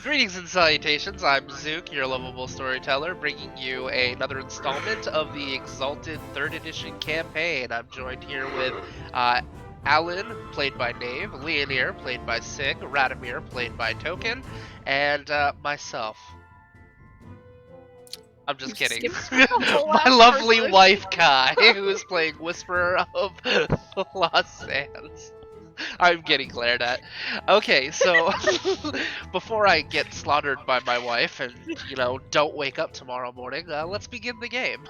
Greetings and salutations, I'm Zook, your lovable storyteller, bringing you another installment of the Exalted 3rd Edition campaign. I'm joined here with Alan, played by Knave, Leonir, played by Sig, Radomir, played by Token, and myself. I'm just kidding. My lovely wife, Kai, who is playing Whisperer of Lost Sands. I'm getting glared at. Okay, so before I get slaughtered by my wife and, don't wake up tomorrow morning, let's begin the game.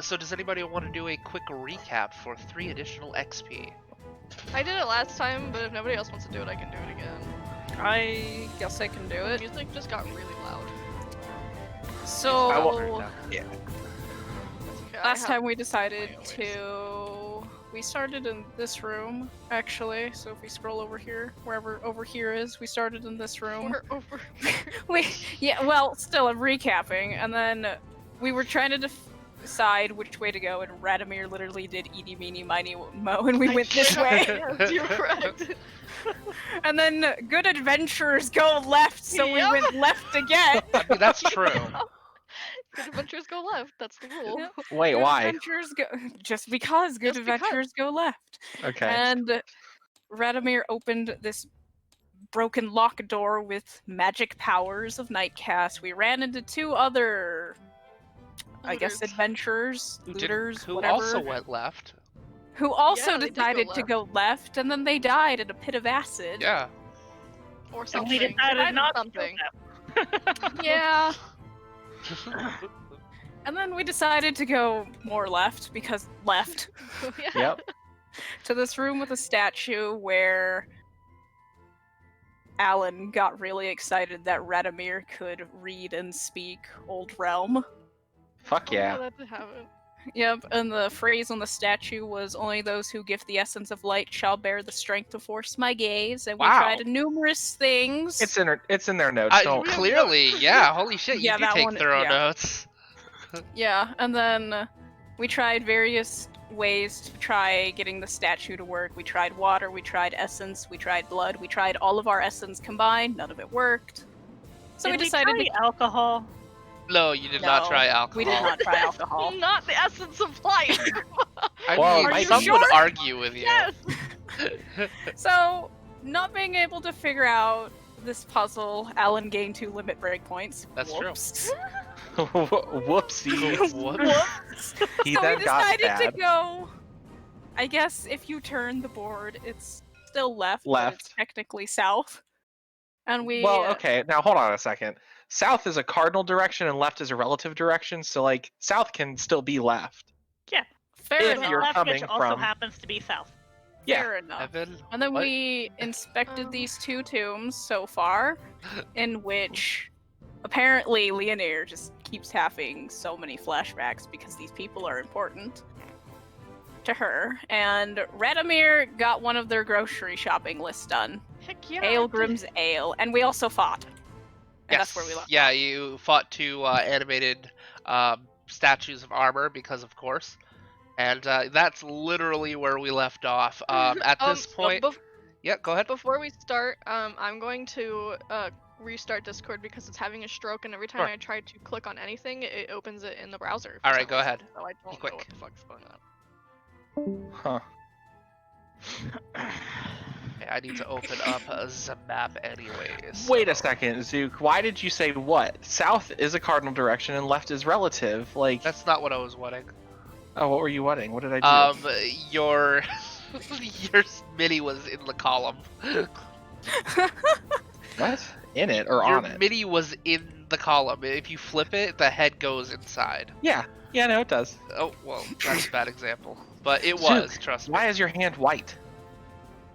So does anybody want to do a quick recap for 3 additional XP? I did it last time, but if nobody else wants to do it, I can do it again. I guess I can do it. Music just got really loud. So, Yeah. Okay, last time we decided we started in this room, actually. So if we scroll over here, wherever over here is, we started in this room. We're over. Still I'm recapping, and then we were trying to decide which way to go, and Radomir literally did eeny, meeny, miny, mo, and we went this way. Yes, you're correct. And then good adventurers go left, so we went left again. I mean, that's true. Good adventures go left. That's the rule. Yep. Wait, Good why? adventures go just because good adventurers go left. Okay. And Radomir opened this broken lock door with magic powers of Nightcast. We ran into 2 other, I guess, Looters. adventurers, looters, Who whatever, also went left. who also Yeah, they did go decided to left. go left, and then they died in a pit of acid. Yeah. Or And something. we decided not to something. do that. Yeah. And then we decided to go more left because left. Yeah. Yep. To this room with a statue where Alan got really excited that Radomir could read and speak Old Realm. Fuck yeah. Oh, that did happen. Yep, and the phrase on the statue was, "Only those who give the essence of light shall bear the strength to force my gaze." And we Wow. tried numerous things. It's in their notes. Don't. Clearly, yeah. Holy shit, you Yeah, do that take one- thorough yeah. notes. Yeah, and then we tried various ways to try getting the statue to work. We tried water, we tried essence, we tried blood, we tried all of our essence combined. None of it worked. So we Did decided try to... alcohol. No, you did not No, try alcohol. We did not try alcohol. Not the essence of life. I Well, mean, are you some sure? would argue with you. Yes. So, not being able to figure out this puzzle, Alan gained 2 limit breakpoints. That's true. Whoops. Whoopsie. Whoops. He So then we got decided bad. to go... I guess if you turn the board, it's still left, but it's Left. technically south. And we... Well, okay. Now hold on a second. South is a cardinal direction and left is a relative direction. So like south can still be left. Fair if enough. you're Left, coming which also from- happens to be south. Yeah. Fair enough. Evan, And then what? we inspected Um. these 2 tombs so far, in which apparently Leonir just keeps having so many flashbacks because these people are important to her. And Radomir got one of their grocery shopping lists done. Heck yeah. Aelgrim's Ale. And we also fought. And that's where we left. Yeah, you fought 2 animated statues of armor because, of course, and that's literally where we left off. At this point, yeah, go ahead. Before we start, I'm going to restart Discord because it's having a stroke, and every time Sure. I try to click on anything, it opens it in the browser. All for right, some go reason, ahead. So I don't quick. know what the fuck's going on. Huh. Okay, I need to open up the map anyways. Wait a so- second, Zook. Why did you say what? South is a cardinal direction and left is relative. Like, That's not what I was wanting. oh, what were you wanting? What did I do? Your your mini was in the column. What? In it or Your on it? mini was in the column. If you flip it, the head goes inside. Yeah. Yeah, no, it does. Oh, well, that's a bad example. But it Zook, was, trust me. Why is your hand white?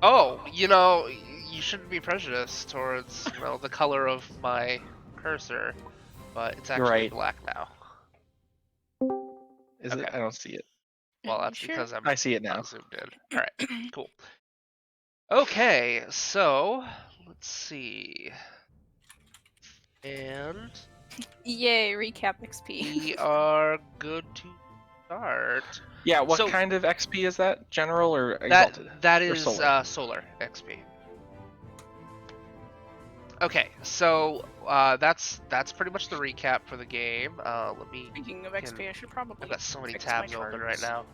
Oh, you shouldn't be prejudiced towards, the color of my cursor. But it's actually right. black now. Is it? Okay. I don't see it. Well, that's Sure. because I'm I see it now. not zoomed in. Alright, cool. Okay, so, let's see. And Yay, recap XP. we are good to start. Yeah, what So- kind of XP is that? General or exalted? That Or is solar? solar XP. Okay, so that's pretty much the recap for the game. Let me. Speaking of Can- XP, I should probably I've got so many fix my tabs open right charts. now.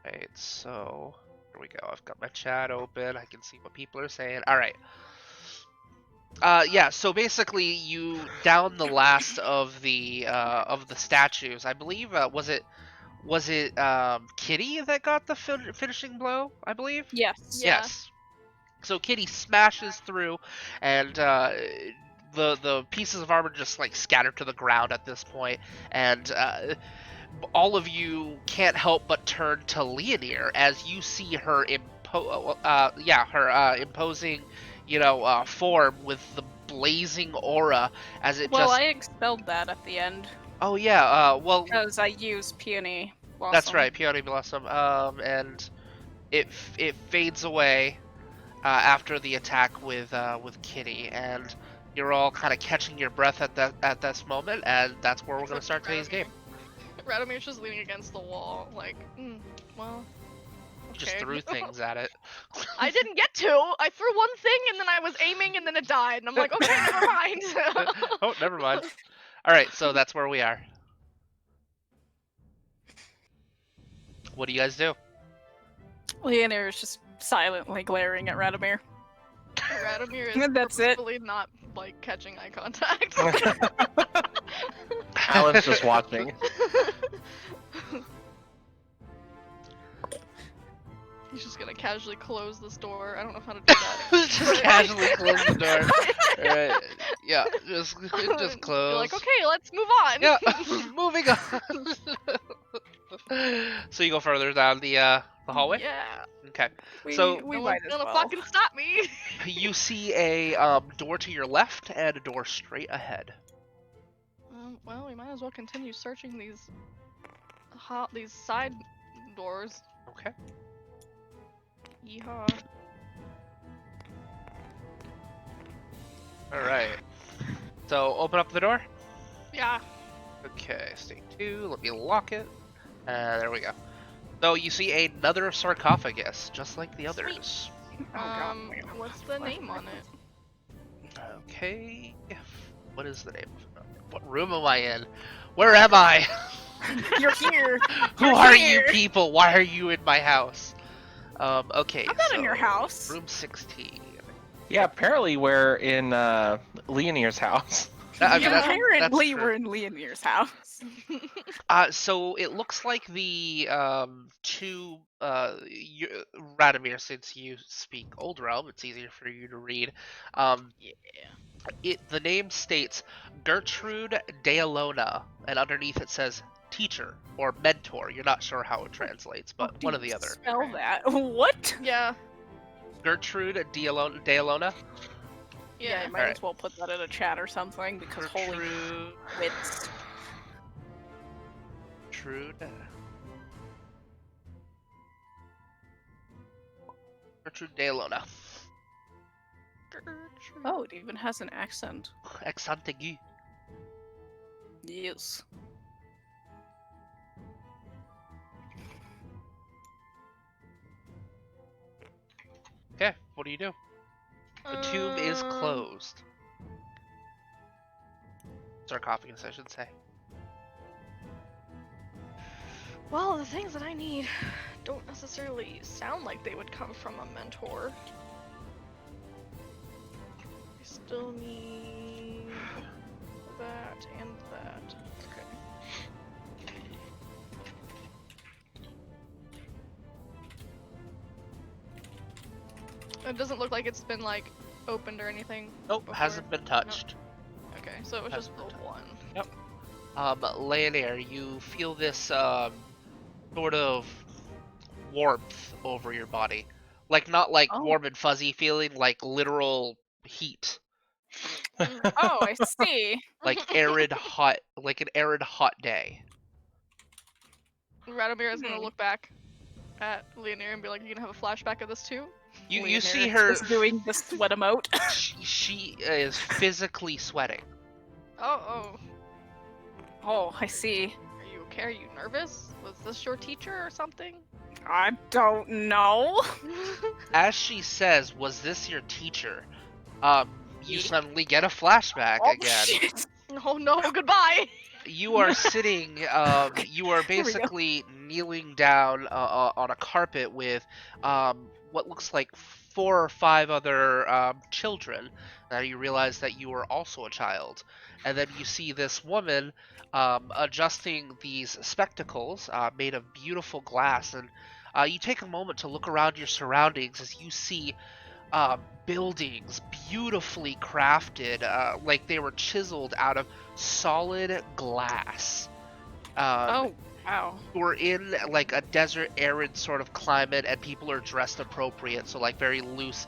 Right, so here we go. I've got my chat open. I can see what people are saying. All right. Yeah. So basically, you down the last of the statues. I believe was it Kitty that got the finishing blow? I believe. Yes. Yeah. Yes. So Kitty smashes through, and the pieces of armor just like scatter to the ground at this point, and all of you can't help but turn to Leonir as you see her imposing, form with the blazing aura as it Well, just. I expelled that at the end Oh yeah, well, because I used Peony Blossom. that's right, Peony Blossom. And it fades away after the attack with Kitty, and you're all kind of catching your breath at this moment, and that's where we're gonna start today's game. Radomir's just leaning against the wall, like, well. You just Okay. threw things at it. I didn't get to. I threw one thing and then I was aiming and then it died, and I'm like, okay, never mind. Oh, never mind. All right, so that's where we are. What do you guys do? Leonir is just silently glaring at Radomir. Radomir is That's it. purposefully not like catching eye contact. Alan's just watching. He's just gonna casually close this door. I don't know how to do that. Just casually close the door. Alright. Yeah, just You're close. like, okay, let's move on. Yeah, moving on. So you go further down the hallway? Yeah. Okay. We So- No might one's as gonna well. fucking stop me. You see a door to your left and a door straight ahead. Well, we might as well continue searching these side doors. Okay. Yeehaw. Alright. So open up the door. Yeah. Okay, stay 2. Let me lock it. There we go. So you see another sarcophagus, just like the others. What's the name on it? Okay. What is the name of it? What room am I in? Where am I? You're here. Who You're are here. you people? Why are you in my house? Okay. I'm not in so your house. Room 16. Yeah, apparently we're in Leonir's house. I mean, Apparently, that's we're true. in Leonir's house. So it looks like the two Radomir, since you speak Old Realm, it's easier for you to read. The name states Gertrude Dealona, and underneath it says teacher or mentor. You're not sure how it translates, but one or the other. Spell that. What? Yeah. Gertrude Dealona. Yeah. I might Alright. as well put that in a chat or something because holy Gertrude. wits. Gertrude Dealona. Oh, it even has an accent. Accent aigu. Yes. Okay, what do you do? The tomb is closed. Sarcophagus, I should say. Well, the things that I need don't necessarily sound like they would come from a mentor. I still need that and that. Okay. It doesn't look like it's been like opened or anything. Nope, before. hasn't been touched. Okay, so it was just Hasn't the been one. Leonir, you feel this sort of warmth over your body. Like, not like Oh. warm and fuzzy feeling, like literal heat. Oh, I see. Like arid hot, like an arid hot day. Radomir is gonna Hmm. look back at Leonir and be like, "You gonna have a flashback of this too?" You Leonir see is her, just doing the sweat emote. she is physically sweating. Oh. Oh, I see. Are you okay? Are you nervous? Was this your teacher or something? I don't know. As she says, "Was this your teacher?" You Ye- suddenly get a flashback Oh again. shit! Oh no, goodbye! You are sitting, you are Here we go. basically kneeling down on a carpet with what looks like 4 or 5 other children. Now you realize that you are also a child. And then you see this woman adjusting these spectacles made of beautiful glass. And you take a moment to look around your surroundings as you see buildings beautifully crafted, like they were chiseled out of solid glass. Oh wow. We're in like a desert, arid sort of climate, and people are dressed appropriate, so like very loose,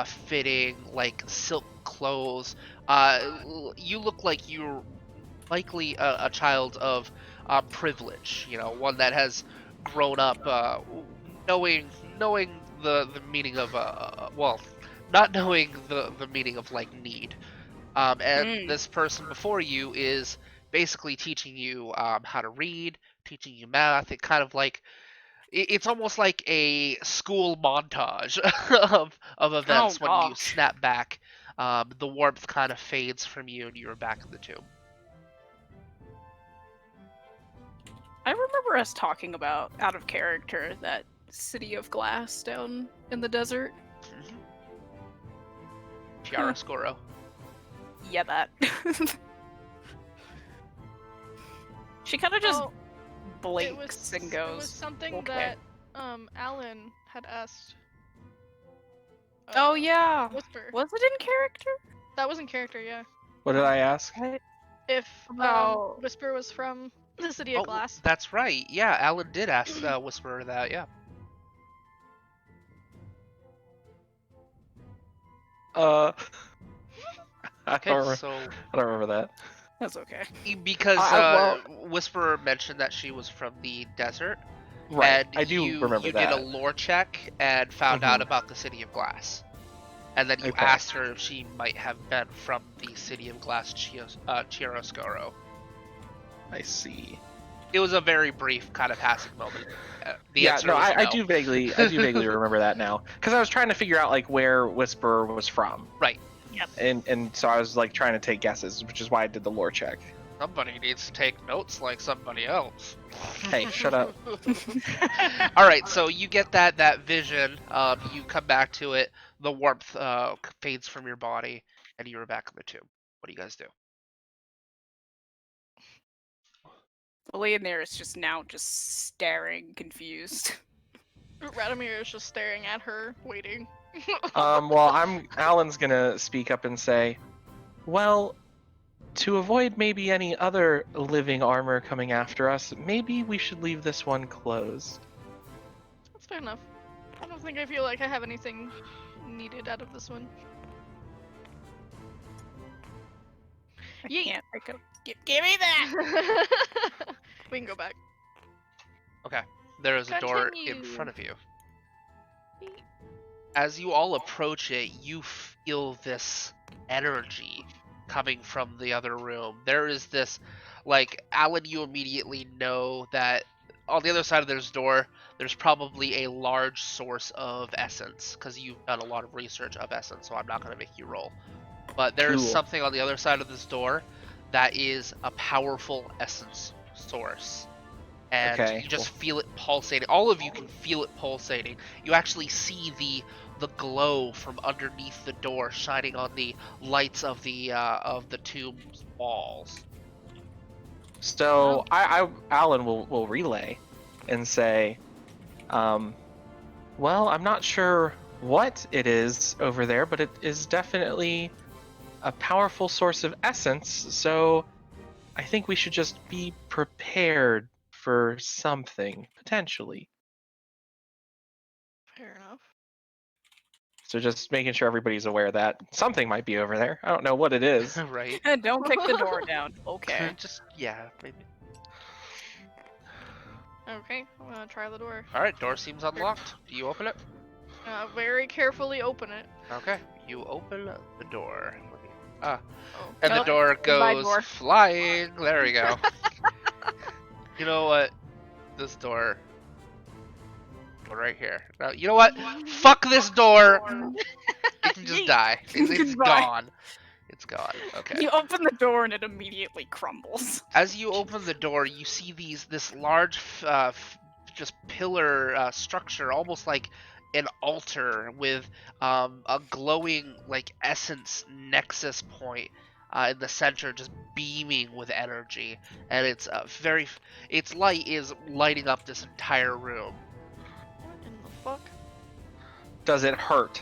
fitting, like silk clothes. You look like you're likely a child of privilege. You know, one that has grown up knowing the meaning of well, not knowing the meaning of like need. And Mm. this person before you is basically teaching you how to read, teaching you math. It kind of like it's almost like a school montage of Oh events. When you gosh. snap back, the warmth kind of fades from you, and you're back in the tomb. I remember us talking about out of character that city of glass down in the desert. Chiaroscuro. Yeah, that. She kind of just Oh, blinks and goes. It was something "Okay." that Alan had asked. Oh yeah. Whisper. Was it in character? That was in character, yeah. What did I ask? If About- Whisper was from the City of Oh, Glass. that's right. Yeah, Alan did ask Whisperer that. Yeah. Uh, I Okay, don't, so I don't remember that. That's okay. because well- Whisperer mentioned that she was from the desert, Right, and I do you remember you that. did a lore check and found out Mhm. about the City of Glass, and then you Okay. asked her if she might have been from the City of Glass, Chiaroscuro. I see. It was a very brief kind of passing moment. The Yeah, answer no, was I no. do vaguely remember that now, because I was trying to figure out like where Whisper was from, Right. Yep. and so I was like trying to take guesses, which is why I did the lore check. Somebody needs to take notes like somebody else. Hey, shut up. All right, so you get that vision. You come back to it. The warmth fades from your body, and you're back in the tomb. What do you guys do? Leonir is just now just staring, confused. Radomir is just staring at her, waiting. Well, Alan's gonna speak up and say, well, to avoid maybe any other living armor coming after us, maybe we should leave this one closed. That's fair enough. I don't think I feel like I have anything needed out of this one. I Yeet. can't pick up. Give me that! We can go back. Okay, there is a door in Continue. front of you. As you all approach it, you feel this energy coming from the other room. There is this, like, Alan, you immediately know that on the other side of this door, there's probably a large source of essence, because you've done a lot of research of essence, so I'm not going to make you roll. But there's Cool. something on the other side of this door that is a powerful essence source. And Okay, you just feel it pulsating. All of you can feel it pulsating. You actually see the glow from underneath the door shining on the lights of the tomb's walls. So Alan will relay and say, well, I'm not sure what it is over there, but it is definitely a powerful source of essence, so I think we should just be prepared for something, potentially. Fair enough. So just making sure everybody's aware that something might be over there. I don't know what it is. Right? Don't kick the door down. Okay. Just, yeah, maybe. Okay, I'm gonna try the door. Alright, door seems unlocked. Do you open it? Very carefully open it. Okay, you open the door. Oh. And the Nope. door Goodbye, goes door. flying. There we go. You know what? This door right here. Now, you know what? Fuck this door. It can just Yeet. die. It's Goodbye. gone. It's gone. Okay. You open the door and it immediately crumbles. As you open the door, you see this large, just pillar structure, almost like an altar with a glowing like essence nexus point in the center, just beaming with energy, and its light is lighting up this entire room. What in the fuck? Does it hurt?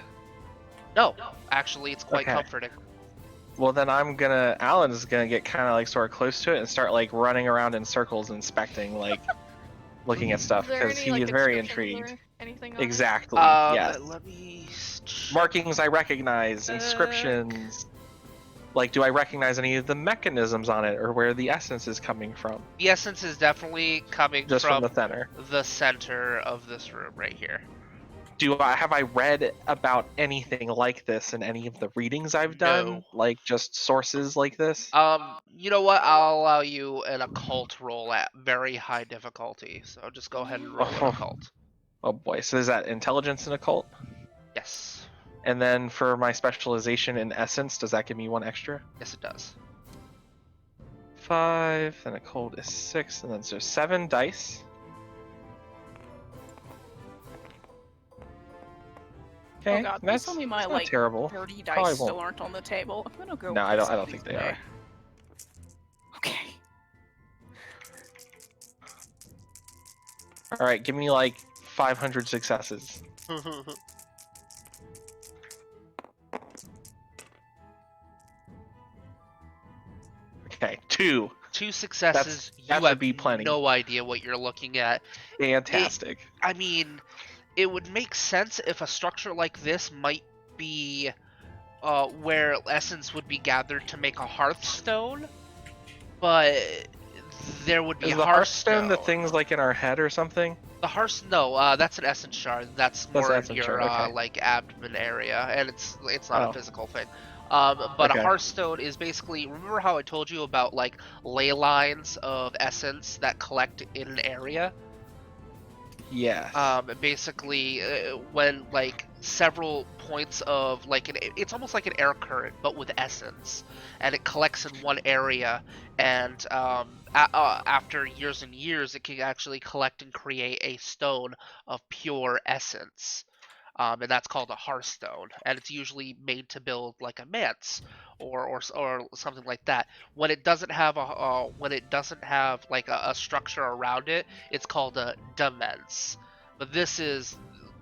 No, actually, it's quite Okay. comforting. Well, then Alan is gonna get kind of like sort of close to it and start like running around in circles, inspecting, like looking at stuff Is there because any, he like, is very inscriptions intrigued. or anything on it? Exactly. Yes. Let me check. Markings I recognize, inscriptions. Like, do I recognize any of the mechanisms on it, or where the essence is coming from? The essence is definitely coming Just from from the center. the center of this room right here. Have I read about anything like this in any of the readings I've done? No. Like just sources like this? You know what? I'll allow you an occult roll at very high difficulty. So just go ahead and roll an occult. Oh boy. So is that intelligence and occult? Yes. And then for my specialization in essence, does that give me 1 extra? Yes, it does. 5, then occult is 6, and then so 7 dice. Okay, Oh god, that's please tell me my not like terrible. 30 Probably dice still won't. aren't on the table. I'm gonna go. No, I get don't something think they today. are. Okay. All right, give me like 500 successes. Okay, 2. Two successes. that You should have be plenty. no idea what you're looking at. Fantastic. I mean, it would make sense if a structure like this might be where essence would be gathered to make a hearthstone, but there would be Is a the Hearthstone the hearthstone. things like in our head or something? The hearth, no, that's an essence shard. That's more an in essence your shard, okay. like abdomen area, and it's not Oh. a physical thing. But Okay. a hearthstone is basically, remember how I told you about like ley lines of essence that collect in an area? Yes. Basically, when like several points of like it's almost like an air current, but with essence, and it collects in one area, and after years and years, it can actually collect and create a stone of pure essence. And that's called a hearthstone, and it's usually made to build like a manse or something like that. When it doesn't have like a structure around it, it's called a demesne. But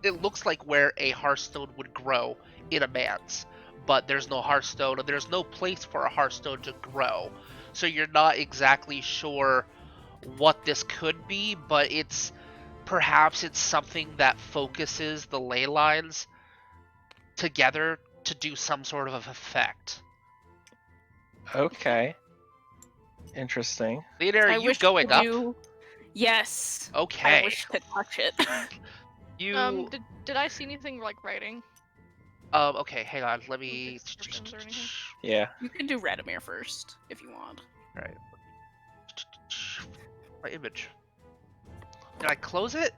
it looks like where a hearthstone would grow in a manse, but there's no hearthstone, and there's no place for a hearthstone to grow. So you're not exactly sure what this could be, but perhaps it's something that focuses the ley lines together to do some sort of effect. Okay. Interesting. Leader, are I you wish going to up? do- Yes. Okay. I wish to touch it. You Did I see anything like writing? okay, hang on. Let me Descriptions or anything? Yeah. You can do Radomir first if you want. Alright. My image. Did I close it?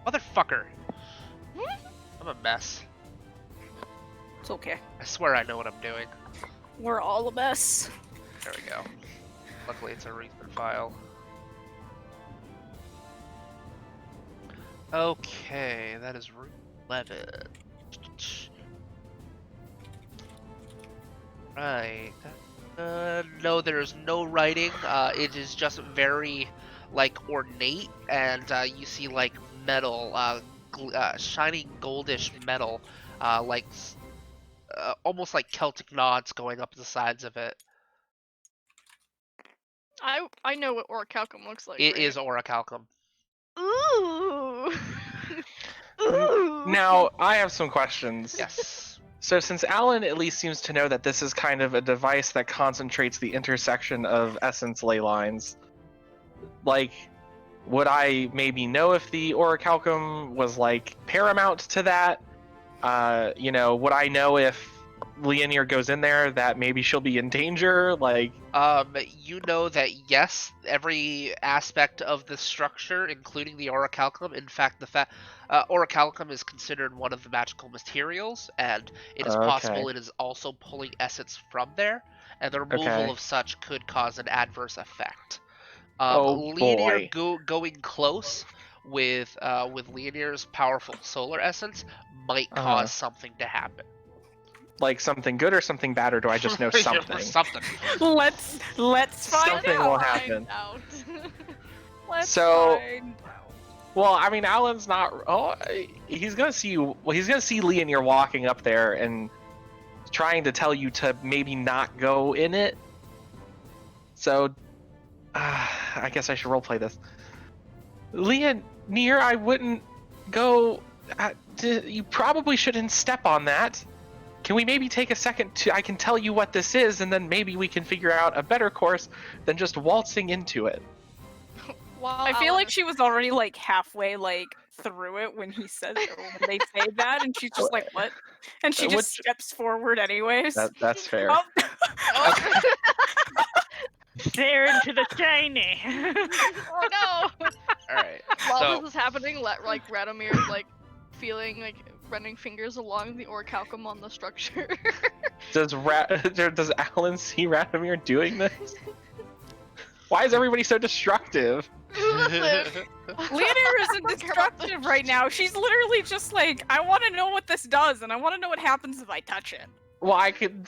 Motherfucker. I'm a mess. It's okay. I swear I know what I'm doing. We're all a mess. There we go. Luckily it's a recent file. Okay, that is room 11. Right. No, there's no writing. It is just very, like, ornate, and you see, like, metal, shiny goldish metal, almost like Celtic nods going up the sides of it. I know what orichalcum looks like. It right? is orichalcum. Ooh. Ooh. Now, I have some questions. Yes. So since Alan at least seems to know that this is kind of a device that concentrates the intersection of essence ley lines, like, would I maybe know if the orichalcum was like paramount to that? Would I know if Leonir goes in there that maybe she'll be in danger? Like, You know that yes, every aspect of the structure, including the orichalcum, in fact, Orichalcum is considered one of the magical materials, and it is possible it is also pulling essence from there, and the removal of such could cause an adverse effect. Leonir going close with Leonir's powerful solar essence might cause something to happen. Like something good or something bad, or do I just know something? Something. Let's find Something out. will happen. Let's So- find out. Well, I mean, Alan's not. Oh, he's gonna see you. Well, he's gonna see Leonir walking up there and trying to tell you to maybe not go in it. So, I guess I should roleplay this. Leonir, I wouldn't go. You probably shouldn't step on that. Can we maybe take a second to? I can tell you what this is, and then maybe we can figure out a better course than just waltzing into it. I feel like she was already like halfway like through it when he said or when they say that, and she's just like, "What?" And she just steps forward anyways. That's fair. Oh. Stare into the shiny. Oh no! All right. While So this is happening, like Radomir is like feeling like running fingers along the orichalcum on the structure. Does Alan see Radomir doing this? Why is everybody so destructive? Listen, Leonir isn't destructive right now. She's literally just like, I want to know what this does, and I want to know what happens if I touch it. Well, I could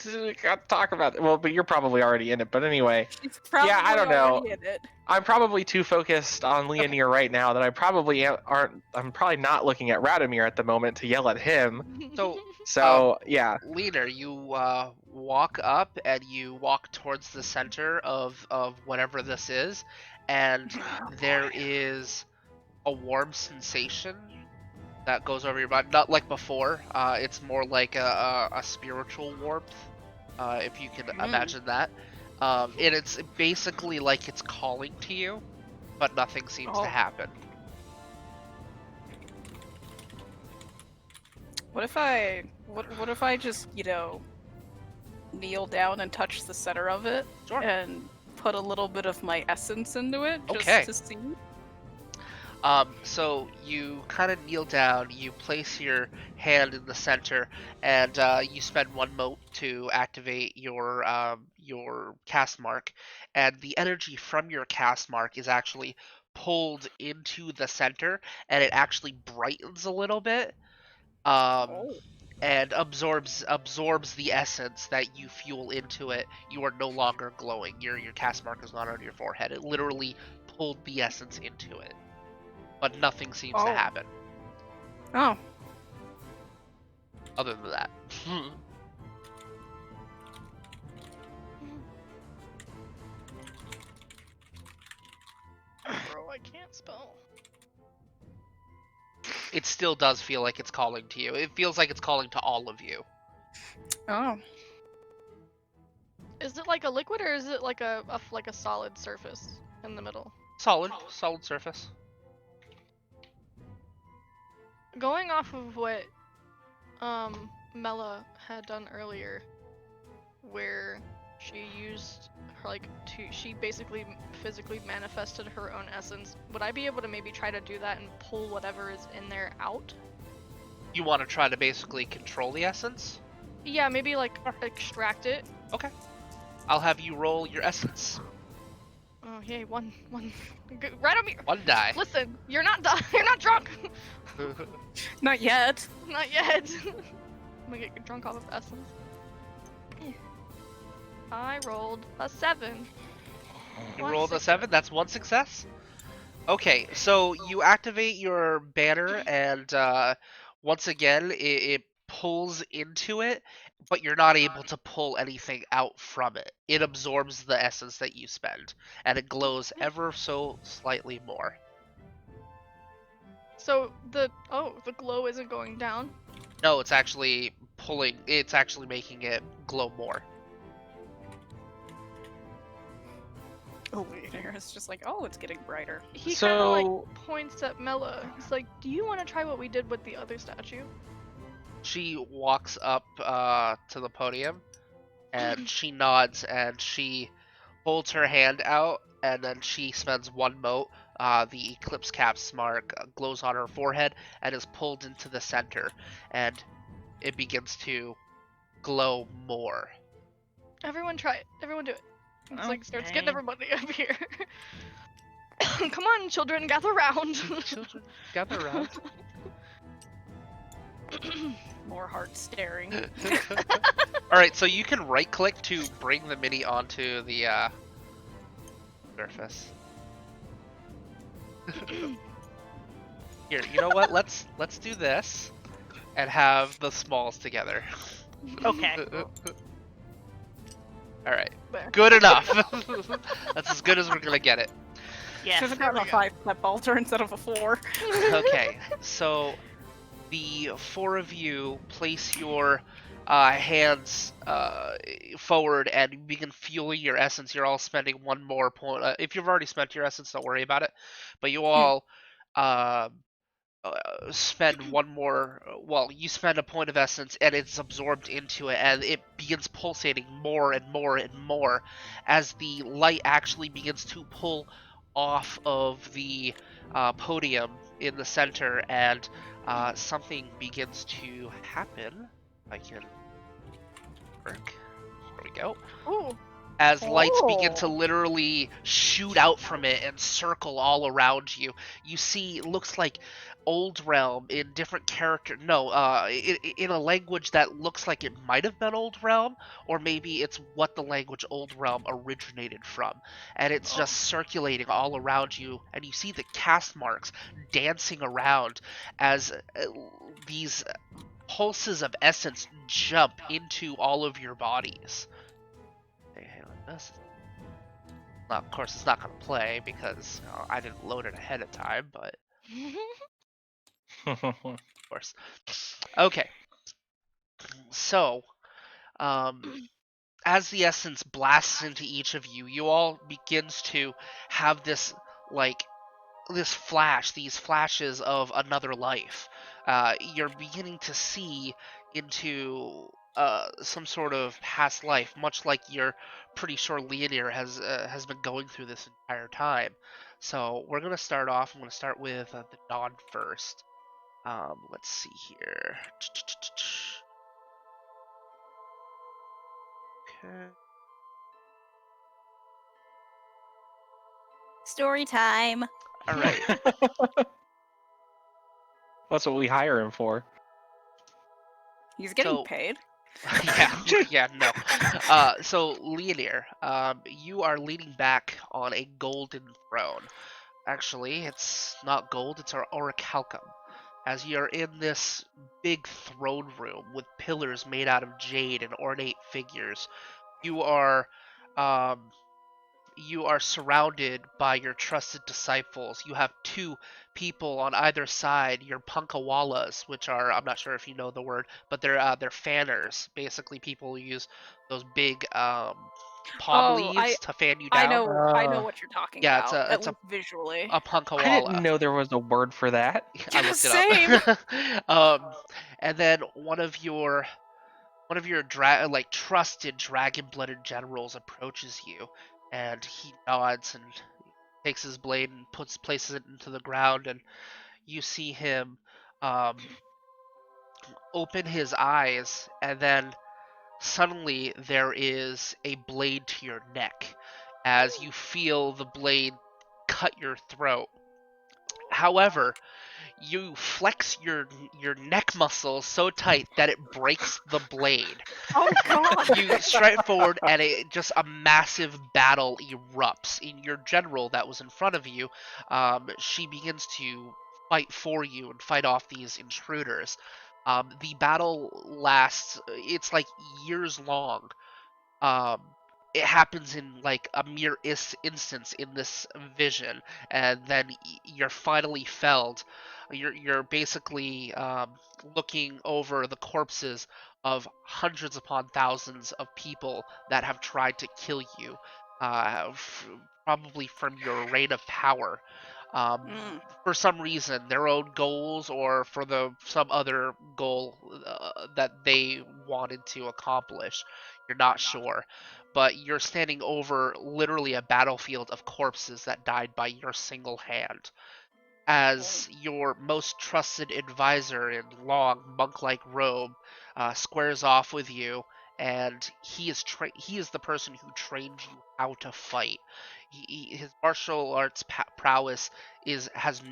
talk about it. Well, but you're probably already in it. But anyway, She's probably I don't know. already in it. I'm probably too focused on Leonir right now that I probably aren't. I'm probably not looking at Radomir at the moment to yell at him. So yeah. Leonir, you walk up and you walk towards the center of whatever this is, and there is a warm sensation that goes over your body. Not like before. It's more like a spiritual warmth, if you can imagine that. And it's basically like it's calling to you, but nothing seems to happen. What if I just, kneel down and touch the center of it? Sure. And put a little bit of my essence into it just to see? So you kind of kneel down, you place your hand in the center, and you spend 1 mote to activate your cast mark, and the energy from your cast mark is actually pulled into the center, and it actually brightens a little bit, and absorbs the essence that you fuel into it. You are no longer glowing. Your cast mark is not on your forehead. It literally pulled the essence into it. But nothing seems to happen. Oh. Other than that. Bro, I can't spell. It still does feel like it's calling to you. It feels like it's calling to all of you. Oh. Is it like a liquid or is it like a solid surface in the middle? Solid surface. Going off of what Mela had done earlier, where she used her she basically physically manifested her own essence. Would I be able to maybe try to do that and pull whatever is in there out? You want to try to basically control the essence? Yeah, maybe like extract it. Okay. I'll have you roll your essence. Oh yay, one. Right on me. 1 die. Listen, you're not drunk. Not yet. Not yet. I'm gonna get drunk off of essence. I rolled a 7. You rolled a 7? That's 1 success? Okay, so you activate your banner, and once again, it pulls into it, but you're not able to pull anything out from it. It absorbs the essence that you spend, and it glows ever so slightly more. So the glow isn't going down? No, it's actually making it glow more. Oh, it's just like, it's getting brighter. He kind of like points at Mela. He's like, "Do you want to try what we did with the other statue?" She walks up to the podium, and she nods, and she holds her hand out, and then she spends 1 mote the eclipse cap's mark glows on her forehead and is pulled into the center, and it begins to glow more. Everyone try it. Everyone do it. It's like starts getting Okay. everybody up here. Come on, children, gather round. Children, gather around. More heart staring. All right, so you can right click to bring the mini onto the surface. Here, you know what? Let's do this and have the smalls together. Okay. All right, There. good enough. That's as good as we're gonna get it. Yes. Should have there done we a go. 5-step altar instead of a 4. Okay, so the four of you place your hands forward and you begin fueling your essence. You're all spending one more point. If you've already spent your essence, don't worry about it. But you all uh, spend one more. Well, you spend a point of essence, and it's absorbed into it, and it begins pulsating more and more and more as the light actually begins to pull off of the podium in the center, and something begins to happen. I can work. There we go. Ooh. As lights begin to Oh. literally shoot out from it and circle all around you. You see, it looks like Old Realm in different character. No, in a language that looks like it might have been Old Realm, or maybe it's what the language Old Realm originated from. And it's just circulating all around you, and you see the cast marks dancing around as these pulses of essence jump into all of your bodies. Hang on, this. Well, of course, it's not going to play because I didn't load it ahead of time, but of course. Okay, so as the essence blasts into each of you, you all begins to have this like these flashes of another life. You're beginning to see into some sort of past life, much like you're pretty sure Leonir has been going through this entire time. So we're gonna start off. I'm gonna start with the dawn first. Let's see here. Okay. Story time. All right. That's what we hire him for. He's getting So paid. yeah, no. So Leonir, you are leaning back on a golden throne. Actually, it's not gold; it's our orichalcum. As you're in this big throne room with pillars made out of jade and ornate figures, you are, um, you are surrounded by your trusted disciples. You have two people on either side, your punkawalas, which are, I'm not sure if you know the word, but they're fanners, basically people who use those big palm Oh, leaves to fan you I down. know what you're talking Yeah, about. At it's least visually. a I didn't punkawala. know there was a word for that. I looked it Same. up. And then one of your like trusted dragon-blooded generals approaches you, and he nods and takes his blade and places it into the ground, and you see him um, open his eyes, and then suddenly there is a blade to your neck as you feel the blade cut your throat. However, you flex your neck muscles so tight that it breaks the blade. Oh god. You strike forward, and just a massive battle erupts. In your general that was in front of you, she begins to fight for you and fight off these intruders. The battle lasts. It's like years long. um it happens in like a mere instance in this vision, and then you're finally felled. You're basically looking over the corpses of hundreds upon thousands of people that have tried to kill you, uh, f- probably from your reign of power. For some reason, their own goals or for some other goal that they wanted to accomplish. You're not sure, but you're standing over literally a battlefield of corpses that died by your single hand as your most trusted advisor in long monk-like robe squares off with you, and he is the person who trained you how to fight. His martial arts prowess has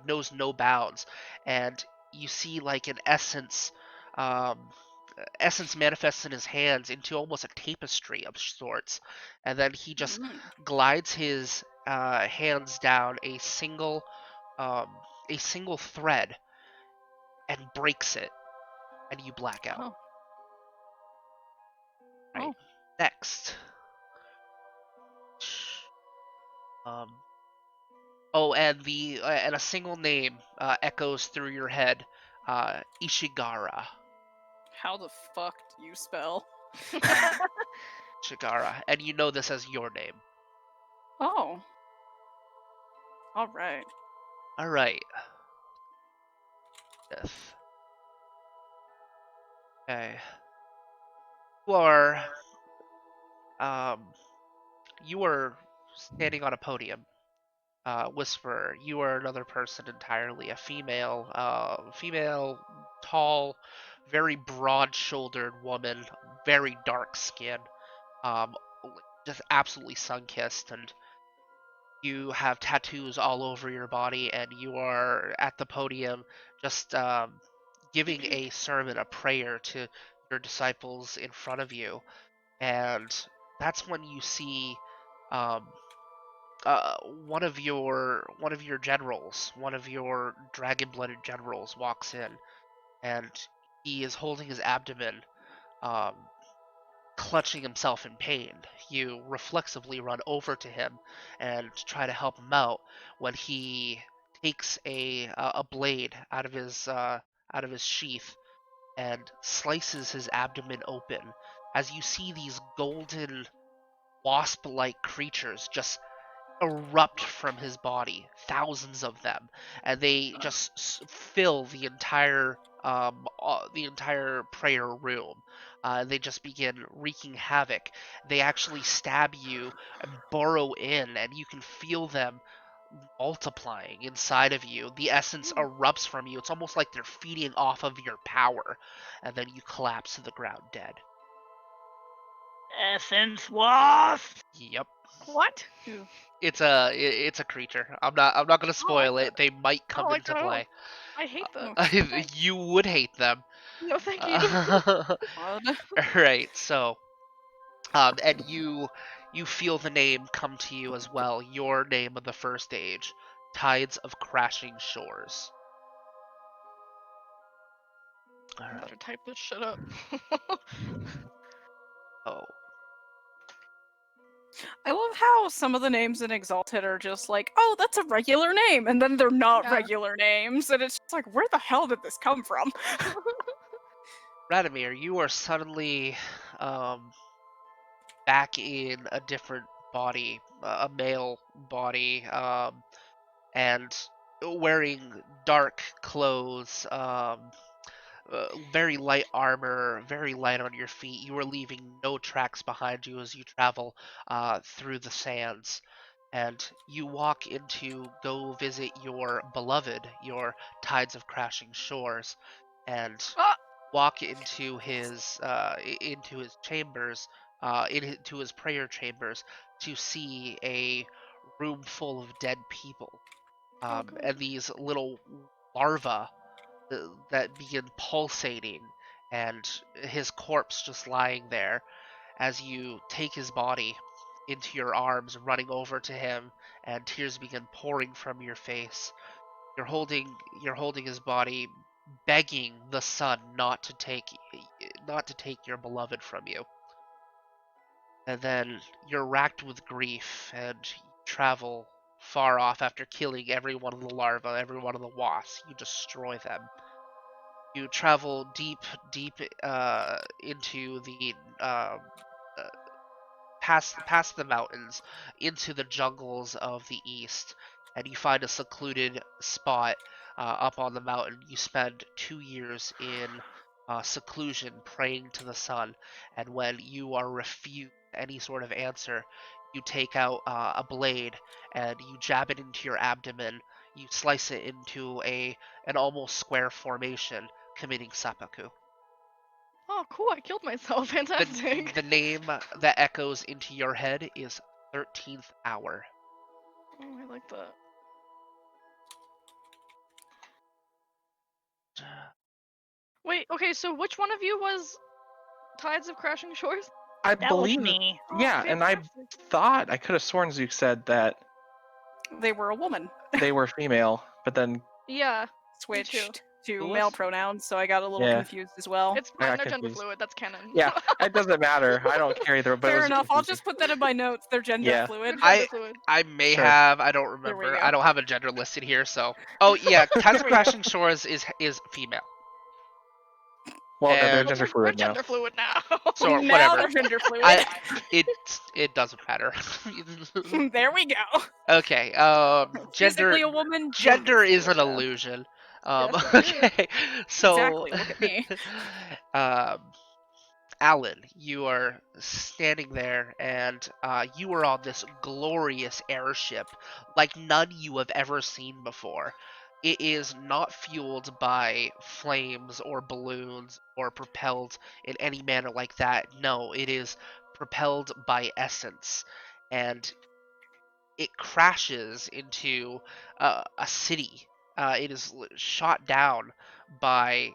knows no bounds, and you see like an um, essence manifests in his hands into almost a tapestry of sorts, and then he just glides his hands down um, a single thread and breaks it, and you black out. Oh. Right. Oh. Next. Um. Oh, and a single name echoes through your head. Ishigara. How the fuck do you spell? Ishigara, and you know this as your name. Oh. All right. All right. Yes. Okay. You are um you are standing on a podium. Whisperer, you are another person entirely, a female, tall, very broad-shouldered woman, very dark skin, um, just absolutely sun-kissed, and you have tattoos all over your body, and you are at the podium just giving a sermon, a prayer to your disciples in front of you, and that's when you see um, one of your generals, one of your dragon-blooded generals, walks in, and he is holding his abdomen, um, clutching himself in pain. You reflexively run over to him and try to help him out when he takes a blade out of his sheath and slices his abdomen open. As you see these golden wasp-like creatures just erupt from his body, thousands of them, and they just fill the entire prayer room. They just begin wreaking havoc. They actually stab you and burrow in, and you can feel them multiplying inside of you. The essence erupts from you. It's almost like they're feeding off of your power, and then you collapse to the ground dead. Essence wasp. Yep. What? It's a creature. I'm not gonna spoil it. They might come Oh, into play. I hate them. You would hate them. No, thank you. Blood. Right. So, and you feel the name come to you as well. Your name of the first age, Tides of Crashing Shores. All right. Better type this shit up. Oh, I love how some of the names in Exalted are just like, oh, that's a regular name, and then they're not Yeah. regular names, and it's just like, where the hell did this come from? Radomir, you are suddenly back in a different body, a male body, and wearing dark clothes, very light armor, very light on your feet. You are leaving no tracks behind you as you travel through the sands. And you walk go visit your beloved, your Tides of Crashing Shores, and Ah! walk into his chambers, into his prayer chambers to see a room full of dead people, God. and these little larvae that begin pulsating, and his corpse just lying there as you take his body into your arms, running over to him, and tears begin pouring from your face. You're holding his body, begging the sun not to take your beloved from you. And then you're racked with grief and you travel far off after killing every one of the larvae, every one of the wasps. You destroy them. You travel deep into the past the mountains into the jungles of the east, and you find a secluded spot up on the mountain. You spend 2 years in seclusion, praying to the sun, and when you are refused any sort of answer, you take out a blade and you jab it into your abdomen. You slice it into an almost square formation, committing seppuku. Oh, cool! I killed myself. Fantastic. The name that echoes into your head is 13th Hour. Oh, I like that. Wait, okay, so which one of you was Tides of Crashing Shores? I That was believe, me. Oh, yeah, and I fantastic. thought I could have sworn Zook said that They were a woman. they were female, but then Yeah, Switched to Who male was? pronouns, so I got a little Yeah. confused as well. it's I fine. got They're gender confused. fluid. That's canon. Yeah, it doesn't matter. I don't care either. But it Fair was enough. I'll confusing. just put that in my notes. They're gender Yeah. fluid. They're gender fluid. I may Sure. have. I don't There we remember. go. I don't have a gender listed here. So. Oh yeah, Tides of we go. Crashing Shores is female. Well, no, they're And- Well, gender they're fluid now. gender fluid now. So Now whatever. they're gender fluid. It doesn't matter. There we go. Okay. Physically a woman. Gender is an fluid now. illusion. Yes, it is. Okay. So. Exactly. Look at me. um, Alan, you are standing there, and you are on this glorious airship like none you have ever seen before. It is not fueled by flames or balloons or propelled in any manner like that. No, it is propelled by essence. And it crashes into a city. It is shot down by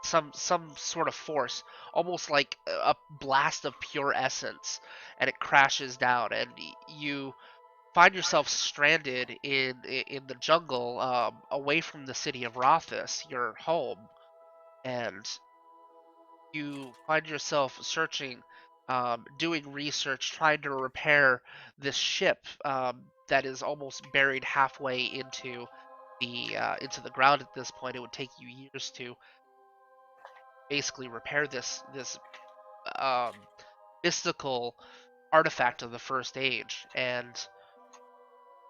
some sort of force, almost like a blast of pure essence, and it crashes down, and you find yourself stranded in the jungle, away from the city of Rothus, your home, and you find yourself searching, doing research, trying to repair this ship that is almost buried halfway into the ground at this point. It would take you years to basically repair this um, mystical artifact of the First Age, and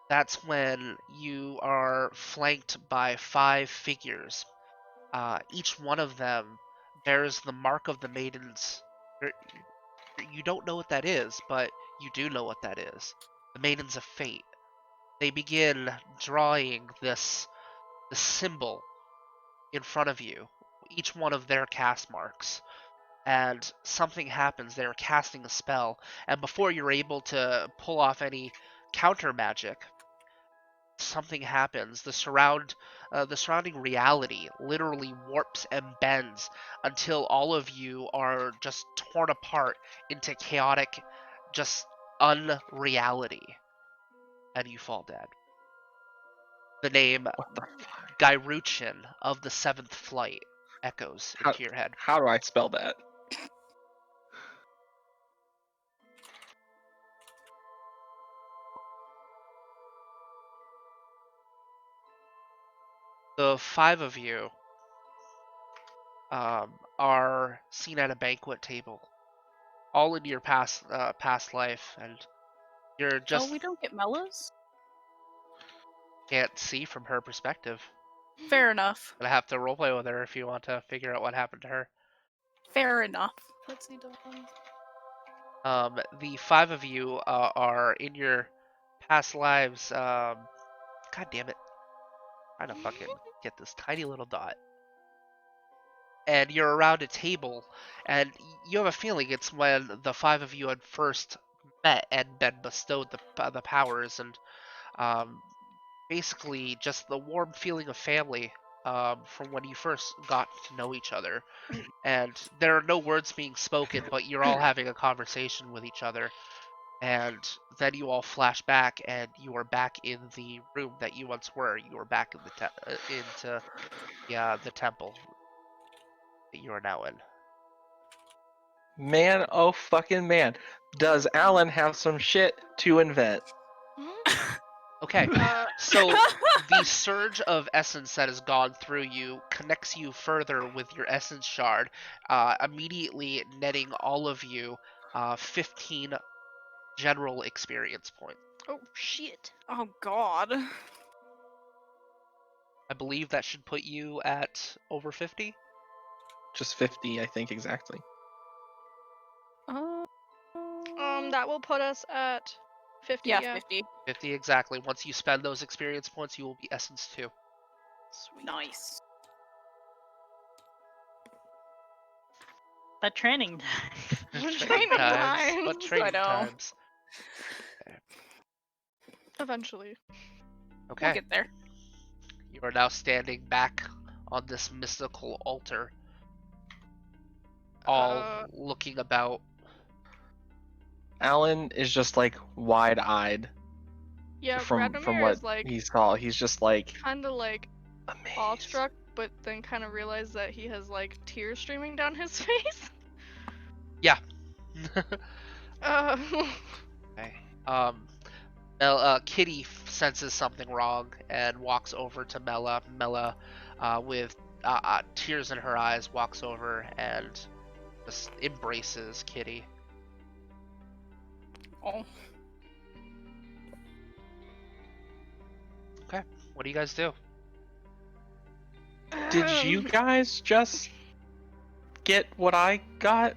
that's when you are flanked by 5 figures. Each one of them bears the mark of the maidens. You don't know what that is, but you do know what that is. The Maidens of Fate. They begin drawing this symbol in front of you, each one of their cast marks. And something happens. They're casting a spell, and before you're able to pull off any counter magic, something happens. The surrounding reality literally warps and bends until all of you are just torn apart into chaotic, just unreality, and you fall dead. The name What the fuck? Gyruchin of the Seventh Flight echoes into your head. How do I spell that? The 5 of you are seen at a banquet table, all in your past life, and you're just Oh, we don't get Mellas? can't see from her perspective. Fair enough. Gonna have to roleplay with her if you want to figure out what happened to her. Fair enough. Let's see. The 5 of you are in your past lives. God damn it! Trying to fucking get this tiny little dot. And you're around a table, and you have a feeling it's when the 5 of you had first met and been bestowed the powers, and um, basically just the warm feeling of family from when you first got to know each other. And there are no words being spoken, but you're all having a conversation with each other. And then you all flash back, and you are back in the room that you once were. You are back in into the temple that you are now in. Man, oh fucking man. Does Alan have some shit to invent? Okay, Uh, so the surge of essence that has gone through you connects you further with your essence shard, immediately netting all of you 15 general experience points. Oh shit. Oh God. I believe that should put you at over 50. Just 50, I think, exactly. That will put us at 50. Yeah, Yeah. 50. 50 exactly. Once you spend those experience points, you will be Essence 2. Sweet. Nice. The training. Training times. What I training know. times? Eventually. We'll Okay. get there. You are now standing back on this mystical altar, all looking about. Alan is just like wide-eyed Yeah, from Radomir what is like he saw. He's just like kind of like amazed. awestruck, but then kind of realized that he has like tears streaming down his face. Yeah. Uh, Okay. Kitty senses something wrong and walks over to Mela. Mela, with tears in her eyes, walks over and just embraces Kitty. Oh. Okay. What do you guys do? Did you guys just get what I got?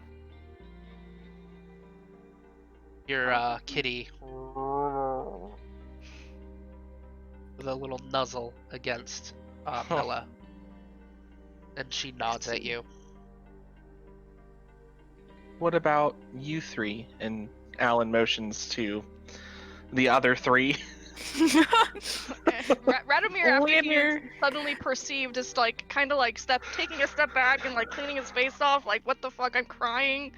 Your Kitty with a little nuzzle against Mela, and she nods at you. What about you three? And Alan motions to the other three. Radomir, after he Leonir. suddenly perceived, is like kind of like taking a step back and like cleaning his face off. Like, what the fuck? I'm crying.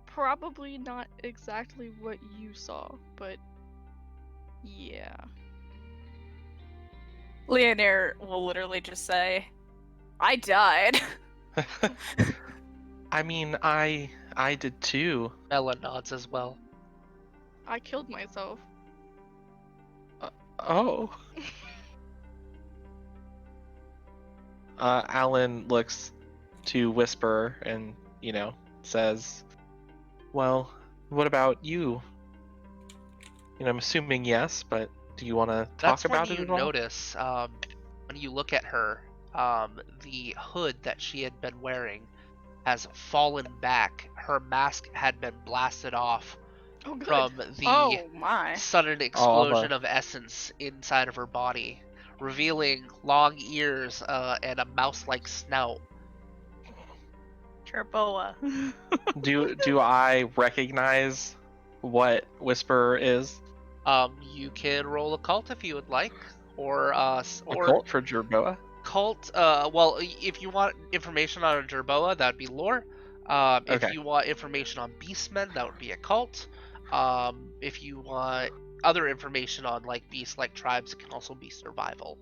Probably not exactly what you saw, but yeah. Leonir will literally just say, I died. I mean, I did too. Mela nods as well. I killed myself. Oh. Alan looks to Whisper and, says, well, what about you? I'm assuming yes, but do you want to talk That's about when it you at all? notice, when you look at her, the hood that she had been wearing has fallen back. Her mask had been blasted off Oh, good. from the Oh my. sudden explosion of essence inside of her body, revealing long ears and a mouse-like snout. Jerboa. Do I recognize what Whisper is? You can roll a cult if you would like, or A cult for Jerboa? cult. Well, if you want information on a Jerboa, that would be lore. If Okay. you want information on beastmen, that would be a cult. If you want other information on like beast-like tribes, it can also be survival.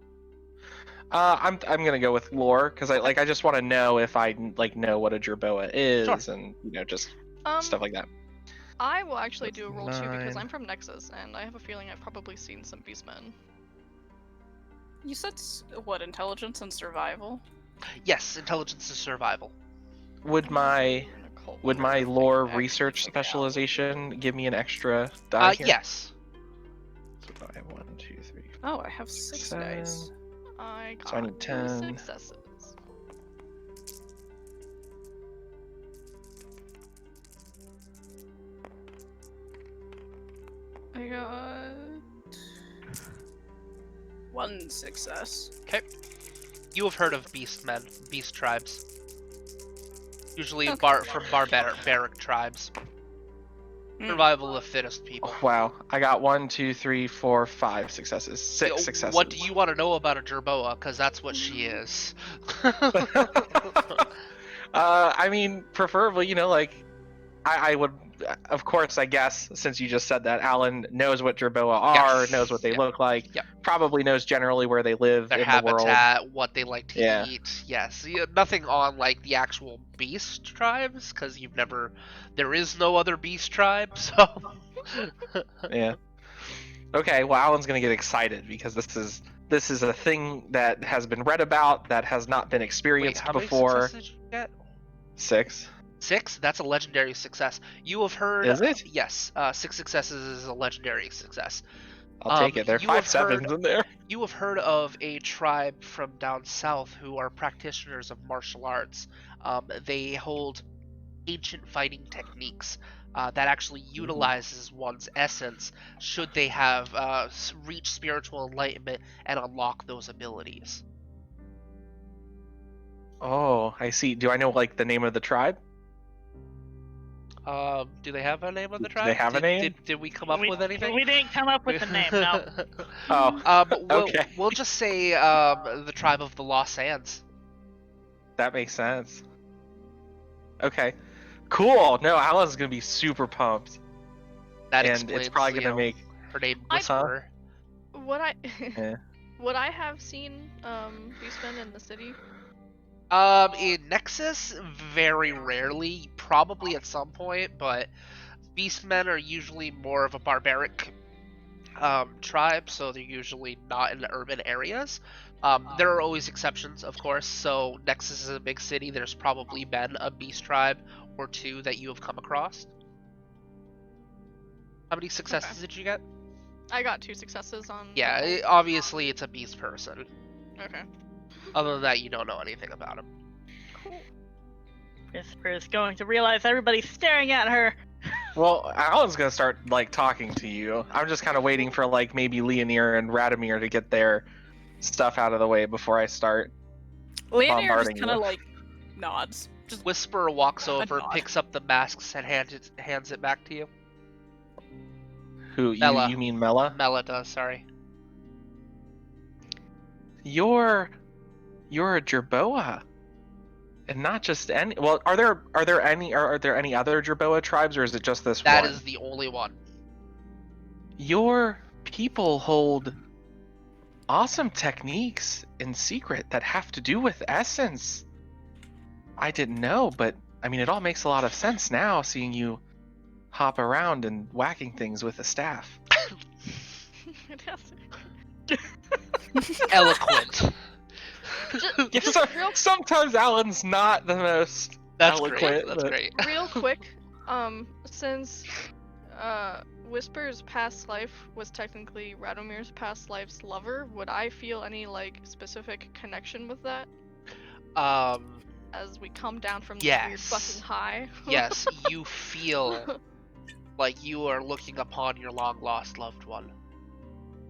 I'm gonna go with lore because I just want to know if I know what a Jerboa is Sure. and just stuff like that. I will actually do a roll too because 9. I'm from Nexus and I have a feeling I've probably seen some beastmen. You said, what, intelligence and survival? Yes, intelligence is survival. Would my lore research specialization give me an extra die here? Yes. So I have 1, 2, 3. Oh, I have 6 dice. I got So I need 2 10. successes. I got 1 success. Okay. You have heard of beastmen, beast tribes. Usually Okay. from barbaric tribes. Mm. Survival of the fittest people. Oh, wow, I got 1, 2, 3, 4, 5 successes. 6 successes. What do you want to know about a Jerboa? Because that's what she is. I mean, preferably, I would, of course, I guess, since you just said that, Alan knows what Jerboa are, Yes. knows what they Yep. look like, Yep. probably knows generally where they live Their in the world. habitat, what they like to Yeah. eat. Yes. Nothing on like the actual beast tribes, because there is no other beast tribe, so. Yeah. Okay, well, Alan's gonna get excited because this is a thing that has been read about that has not been Wait, experienced how many before. successes did you get? 6. 6? That's a legendary success. You have heard. Is it? Yes, 6 successes is a legendary success. I'll take it. There are You 5 have heard. sevens in there. You have heard of a tribe from down south who are practitioners of martial arts. They hold ancient fighting techniques that actually utilizes one's essence should they have reached spiritual enlightenment and unlock those abilities. Oh, I see. Do I know like the name of the tribe? Do they have a name of the Do tribe? they have a name? Did we come up with anything? We didn't come up with the name, no. Oh, We'll, okay. we'll just say the tribe of the Lost Sands. That makes sense. Okay. Cool. No, Alan's gonna be super pumped. That And explains, it's probably you gonna know, make her name I- Whisperer. Would I Yeah. would I have seen Beastmen in the city? In Nexus, very rarely, probably at some point, but Beastmen are usually more of a barbaric tribe, so they're usually not in the urban areas. There are always exceptions, of course, so Nexus is a big city, there's probably been a beast tribe or two that you have come across. How many successes did you get? I got 2 successes on. Yeah, obviously it's a beast person. Okay. Other than that, you don't know anything about him. Cool. Whisper is going to realize everybody's staring at her. Well, Alan's gonna start like talking to you. I'm just kind of waiting for like maybe Leonir and Radomir to get their stuff out of the way before I start. Leonir Bombarding just kind of you. like nods. Just Whisperer walks over, nod. picks up the masks, and hands it back to you. Who you? Mela. You mean Mela? Mela does, sorry. You're a Jerboa, and not just any. Well, are there any other Jerboa tribes, or is it just this That one? is the only one. Your people hold awesome techniques in secret that have to do with essence. I didn't know, but I mean, it all makes a lot of sense now, seeing you hop around and whacking things with a staff. It has to- Eloquent. Yeah, so, real- sometimes Alan's not the most That's eloquent. great. That's but- great. Real quick, since Whisper's past life was technically Radomir's past life's lover, would I feel any like specific connection with that as we come down from this weird Yes. fucking high? Yes, you feel like you are looking upon your long lost loved one.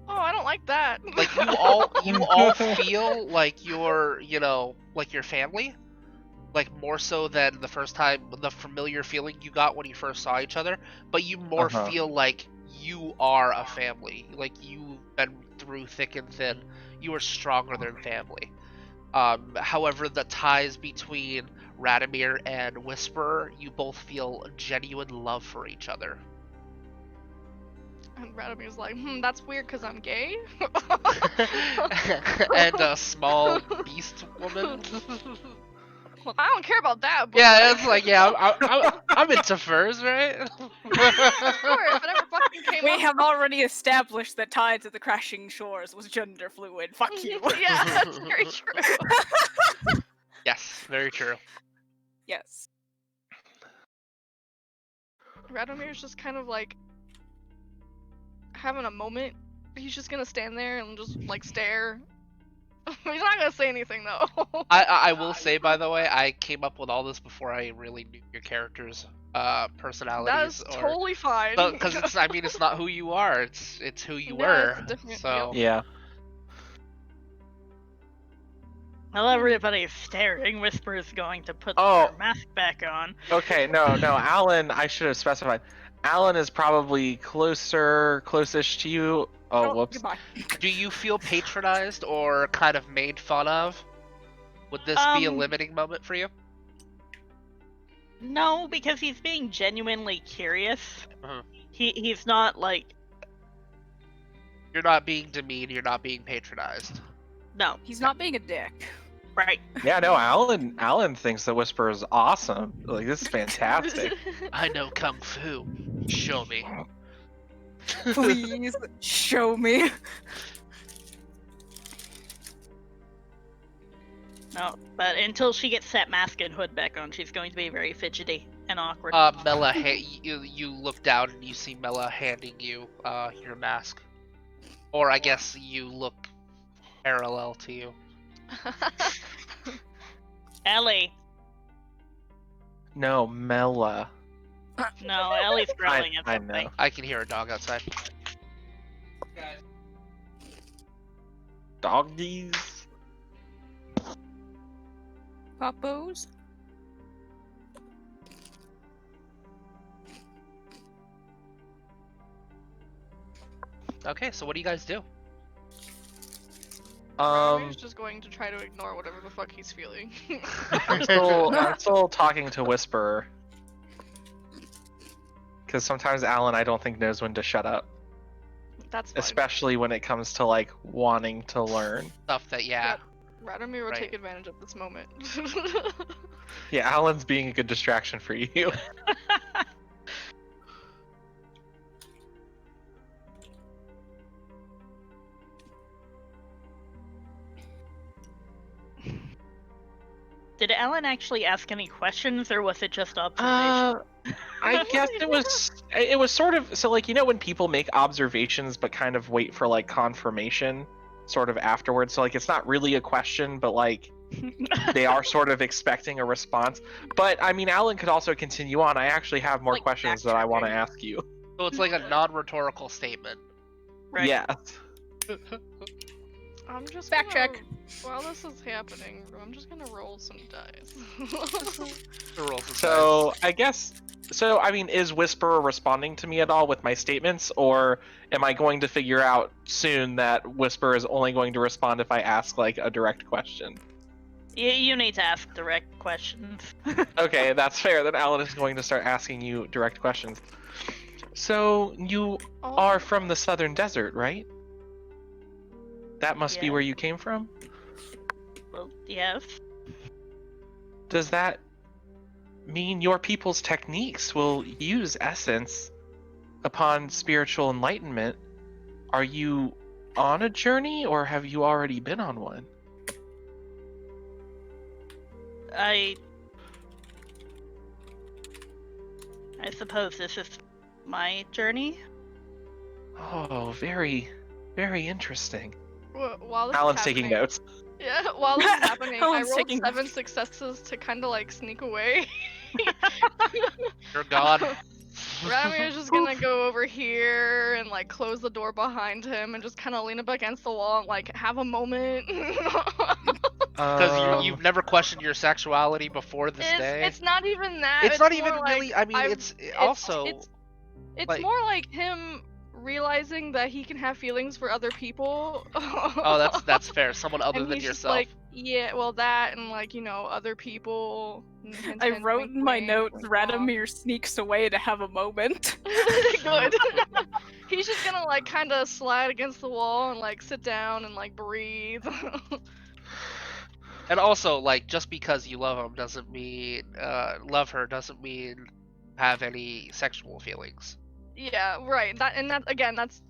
Oh, I don't like that. Like you all feel like you're, like your family. Like more so than the first time, the familiar feeling you got when you first saw each other, but you more Uh-huh. feel like you are a family. Like you've been through thick and thin. You are stronger than family. However, the ties between Radomir and Whisperer, you both feel genuine love for each other. And Radomir's like, that's weird because I'm gay. And a small beast woman. Well, I don't care about that. But Yeah, it's like, yeah, I'm into furs, right? sure, if it ever fucking came we up. have already established that Tides of the Crashing Shores was gender fluid. Fuck you. Yeah, that's very true. Yes, very true. Yes. Radomir's just kind of like having a moment. He's just gonna stand there and just like stare. He's not gonna say anything though. I will say, by the way, I came up with all this before I really knew your character's personalities. That's totally fine. Because it's not who you are. It's who you No, were. it's different, So Yeah. While everybody's staring, Whisper is going to put Oh. her mask back on. Okay, no, Alan, I should have specified. Alan is probably closest to you. Oh, whoops. Goodbye. do you feel patronized or kind of made fun of? Would this be a limiting moment for you? No, because he's being genuinely curious. Uh-huh. He's not like, You're not being demeaned. You're not being patronized. no, He's not being a dick. right. Yeah, no, Alan thinks the Whisper is awesome. Like, this is fantastic. I know kung fu. Show me. Please show me. No, but until she gets that mask and hood back on, she's going to be very fidgety and awkward. Mela, you look down and you see Mela handing you your mask, or I guess you look parallel to you. Ellie. No, Mela. No, Ellie's growling at I something. know. I can hear a dog outside. Doggies. Puppos. Okay, so what do you guys do? Rami's just going to try to ignore whatever the fuck he's feeling. I'm still talking to Whisperer. Because sometimes Alan, I don't think, knows when to shut up. That's fine. Especially when it comes to, like, wanting to learn. Stuff that, yeah. Radomir will Right. take advantage of this moment. Yeah, Alan's being a good distraction for you. Did Alan actually ask any questions, or was it just observation? I guess it was sort of, so like, you know when people make observations but kind of wait for like confirmation sort of afterwards, so like it's not really a question, but like they are sort of expecting a response. But I mean, Alan could also continue on. I actually have more Like questions that I want to backtracking. ask you. So it's like a non-rhetorical statement. Right. Yes. I'm just Fact gonna, check. while this is happening, I'm just gonna roll some dice. The rolls of So I guess, so I mean, is Whisperer responding to me at all with my statements, or am I going to figure out soon that Whisperer is only going to respond if I ask like a direct question? You need to ask direct questions. Okay, that's fair. Then Alan is going to start asking you direct questions. So you are from the Southern Desert, right? That must be Yeah. where you came from? Well, yes. Does that mean your people's techniques will use essence upon spiritual enlightenment? Are you on a journey, or have you already been on one? I suppose this is my journey. Oh, very, very interesting. While this Alan's is taking happening, notes. yeah, while this is happening, I Alan's rolled taking 7 successes to kind of like sneak away. You're gone. Radomir is just gonna go over here and like close the door behind him and just kind of lean up against the wall and like have a moment. Because you've never questioned your sexuality before this day. It's not even that. It's not even more really. like I mean, I've- it's also. It's like- more like him realizing that he can have feelings for other people. Oh, that's fair. Someone other and than he's just yourself. like, yeah, well, that and like other people. Hint, I hint, wrote wink, in my wink, notes, wink, wink. Radomir sneaks away to have a moment. Good. He's just gonna like kind of slide against the wall and like sit down and like breathe. And also, like, just because you love him doesn't mean love her doesn't mean have any sexual feelings. Yeah, right. That again, that's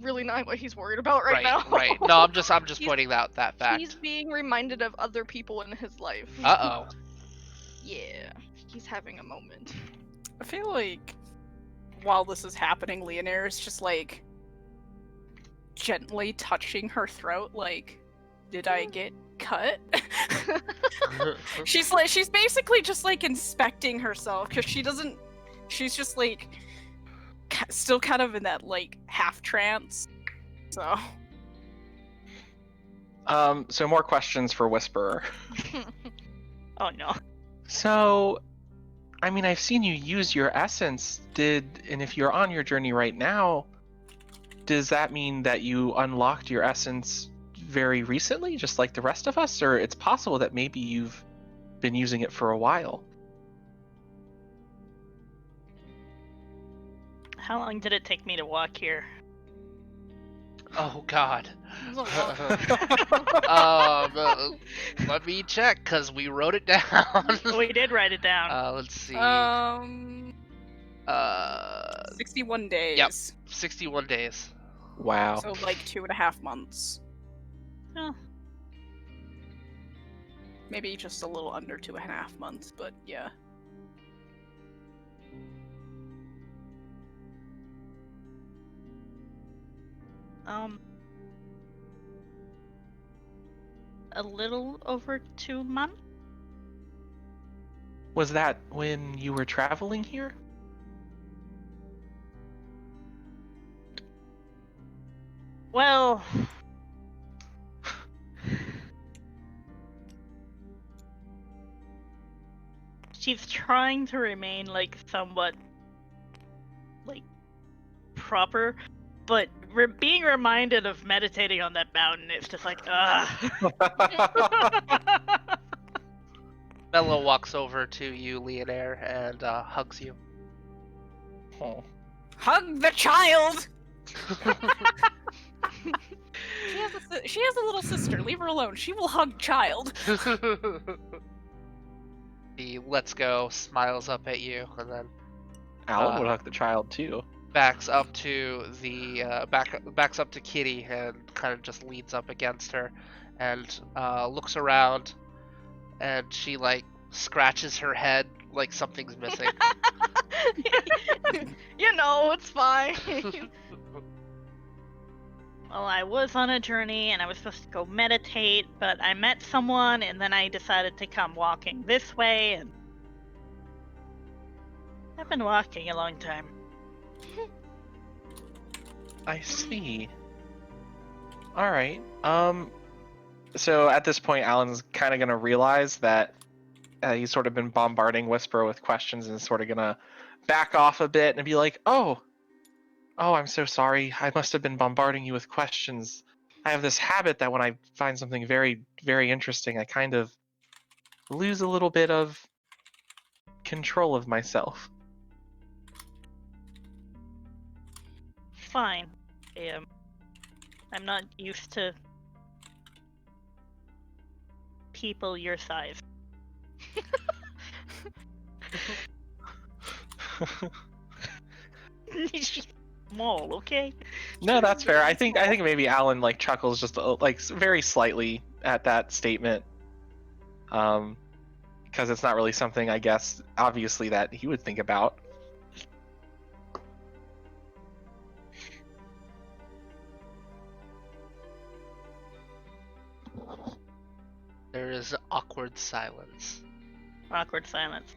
really not what he's worried about right now. Right. No, I'm just He's- pointing out that fact. He's being reminded of other people in his life. Uh oh. Yeah, he's having a moment. I feel like while this is happening, Leonore is just like gently touching her throat, like, did I get cut? She's basically just like inspecting herself because she's just like still kind of in that like half trance. So So more questions for Whisperer. Oh no. So, I mean, I've seen you use your essence. And if you're on your journey right now, does that mean that you unlocked your essence very recently, just like the rest of us? Or it's possible that maybe you've been using it for a while? How long did it take me to walk here? Oh God. It was a long Let me check, cause we wrote it down. We did write it down. Let's see. 61 days. Yep. 61 days. Wow. So like 2.5 months. Oh. Maybe just a little under 2.5 months, but yeah. A little over 2 months. Was that when you were traveling here? Well, she's trying to remain like somewhat like proper, but being reminded of meditating on that mountain is just like Bella walks over to you, Leonair, and hugs you. Oh. Hug the child! She has a little sister. Leave her alone. She will hug child. He lets go, smiles up at you, and then Alan would hug the child too. backs up to the backs up to Kitty and kind of just leans up against her, and looks around, and she like scratches her head like something's missing. You know, it's fine. Well, I was on a journey and I was supposed to go meditate, but I met someone and then I decided to come walking this way, and I've been walking a long time. I see. All right. So at this point, Alan's kind of gonna realize that he's sort of been bombarding Whisper with questions, and is sort of gonna back off a bit and be like, "Oh, I'm so sorry. I must have been bombarding you with questions. I have this habit that when I find something very, very interesting, I kind of lose a little bit of control of myself." Fine. I'm not used to people your size. She's small, okay? No, that's fair. I think maybe Alan like chuckles just like very slightly at that statement, because it's not really something, I guess, obviously that he would think about. There is awkward silence. Awkward silence.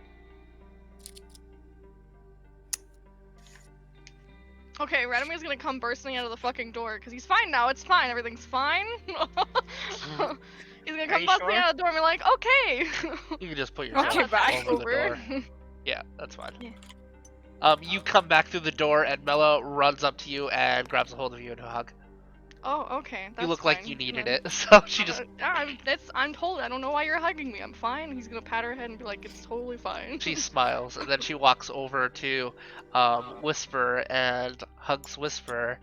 Okay, Radamir's gonna come bursting out of the fucking door, because he's fine now, it's fine, everything's fine. He's gonna Are come you busting sure? out of the door and be like, okay! You can just put your Okay, hand bye. over the door. Yeah, that's fine. Yeah. You come back through the door, and Mello runs up to you and grabs a hold of you in a hug. Oh, okay, that's You look fine. like you needed Then- it, so she just I'm told, I don't know why you're hugging me, I'm fine. He's gonna pat her head and be like, it's totally fine. she smiles, and then she walks over to Whisper and hugs Whisper,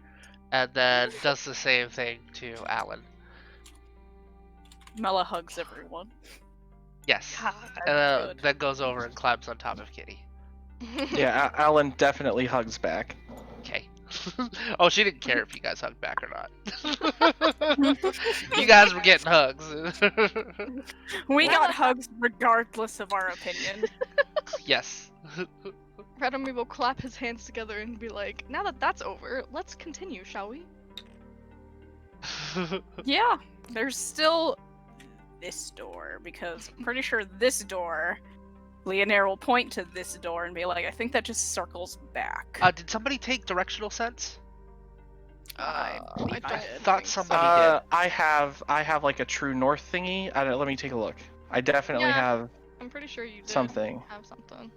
and then does the same thing to Alan. Mela hugs everyone. Yes, God, and good. then goes over and climbs on top of Kitty. Yeah, Alan definitely hugs back. Okay. Oh, she didn't care if you guys hugged back or not. You guys were getting hugs. We got hugs regardless of our opinion. Yes. Radamir will clap his hands together and be like, now that that's over, let's continue, shall we? Yeah, there's still this door, because I'm pretty sure this door, Leonair will point to this door and be like, I think that just circles back. Did somebody take directional sense? I I thought think somebody so. did. I have like a true north thingy. Let me take a look. I definitely Yeah. have I'm pretty sure you did something. have something.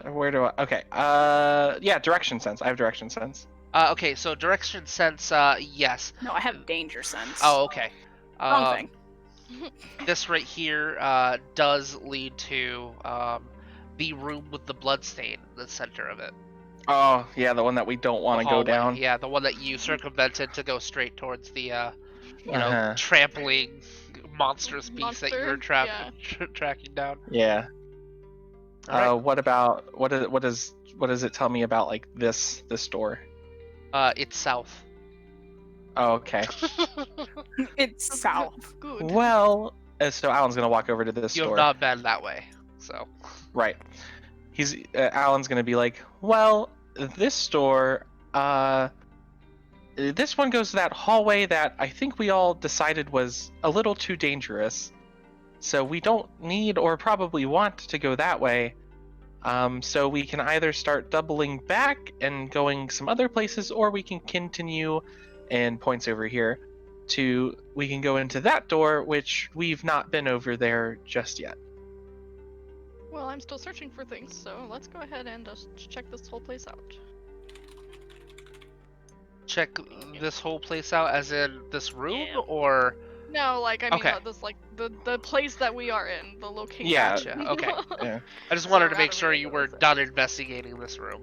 Where do I? Okay. Yeah, direction sense. I have direction sense. Okay, so direction sense, yes. No, I have danger sense. Oh, okay. Wrong thing. This right here does lead to the room with the bloodstain in the center of it. Oh, yeah, the one that we don't want The to go hallway, down. Yeah, the one that you circumvented to go straight towards the, Uh-huh. trampling monstrous beast that you're Monster? tracking down. Yeah. Alright. What does it tell me about like this door? It's south. Oh, okay. It's south. Good. Well, So Alan's gonna walk over to this You have door. not been that way, so. Right. Alan's gonna be like, well, this door, this one goes to that hallway that I think we all decided was a little too dangerous. So we don't need or probably want to go that way. So we can either start doubling back and going some other places, or we can continue, and points over here, we can go into that door, which we've not been over there just yet. Well, I'm still searching for things, so let's go ahead and just check this whole place out. Check this whole place out, as in this room, Yeah. or? No, like, I mean, Okay. this, like, the place that we are in, the location. Yeah. Gotcha, okay. Yeah. I just wanted to So make sure Radomir you were knows it. done investigating this room.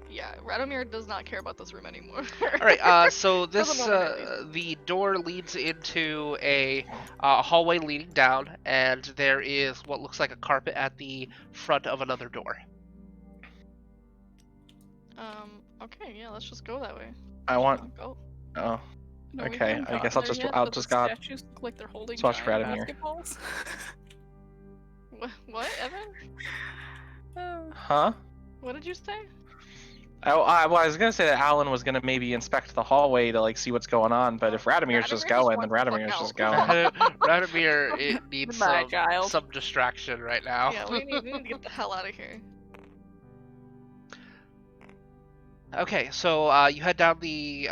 Yeah, Radomir does not care about this room anymore. Alright, so For the this, moment, at least. the door leads into a hallway leading down, and there is what looks like a carpet at the front of another door. Okay, yeah, let's just go that way. I want. Go. Oh, No, we okay. haven't I guess gotten I'll there just. yet, I'll but just the got. statues look like they're holding Let's watch giant Radomir. basketballs. What, Evan? Huh? What did you say? Well, I was gonna say that Alan was gonna maybe inspect the hallway to like see what's going on, but if Radomir's just Radomir going, then wants to Radomir's fuck just out. going. Radomir, it needs Goodbye, child. some distraction right now. Yeah, we need to get the hell out of here. Okay, so you head down the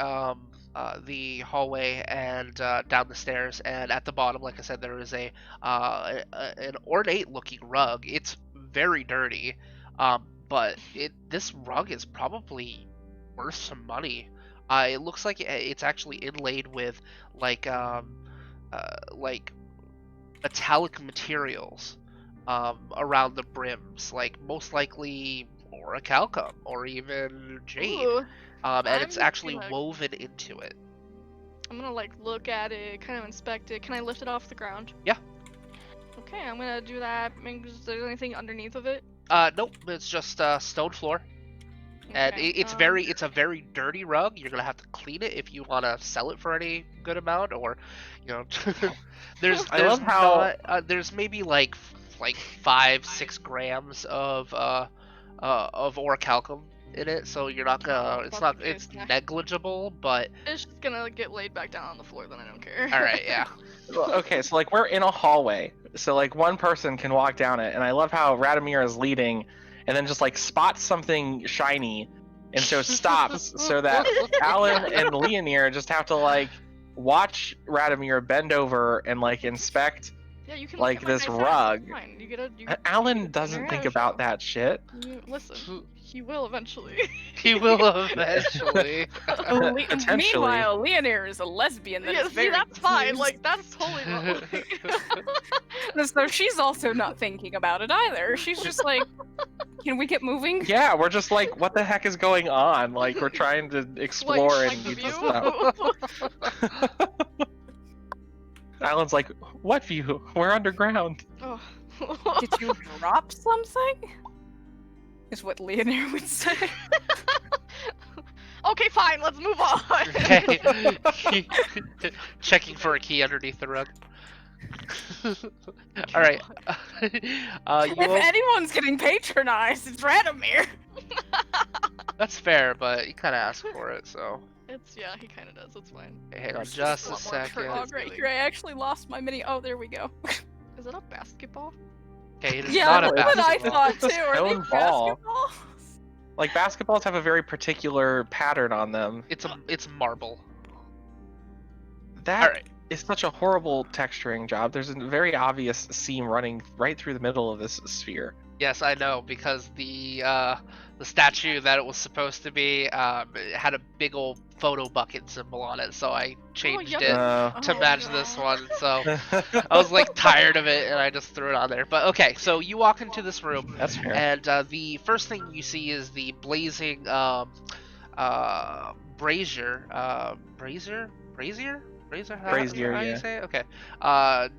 hallway and down the stairs, and at the bottom, like I said, there is an ornate-looking rug. It's very dirty, but this rug is probably worth some money. It looks like it's actually inlaid with like metallic materials around the brims, like most likely orichalcum or even jade. Ooh, And it's I'm actually gonna- woven into it. I'm gonna like look at it, kind of inspect it. Can I lift it off the ground? Yeah. Okay, I'm gonna do that. Is there anything underneath of it? Nope, it's just stone floor, and Okay, it's a very dirty rug. You're gonna have to clean it if you want to sell it for any good amount, or you know, I love how- there's maybe like 5-6 grams of orichalcum in it, so you're not gonna. It's negligible, but It's just gonna get laid back down on the floor. Then I don't care. all right, yeah. Well, okay, so like we're in a hallway, so like one person can walk down it, and I love how Radomir is leading, and then just like spots something shiny, and so stops, so that Alan and Leonir just have to like watch Radomir bend over and like inspect. Yeah, you can Like look at my this nice ass, rug. it's fine. You get a. Alan doesn't think about that shit. Listen, he will eventually. He will eventually. Potentially. Meanwhile, Leonir is a lesbian that Yeah, is see, very that's fine. confused. Like that's totally normal. So she's also not thinking about it either. She's just like, can we get moving? Yeah, we're just like, what the heck is going on? Like we're trying to explore What, and you meet like this the stuff. view? Alan's like, what view? We're underground. Oh. Did you drop something? Is what Leonir would say. Okay, fine. Let's move on. Okay. Checking for a key underneath the rug. All right. If anyone's getting patronized, it's Radomir. That's fair, but you kind of asked for it, so. Yeah, he kind of does. It's fine. Okay, hang on There's just a a lot more second. turns. Oh, great. I actually lost my mini. Oh, there we go. Is it a basketball? Okay, it is Yeah, not a that's what I basketball. thought too. It's a Are they stone ball. basketballs? Like basketballs have a very particular pattern on them. It's marble. That All right. is such a horrible texturing job. There's a very obvious seam running right through the middle of this sphere. Yes, I know, because the statue that it was supposed to be it had a big old photo bucket symbol on it, so I changed yup. it to Oh, match no. this one. So I was like tired of it, and I just threw it on there. But okay, so you walk into this room, That's fair. and the first thing you see is the blazing brazier. How do you yeah. say it? Okay.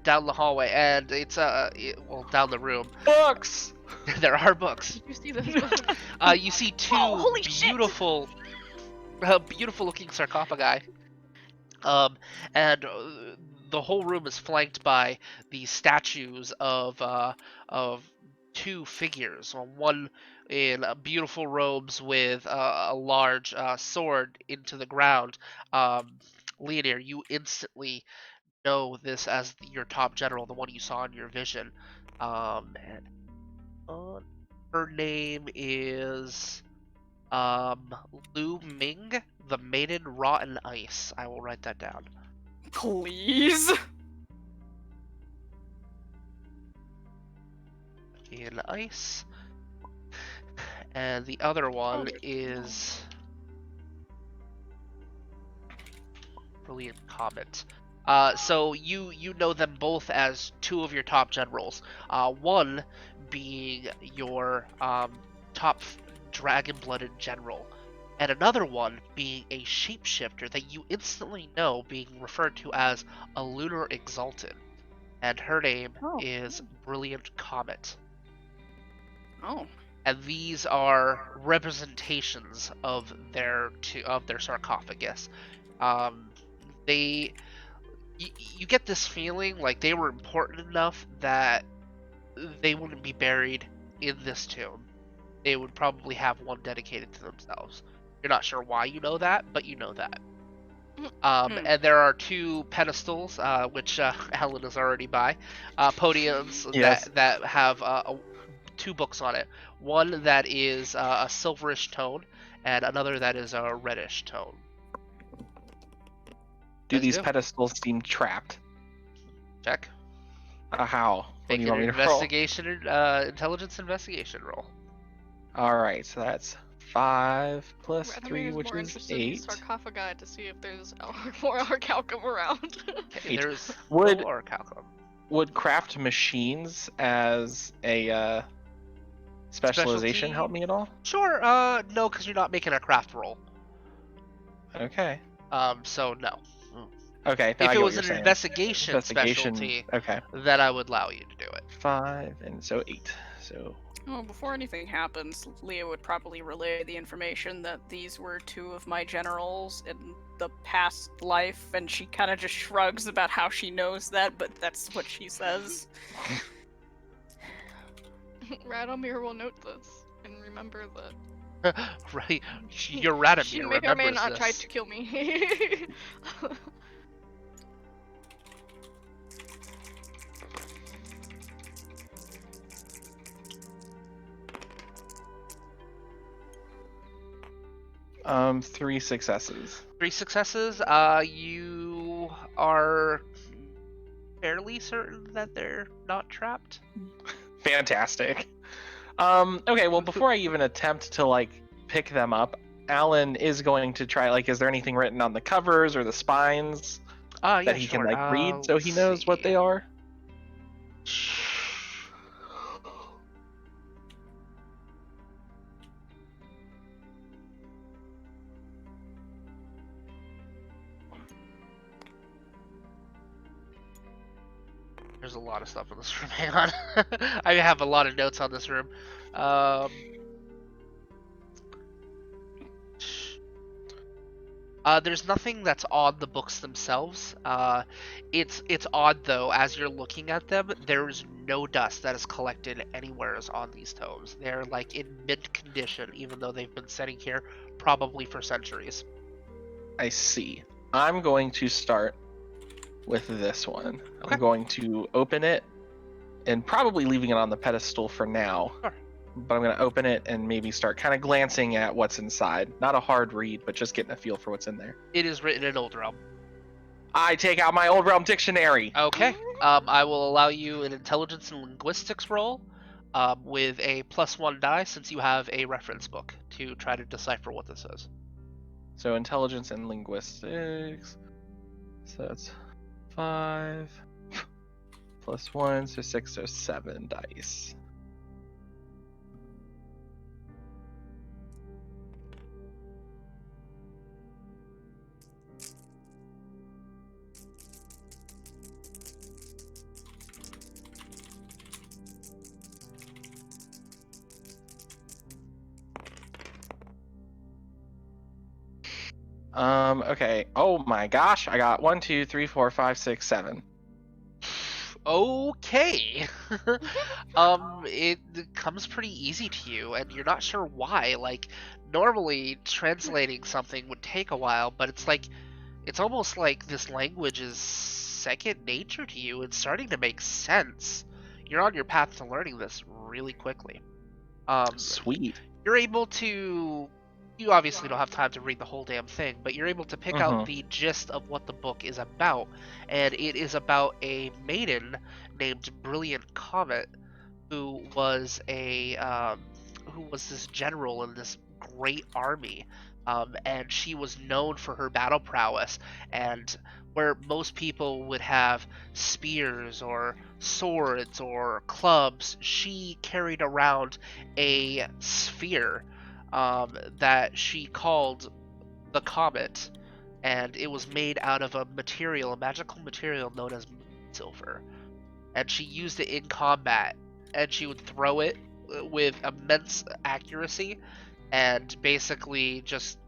Down the hallway, and it's down the room. Books. There are books. Did you see this? You see two Oh, holy shit! beautiful looking sarcophagi. And the whole room is flanked by these statues of two figures. One in beautiful robes with a large sword into the ground. Leonir, you instantly know this as your top general, the one you saw in your vision. And her name is Lu Ming, the Maiden Wrought in Ice. I will write that down. Please. In ice. And the other one is Brilliant Comet. So you know them both as two of your top generals. One being your top dragon-blooded general, and another one being a shapeshifter that you instantly know, being referred to as a lunar exalted, and her name is Brilliant Comet. Oh. And these are representations of their sarcophagus. They you get this feeling like they were important enough that they wouldn't be buried in this tomb. They would probably have one dedicated to themselves. You're not sure why you know that, but you know that. And there are two pedestals, which Helen is already by, podiums Yes. that have two books on it. One that is a silverish tone, and another that is a reddish tone. Do Let's these go. pedestals seem trapped? Check. How? What Make do you want an me to roll? investigation, intelligence investigation roll. All right, so that's 5 plus Radomir 3, is which more is interested in 8. sarcophagi to see if there's more orichalcum around. Okay, there's Would- no orichalcum. Would craft machines as a specialization Specialty? help me at all? Sure. No, because you're not making a craft roll. Okay. So no. Okay. Now If I it get what was you're an saying. investigation Investigation. specialty, Okay. then I would allow you to do it. 5 and so 8. So Well, before anything happens, Leah would probably relay the information that these were two of my generals in the past life, and she kind of just shrugs about how she knows that, but that's what she says. Radomir will note this and remember that Right? You're Radomir. she may or may remembers not this. try to kill me. 3 successes. 3 successes. You are fairly certain that they're not trapped. Fantastic. Okay, well before I even attempt to like pick them up, Alan is going to try is there anything written on the covers or the spines Yeah, that he sure. can read so let's he knows what see. they are? There's a lot of stuff in this room. Hang on. I have a lot of notes on this room. There's nothing that's on the books themselves. It's odd though, as you're looking at them, there's no dust that is collected anywhere on these tomes. They're like in mint condition, even though they've been sitting here probably for centuries. I see. I'm going to start with this one. Okay. I'm going to open it and probably leaving it on the pedestal for now. Sure. But I'm going to open it and maybe start kind of glancing at what's inside. Not a hard read, but just getting a feel for what's in there. It is written in Old Realm. I take out my Old Realm dictionary. Okay. I will allow you an intelligence and linguistics roll with a +1 die, since you have a reference book to try to decipher what this is. So intelligence and linguistics. So that's 5 +1, so 6 or 7 dice. Okay. Oh my gosh, I got 1, 2, 3, 4, 5, 6, 7. Okay. It comes pretty easy to you, and you're not sure why. Like, normally translating something would take a while, but it's almost like this language is second nature to you. It's starting to make sense. You're on your path to learning this really quickly. Sweet. You're able to. You obviously don't have time to read the whole damn thing, but you're able to pick out the gist of what the book is about, and it is about a maiden named Brilliant Comet, who was this general in this great army, and she was known for her battle prowess. And where most people would have spears or swords or clubs, she carried around a sphere that she called the comet, and it was made out of a magical material known as silver. And she used it in combat, and she would throw it with immense accuracy and basically just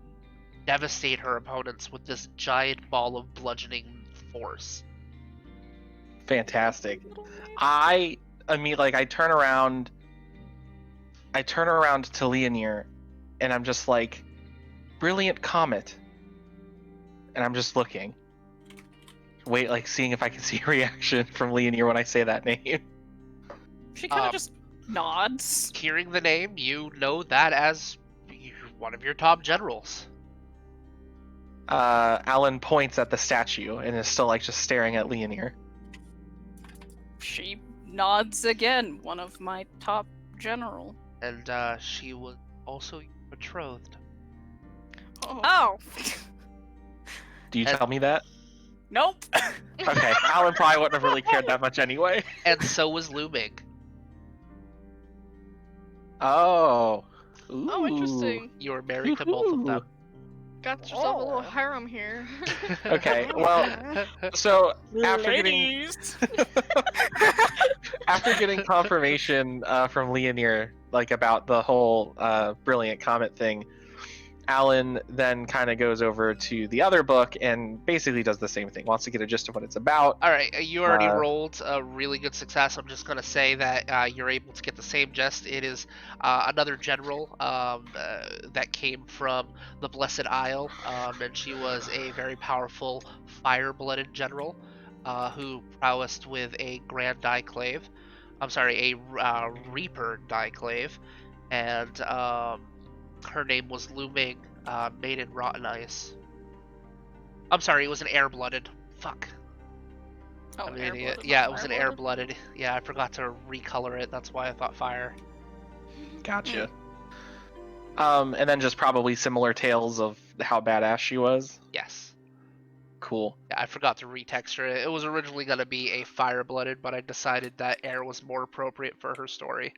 devastate her opponents with this giant ball of bludgeoning force. Fantastic. I mean, like, I turn around to Leonir, and I'm just like, Brilliant Comet. And I'm just looking. Wait, like, seeing if I can see a reaction from Leonir when I say that name. She kind of just nods. Hearing the name, you know that as one of your top generals. Alan points at the statue and is still, like, just staring at Leonir. She nods again, one of my top general. And she was also betrothed. Oh! Do you tell me that? Nope! Okay, Alan probably wouldn't have really cared that much anyway. And so was Lu Ming. Oh. Ooh. Oh, interesting. You were married to both of them. Got yourself a little harem here. Okay, well, so after Ladies! after getting confirmation from Leonir, like, about the whole Brilliant Comet thing, Alan then kind of goes over to the other book and basically does the same thing. Wants to get a gist of what it's about. All right, you already rolled a really good success. I'm just going to say that you're able to get the same gist. It is another general that came from the Blessed Isle, and she was a very powerful fire-blooded general who prowessed with a Grand Diclave. I'm sorry, a Reaper Diclave, and her name was Lu Ming, made in rotten ice. I'm sorry, it was an air-blooded. Fuck. Oh, I'm an idiot. air-blooded, Yeah, not it was an fire-blooded? air-blooded. Yeah, I forgot to recolor it. That's why I thought fire. Gotcha. And then just probably similar tales of how badass she was. Yes. Cool. Yeah, I forgot to retexture it. It was originally going to be a fire-blooded, but I decided that air was more appropriate for her story.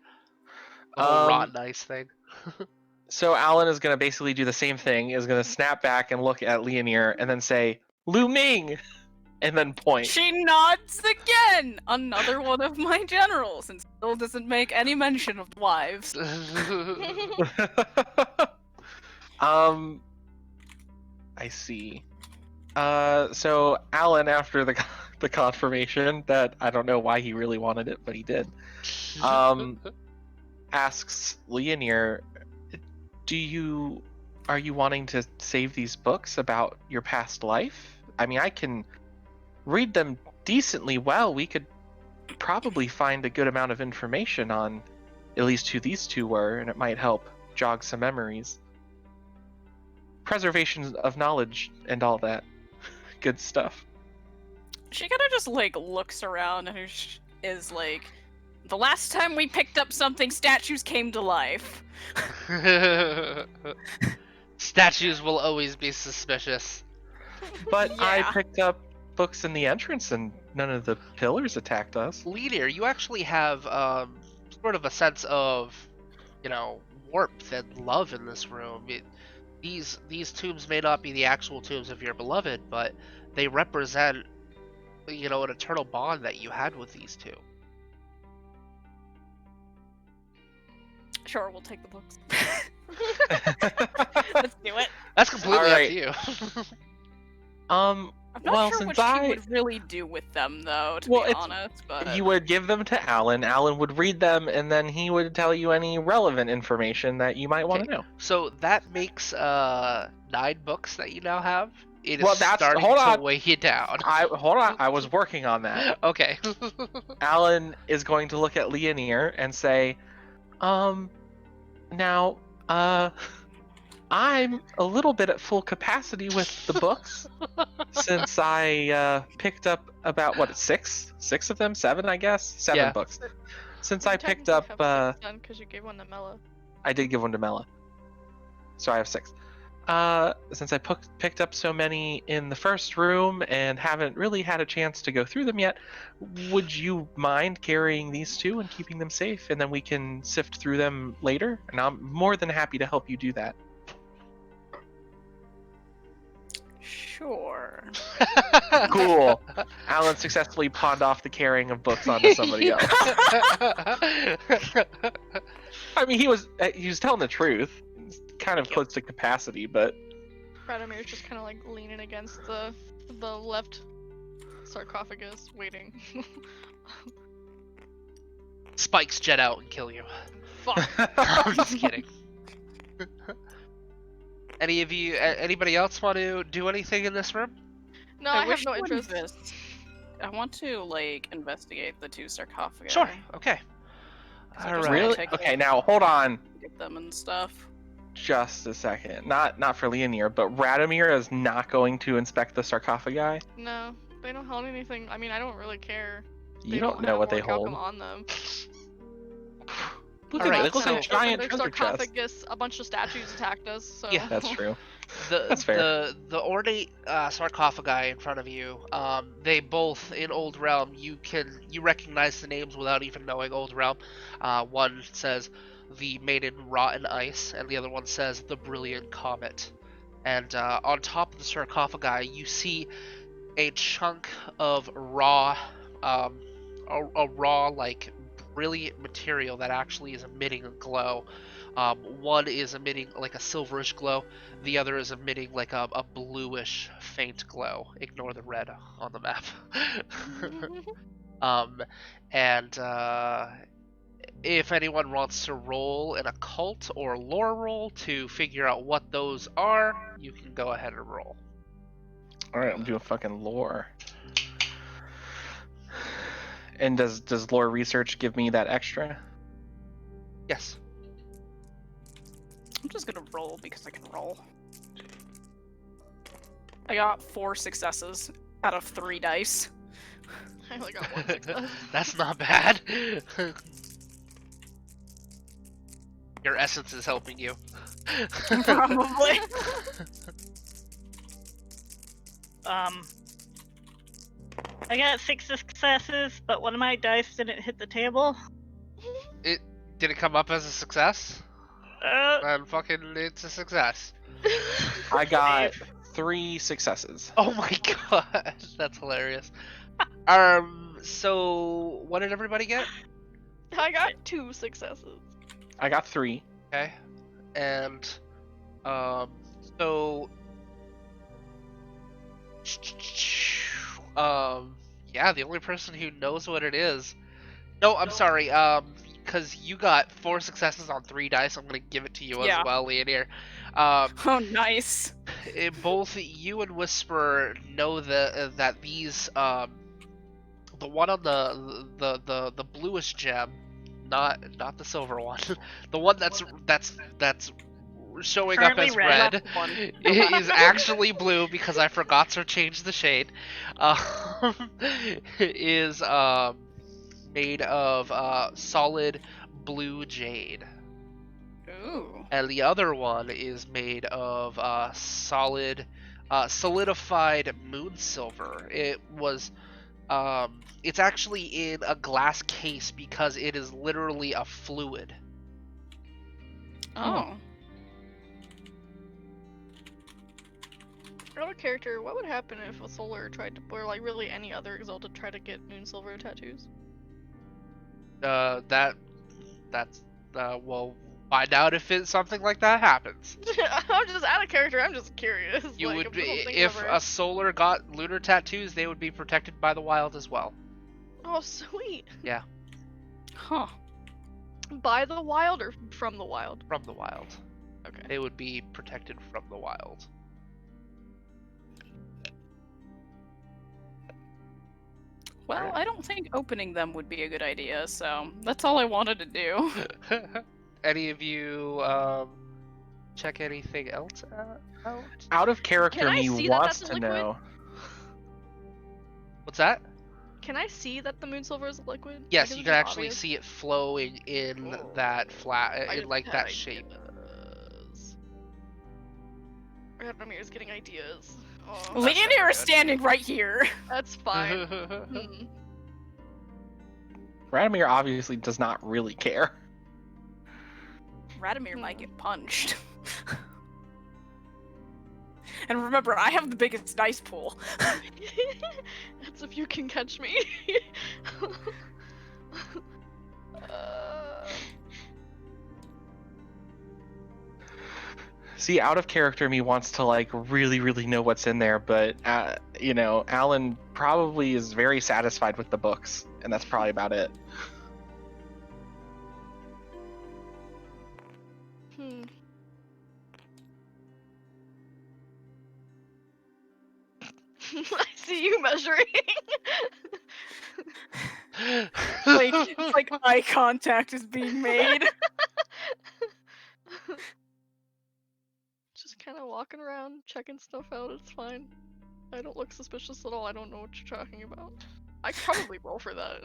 The whole rotten ice thing. So Alan is going to basically do the same thing, is going to snap back and look at Leonir and then say, Lu Ming! And then point. She nods again! Another one of my generals, and still doesn't make any mention of wives. I see. So Alan, after the confirmation that I don't know why he really wanted it, but he did, asks Leonir, are you wanting to save these books about your past life? I mean, I can read them decently well. We could probably find a good amount of information on at least who these two were, and it might help jog some memories. Preservation of knowledge and all that good stuff. She kind of just, like, looks around and is like, the last time we picked up something, statues came to life. Statues will always be suspicious. But I Yeah. picked up books in the entrance and none of the pillars attacked us. Leader, you actually have sort of a sense of, warmth and love in this room. These tombs may not be the actual tombs of your beloved, but they represent, an eternal bond that you had with these two. Sure, we'll take the books. Let's do it. That's completely up Alright. to you. I'm not well, sure since what she would really do with them, though, to be it's honest. But you would give them to Alan. Alan would read them, and then he would tell you any relevant information that you might want Okay. to know. So that makes 9 books that you now have. It is Well, that's starting hold to on. weigh you down. I was working on that. Okay. Alan is going to look at Leonir and say, now, I'm a little bit at full capacity with the books since I picked up about what 6 of them, 7 I guess, 7 Yeah. books. Since You I picked technically up, have 6 then, because you gave one to Mela. I did give one to Mela, so I have 6. Since I picked up so many in the first room and haven't really had a chance to go through them yet, would you mind carrying these 2 and keeping them safe, and then we can sift through them later? And I'm more than happy to help you do that. sure. Cool. Alan successfully pawned off the carrying of books onto somebody else. I mean, he was telling the truth. It's kind of close to capacity, but Radamir's just kind of like leaning against the left sarcophagus, waiting. Spikes jet out and kill you. Fuck. I'm just kidding. Anybody else want to do anything in this room? No, I have wish no to interest. I want to like investigate the 2 sarcophagi. Sure. Okay. So All just, right. like, really? take Okay, it, now hold on get them and stuff. just a second. Not for Leonir, but Radomir is not going to inspect the sarcophagi. No, they don't hold anything. I mean, I don't really care. You don't know what they hold. On them. Look All at right, it. It looks like a so- giant their treasure chest. sarcophagus, a bunch of statues attacked us. So Yeah. That's true. The That's fair. the ornate sarcophagi in front of you, they both in Old Realm you recognize the names without even knowing Old Realm. One says the Maiden Wrought in Ice, and the other one says the Brilliant Comet. And on top of the sarcophagi, you see a chunk of raw, a raw like brilliant material that actually is emitting a glow. One is emitting like a silverish glow, the other is emitting like a bluish faint glow. Ignore the red on the map. And if anyone wants to roll an occult or lore roll to figure out what those are, you can go ahead and roll. All right, I'm doing fucking lore. And does lore research give me that extra? Yes. I'm just gonna roll because I can roll. I got 4 successes out of 3 dice. I only got 1 success. That's not bad. Your essence is helping you. Probably. I got 6 successes, but one of my dice didn't hit the table. Did it come up as a success? Uh, Then fucking it's a success. I got 3 successes. Oh my god, that's hilarious. So what did everybody get? I got 2 successes. I got 3. Okay, and so yeah, the only person who knows what it is. No, I'm sorry. Because you got 4 successes on 3 dice, I'm gonna give it to you Yeah. as well, Leonir. Oh, nice. Both you and Whisper know that these the one on the bluish gem, not the silver one, the one that's showing up Currently as red. red One. is actually blue because I forgot to change the shade. Is made of solid blue jade. Ooh. And the other one is made of solid, solidified moon silver. It was, it's actually in a glass case because it is literally a fluid. Oh. Out of character, what would happen if a Solar tried to, or like really any other Exalted tried to get Moon Silver tattoos? That's well, Find out if something like that happens. I'm just out of character. I'm just curious. You like, would if be, the whole thing's if ever- a solar got lunar tattoos, they would be protected by the wild as well. Oh, sweet. Huh. By the wild or from the wild? From the wild. Okay. They would be protected from the wild. Well, Alright. I don't think opening them would be a good idea, so that's all I wanted to do. Any of you check anything else out? Out of character, Can I me see that wants that's to liquid? know. What's that? Can I see that the moon silver is liquid? Yes, Like, is you it can just actually obvious? see it flowing in Oh. that flat, I in just like had that shape. ideas. Radomir's getting ideas. Oh, that's Leonir never is good. standing right here. That's fine. Hmm. Radomir obviously does not really care. Radomir might get punched. And remember, I have the biggest dice pool. That's if you can catch me. uh, See, out of character, me wants to like really, really know what's in there, but you know, Alan probably is very satisfied with the books, and that's probably about it. hmm. I see you measuring. It's like eye contact is being made. Just kind of walking around, checking stuff out. It's fine. I don't look suspicious at all. I don't know what you're talking about. I could probably roll for that.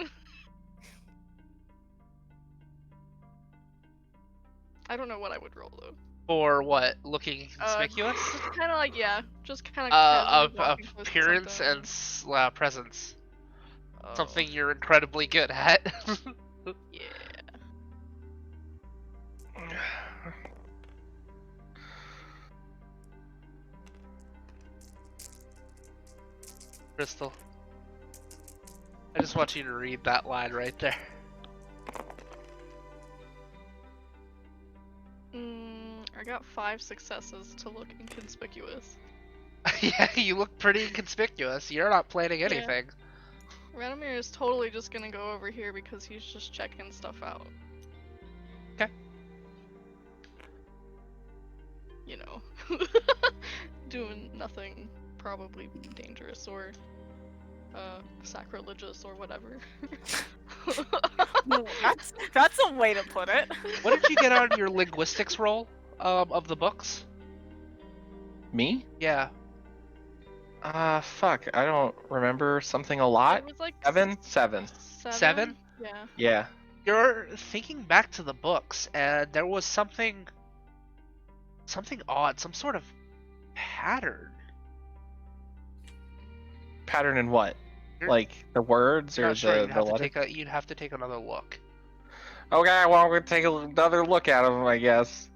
I don't know what I would roll though. For what? Looking conspicuous? Just kind of like, yeah, just kind of Appearance and presence. Oh, Something you're incredibly good at. yeah. Crystal. I just want you to read that line right there. I got 5 successes to look inconspicuous. Yeah, you look pretty inconspicuous. You're not planning Yeah. anything. Radomir is totally just gonna go over here because he's just checking stuff out. Okay. You know. Doing nothing probably dangerous or sacrilegious or whatever. That's a way to put it. What did you get on your linguistics roll of the books? Me? Yeah. Fuck, I don't remember something a lot. It was like 7? 7? Yeah. Yeah. You're thinking back to the books, and there was something odd, some sort of pattern. Pattern in what? You're- Like the words or Not sure. the You'd letter? you'd have to take another look. Okay, well, I'm gonna take another look at them, I guess.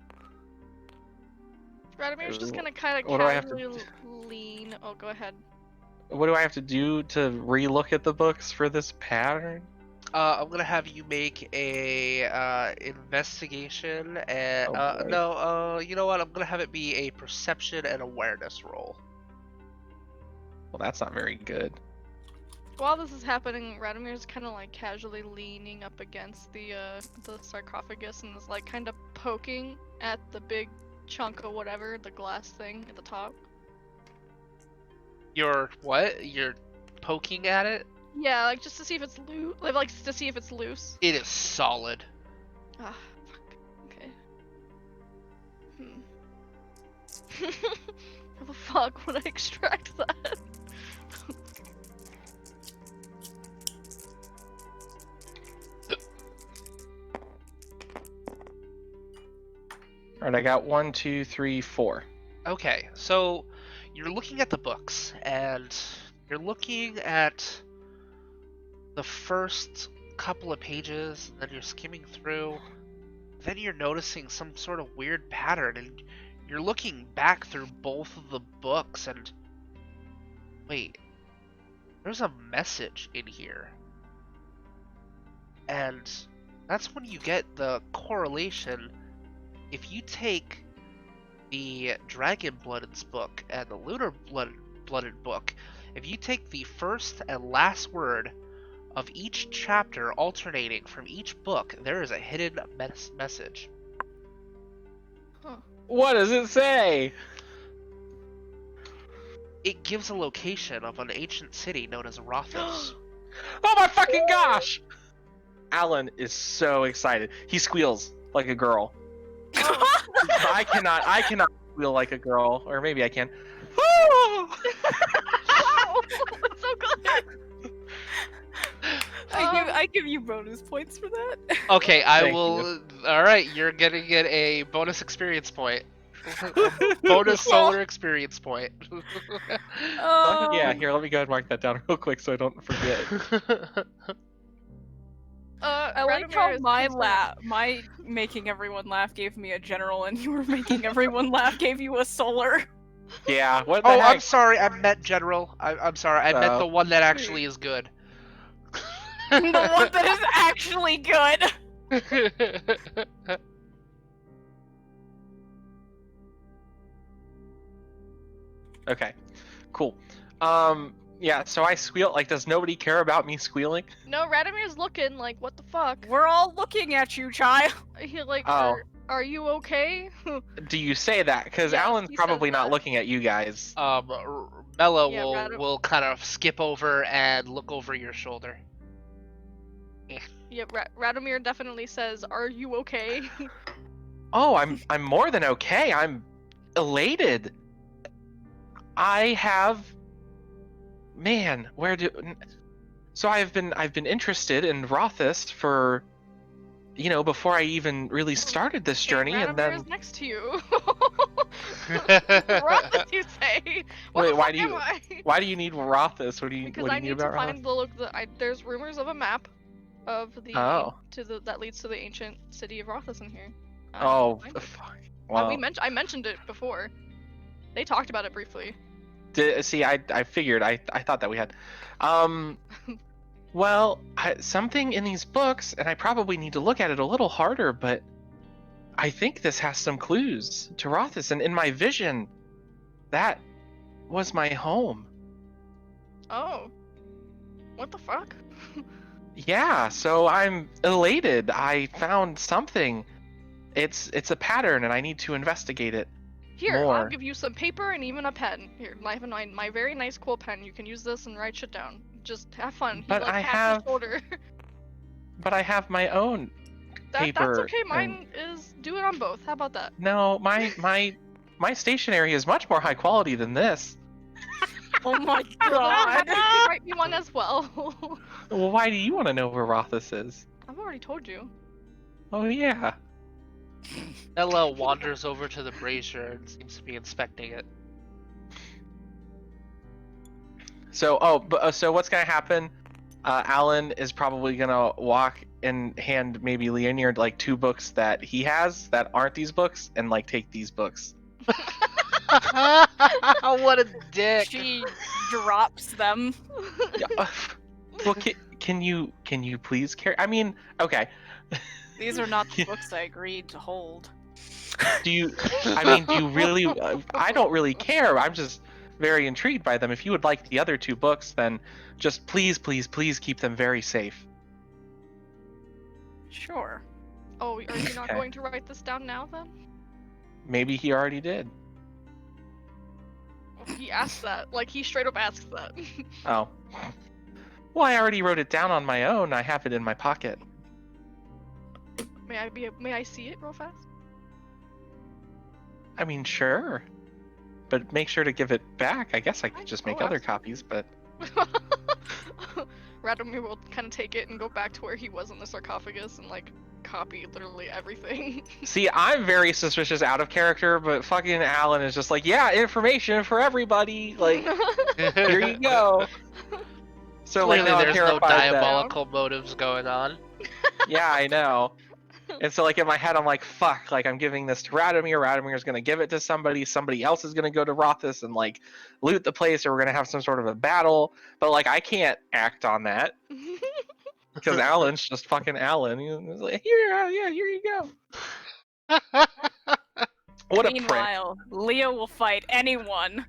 Radimir's just gonna kind of What do I have to casually lean. Oh, go ahead. What do I have to do to re-look at the books for this pattern? I'm gonna have you make a investigation and Oh, boy. no, you know what? I'm gonna have it be a perception and awareness roll. Well, that's not very good. While this is happening, Radimir's kind of like casually leaning up against the sarcophagus and is like kind of poking at the big chunk of whatever, the glass thing at the top. You're what? You're poking at it? Yeah, like just to see if it's loose. Like to see if it's loose. It is solid. Ah, fuck. Okay. How the fuck would I extract that? Alright, I got 1, 2, 3, 4. Okay, so you're looking at the books, and you're looking at the first couple of pages, and then you're skimming through. Then you're noticing some sort of weird pattern, and you're looking back through both of the books, and wait, there's a message in here. And that's when you get the correlation if you take the Dragon Blooded's book and the Lunar Blooded book, if you take the first and last word of each chapter alternating from each book, there is a hidden message. What does it say? It gives a location of an ancient city known as Rothos. Oh my fucking gosh! Alan is so excited. He squeals like a girl. I cannot squeal like a girl, or maybe I can. Wow! That's so good! I give you bonus points for that. Okay, I Thank will. Alright, you're gonna get a bonus experience point. Bonus solar experience point. Yeah, here, let me go ahead and mark that down real quick so I don't forget. I like Radomir how is concerned. my making everyone laugh gave me a general, and you were making everyone laugh gave you a solar. Yeah, what the Oh, heck? I'm sorry, I meant general. I'm sorry, I meant the one that actually is good. The one that is actually good. Okay, cool. Yeah, so I squeal. Like, does nobody care about me squealing? No, Radomir's looking like, what the fuck? We're all looking at you, child. He like, Oh. are you okay? Do you say that? Because Yes, Alan's he says probably not that. looking at you guys. Bella Yeah, will kind of skip over and look over your shoulder. Yep, Radomir definitely says, "Are you okay?" Oh, I'm more than okay. I'm elated. I have, man, so I've been interested in Rothus for, before I even really started this journey, Radomir and then is next to you. Rothus, you say? What wait, the why fuck do you am I? why do you need Rothus? What do you Because what do I you need need to about find Rothus? there's rumors of a map of the Oh. that leads to the ancient city of Rothus in here. I Oh, find it. fuck. I Well, mentioned it before. They talked about it briefly. see, I figured, I thought that we had, um, well, something in these books, and I probably need to look at it a little harder, but I think this has some clues to Rothus, and in my vision, that was my home. Oh. What the fuck? Yeah, so I'm elated. I found something. It's a pattern, and I need to investigate it Here, I'll more. give you some paper and even a pen. Here, my very nice cool pen. You can use this and write shit down. Just have fun. He But like I taps have, his shoulder. but I have my own That's paper. okay. And Mine is do it on both. How about that? no, my stationery is much more high quality than this. Oh my Well, then god. write me one as well. Well, why do you want to know where Rothus is? I've already told you. Oh yeah. Ella wanders over to the brazier and seems to be inspecting it. So so what's gonna happen? Alan is probably gonna walk and hand maybe Leonard like 2 books that he has that aren't these books, and like take these books. What a dick! She drops them. Yeah. Well, can you please carry? I mean, okay. These are not the books I agreed to hold. Do you? I mean, do you really? I don't really care. I'm just very intrigued by them. If you would like the other 2 books, then just please keep them very safe. Sure. Oh, are you not Okay. going to write this down now then? Maybe he already did. He asked that. Like he straight up asked that. Oh. Well, I already wrote it down on my own. I have it in my pocket. May I see it real fast? I mean, sure. But make sure to give it back. I guess I could just make Oh, other copies, but Radomir will kind of take it and go back to where he was in the sarcophagus and like copy literally everything. see, I'm very suspicious out of character, but fucking Alan is just like, yeah, information for everybody. Like, here you go. So like Clearly, now I'm there's no terrified that, diabolical motives going on. yeah, I know. And so like in my head I'm like, fuck, like I'm giving this to Radomir. Radomir's gonna give it to somebody. Somebody else is gonna go to Rothus and like loot the place, or we're gonna have some sort of a battle. But like I can't act on that because Alan's just fucking Alan. He's like, here, yeah, here you go. What a prick. Meanwhile, Leo will fight anyone.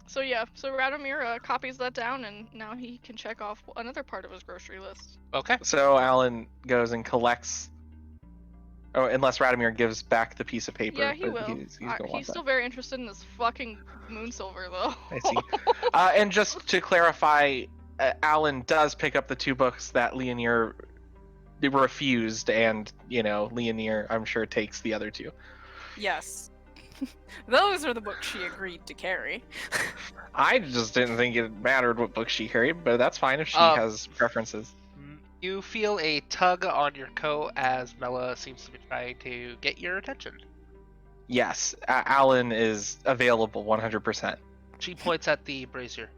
So yeah, so Radomir copies that down, and now he can check off another part of his grocery list. Okay. So Alan goes and collects. Oh, unless Radomir gives back the piece of paper. Yeah, he but will. He's gonna want He's that. still very interested in this fucking moon silver, though. I see. And just to clarify, Alan does pick up the 2 books that Leonir refused, and Leonir, I'm sure, takes the other 2. Yes. Those are the books she agreed to carry. I just didn't think it mattered what book she carried, but that's fine if she has preferences. You feel a tug on your coat as Mela seems to be trying to get your attention. Yes, Alan is available 100%. She points at the brazier.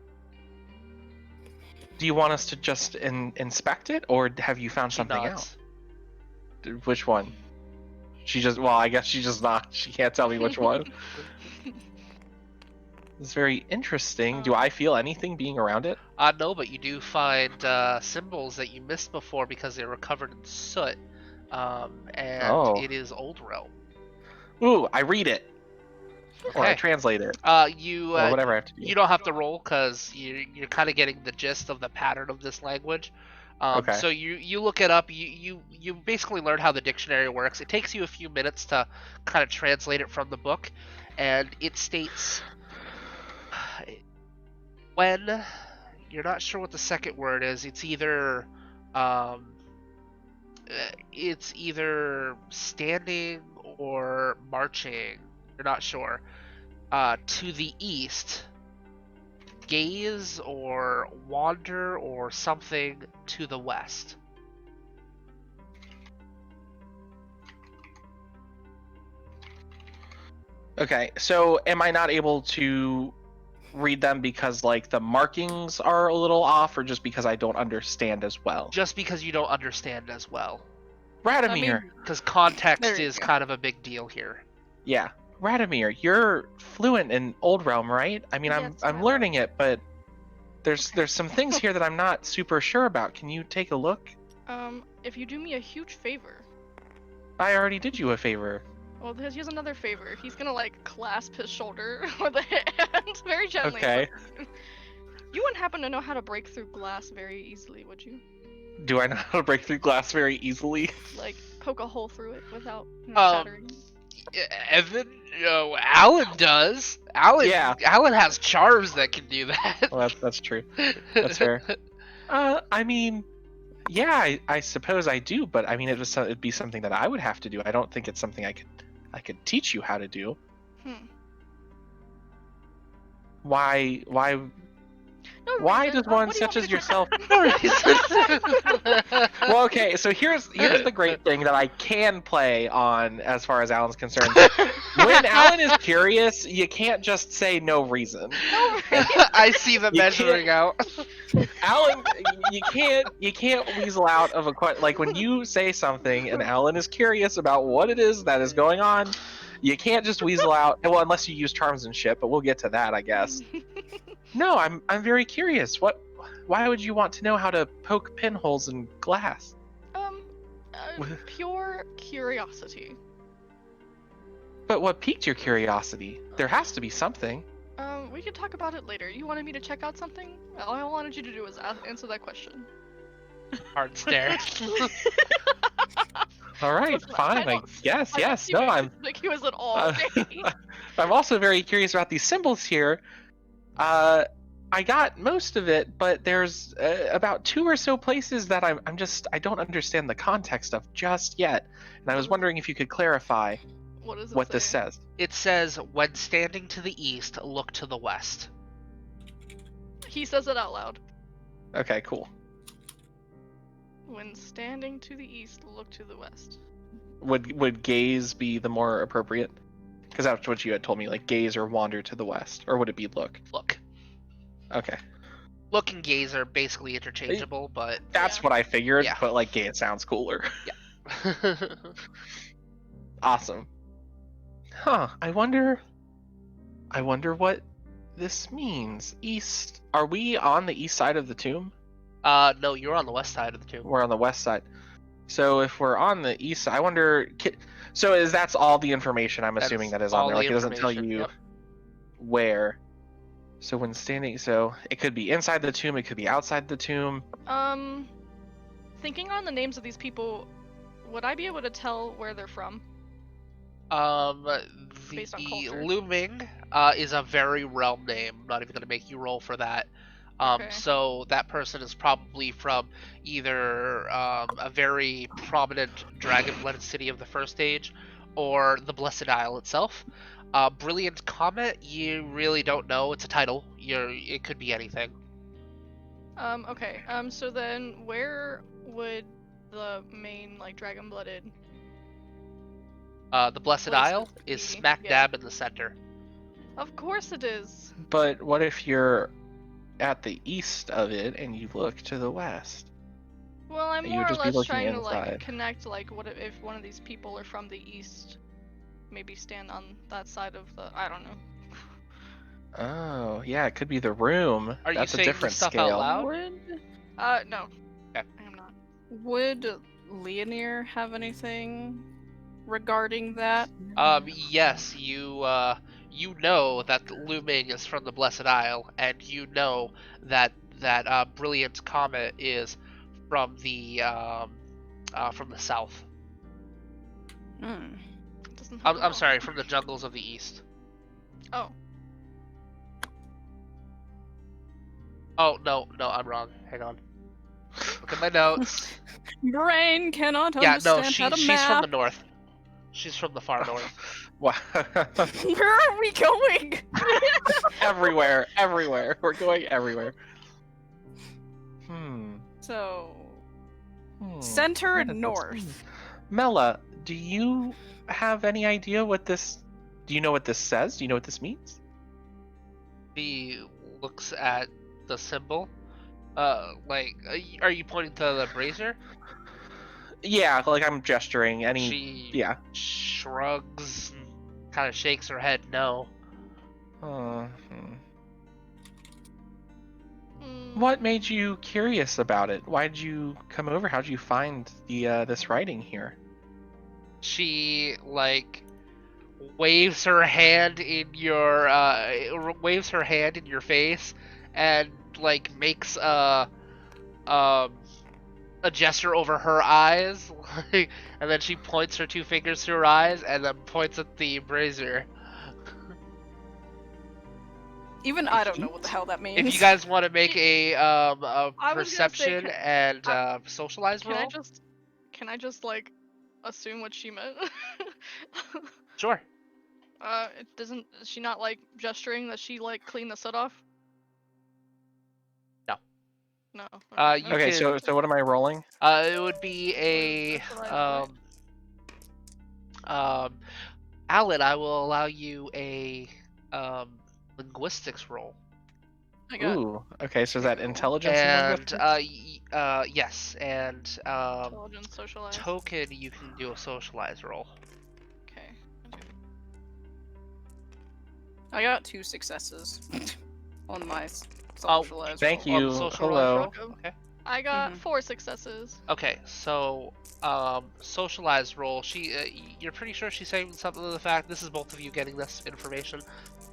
Do you want us to just inspect it, or have you found She something nods. out? Which one? I guess she just not. She can't tell me which one. It's very interesting. Do I feel anything being around it? No, but you do find symbols that you missed before because they were covered in soot. And it is Old Realm. Ooh, I read it. Or I Okay. translate it. Or whatever I have to do. You don't have to roll because you're kind of getting the gist of the pattern of this language. Okay. So you look it up. You basically learn how the dictionary works. It takes you a few minutes to kind of translate it from the book, and it states when you're not sure what the second word is. It's either standing or marching. You're not sure. To the east, gaze or wander or something to the west. Okay, so am I not able to read them because the markings are a little off, or just because I don't understand as well? Just because you don't understand as well. Radomir. Because context There you is go. kind of a big deal here. Yeah. Radomir, you're fluent in Old Realm, right? I mean, Yes, I'm my learning it, but there's some things here that I'm not super sure about. Can you take a look? If you do me a huge favor. I already did you a favor. Well, here's another favor. He's gonna clasp his shoulder with a hand very gently. Okay. You wouldn't happen to know how to break through glass very easily, would you? Do I know how to break through glass very easily? Poke a hole through it without shattering. Evan, Alan does. Alan has charms that can do that. Well, that's true. That's fair. I mean, yeah, I suppose I do, but I mean, it'd be something that I would have to do. I don't think it's something I could teach you how to do. Why No why reason. does one What do you such want me as to yourself? No reason. Well, okay, so here's the great thing that I can play on as far as Alan's concerned. When Alan is curious, you can't just say no reason. No reason. I see the You measuring out. Alan, you can't weasel out of a question. Like when you say something and Alan is curious about what it is that is going on, you can't just weasel out. Well, unless you use charms and shit, but we'll get to that, I guess. No, I'm very curious. Why would you want to know how to poke pinholes in glass? Pure curiosity. But what piqued your curiosity? There has to be something. We could talk about it later. You wanted me to check out something? All I wanted you to do was answer that question. Hard stare. All right, Listen, fine. I don't- Yes. I No, don't I'm. think he was at all. Okay? I'm also very curious about these symbols here. I got most of it, but there's about 2 or so places that I don't understand the context of just yet, and I was wondering if you could clarify What does it what say? this says. It says, when standing to the east, look to the west. He says it out loud. Okay, cool. When standing to the east, look to the west. Would gaze be the more appropriate? Because that's what you had told me, like gaze or wander to the west, or would it be look? Look. Okay, Look and gaze are basically interchangeable, but that's Yeah. what I figured. Yeah. But like gaze sounds cooler. yeah. Awesome. Huh. I wonder what this means. East. Are we on the east side of the tomb? No, you're on the west side of the tomb. We're on the west side. So if we're on the east side, I wonder. So that's all the information I'm assuming that is on all there. the Like it doesn't tell information, you yep. where. So when standing, so it could be inside the tomb, it could be outside the tomb. Thinking on the names of these people, would I be able to tell where they're from? Based on The culture. looming is a very realm name. I'm not even gonna make you roll for that. Okay. So that person is probably from either a very prominent dragon-blooded city of the first age, or the Blessed Isle itself. Brilliant Comet, you really don't know. It's a title. It could be anything. Okay. So then, where would the main like dragon-blooded? The Blessed places Isle is be? smack Yeah. dab in the center. Of course it is. But what if you're at the east of it and you look to the west? Well, I'm You more would or just be less looking trying to like inside. connect like what if one of these people are from the east? Maybe stand on that side of the. I don't know. Oh, yeah, it could be the room. Are you That's a saying different this stuff out scale. loud? No. Okay. I am not. Would Leonir have anything regarding that? Yes, you know that the looming is from the Blessed Isle, and you know that Brilliant Comet is from the south. Hmm. It doesn't help at I'm all. sorry, from the jungles of the east. Oh. Oh no, I'm wrong. Hang on. Look at my notes. Brain cannot Yeah, no, understand how to she's from the map. north. She's from the far north. Wow. Where are we going? Everywhere. We're going everywhere. Hmm. So, Hmm. center What and does this north. mean? Mela, do you have any idea what this? Do you know what this says? Do you know what this means? He looks at the symbol. Like, are you pointing to the brazier? Yeah, like I'm gesturing. Any? She Yeah. shrugs, kind of shakes her head. No. Hmm. Mm, What made you curious about it? Why did you come over? How did you find the this writing here? She like waves her hand in your face, and like makes a gesture over her eyes, like, and then she points her two fingers to her eyes, and then points at the brazier. Even I don't know what the hell that means. If you guys want to make a I was gonna say, perception and I- socialize roll, can I just like assume what she meant? sure. It doesn't. Is she not like gesturing that she like cleaned the soot off? No. No. You Okay, can- so what am I rolling? It would be a Socialize, Alan, I will allow you a linguistics roll. I got Ooh. Okay, so is that two. intelligence and linguistics? Yes, and Intelligence, socialize. token, you can do a socialize roll. Okay. I got 2 successes on my Oh, socialize. thank roll. On the you. socialize Hello. roll? Okay. I got Mhm. 4 successes. Okay, so socialize roll. You're pretty sure she's saying something to the fact. This is both of you getting this information.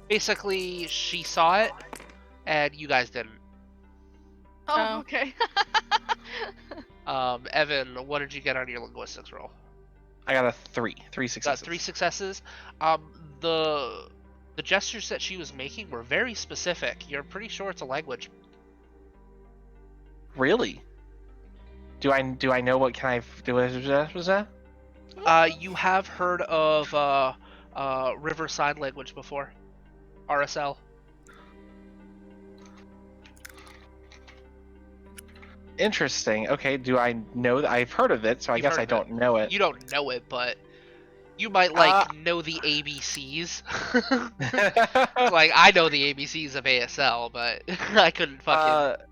Basically, she saw it, and you guys didn't. Oh, Oh. okay. Evan, what did you get on your linguistics roll? I got a 3 Got successes. 3 successes. The gestures that she was making were very specific. You're pretty sure it's a language. Really? Do I know what kind of was that? You have heard of River Sign Language before? RSL. Interesting. Okay, do I know that? I've heard of it, so I You've guess heard I of it. don't know it. You don't know it, but you might know the ABCs. Like I know the ABCs of ASL, but I couldn't fucking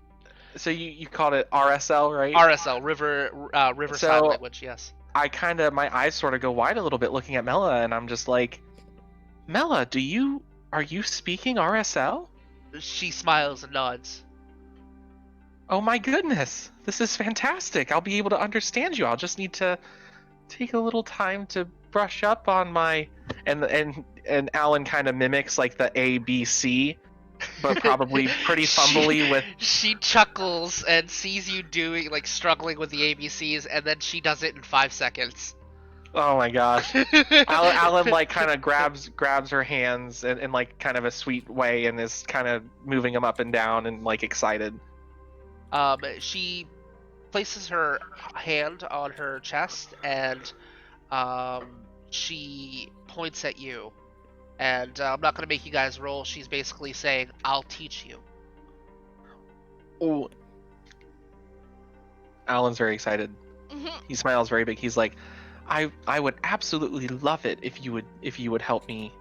So you called it RSL, right? RSL River Sign So- Language. Yes. I kind of my eyes sort of go wide a little bit looking at Mela, and I'm just like, Mela, are you speaking RSL? She smiles and nods. Oh my goodness, this is fantastic. I'll be able to understand you. I'll just need to take a little time to brush up on my and Alan kind of mimics like the ABC, but probably pretty fumbly with. She chuckles and sees you doing like struggling with the ABCs, and then she does it in 5 seconds. Oh my gosh. Alan like kind of grabs her hands in like kind of a sweet way and is kind of moving them up and down and like excited. She places her hand on her chest and she points at you. And I'm not gonna make you guys roll. She's basically saying, "I'll teach you." Oh. Alan's very excited. He smiles very big. He's like, I would absolutely love it if you would help me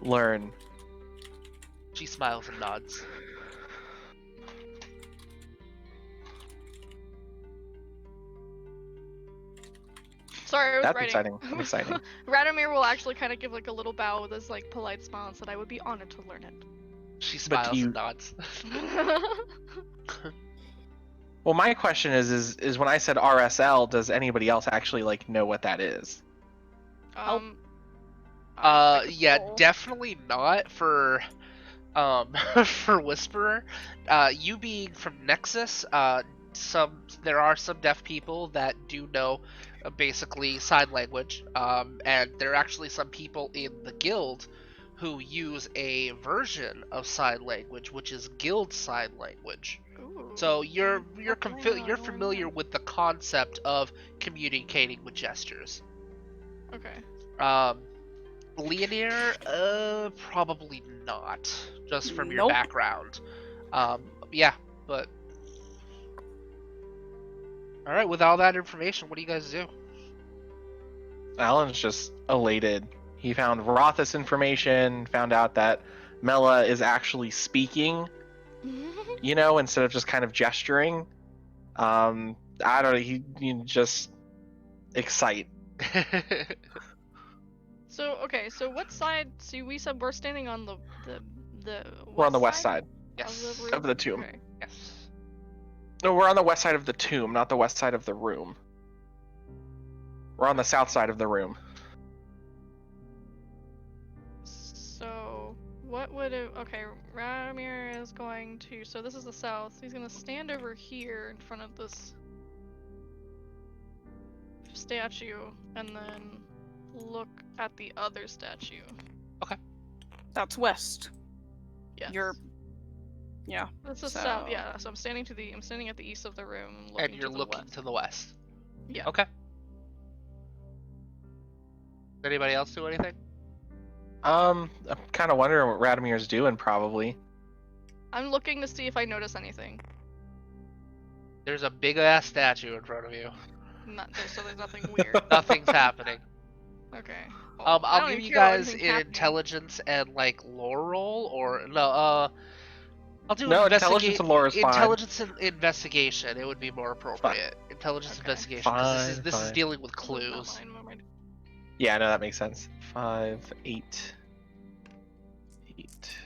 learn. She smiles and nods. Sorry, I was That's writing. exciting. I'm excited. Radomir will actually kind of give like a little bow with his like polite smile and said, "I would be honored to learn it." She But smiles you- and nods. Well, my question is when I said RSL, does anybody else actually like know what that is? I could Yeah, roll. definitely not for for Whisperer. You being from Nexus, there are some deaf people that do know basically sign language, and there are actually some people in the guild who use a version of sign language, which is guild sign language. Ooh. So you're Okay, you're familiar with the concept of communicating with gestures. Okay. Leonir, probably not, just from your Nope. background. Yeah, but all right. With all that information, what do you guys do? Alan's just elated. He found Rothus information, found out that Mela is actually speaking, instead of just kind of gesturing. I don't know. He just excite. So okay, so what side? See, we said we're standing on the We're on the west side Yes. room? of the tomb. Okay. Yes. No, we're on the west side of the tomb, not the west side of the room. We're on the south side of the room. So what would it? Okay, Radomir is going to. So this is the south. He's gonna stand over here in front of this statue, and then look at the other statue. That's west. Yes. Yeah. This is so- south. Yeah. So I'm standing at the east of the room, looking And you're to the looking west. to the west. Yeah. Okay. Anybody else do anything? I'm kind of wondering what Radomir's doing, probably. I'm looking to see if I notice anything. There's a big ass statue in front of you. So there's nothing weird. Nothing's happening. Okay. Well, I I'll don't give even you care about guys anything an happening. intelligence and like lore roll, or no, I'll do No, intelligence and lore is fine. Intelligence and investigation. It would be more appropriate. Intelligence Okay. investigation, because Fine, this is fine. dealing with Not clues. mine, what am I doing? Yeah, no, that makes sense. 5, 8, 8,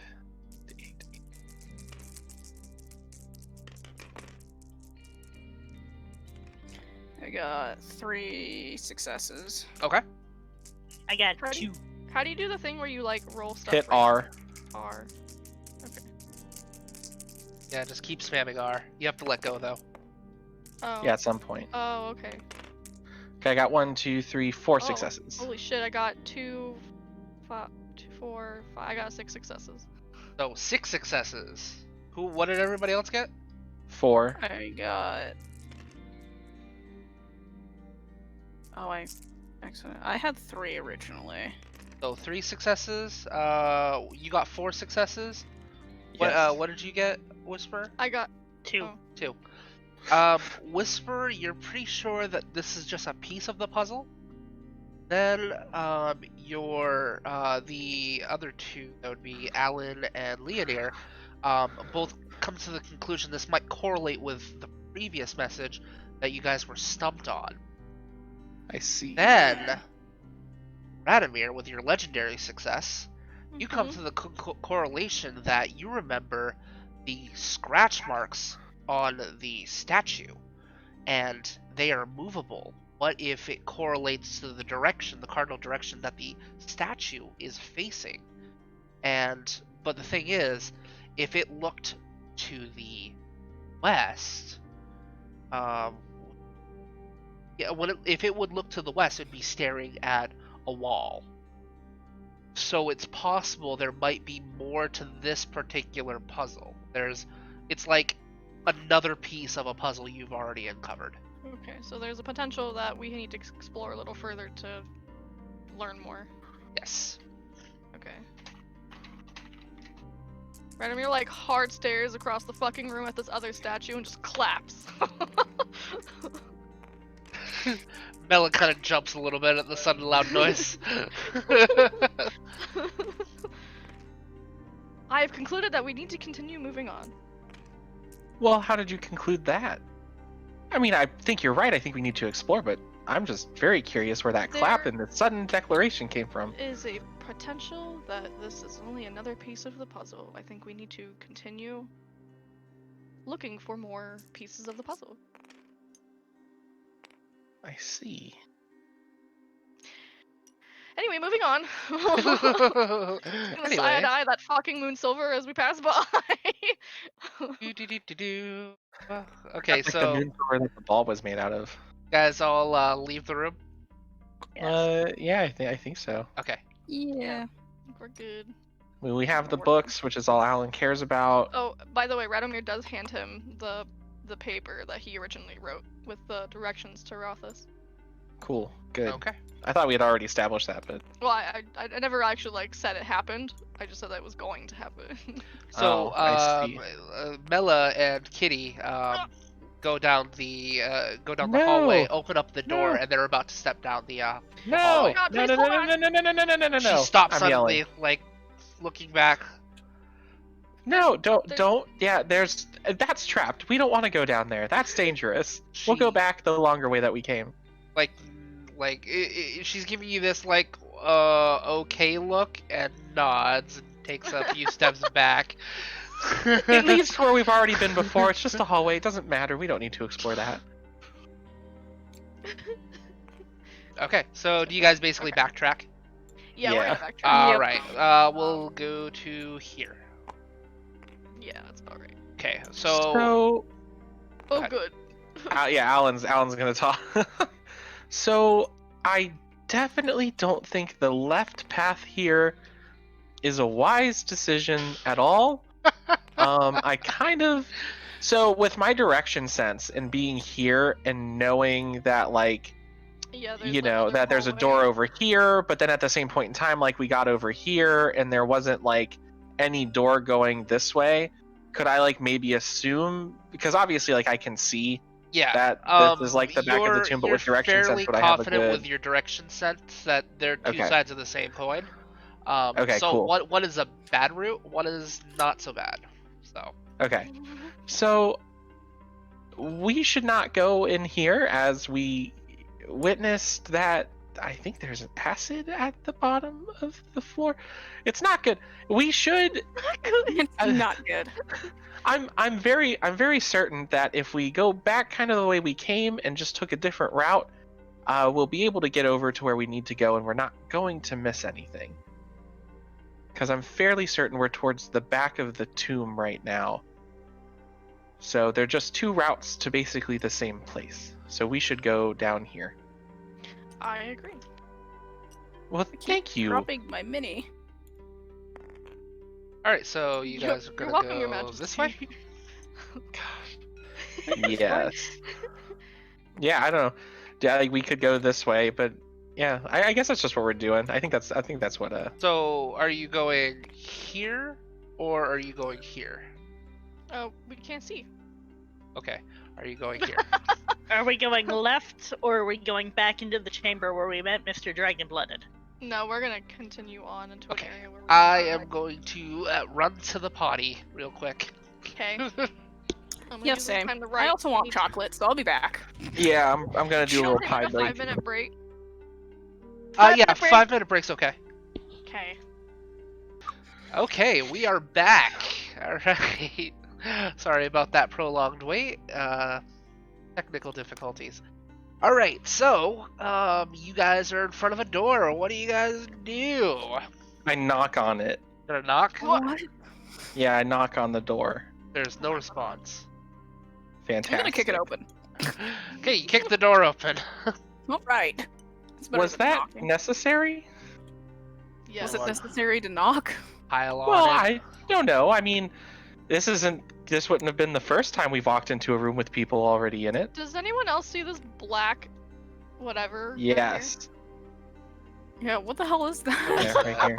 8. I got 3 successes. Okay. I got Ready? 2. How do you do the thing where you like roll stuff? Hit random? R. R. Okay. Yeah, just keep spamming R. You have to let go though. Oh. Yeah, at some point. Oh, okay. Okay, I got 1, 2, 3, 4 Oh, successes. Holy shit! I got 2, 5, 2, 4, 5. I got 6 successes. So 6 successes. What did everybody else get? 4. I got. Oh, I had 3 originally. So 3 successes. You got 4 successes. Yes. What did you get, Whisper? I got 2. Oh. 2. Whisper, you're pretty sure that this is just a piece of the puzzle. Then, the other 2, that would be Alan and Leonir, both come to the conclusion this might correlate with the previous message that you guys were stumped on. I see. Then, Radomir, with your legendary success, you come Mhm. to the correlation that you remember the scratch marks on the statue, and they are movable. What if it correlates to the cardinal direction that the statue is facing? But the thing is, if it looked to the west, if it would look to the west, it'd be staring at a wall. So it's possible there might be more to this particular puzzle. It's like another piece of a puzzle you've already uncovered. Okay, so there's a potential that we need to explore a little further to learn more. Yes. Okay. Radomir like hard stares across the fucking room at this other statue and just claps. Mela kind of jumps a little bit at the sudden loud noise. I have concluded that we need to continue moving on. Well, how did you conclude that? I mean, I think you're right. I think we need to explore, but I'm just very curious where that clap and the sudden declaration came from. Is a potential that this is only another piece of the puzzle. I think we need to continue looking for more pieces of the puzzle. I see. Anyway, moving on. Gonna Anyway. side-eye that fucking moon silver as we pass by. Okay, That's like so the moon door that the ball was made out of. guys all leave the room? Yeah, I think so. Okay. Yeah. I think we're good. We have the books, which is all Alan cares about. Oh, by the way, Radomir does hand him the paper that he originally wrote with the directions to Rothus. Cool, good. Okay. I thought we had already established that, but Well, I never actually like said it happened. I just said that it was going to happen. So, I see. Mela and Kitty go down the No. hallway, open up the door, No. and they're about to step down the Oh no, my God, no, please no, hold no, on. no, no, no, no, no, no, no, no. She stops I'm suddenly, yelling. like looking back. No, There's- don't. Yeah, that's trapped. We don't want to go down there. That's dangerous. We'll go She- back the longer way that we came. She's giving you this like okay look and nods and takes a few steps back. It leads to where we've already been before. It's just a hallway. It doesn't matter. We don't need to explore that. Okay, so do you guys basically backtrack? Yeah, we're Yeah. gonna backtrack. All Yep. right. We'll go to here. Yeah, that's about right. Okay, Oh, ahead. good. Yeah, Alan's gonna talk. So I definitely don't think the left path here is a wise decision at all. So with my direction sense and being here and knowing that like Yeah, there's you the know other that there's a hallway. door over here, but then at the same point in time like we got over here and there wasn't like any door going this way. Could I like maybe assume, because obviously like I can see Yeah. that this is like the back of the you're- tomb, but you're with direction fairly sense would I have a confident good with your direction sense that they're two Okay. sides of the same coin. Okay, so cool. one is a bad route, one is not so bad. So Okay. So we should not go in here as we witnessed that I think there's an acid at the bottom of the floor. It's not good. We should It's not good. I'm very certain that if we go back kind of the way we came and just took a different route, we'll be able to get over to where we need to go and we're not going to miss anything. Because I'm fairly certain we're towards the back of the tomb right now. So they're just two routes to basically the same place. So we should go down here. I agree. Well, thank you. Dropping my mini. all right, so you guys are You're gonna welcome, Your go Majesty. this way. Yes. Yeah, I don't know. Yeah, like we could go this way, but yeah, I guess that's just what we're doing. I think that's what So are you going here or are you going here? Oh, we can't see. Okay, are you going here? Are we going left or are we going back into the chamber where we met Mr. Dragonblooded? No, we're gonna continue on into Okay. an area where we I are. am going to run to the potty real quick. Okay. I'm gonna Yeah, use this same. time to I write. also want Need- chocolate, so I'll be back. Yeah, I'm gonna do a little Okay, pie a break. 5-minute break. Yeah, 5-minute break. 5-minute break's okay. Okay. Okay, we are back. All right. Sorry about that prolonged wait. Technical difficulties. All right, so you guys are in front of a door. What do you guys do? I knock on it. Gonna knock? What? Yeah, I knock on the door. There's no response. Fantastic. I'm gonna kick it open. Okay, you kick the door open. All right. It's better Was than that knocking. necessary? Yes. Was it necessary to knock? Pile on Well, it. I don't know. I mean, this wouldn't have been the first time we've walked into a room with people already in it. Does anyone else see this black whatever? right Yes. Yeah, what the hell is that? Yeah, right here.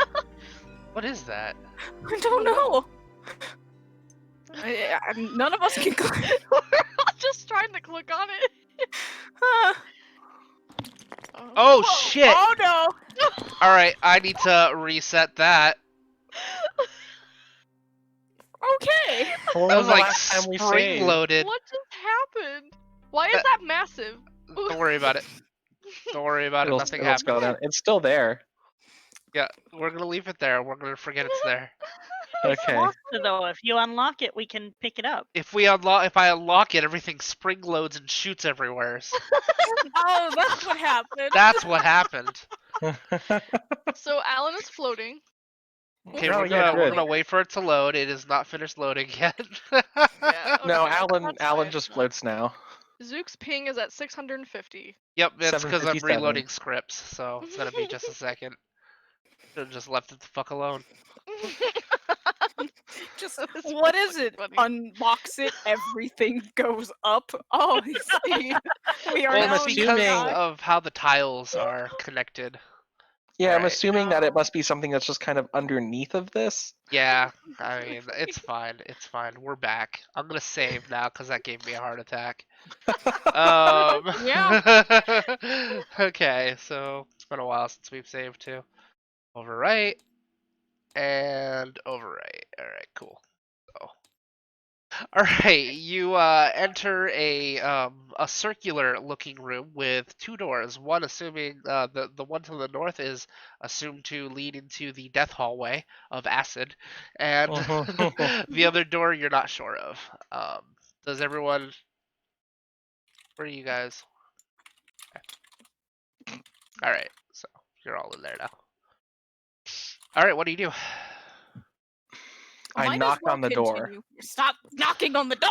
What is that? I don't know. None of us can click. here? We're all just trying to click on it. Oh Whoa. shit! Oh no! All right, I need to reset that. Okay. When That was was the like last time we spring saved? loaded. What just happened? Why is that massive? Don't worry about it. Don't worry about it. Nothing It'll scroll happened. down. It's still there. Yeah, we're gonna leave it there. We're gonna forget it's there. Okay. So though, if you unlock it, we can pick it up. If I unlock it, everything spring loads and shoots everywhere. Oh, that's what happened. That's what happened. So Alan is floating. Okay, Oh, we're yeah, gonna good. wait for it to load. It is not finished loading yet. Yeah. No, okay, Alan that's Alan fine. just floats now. Zook's ping is at 650. Yep, that's because I'm 7:57. reloading scripts, so it's gonna be just a second. Should've just left it the fuck alone. Just That's what is it? funny. Unbox it, everything goes up. Oh, I see. We are Well, now it's in because the of how the tiles are connected. Yeah, I'm Alright. assuming that it Oh. must be something that's just kind of underneath of this. Yeah, I mean, it's fine. It's fine. We're back. I'm gonna save now because that gave me a heart attack. Yeah. Okay, so it's been a while since we've saved too. Overwrite and overwrite. All right, cool. So, all right, you enter a circular looking room with two doors. One assuming the one to the north is assumed to lead into the death hallway of acid, and the other door you're not sure of. Does everyone? Where are you guys? All right, so you're all in there now. All right, what do you do? I Might as knock well on the door. continue. Stop knocking on the door.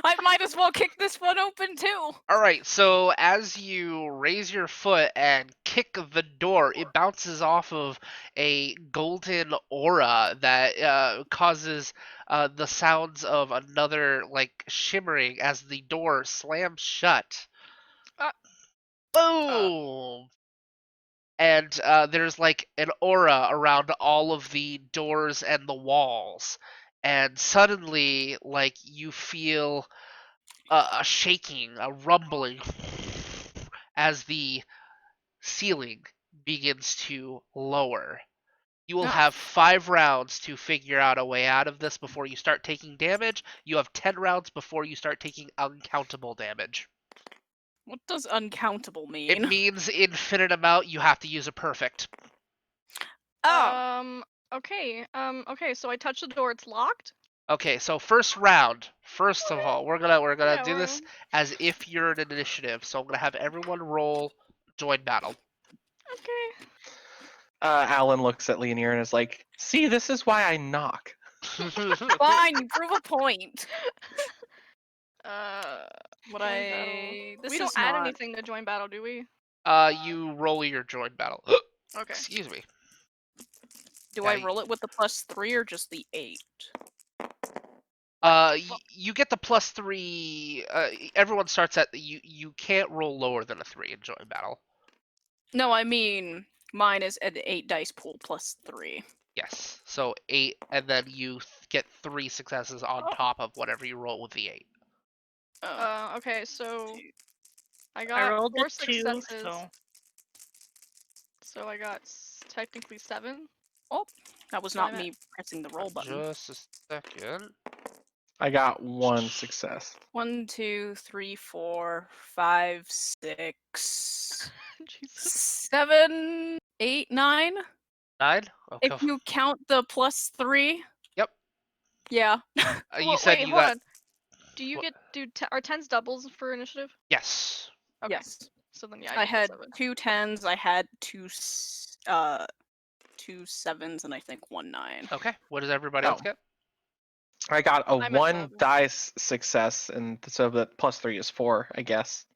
I might as well kick this one open too. All right, so as you raise your foot and kick the door, it bounces off of a golden aura that causes the sounds of another like shimmering as the door slams shut. Uh, Boom! And there's like an aura around all of the doors and the walls, and suddenly, like you feel a shaking, a rumbling as the ceiling begins to lower. You will Oh. have 5 rounds to figure out a way out of this before you start taking damage. You have 10 rounds before you start taking uncountable damage. What does uncountable mean? It means infinite amount. You have to use a perfect. Oh. Okay. Okay. So I touch the door. It's locked. Okay, so first round. First of all, we're gonna Yeah, do this as if you're an initiative. So I'm gonna have everyone roll join battle. Okay. Alan looks at Leonir and is like, "See, this is why I knock." Fine, prove a point. What join I battle. this We don't is add not... anything to join battle, do we? You roll your join battle. Okay. Excuse me. Do Yeah, I roll it with the +3 or just the 8? You get the +3. Everyone starts at you can't roll lower than a 3 in join battle. No, I mean mine is an 8 dice pool +3. Yes, so 8, and then you get 3 successes on top of whatever you roll with the 8. Okay. So I I got rolled 4 a 2, successes. so So I got technically 7. Oh, that was So not I'm me pressing the roll button. Just a second. I got 1 success. 1, 2, 3, 4, 5, 6, Jesus. 7, 8, 9. 9. Okay. If you count the +3. Yep. Yeah. You Well, said wait, you hold got on. Do you what? get are tens doubles for initiative? Yes. Okay. Yes. So then yeah, I you get had 7. 2 10s. I had 2 7s, and I think 1 9. Okay. What does everybody else Oh. get? I got a I'm at 1 7. dice success, and so that +3 is 4, I guess.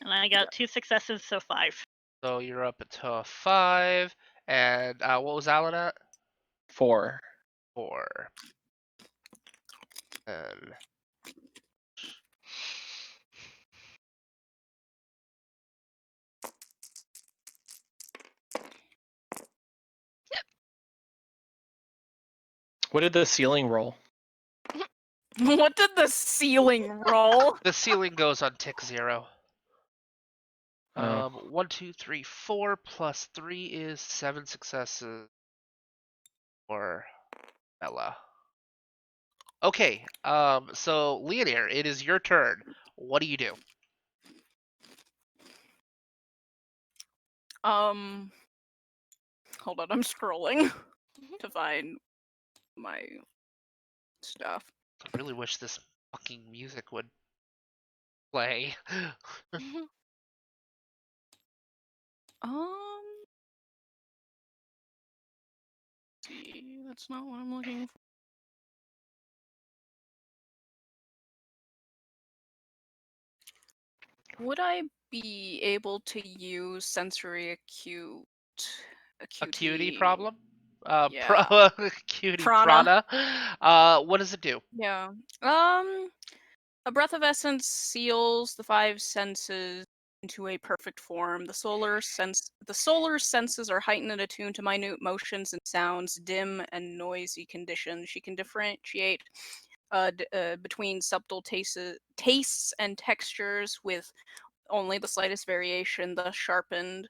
And I got 2 successes, so 5. So you're up to 5, and what was Alan at? 4. 4. And What did the ceiling roll? What did the ceiling roll? the ceiling goes on tick 0. Oh. 1, 2, 3, 4 plus 3 is 7 successes for Bella. Okay, so Leonir, it is your turn. What do you do? Hold on, I'm scrolling to find my stuff. I really wish this fucking music would play. Um, see, that's not what I'm looking for. Would I be able to use sensory Acuity acuity? problem? Yeah. Acuity Prana. prana. What does it do? Yeah. A breath of essence seals the 5 senses into a perfect form. The solar senses are heightened and attuned to minute motions and sounds, dim and noisy conditions. She can differentiate between subtle tastes and textures with only the slightest variation, thus sharpened.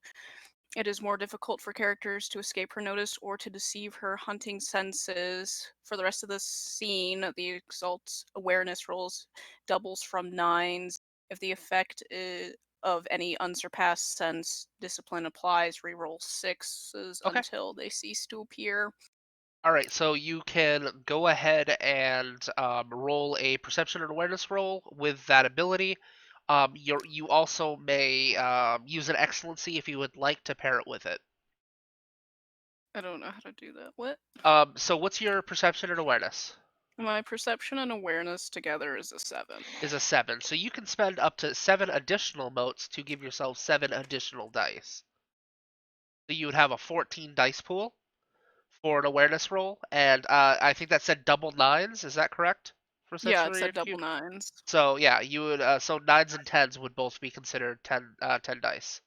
It is more difficult for characters to escape her notice or to deceive her hunting senses. For the rest of the scene, the Exalt awareness rolls doubles from 9s. If the effect of any unsurpassed sense discipline applies, reroll 6s Okay. until they cease to appear. All right, so you can go ahead and roll a perception and awareness roll with that ability. You also may use an excellency if you would like to pair it with it. I don't know how to do that. What? So what's your perception and awareness? My perception and awareness together is a 7. Is a 7. So you can spend up to 7 additional motes to give yourself 7 additional dice. So you would have a 14 dice pool for an awareness roll, and I think that said double 9s. Is that correct for Yeah, it sensory said double acute? 9s. So yeah, you would so 9s and 10s would both be considered 10 dice.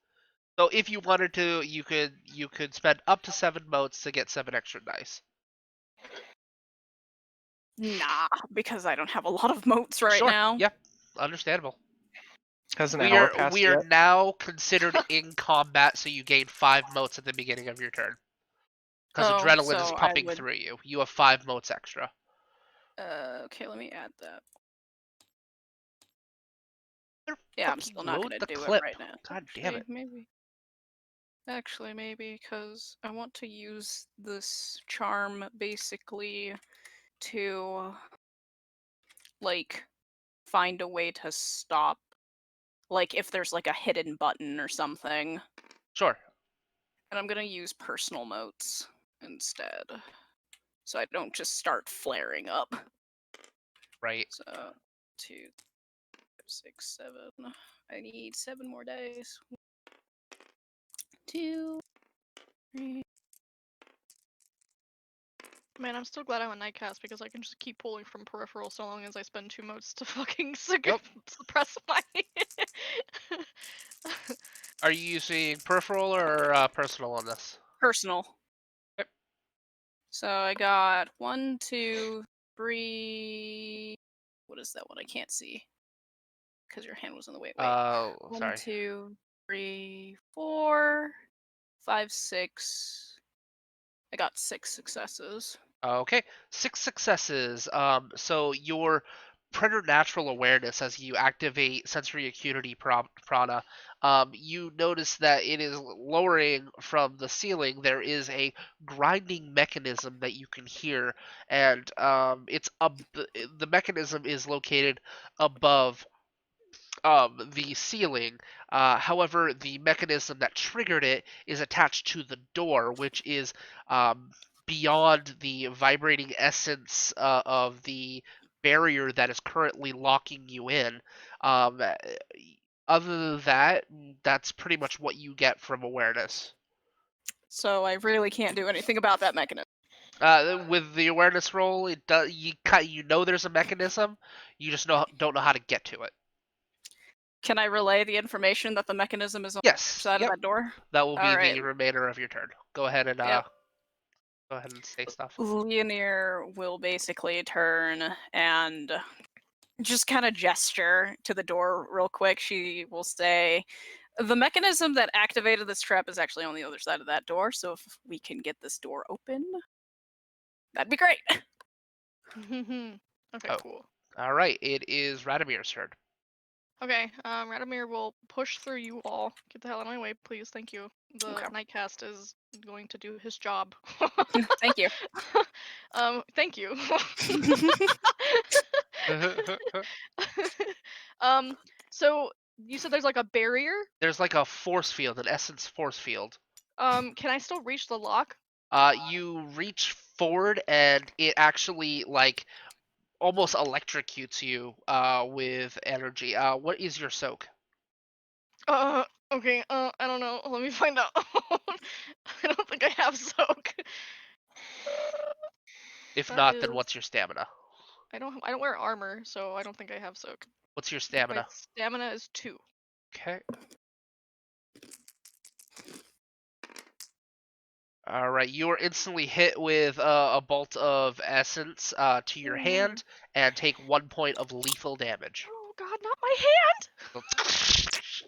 So if you wanted to, you could spend up to 7 motes to get 7 extra dice. Nah, because I don't have a lot of motes right Sure. now. Yep. Understandable. Has an We hour are passed we are yet? now considered in combat, so you gain 5 motes at the beginning of your turn. Because Oh, adrenaline is so I pumping would. through you. You have 5 motes extra. Okay, let me add that. Better Yeah, I'm fucking still not load gonna the do it clip. right now. God damn it. Actually, maybe because I want to use this charm basically to like find a way to stop, like if there's like a hidden button or something. Sure. And I'm gonna use personal motes instead, so I don't just start flaring up. Right. So 2, 6, 7. I need 7 more dice. 2, 3. Man, I'm still glad I'm a nightcast because I can just keep pulling from peripheral so long as I spend 2 motes to fucking Yep. suppress my. Are you using peripheral or personal on this? Personal. Yep. So I got 1, 2, 3. What is that one? I can't see because your hand was in the way. Wait. 1, Sorry. 2, 3, 4, 5, 6. I got 6 successes. Okay, 6 successes. So your preternatural awareness as you activate sensory acuity prana. You notice that it is lowering from the ceiling. There is a grinding mechanism that you can hear, and the mechanism is located above the ceiling. However, the mechanism that triggered it is attached to the door, which is um, beyond the vibrating essence of the barrier that is currently locking you in. Um, Other than that, that's pretty much what you get from awareness. So I really can't do anything about that mechanism. With the awareness roll, it does you know there's a mechanism, you just don't know how to get to it. Can I relay the information that the mechanism is on the other Yes, side of yep. that door? That will be Alright. the remainder of your turn. Go ahead and Yep. say stuff. Leonir will basically turn and just kind of gesture to the door real quick. She will say, the mechanism that activated this trap is actually on the other side of that door, so if we can get this door open, that'd be great. Okay, Oh. cool. All right, it is Radamir's turn. Okay, Radimir will push through you all. Get the hell out of my way, please. Thank you. The Okay. Nightcast is going to do his job. Thank you. Thank you. So you said there's like a barrier? There's like a force field, an essence force field. Can I still reach the lock? You reach forward and it actually like almost electrocutes you with energy. What is your soak? Okay, I don't know. Let me find out. I don't think I have soak. If That not, then is, what's your stamina? I don't wear armor, so I don't think I have soak. What's your My stamina? stamina is 2. Okay. All right, you are instantly hit with a bolt of essence to your hand and take 1 point of lethal damage. Oh god, not my hand!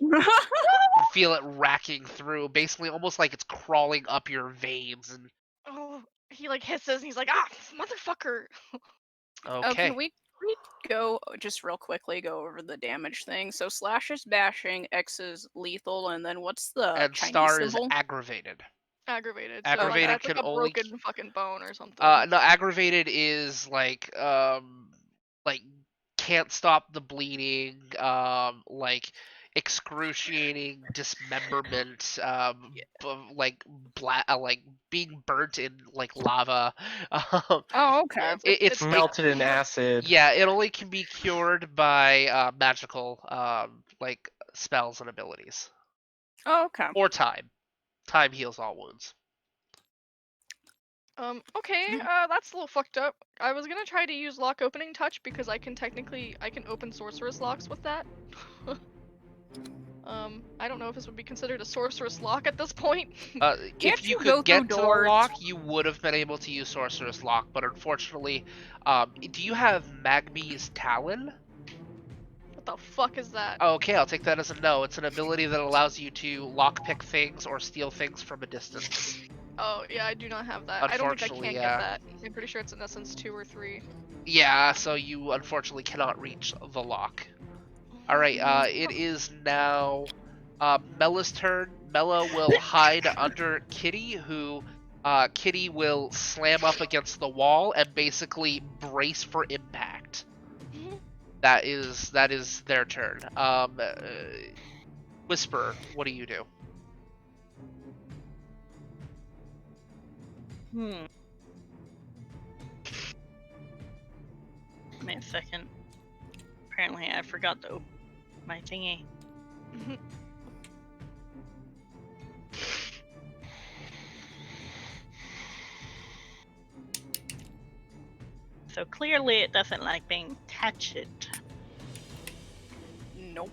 You feel it racking through, basically almost like it's crawling up your veins. And Oh, he like hisses and he's like, ah, motherfucker! Oh, can okay, we go just real quickly go over the damage thing? So slash is bashing, X is lethal, and then what's the and Chinese star is symbol? aggravated. Aggravated. So like Aggravated that's like can a only broken fucking bone or something. no, aggravated is like can't stop the bleeding, like excruciating dismemberment, like like being burnt in like lava. Oh, okay. Yeah, It's Melted in acid. yeah, it only can be cured by magical like spells and abilities Oh, okay. or time. Time heals all wounds. Okay, that's a little fucked up. I was gonna try to use lock opening touch because I can open sorceress locks with that. I don't know if this would be considered a sorceress lock at this point. If Can't you you could go through get to the doors? lock, you would have been able to use sorceress lock, but unfortunately, do you have Magmi's Talon? What the fuck is that? Okay, I'll take that as a no. It's an ability that allows you to lockpick things or steal things from a distance. Oh, yeah, I do not have that. I don't think I Unfortunately, can yeah. get that. I'm pretty sure it's in essence 2 or 3. Yeah, so you unfortunately cannot reach the lock. Alright, it is now Mella's turn. Mella will hide under Kitty, who Kitty will slam up against the wall and basically brace for impact. That is their turn. Whisper, what do you do? Give me a second. Apparently, I forgot to open my thingy. So clearly, it doesn't like being touched. Nope.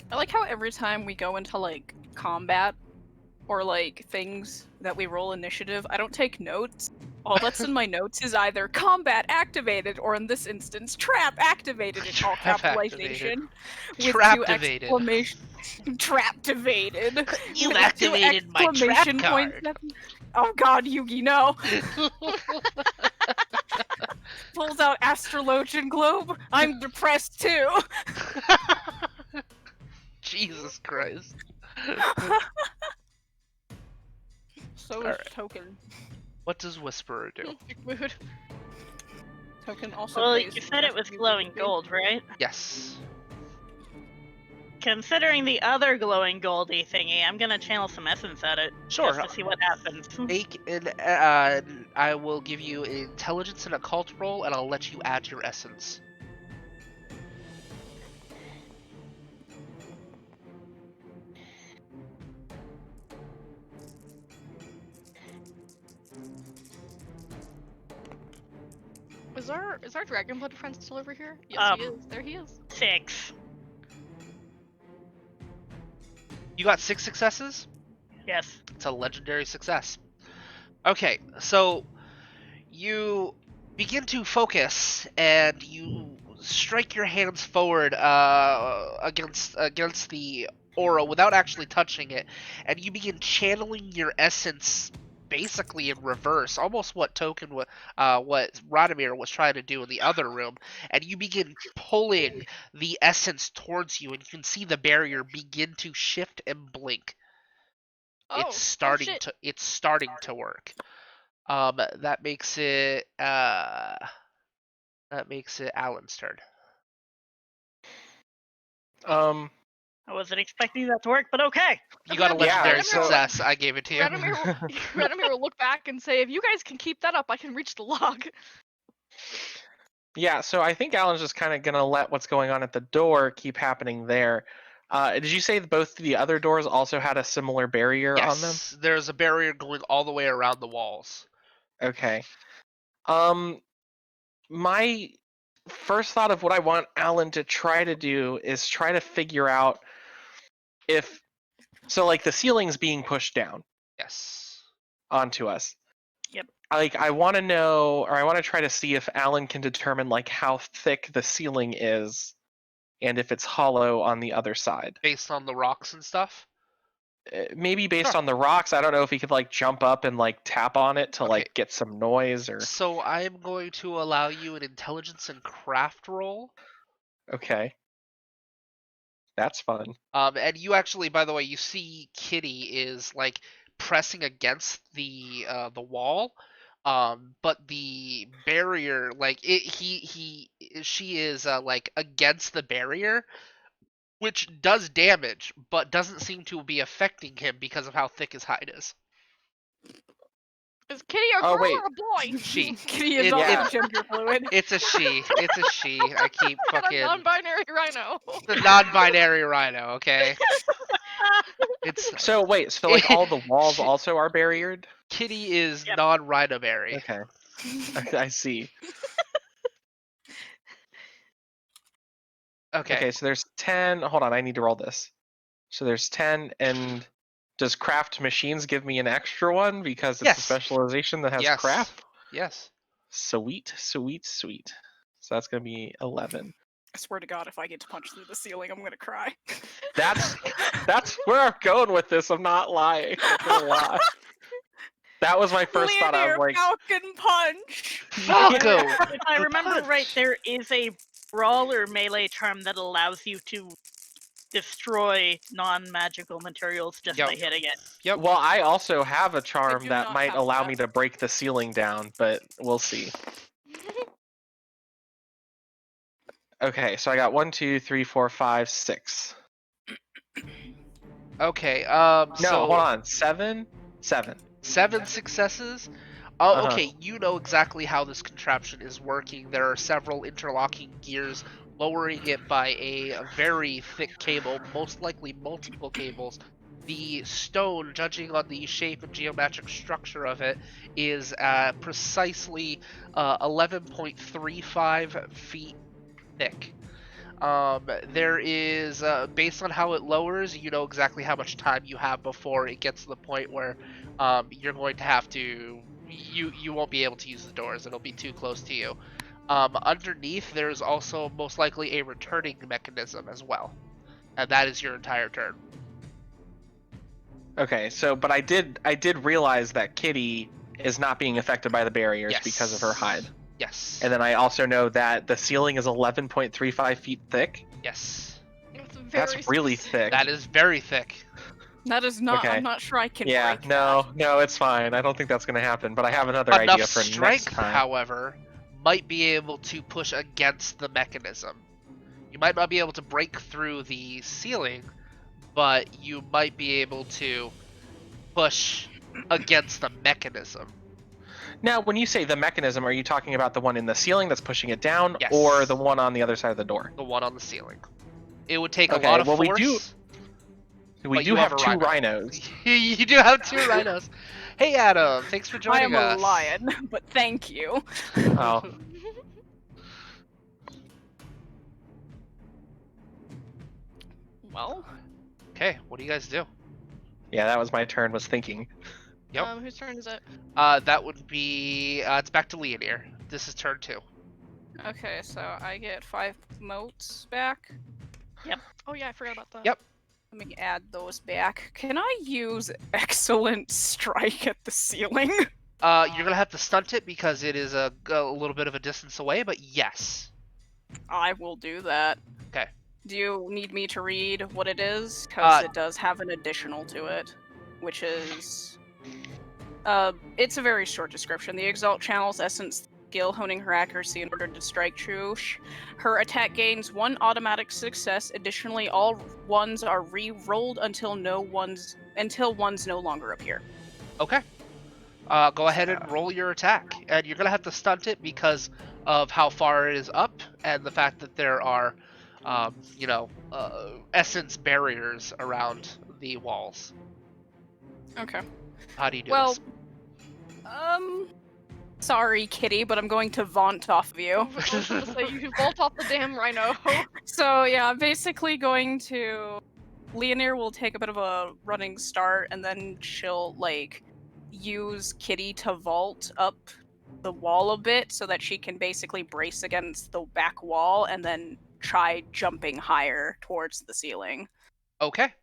I like how every time we go into like combat or like things that we roll initiative, I don't take notes. All that's in my notes is either combat activated or in this instance trap activated in all Trap activated. capitalization with two Traptivated. exclamation traptivated You've with two activated my trap exclamation points. card. Oh god, Yugi, no. Pulls out Astrologian Globe. I'm depressed too. Jesus Christ. So is Alright. Token. What does Whisperer do? Mood. Token also Well, plays you said it was Yugi glowing Yugi. gold, right? Yes. Considering the other glowing goldy thingy, I'm gonna channel some essence at it. Sure. Just to see what happens. Make an. I will give you an intelligence and occult roll, and I'll let you add your essence. Is our dragon blood friend still over here? Yes, he is. There he is. 6. You got 6 successes? Yes. It's a legendary success. Okay, so you begin to focus and you strike your hands forward against the aura without actually touching it, and you begin channeling your essence basically in reverse, almost what what Radomir was trying to do in the other room, and you begin pulling the essence towards you, and you can see the barrier begin to shift and blink. Oh, It's starting shit. to work. That makes it Alan's turn. I wasn't expecting that to work, but okay. You got a legendary Yeah, so- success. I gave it to you. Radomir will look back and say, if you guys can keep that up, I can reach the log. Yeah, so I think Alan's just kind of gonna let what's going on at the door keep happening there. Did you say that both the other doors also had a similar barrier on them? Yes, there's a barrier going all the way around the walls. Okay. My first thought of what I want Alan to try to do is try to figure out if like the ceiling's being pushed down Yes. onto us. Yep. I want to know, or I want to try to see if Alan can determine like how thick the ceiling is and if it's hollow on the other side. Based on the rocks and stuff? Maybe based Sure. on the rocks. I don't know if he could like jump up and like tap on it to Okay. like get some noise or. So I'm going to allow you an intelligence and craft roll. Okay. That's fun. And you actually, by the way, you see Kitty is like pressing against the wall. But the barrier, like she is like against the barrier, which does damage, but doesn't seem to be affecting him because of how thick his hide is. Is Kitty a Oh, girl wait. or a boy? She. Kitty is It- also yeah. gender fluid. It's a she. It's a she. I keep I got a fucking non-binary rhino. the non-binary rhino. Okay. It's So wait, so like all the walls She- also are barriered? Kitty is Yep. non-rhino-berry. Okay. I see. Okay, so there's 10. Hold on, I need to roll this. So there's 10, and does craft machines give me an extra one because it's Yes. a specialization that has Yes. craft? Yes. Sweet. So that's going to be 11. I swear to God, if I get to punch through the ceiling, I'm gonna cry. That's where I'm going with this. I'm not lying. I'm gonna lie. That was my first thought. I was like, Falcon punch. Falco. If I remember right, there is a brawler melee charm that allows you to destroy non-magical materials just Yep. by hitting it. Yep. well, I also have a charm do that not might have allow that. me to break the ceiling down, but we'll see. Okay, so I got 1, 2, 3, 4, 5, 6. Okay. No, So hold on. 7. 7 successes. Oh, Uh-huh. okay. You know exactly how this contraption is working. There are several interlocking gears lowering it by a very thick cable, most likely multiple cables. The stone, judging on the shape and geometric structure of it, is precisely 11.35 feet thick. There is, based on how it lowers, you know exactly how much time you have before it gets to the point where you're going to have to you won't be able to use the doors. It'll be too close to you. Underneath, there's also most likely a returning mechanism as well, and that is your entire turn. Okay, so but I did realize that Kitty is not being affected by the barriers Yes. because of her hide. Yes. And then I also know that the ceiling is 11.35 feet thick. Yes. That's really thick. That is very thick. That is not. Okay. I'm not sure I can Yeah, break no, that. no, it's fine. I don't think that's gonna happen. But I have another Enough idea for strength, next time. however, might be able to push against the mechanism. You might not be able to break through the ceiling, but you might be able to push against the mechanism. Now, when you say the mechanism, are you talking about the one in the ceiling that's pushing it down, Yes. or the one on the other side of the door? The one on the ceiling. It would take Okay, a lot of well, we force. We but do you have a two rhino. rhinos. You do have 2 rhinos. Hey, Adam. Thanks for I joining am us. a lion, but thank you. Oh, Well, Okay, what do you guys do? yeah, that was my turn. Was thinking. Yep. Whose turn is it? That would be. It's back to Leonir. This is turn 2. okay, so I get 5 motes back. Oh yeah, I forgot about that. Yep. Let me add those back. Can I use excellent strike at the ceiling? You're gonna have to stunt it because it is a little bit of a distance away, but yes. I will do that. Okay. Do you need me to read what it is? Because Uh, it does have an additional to it, which is... it's a very short description. The Exalt channels essence skill, honing her accuracy in order to strike true. Her attack gains 1 automatic success. Additionally, all ones are re-rolled until ones no longer appear. Okay. Go ahead and roll your attack, and you're gonna have to stunt it because of how far it is up and the fact that there are, essence barriers around the walls. Okay. How do you do Well, this? sorry, Kitty, but I'm going to vaunt off of you. I was gonna say you can bolt off the damn rhino. So yeah, I'm basically going to. Leonir will take a bit of a running start, and then she'll use Kitty to vault up the wall a bit so that she can basically brace against the back wall and then try jumping higher towards the ceiling. Okay.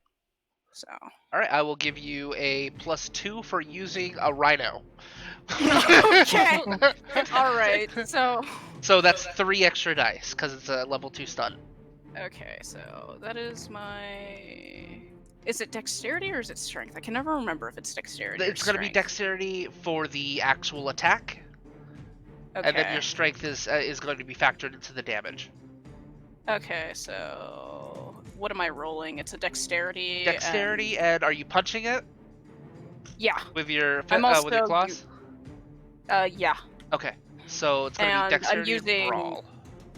So. All right. I will give you a +2 for using a rhino. Okay. All right. So that's 3 extra dice because it's a level 2 stun. Okay, so that is my. Is it dexterity or is it strength? I can never remember if it's dexterity. It's or going to be strength. dexterity for the actual attack, Okay. and then your strength is going to be factored into the damage. Okay, so what am I rolling? It's a dexterity. Dexterity, and are you punching it Yeah. with your I'm also with your claws? Yeah. Okay, so it's going to And be I'm dexterity using- and brawl.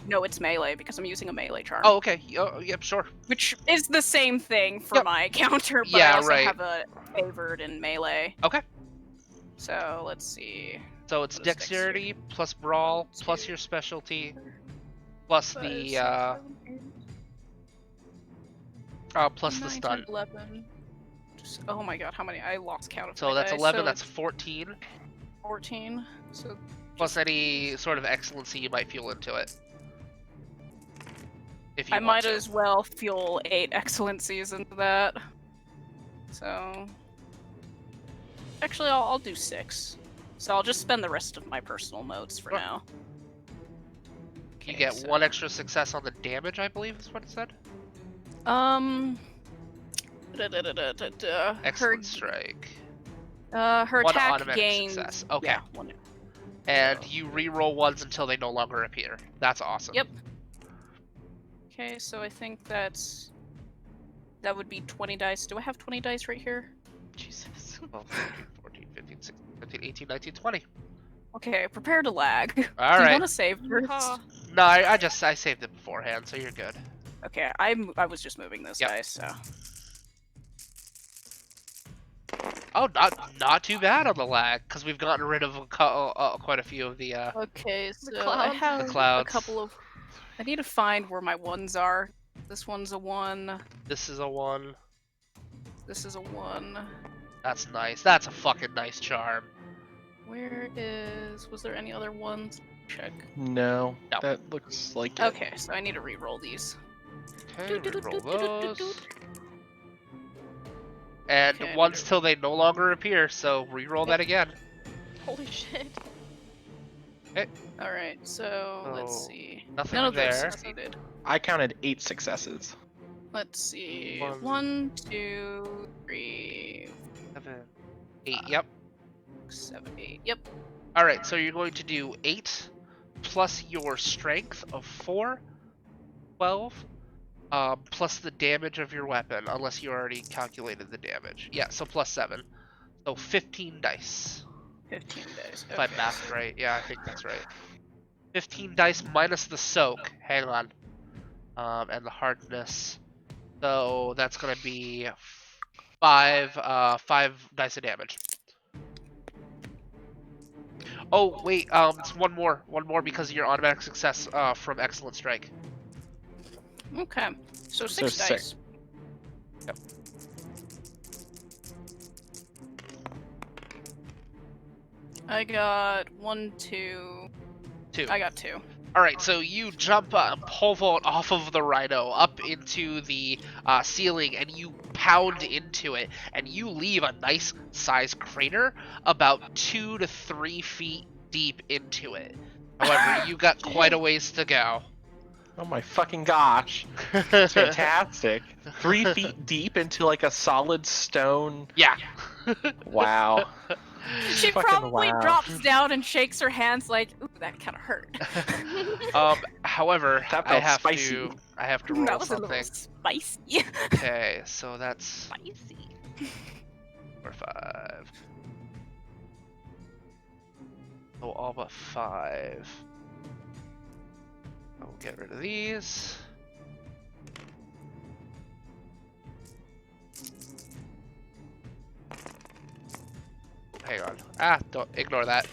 No, it's melee because I'm using a melee charm. Oh, okay. Oh, yep, sure. Which is the same thing for Yep. my counter, but Yeah, I also right. have a favored in melee. Okay. So let's see. So it's What is dexterity plus brawl plus your specialty plus the plus the 9, stun. 10, 11. Oh my god, how many? I lost count of So my that's dice. 11. So That's 14 14. So plus any sort of excellency you might fuel into it. If you I want might to. as well fuel 8 excellencies into that. So actually, I'll do 6. So I'll just spend the rest of my personal motes for Sure. now. You Okay, get so- 1 extra success on the damage, I believe is what it said. Excellent strike. Her 1 attack automatic gains. success. Okay. Yeah, 1. And you re-roll ones until they no longer appear. That's awesome. Yep. Okay, so I think that would be 20 dice. Do I have 20 dice right here? Jesus. 12, 13, 14, 15, 16, 17, 18, 19, 20. Okay, prepare to lag. Do All you right. want to save first? Huh. No, I saved it beforehand, so you're good. Okay, I was just moving those Yep. dice, so. Oh, not too bad on the lag, because we've gotten rid of quite a few of the. Okay, so I clouds. have The clouds. a couple of. I need to find where my ones are. This one's a 1. This is a 1. This is a 1. That's nice. That's a fucking nice charm. Where is... Was there any other ones? Check. No, No. that looks like it. Okay, so I need to re-roll these. Okay, reroll those. And Okay, I need once to- till they no longer appear, so reroll that again. Holy shit. Alright, so let's So, see. nothing None of those there. succeeded. I counted 8 successes. Let's see. One. 1, 2, 3, 7, 8, yep. 7, 8. Yep. Alright, so you're going to do 8 plus your strength of 4, 12, plus the damage of your weapon, unless you already calculated the damage. Yeah, so plus 7. So 15 dice. 15 days. If I mathed right. Yeah, I think that's right. 15 dice minus the soak. Hang on. And the hardness. So that's gonna be 5 dice of damage. Oh wait, it's one more because of your automatic success from excellent strike. Okay. So So 6 dice. Yep. I got 1, 2. 2. I got 2. Alright, so you jump pole vault off of the rhino up into the ceiling and you pound into it and you leave a nice sized crater about 2 to 3 feet deep into it. However, you got quite a ways to go. Oh my fucking gosh. It's fantastic. 3 feet deep into like a solid stone. Yeah. Wow. She Fucking probably wow. drops down and shakes her hands like, ooh, that kind of hurt. However, That I felt have spicy. to roll That was a something. little spicy. Okay, so that's Spicy. 4, 5. Oh, all but 5. I'll get rid of these. Hang on. Don't ignore that.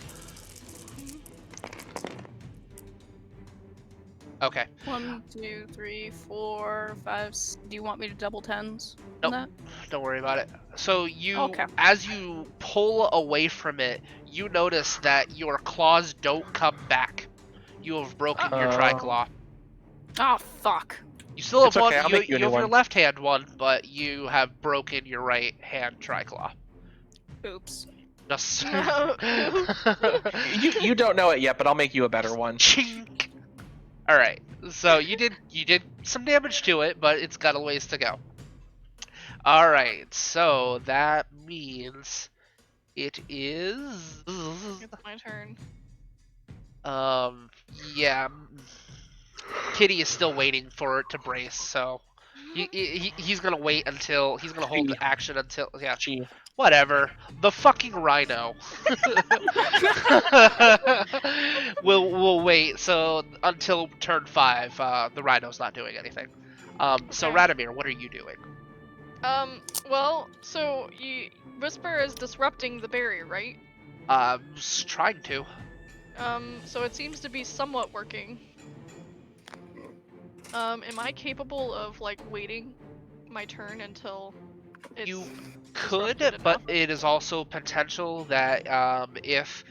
Okay. 1, 2, 3, 4, 5. Do you want me to double tens? Nope. On that? Don't worry about it. So Okay. as you pull away from it, you notice that your claws don't come back. You have broken your Uh-oh. triclaw. Oh, fuck. You still have It's okay, one. I'll make you a You new have your one. left hand one, but you have broken your right hand triclaw. Oops. Just No. You don't know it yet, but I'll make you a better one. chink. All right. So you did some damage to it, but it's got a ways to go. All right. So that means it is. It's my turn. Yeah. Kitty is still waiting for it to brace, so he's gonna wait until he's gonna hold She. action until She. whatever. The fucking rhino. we'll wait so until turn 5. The rhino's not doing anything. So Okay. Radomir, what are you doing? Well, so Whisper is disrupting the barrier, right? Trying to. So it seems to be somewhat working. Am I capable of, like, waiting my turn until it's You disrupted could, but enough? it is also potential that if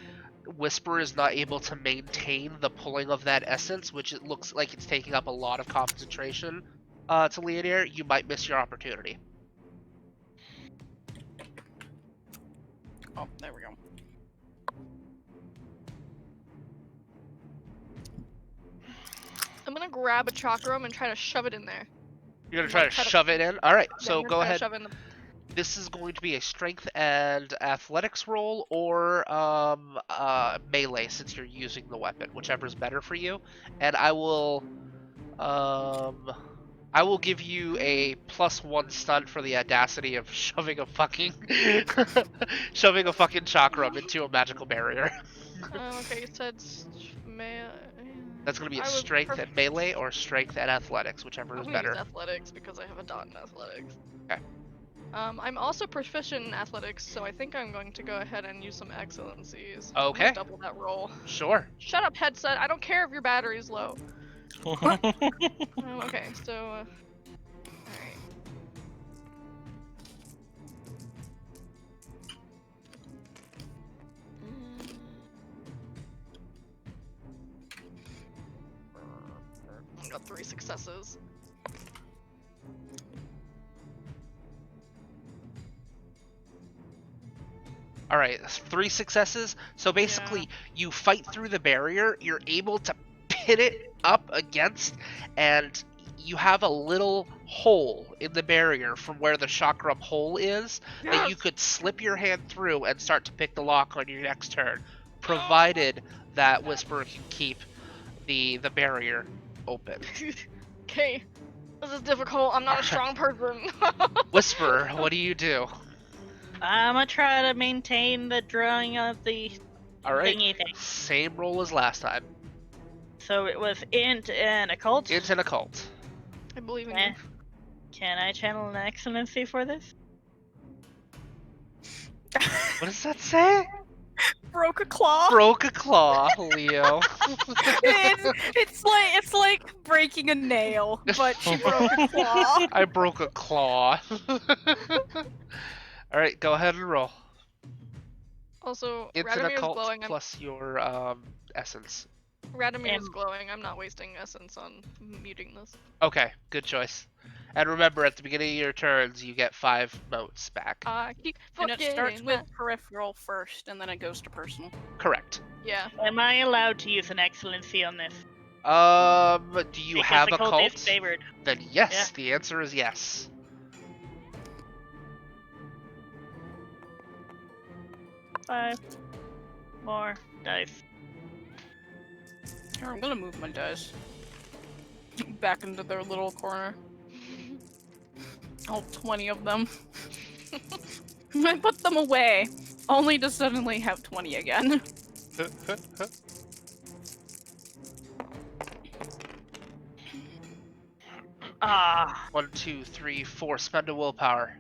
Whisper is not able to maintain the pulling of that essence, which it looks like it's taking up a lot of concentration to Leonir, you might miss your opportunity. Oh, there we go. I'm gonna grab a chakram and try to shove it in there. You're gonna try to Try to- shove it in? Alright, Yeah, so I'm gonna go try to ahead. shove it in This is going to be a strength and athletics roll or melee since you're using the weapon, whichever's better for you. And I will give you a +1 stunt for the audacity of shoving a fucking chakram into a magical barrier. okay, you said That's gonna be a I would strength and melee or strength and athletics, whichever I'm is gonna better. use athletics because I have a dot in athletics. Okay. I'm also proficient in athletics, so I think I'm going to go ahead and use some excellencies. I'm Okay. gonna double that roll. Sure. Shut up, headset. I don't care if your battery's low. Okay, so alright. Got 3 successes. All right, 3 successes. So basically, you fight through the barrier. You're able to pin it up against, and you have a little hole in the barrier from where the chakram hole is that you could slip your hand through and start to pick the lock on your next turn, provided that Whisperer can keep the barrier open. Okay, this is difficult. I'm not a strong person. Whisperer, what do you do? I'm gonna try to maintain the drawing of the All right, thingy thing. same roll as last time. So it was int and occult. Int and occult. I believe in Eh. you. Can I channel an excellency for this? What does that say? Broke a claw. Broke a claw, Leo. It's like breaking a nail, but she broke a claw. I broke a claw. All right, go ahead and roll. Also, It's an Radomir's occult glowing. plus your essence. Radomir's And- glowing. I'm not wasting essence on muting this. Okay, good choice. And remember, at the beginning of your turns, you get 5 motes back. Keep And it starts forgetting with that. peripheral first, and then it goes to personal. Correct. Yeah. Am I allowed to use an excellency on this? Do you Because have occult occult? is favored. Then yes, Yeah. the answer is yes. Five more dice. Here, I'm gonna move my dice back into their little corner. All 20 of them. I put them away, only to suddenly have 20 again. Ah, 1, 2, 3, 4. Spend a willpower.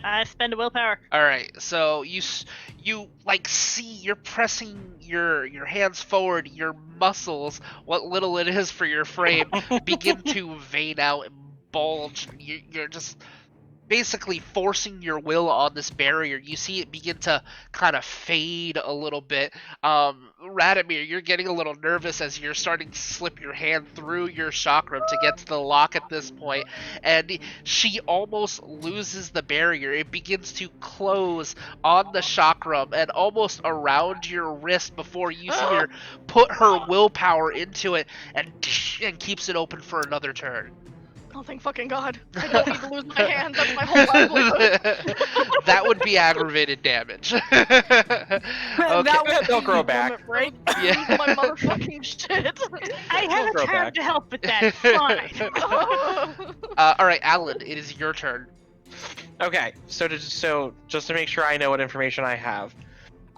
I spend a willpower. All right, so you like see you're pressing your hands forward, your muscles, what little it is for your frame, begin to vein out and bulge. You're just basically forcing your will on this barrier. You see it begin to kind of fade a little bit. Radomir, you're getting a little nervous as you're starting to slip your hand through your chakram to get to the lock at this point, and she almost loses the barrier. It begins to close on the chakram and almost around your wrist before you see her put her willpower into it and keeps it open for another turn. Oh, thank fucking God. I don't need to lose my hand. That's my whole livelihood. That would be aggravated damage. Okay. They'll grow back. Moment, right? Yeah. My motherfucking shit. I have grow a charm back. to help with that. Fine. All right, Alan, it is your turn. Okay, so just to make sure I know what information I have,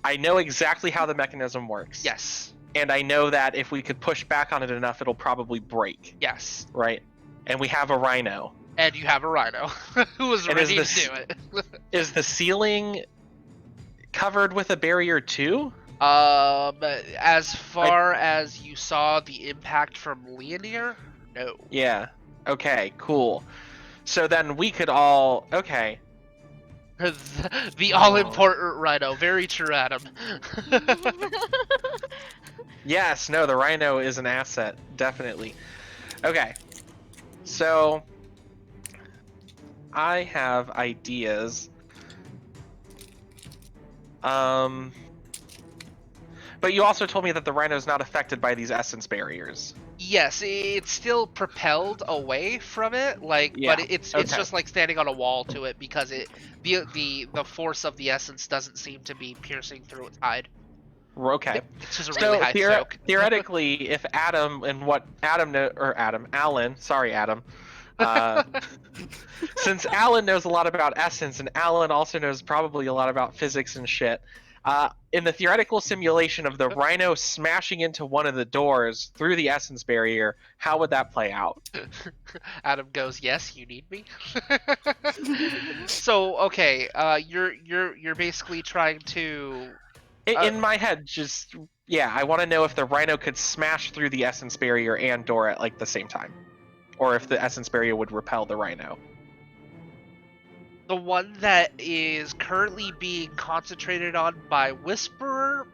I know exactly how the mechanism works. Yes. And I know that if we could push back on it enough, it'll probably break, Yes. right? And we have a rhino. And you have a rhino who was And is ready to this- do it. Is the ceiling covered with a barrier too? As far as you saw the impact from Leonir, no. Yeah. Okay, cool. So then we could all... Okay. The all-important rhino. Very true, Adam. Yes, no, the rhino is an asset, definitely. Okay. So I have ideas. But you also told me that the rhino's not affected by these essence barriers. Yes, it's still propelled away from it, like, Yeah, but it's okay. just like standing on a wall to it because the force of the essence doesn't seem to be piercing through its hide. Okay. It's just a really So high soak. theoretically, if Adam and what Alan, sorry Adam, since Alan knows a lot about essence and Alan also knows probably a lot about physics and shit, in the theoretical simulation of the rhino smashing into one of the doors through the essence barrier, how would that play out? Adam goes, "Yes, you need me." So okay, you're basically trying to. In my head, just I want to know if the rhino could smash through the essence barrier and door at like the same time, or if the essence barrier would repel the rhino. The one that is currently being concentrated on by Whisperer,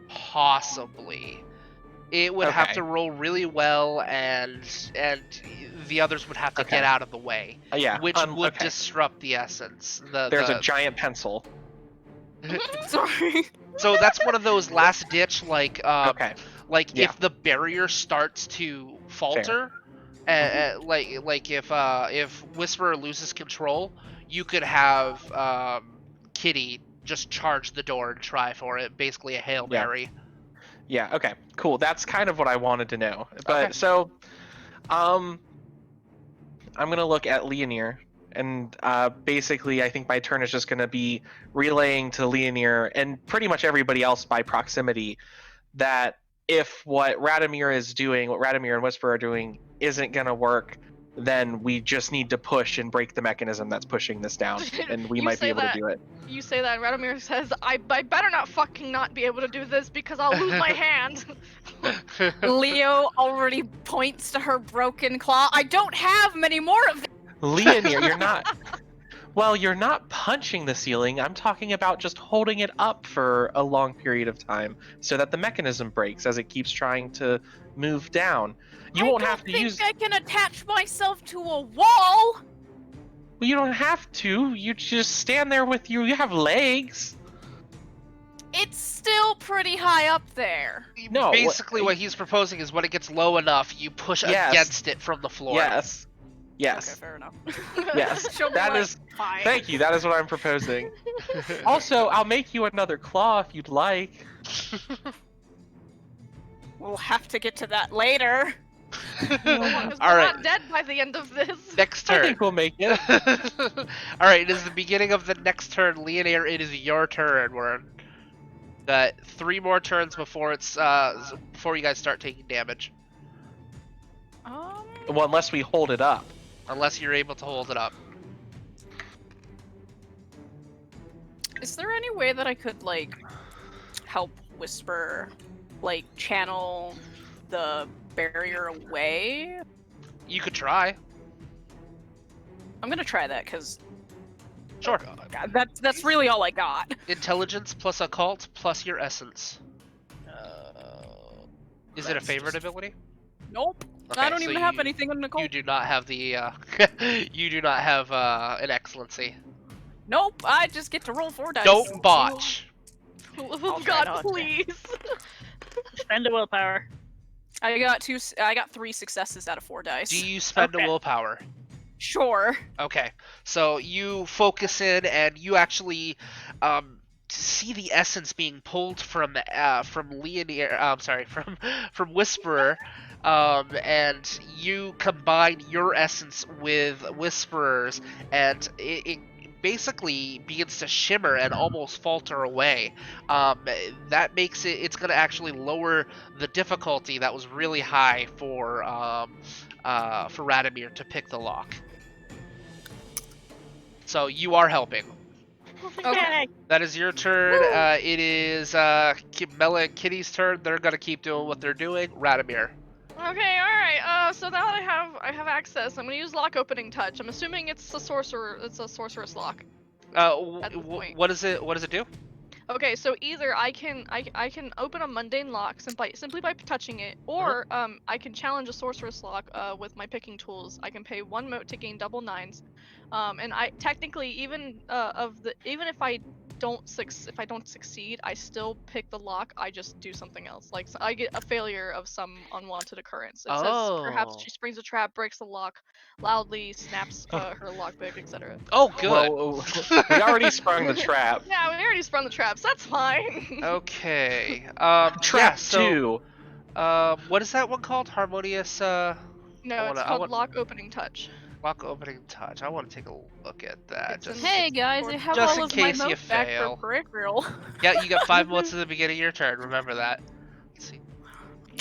possibly. It would have Okay. to roll really well, and the others would have to Okay. get out of the way, Yeah. which would Okay. disrupt the essence. There's a giant pencil. Sorry. So that's one of those last ditch, like Okay. Yeah. if the barrier starts to falter, like if Whisperer loses control, you could have Kitty just charge the door and try for it, basically a Hail Yeah. Mary. Yeah. Okay. Cool. That's kind of what I wanted to know. But Okay. so, I'm gonna look at Leonir, and basically, I think my turn is just gonna be relaying to Leonir and pretty much everybody else by proximity that if what Radomir is doing, what Radomir and Whisper are doing, isn't gonna work, then we just need to push and break the mechanism that's pushing this down, and we You might be say able to that. do it. You say that, and Radomir says, I better not fucking not be able to do this because I'll lose my hand. Leo already points to her broken claw. I don't have many more of them. Leonir, you're not. Well, you're not punching the ceiling. I'm talking about just holding it up for a long period of time so that the mechanism breaks as it keeps trying to move down. You won't have to use. I can attach myself to a wall. Well, you don't have to. You just stand there with you. You have legs. It's still pretty high up there. No, Basically, what he's proposing is when it gets low enough, you push Yes. against it from the floor. Yes. Yes. Okay, fair enough. Yes. Show me That like is. fine. Thank you. That is what I'm proposing. Also, I'll make you another claw if you'd like. We'll have to get to that later. As long as All we're right. not dead by the end of this. Next I turn. think we'll make it. All right, it is the beginning of the next turn. Leonir, it is your turn. We're got 3 more turns before it's before you guys start taking damage, Well, unless we hold it up. unless you're able to hold it up. Is there any way that I could like help Whisper, like channel the barrier away? You could try. I'm gonna try that because Sure. that's really all I got. Intelligence plus occult plus your essence. Is it a That's favorite just- ability? Nope. Okay, I don't so even have anything in Nicole. You do not have the you do not have an excellency. Nope. I just get to roll 4 dice. Don't botch. I'll try God, not to. please. Spend a willpower. I got 3 successes out of 4 dice. Do you spend Okay. a willpower? Sure. Okay, so you focus in and you actually see the essence being pulled from Leonir. I'm sorry, from Whisperer, and you combine your essence with Whisperer's, and it basically begins to shimmer and almost falter away. That makes it's going to actually lower the difficulty that was really high for Radomir to pick the lock. So you are helping. Okay. That is your turn. It is Mela and Kitty's turn. They're gonna keep doing what they're doing. Radomir. Okay, alright. So now that I have access, I'm gonna use lock opening touch. I'm assuming it's a sorceress lock. At this point. What does it do? Okay, so either I can open a mundane lock simply by touching it, or I can challenge a sorceress lock with my picking tools. I can pay 1 mote to gain double 9s, and I technically even if I don't succeed, I still pick the lock. I just do something else. Like so I get a failure of some unwanted occurrence. It says perhaps she springs a trap, breaks the lock loudly, snaps her lockpick, etc. Oh, good. Well, we already sprung the trap. Yeah, we already sprung the traps. That's fine. Okay. Trap yeah, so, 2. what is that one called? Harmonious. No, I it's called lock opening touch. Lock opening touch. I want to take a look at that. It's in- Just, Hey guys, I have Just all in of my case you motes back fail. for peripheral. yeah, you got 5 motes at the beginning of your turn. Remember that. Let's see.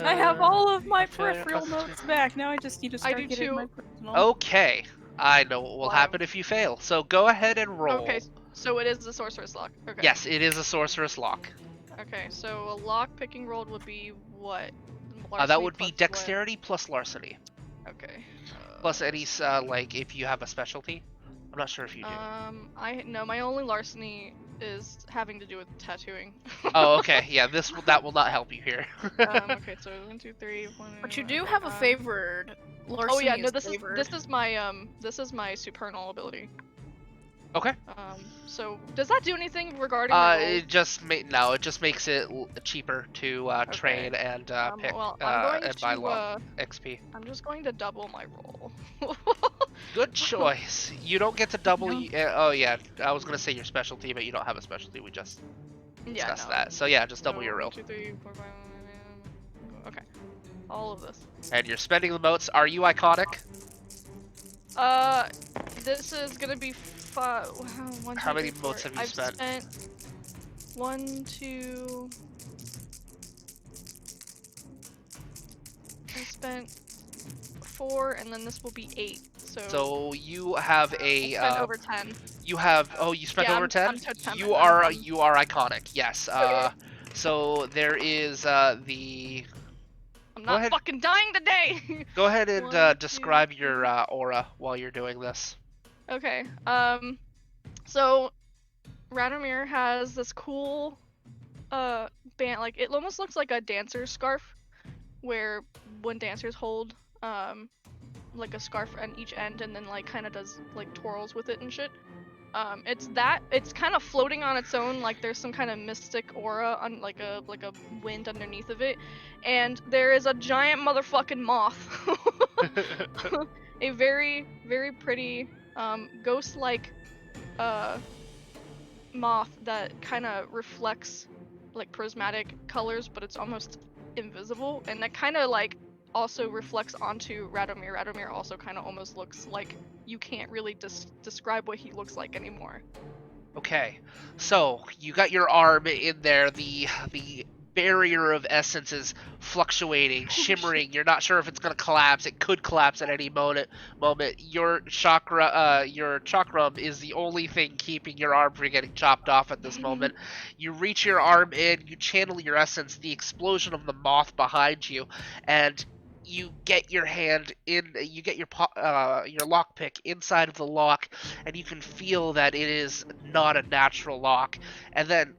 I have all of my failure peripheral plus motes back. Now I just need to start do getting too. my personal. Okay. I know what will Wow. happen if you fail. So go ahead and roll. Okay, so it is the sorceress lock. Okay. Yes, it is a sorceress lock. Okay, so a lock picking roll would be what? That Larceny would be plus what? dexterity plus larceny. Okay. Plus any, like, if you have a specialty. I'm not sure if you do. No, my only larceny is having to do with tattooing. Oh, okay. Yeah, that will not help you here. Okay, so 1, 2, 3, 1. But you do okay, have a favored. Oh yeah, Larceny no, is favored. this is my supernal ability. Okay. So does that do anything regarding my roll? It just makes it cheaper to train and pick Well, I'm going and buy long to XP. I'm just going to double my roll. Good choice. You don't get to double. Oh yeah, I was gonna say your specialty, but you don't have a specialty. We just Yeah, discussed no. that. So yeah, just double So, your roll. 1, 2, 3, 4, 5. Okay, all of this. And you're spending the motes. Are you iconic? This is gonna be 1, 2, How many 3, 4. motes have you I've spent? spent 1, 2. I spent 4, and then this will be 8. So you have I a spent over 10. you have you spent Yeah, over 10? I'm to 10. You are iconic. Yes. So there is the I'm Go not ahead. fucking dying today. Go ahead and 1, describe 2, your aura while you're doing this. Okay. So Radomir has this cool band, like it almost looks like a dancer's scarf, where when dancers hold like a scarf on each end and then like kind of does like twirls with it and shit. It's kind of floating on its own, like there's some kind of mystic aura on like a wind underneath of it, and there is a giant motherfucking moth. A very very pretty ghost-like moth that kind of reflects like prismatic colors, but it's almost invisible, and that kind of like also reflects onto Radomir. Radomir also kind of almost looks like you can't really describe what he looks like anymore. Okay, so you got your arm in there. The barrier of essence is fluctuating, shimmering. You're not sure if it's gonna collapse. It could collapse at any moment. Your chakram is the only thing keeping your arm from getting chopped off at this moment. You reach your arm in, you channel your essence. The explosion of the moth behind you, and you get your hand in. You get your lockpick inside of the lock, and you can feel that it is not a natural lock. And then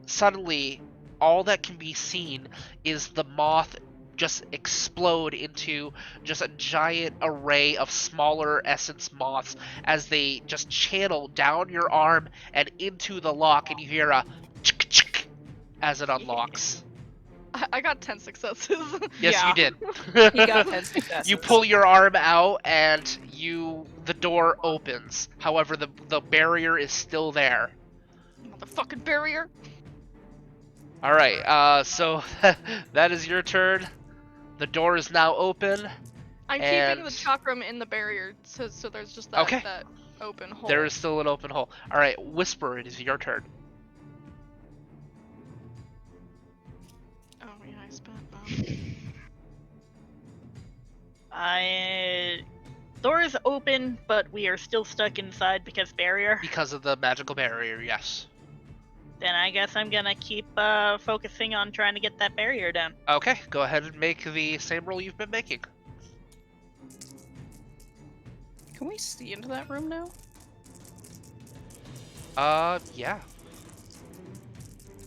suddenly all that can be seen is the moth just explode into just a giant array of smaller essence moths as they just channel down your arm and into the lock, and you hear a chick chick as it unlocks. I got 10 successes. Yes, Yeah. you did. You got 10 successes. You pull your arm out and the door opens. However, the barrier is still there. Motherfucking barrier. All right. So that is your turn. The door is now open. I'm keeping the chakram in the barrier, so there's just that, Okay. that open hole. There is still an open hole. All right, Whisper, it is your turn. Oh yeah, I spent. Door is open, but we are still stuck inside because barrier. Because of the magical barrier, yes. Then I guess I'm gonna keep focusing on trying to get that barrier down. Okay, go ahead and make the same roll you've been making. Can we see into that room now? Yeah.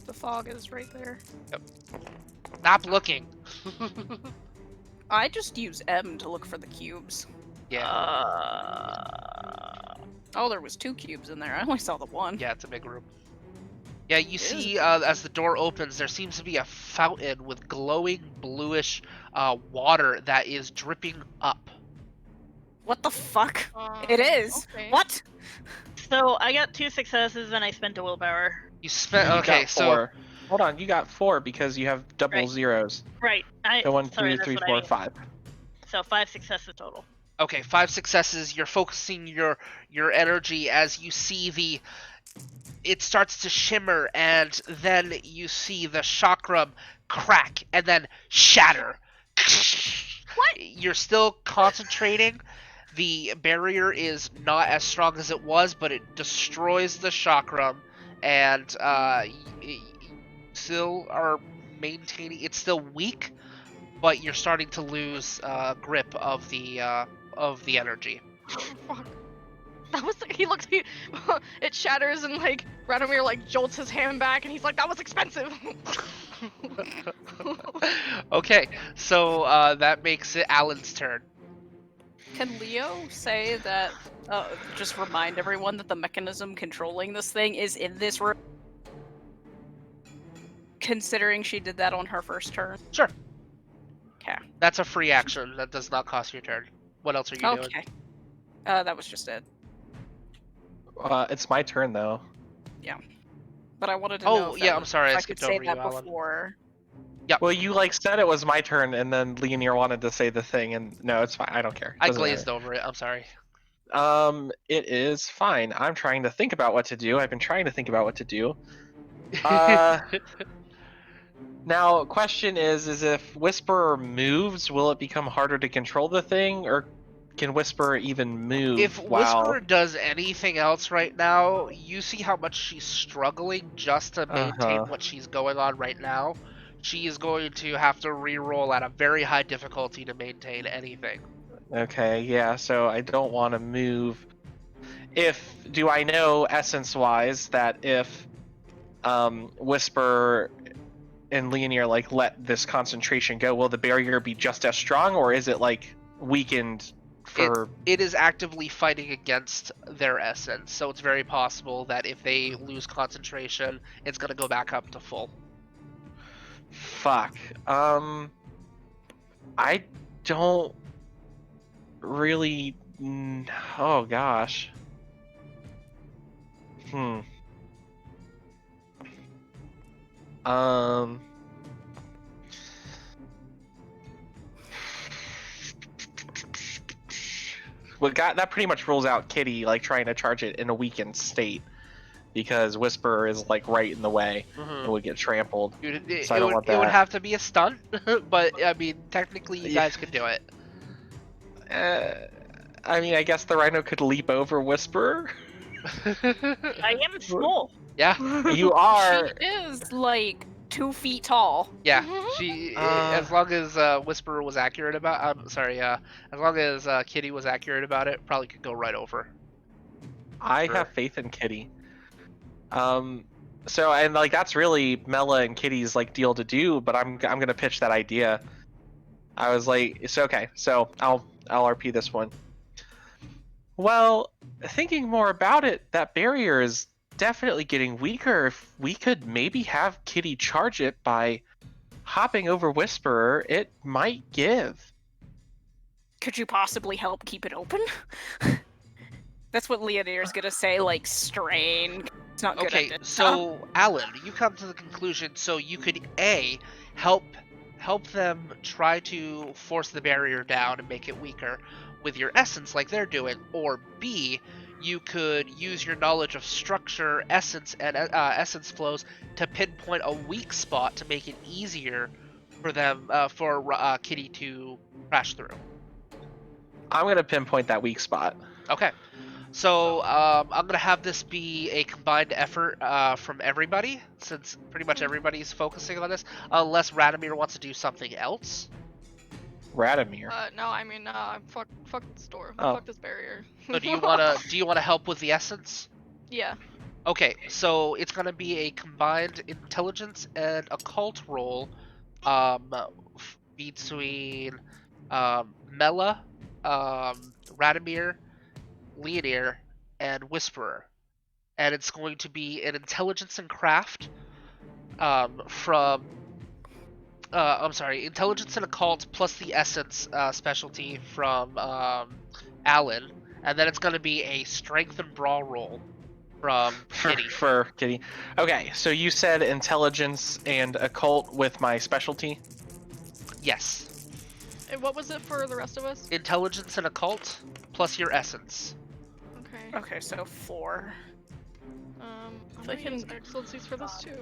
The fog is right there. Stop looking. I just use M to look for the cubes. Yeah. Oh, there was 2 cubes in there. I only saw the one. Yeah, it's a big room. Yeah, you It see, as the door opens, there seems to be a fountain with glowing bluish water that is dripping up. What the fuck? It is. Okay. What? So I got 2 successes and I spent a willpower. You spent You okay, got so 4. Hold on, you got 4 because you have double Right. zeros. Right. So 1, sorry, 2, that's 3, what I 4, mean. 5. So 5 successes total. okay, 5 successes. You're focusing your energy as you see it starts to shimmer, and then you see the chakram crack and then shatter. What? You're still concentrating. The barrier is not as strong as it was, but it destroys the chakram, and still are maintaining. It's still weak, but you're starting to lose grip of the energy. Oh, fuck. That was he looked. It shatters and like Radomir like jolts his hand back, and he's like, "That was expensive." Okay, so that makes it Alan's turn. Can Leo say that? Just remind everyone that the mechanism controlling this thing is in this room. Considering she did that on her first turn. Sure. Okay. That's a free action. That does not cost your turn. What else are you doing? Okay. That was just it. It's my turn though. But I wanted to know. Oh, If yeah, I'm sorry, I I could skipped say over that you, Alan. before. Well, you like said it was my turn, and then Leonir wanted to say the thing, and no, it's fine. I don't care. I Doesn't glazed over it. I'm sorry. matter. It is fine. I'm trying to think about what to do. I've been trying to think about what to do. Now, question is if Whisperer moves, will it become harder to control the thing, or can Whisperer even move? If Whisperer does anything else right now, you see how much she's struggling just to maintain what she's going on right now. She is going to have to re-roll at a very high difficulty to maintain anything. Okay, yeah, so I don't want to move. Do I know essence-wise that if Whisper and Leonir like let this concentration go, will the barrier be just as strong, or is it like weakened for? It is actively fighting against their essence, so it's very possible that if they lose concentration, it's gonna go back up to full. Fuck. I don't really. Oh gosh. Um. Well, that pretty much rules out Kitty like trying to charge it in a weakened state, because Whisperer is like right in the way and would get trampled. So I don't want that. It would have to be a stunt, but I mean, technically, you guys could do it. I mean, I guess the Rhino could leap over Whisperer. I am small. Yeah, You are. She is like 2 feet tall. yeah. She, as long as Whisperer was accurate about, as long as Kitty was accurate about it, probably could go right over. I have faith in Kitty. So and like that's really Mela and Kitty's like deal to do, but I'm gonna pitch that idea. I was like, it's okay. So I'll RP this one. Well, thinking more about it, that barrier is definitely getting weaker. If we could maybe have Kitty charge it by hopping over Whisperer, it might give. Could you possibly help keep it open? That's what Leonir's gonna say, like strain. It's not good Okay, at it. so Alan, you come to the conclusion, so you could help them try to force the barrier down and make it weaker with your essence like they're doing, or B, you could use your knowledge of structure, essence, and essence flows to pinpoint a weak spot to make it easier for them, for Kitty to crash through. I'm gonna pinpoint that weak spot. Okay. So I'm gonna have this be a combined effort from everybody, since pretty much everybody's focusing on this, unless Radomir wants to do something else. Radomir. No, I mean, fuck this door. Oh. Fuck this barrier. So do you wanna help with the essence? Yeah. Okay, so it's gonna be a combined intelligence and occult roll, between Mela, Radomir, Leonir, and Whisperer, and it's going to be an intelligence and craft intelligence and occult plus the essence specialty from Alan, and then it's going to be a strength and brawl roll from Kitty. For Kitty. Okay, so you said intelligence and occult with my specialty? Yes. And what was it for the rest of us? Intelligence and occult plus your essence. Okay. Okay, so 4. I'm gonna use excellencies for this too.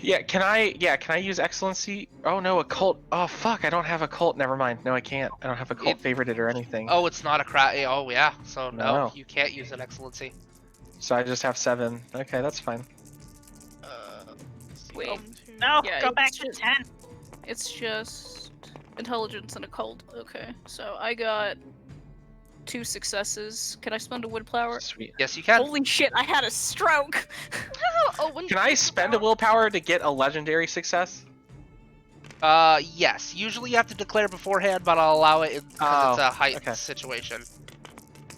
Yeah, can I use excellency? Oh no, occult. Oh fuck, I don't have occult. Never mind. No, I can't. I don't have occult favorited or anything. Oh, it's not a craft. Oh yeah, so no, No. you can't use an excellency. So I just have 7. Okay, that's fine. Wait. No, Yeah, go back it's to just- 10. It's just intelligence and occult. Okay, so I got 2 successes. Can I spend a wood flower? Sweet. Yes, you can. Holy shit! I had a stroke. when Can I spend a willpower to get a legendary success? Yes. Usually you have to declare beforehand, but I'll allow it because it's a heightened okay. situation.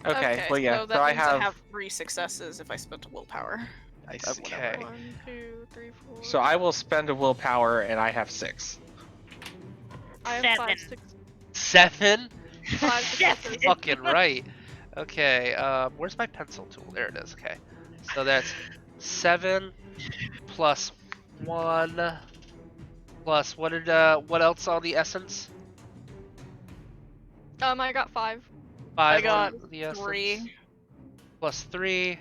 Okay, well, yeah. So that I means have. I have 3 successes if I spent a willpower. I see. Okay. 1, 2, 3, 4. So I will spend a willpower, and I have 6. I have 5, 7. 6, 7? 5 successes. Fucking right. Okay, where's my pencil tool? There it is, okay. So that's 7 plus 1 plus, what else on the essence? I got 5. 5 I got on the essence. 3. Plus 3.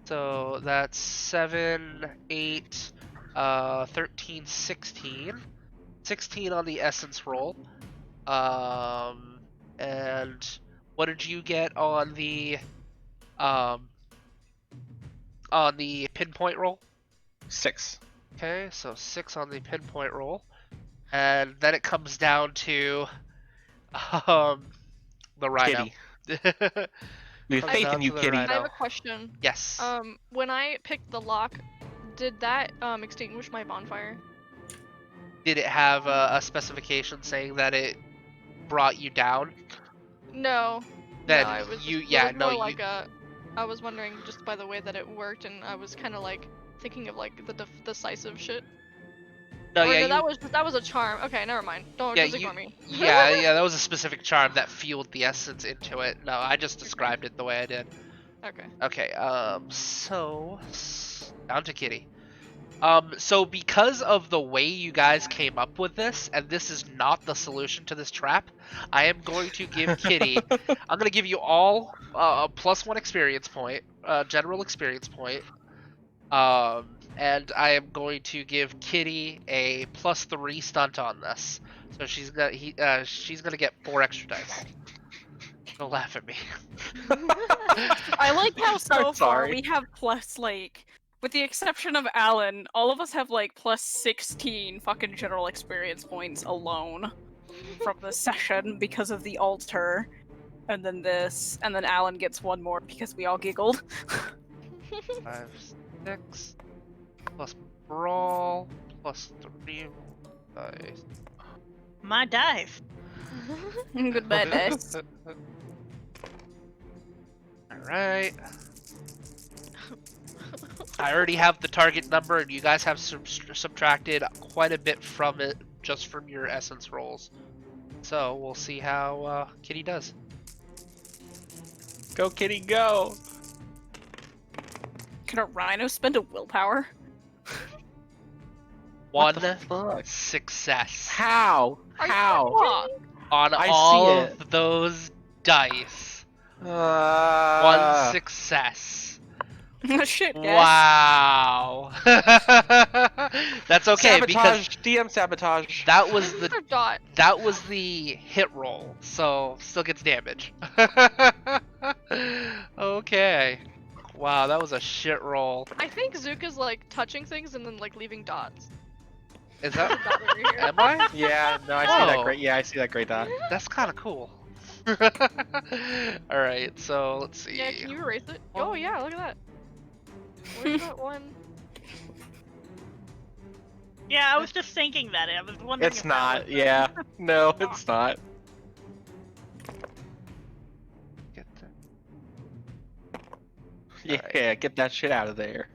So that's 7, 8, 13, 16. 16 on the essence roll. And what did you get on the pinpoint roll? 6. Okay, so 6 on the pinpoint roll. And then it comes down to the rhino. Kitty. We have Comes faith down in you, to the Kitty. rhino. I have a question. Yes. When I picked the lock, did that extinguish my bonfire? Did it have a specification saying that it brought you down? No. Then no, it was you, just, yeah, it was no, more you. like a. I was wondering just by the way that it worked, and I was kind of like thinking of like the decisive shit. No, Or yeah, no, you. that was a charm. Okay, never mind. Don't Yeah, just ignore me. yeah, that was a specific charm that fueled the essence into it. No, I just described it the way I did. Okay. Okay, so down to Kitty. So because of the way you guys came up with this, and this is not the solution to this trap, I am going to give Kitty. I'm gonna give you all a +1 experience point, general experience point. And I am going to give Kitty a +3 stunt on this. So she's gonna get 4 extra dice. Don't laugh at me. I like how so far sorry. we have plus, like, with the exception of Alan, all of us have like plus 16 fucking general experience points alone from this session because of the altar. And then this, and then Alan gets 1 more because we all giggled. 5, 6 plus brawl plus 3 dice. My dice. Goodbye, dice. Alright. I already have the target number, and you guys have subtracted quite a bit from it just from your essence rolls. So we'll see how Kitty does. Go, Kitty, go! Can a rhino spend a willpower? One the fuck? success How? Are you How? fuck? on I all see it. of those dice. One success. Shit, guys. Wow. That's okay because Sabotage, DM sabotage. that was the Or dot. that was the hit roll, so still gets damage. Okay. Wow, that was a shit roll. I think Zuka's like touching things and then like leaving dots. Is There's a that? dot over here. Am I? Yeah, no, I see that Oh. great. Yeah, I see that great dot. That's kind of cool. All right, so let's see. Yeah, can you erase it? Oh yeah, look at that. Where's that one? Yeah, I was just thinking that. I was wondering. It's if that not. was- Yeah, no, it's not. Get that. Yeah, Alright. get that shit out of there.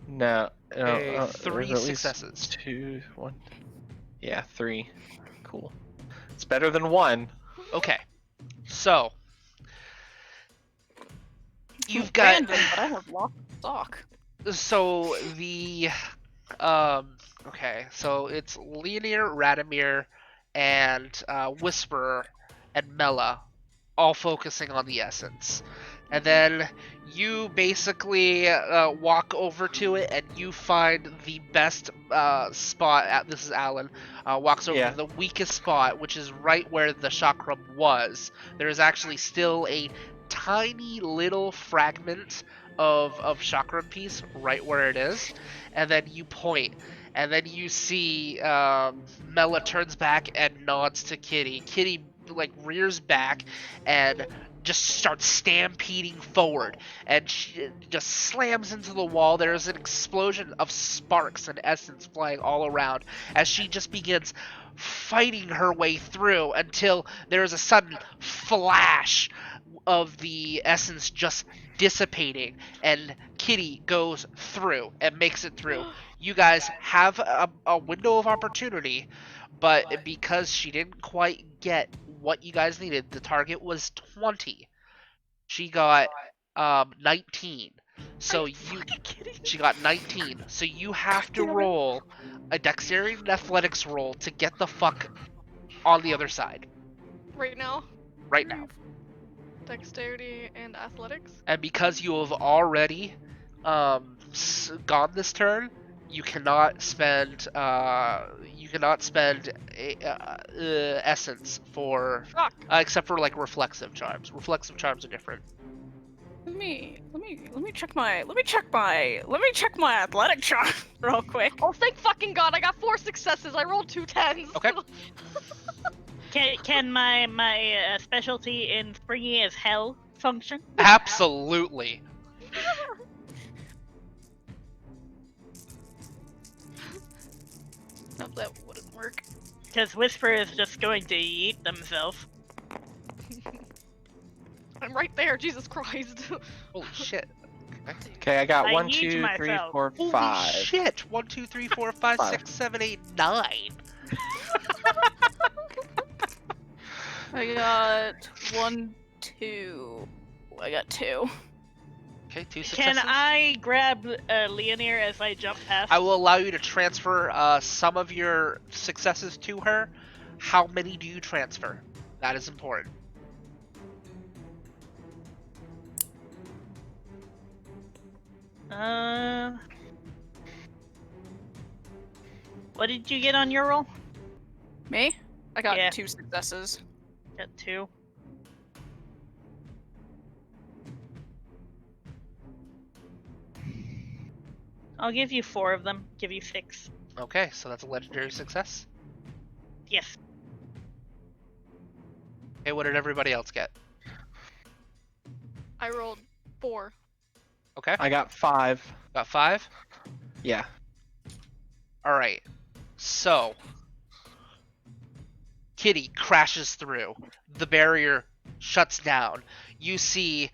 No, Okay, there's 3 at least successes. 2, 1. Yeah, 3. Cool. It's better than 1. Okay, so you've got Random, but I have lost stock. so the okay, so it's Leonir, Radomir, and Whisperer and Mela all focusing on the essence. And then you basically walk over to it and you find the best spot. This is Alan. Walks over Yeah. to the weakest spot, which is right where the chakram was. There is actually still a tiny little fragment of chakram piece right where it is. And then you point. And then you see Mela turns back and nods to Kitty. Kitty like rears back and just starts stampeding forward, and she just slams into the wall. There is an explosion of sparks and essence flying all around as she just begins fighting her way through until there is a sudden flash of the essence just dissipating, and Kitty goes through and makes it through. You guys have a window of opportunity, but because she didn't quite get what you guys needed, the target was 20. She got 19. So she got 19. So you have to roll a dexterity and athletics roll to get the fuck on the other side Right now, right now. dexterity and athletics. And because you have already gone this turn, you cannot spend essence for Fuck. except for like reflexive charms. Reflexive charms are different. Let me check my athletic chart real quick. Oh, thank fucking god! I got 4 successes. I rolled 2 10s. Okay. Can my specialty in springy as hell function? Absolutely. No, that wouldn't work. Because Whisper is just going to yeet themselves. I'm right there. Jesus Christ. Holy shit. Okay, I got I 1, need 2, 3, myself. 4, Holy 5. shit. 1, 2, 3, 4, 5, 5. 6, 7, 8, 9. I got 1, 2. I got 2. Okay, 2 successes. Can I grab Leonir as I jump past? I will allow you to transfer some of your successes to her. How many do you transfer? That is important. What did you get on your roll? Me? I got Yeah. 2 successes. Got 2. I'll give you 4 of them. Give you 6. Okay, so that's a legendary success. Yes. Okay, what did everybody else get? I rolled 4. Okay, I got 5. got 5. Yeah. Alright, so Kitty crashes through. The barrier shuts down. You see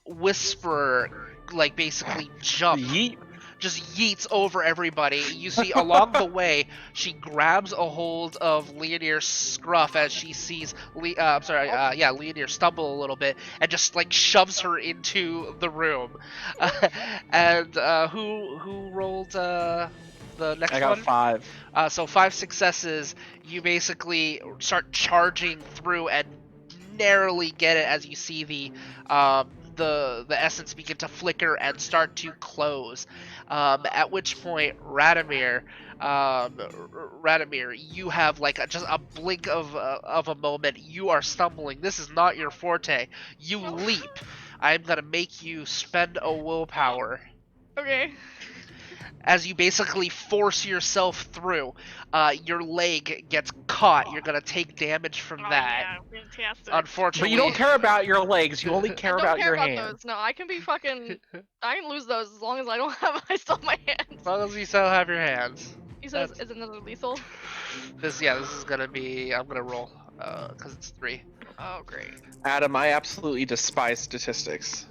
Whisperer like basically jump, Yeet. just yeets over everybody. You see along the way, she grabs a hold of Leonir's scruff as she sees Leonir stumble a little bit and just like shoves her into the room. And who rolled the next I got one? 5. So 5 successes. You basically start charging through and narrowly get it as you see the essence begin to flicker and start to close. At which point, Radomir, you have like just a blink of a moment. You are stumbling. This is not your forte. You leap. I'm gonna make you spend a willpower. Okay. As you basically force yourself through, your leg gets caught. You're gonna take damage from that. Yeah, fantastic. But Unfortunately, you don't care about your legs. You only I care don't about care your about hands. those. No, I can be fucking. I can lose those as long as I don't have. I still have my hands. as long as you still have your hands. He says, That's- "Is another lethal?" This is gonna be. I'm gonna roll, because it's 3. Oh, great. Adam, I absolutely despise statistics.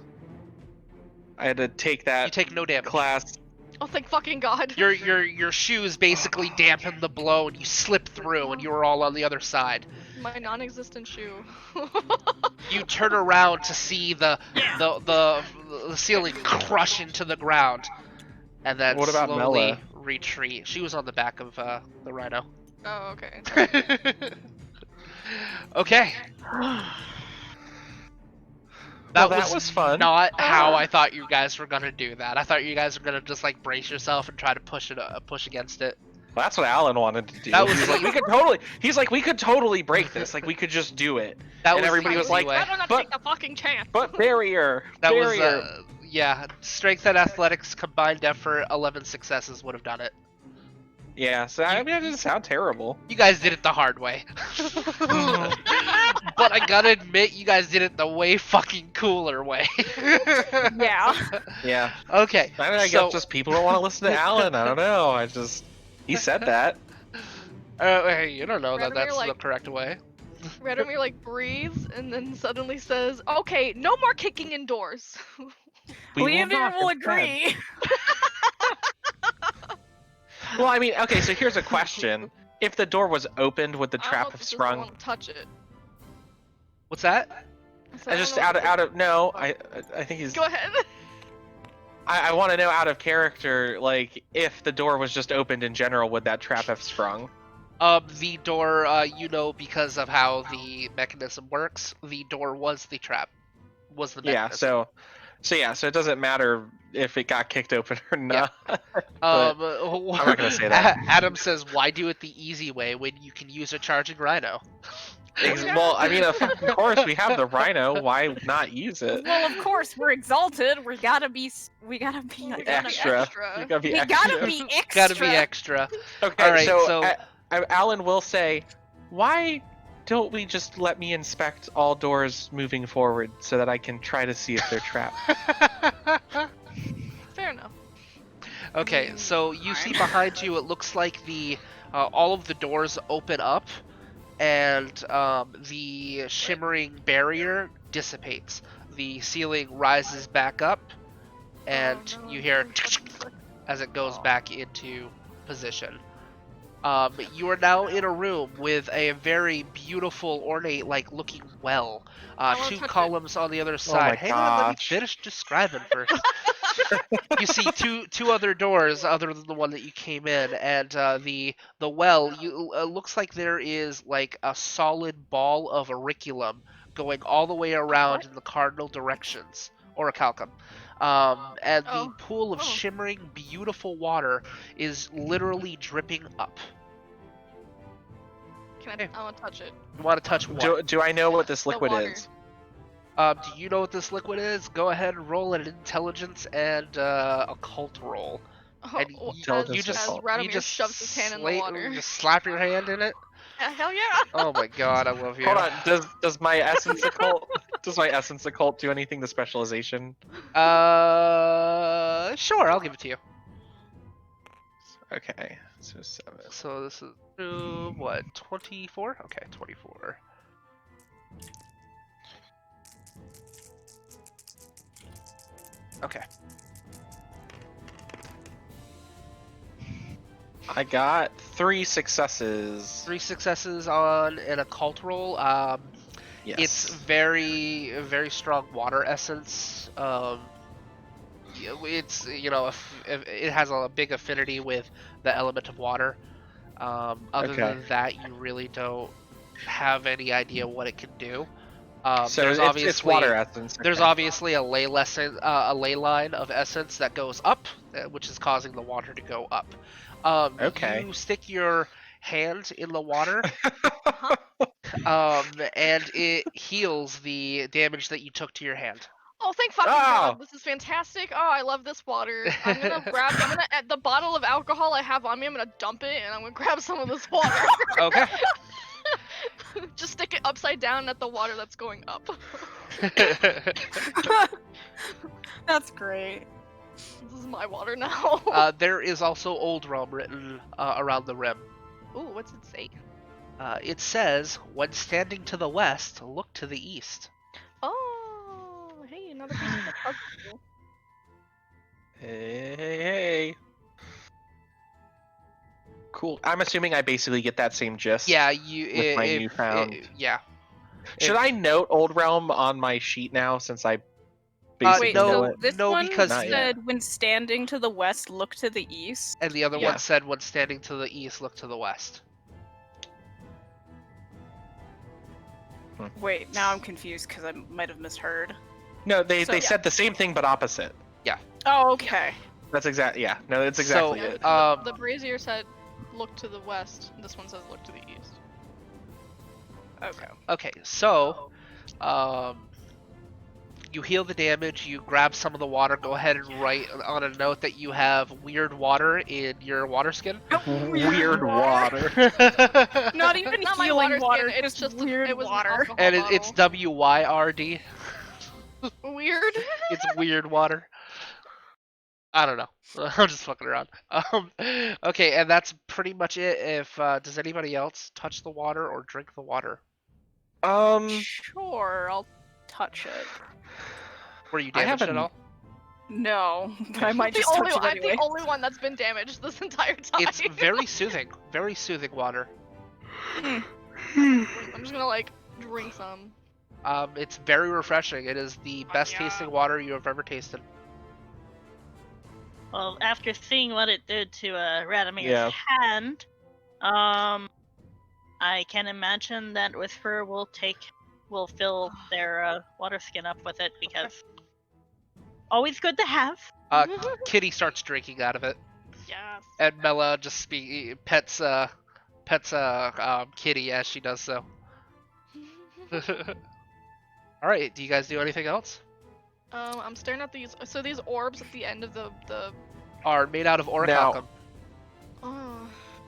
I had to take You that take no damage. class. Oh, thank fucking god. Your shoes basically dampen the blow, and you slip through, and you are all on the other side. My non-existent shoe. You turn around to see the ceiling crush into the ground, and then What about slowly Mela? retreat. She was on the back of the rhino. Oh, okay. Okay. Well, that was fun. Not how I thought you guys were gonna do that. I thought you guys were gonna just like brace yourself and try to push against it. Well, that's what Alan wanted to do. That was He's like, we could totally. He's like, we could totally break this. Like, we could just do it. That And was everybody the was like, easy way. I don't not but- take the fucking chance. But barrier. That was barrier. strength and athletics combined effort. 11 successes would have done it. Yeah, so I mean, it doesn't sound terrible. You guys did it the hard way. But I gotta admit, you guys did it the way fucking cooler way. Yeah. Yeah. Okay, I mean, I so guess just people don't want to listen to Alan. I don't know. He said that. hey, you don't know that Radomir, that's the like- correct way. Radomir like breathes and then suddenly says, "Okay, no more kicking indoors." Leonir will instead. agree. Well, I mean, okay, so here's a question. If the door was opened, would the I don't know trap if have this is the sprung? one to touch it. What's that? So I don't just know if out this- of no, I think he's. Go ahead. I want to know out of character, like if the door was just opened in general, would that trap have sprung? The door, because of how the mechanism works, the door was the trap. Was the Yeah. mechanism. So it doesn't matter if it got kicked open or Yeah. not. But I'm not gonna say that. Adam says, "Why do it the easy way when you can use a charging rhino?" Well, I mean, of course we have the rhino. Why not use it? Well, of course, we're exalted. We gotta be We gotta Extra. extra. You gotta be We extra. gotta be extra. Gotta be extra. Okay, All right, so, so- Alan will say, why don't we just let me inspect all doors moving forward so that I can try to see if they're trapped? Fair enough. Okay, so you see behind you, it looks like the all of the doors open up, and the shimmering barrier dissipates. The ceiling rises back up, and Oh, no. you hear as it goes back into position. You are now in a room with a very beautiful, ornate, looking well. I wanna Two touch it. columns on the other my side. Hang on, let me gosh. finish describing first. You see two other doors other than the one that you came in, and the well. Looks like there is like a solid ball of auriculum going all the way around What? in the cardinal directions, orichalcum. And the Oh. pool of Oh. shimmering, beautiful water is literally dripping up. I want to touch it. You want to touch what? Do I know what this The liquid water. is? Do you know what this liquid is? Go ahead and roll an intelligence and occult roll. Oh, And well, Intelligence as, is as called- Radomir shoves his hand in the water. Just slap your hand in it. Hell yeah! Oh my god, I love you. Hold on. Does my essence occult do anything to specialization? Sure, I'll give it to you. Okay. So 7. So this is what, 24? Okay, 24. Okay. I got 3 successes. 3 successes on an occult roll. Yes. It's very, very strong water essence. It's if it has a big affinity with the element of water. Other Okay. than that, you really don't have any idea what it can do. so there's it's water essence. There's okay. obviously a ley line of essence that goes up, which is causing the water to go up. Okay. You stick your hand in the water, and it heals the damage that you took to your hand. Oh, thank fucking Oh! god! This is fantastic. Oh, I love this water. I'm gonna at the bottle of alcohol I have on me. I'm gonna dump it, and I'm gonna grab some of this water. Okay. Just stick it upside down at the water that's going up. That's great. This is my water now. There is also Old Realm written around the rim. Ooh, what's it say? It says, "When standing to the west, look to the east." Oh, hey, another piece of the puzzle. Hey. Cool. I'm assuming I basically get that same gist. Yeah, With my newfound- yeah. Should I note Old Realm on my sheet now since I Wait, basically no, know so it? this no, one because- Not yet. said, when standing to the west, look to the east. And the other Yeah. one said, "When standing to the east, look to the west." Wait, now I'm confused because I might have misheard. No, they So- said the same thing but opposite. Oh, okay. That's exactly yeah. No, that's exactly So, it. The brazier said, "Look to the west." This one says, "Look to the east." Okay. Okay, so, you heal the damage, you grab some of the water, go ahead and write on a note that you have weird water in your water skin. Weird water. Not even Not my healing water water, skin, it's just just weird it was an water. alcohol And bottle. it's WYRD. Weird. It's weird water. I don't know. I'm just fucking around. Okay, and that's pretty much it. If does anybody else touch the water or drink the water? Sure, I'll touch it. Were you I damaged at haven't- all? No, but I might the just only touch it I'm anyway. the only one that's been damaged this entire time. It's very soothing. Very soothing water. I'm just gonna like drink some. It's very refreshing. It is the best Yeah. tasting water you have ever tasted. Well, after seeing what it did to Radamir's Yeah. hand, I can imagine that Whisper will fill their water skin up with it because always good to have. Kitty starts drinking out of it, Yes. and Mela just pets Kitty as she does so. All right, do you guys do anything else? I'm staring at these. So these orbs at the end of the. Are made out of orichalcum. Oh.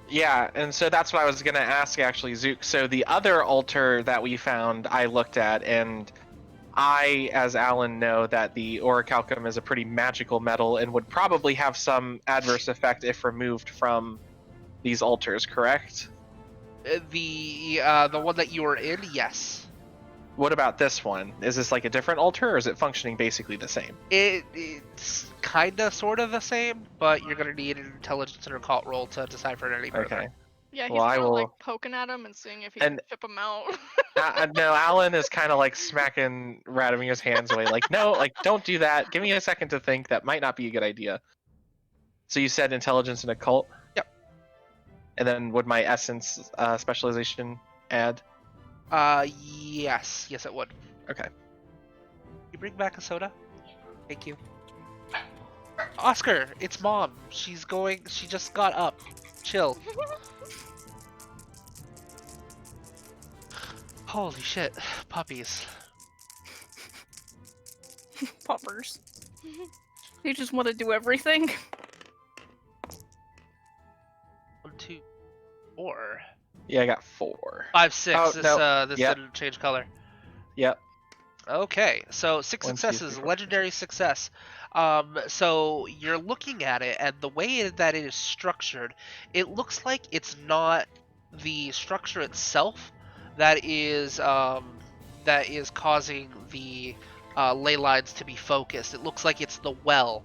Yeah, and so that's what I was gonna ask actually, Zook. So the other altar that we found, I looked at, and I, as Alan, know that the orichalcum is a pretty magical metal and would probably have some adverse effect if removed from these altars, correct? The one that you were in, yes. What about this one? Is this like a different altar, or is it functioning basically the same? It's kinda sorta the same, but you're gonna need an intelligence and occult roll to decipher it any further. Okay. Yeah, he's Well, I kinda, like will- poking at him and seeing if he And- can tip him out. No, Alan is kind of like smacking Radamir's hands away, like, no, like, don't do that. Give me a second to think. That might not be a good idea. So you said intelligence and occult? Yep. And then would my essence specialization add? Yes, it would. Okay. You bring back a soda? Thank you. Oscar, it's Mom. She just got up. Chill. Holy shit, puppies. Puppers. They just want to do everything. 1, 2, 4, Yeah, I got 4. 5, 6. Oh, This no. this Yep. didn't change color. Yep. Okay, so 6 1, 2, 3, successes, 4, legendary success. So you're looking at it, and the way that it is structured, it looks like it's not the structure itself that is causing the ley lines to be focused. It looks like it's the well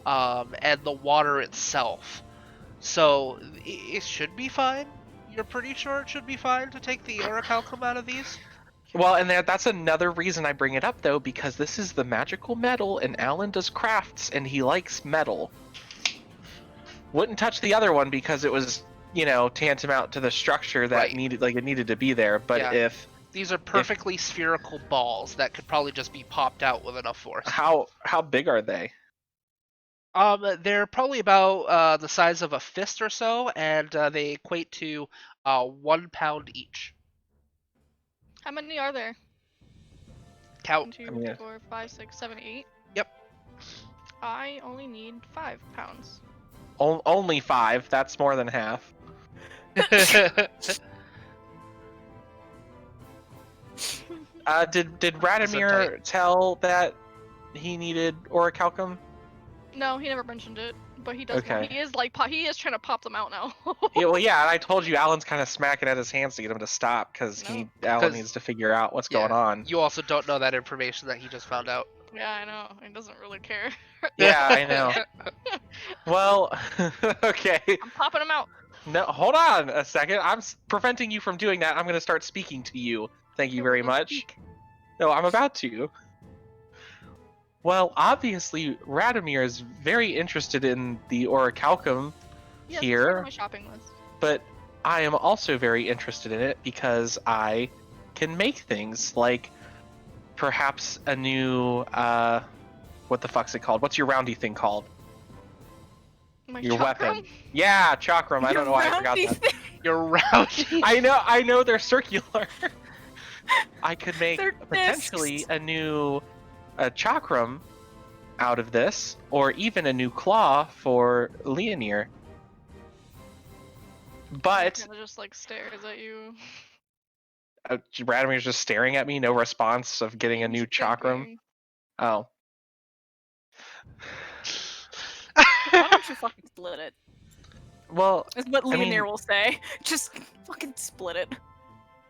and the water itself. So it should be fine. You're pretty sure it should be fine to take the orichalcum out of these? Well, and that's another reason I bring it up, though, because this is the magical metal, and Alan does crafts, and he likes metal. Wouldn't touch the other one because it was, tantamount to the structure that Right. needed to be there. But Yeah. if These are perfectly spherical balls that could probably just be popped out with enough force. how big are they? They're probably about the size of a fist or so, and they equate to 1 pound each. How many are there? 1, Count. 2, I mean, 3, 4, 5, 6, 7, 8. Yep. I only need 5 pounds. Only 5. That's more than half. Did Radimir tell that he needed orichalcum? No, he never mentioned it, but he does. Okay. He is trying to pop them out now. Yeah, and I told you Alan's kind of smacking at his hands to get him to stop because Alan 'Cause- needs to figure out what's Yeah. going on. You also don't know that information that he just found out. Yeah, I know. He doesn't really care. Yeah, I know. Well, okay. I'm popping them out. No, hold on a second. I'm preventing you from doing that. I'm going to start speaking to you. Thank you very much. No, I'm about to. Well, obviously, Radimir is very interested in the orichalcum, Yes, Here. it's on my shopping list. but I am also very interested in it because I can make things like perhaps a new what the fuck's it called? What's your roundy thing called? My Your chakram? weapon. Yeah, chakram. I don't know why I forgot that. You're rowdy. I know they're circular. I could make They're potentially discs. a new a chakram out of this, or even a new claw for Leonir. But Kinda just like stares at you. Radamir's just staring at me, no response of getting a He's new chakram. thinking. Oh. Why don't you fucking split it? Well, Is what I mean- Leonir will say. Just fucking split it.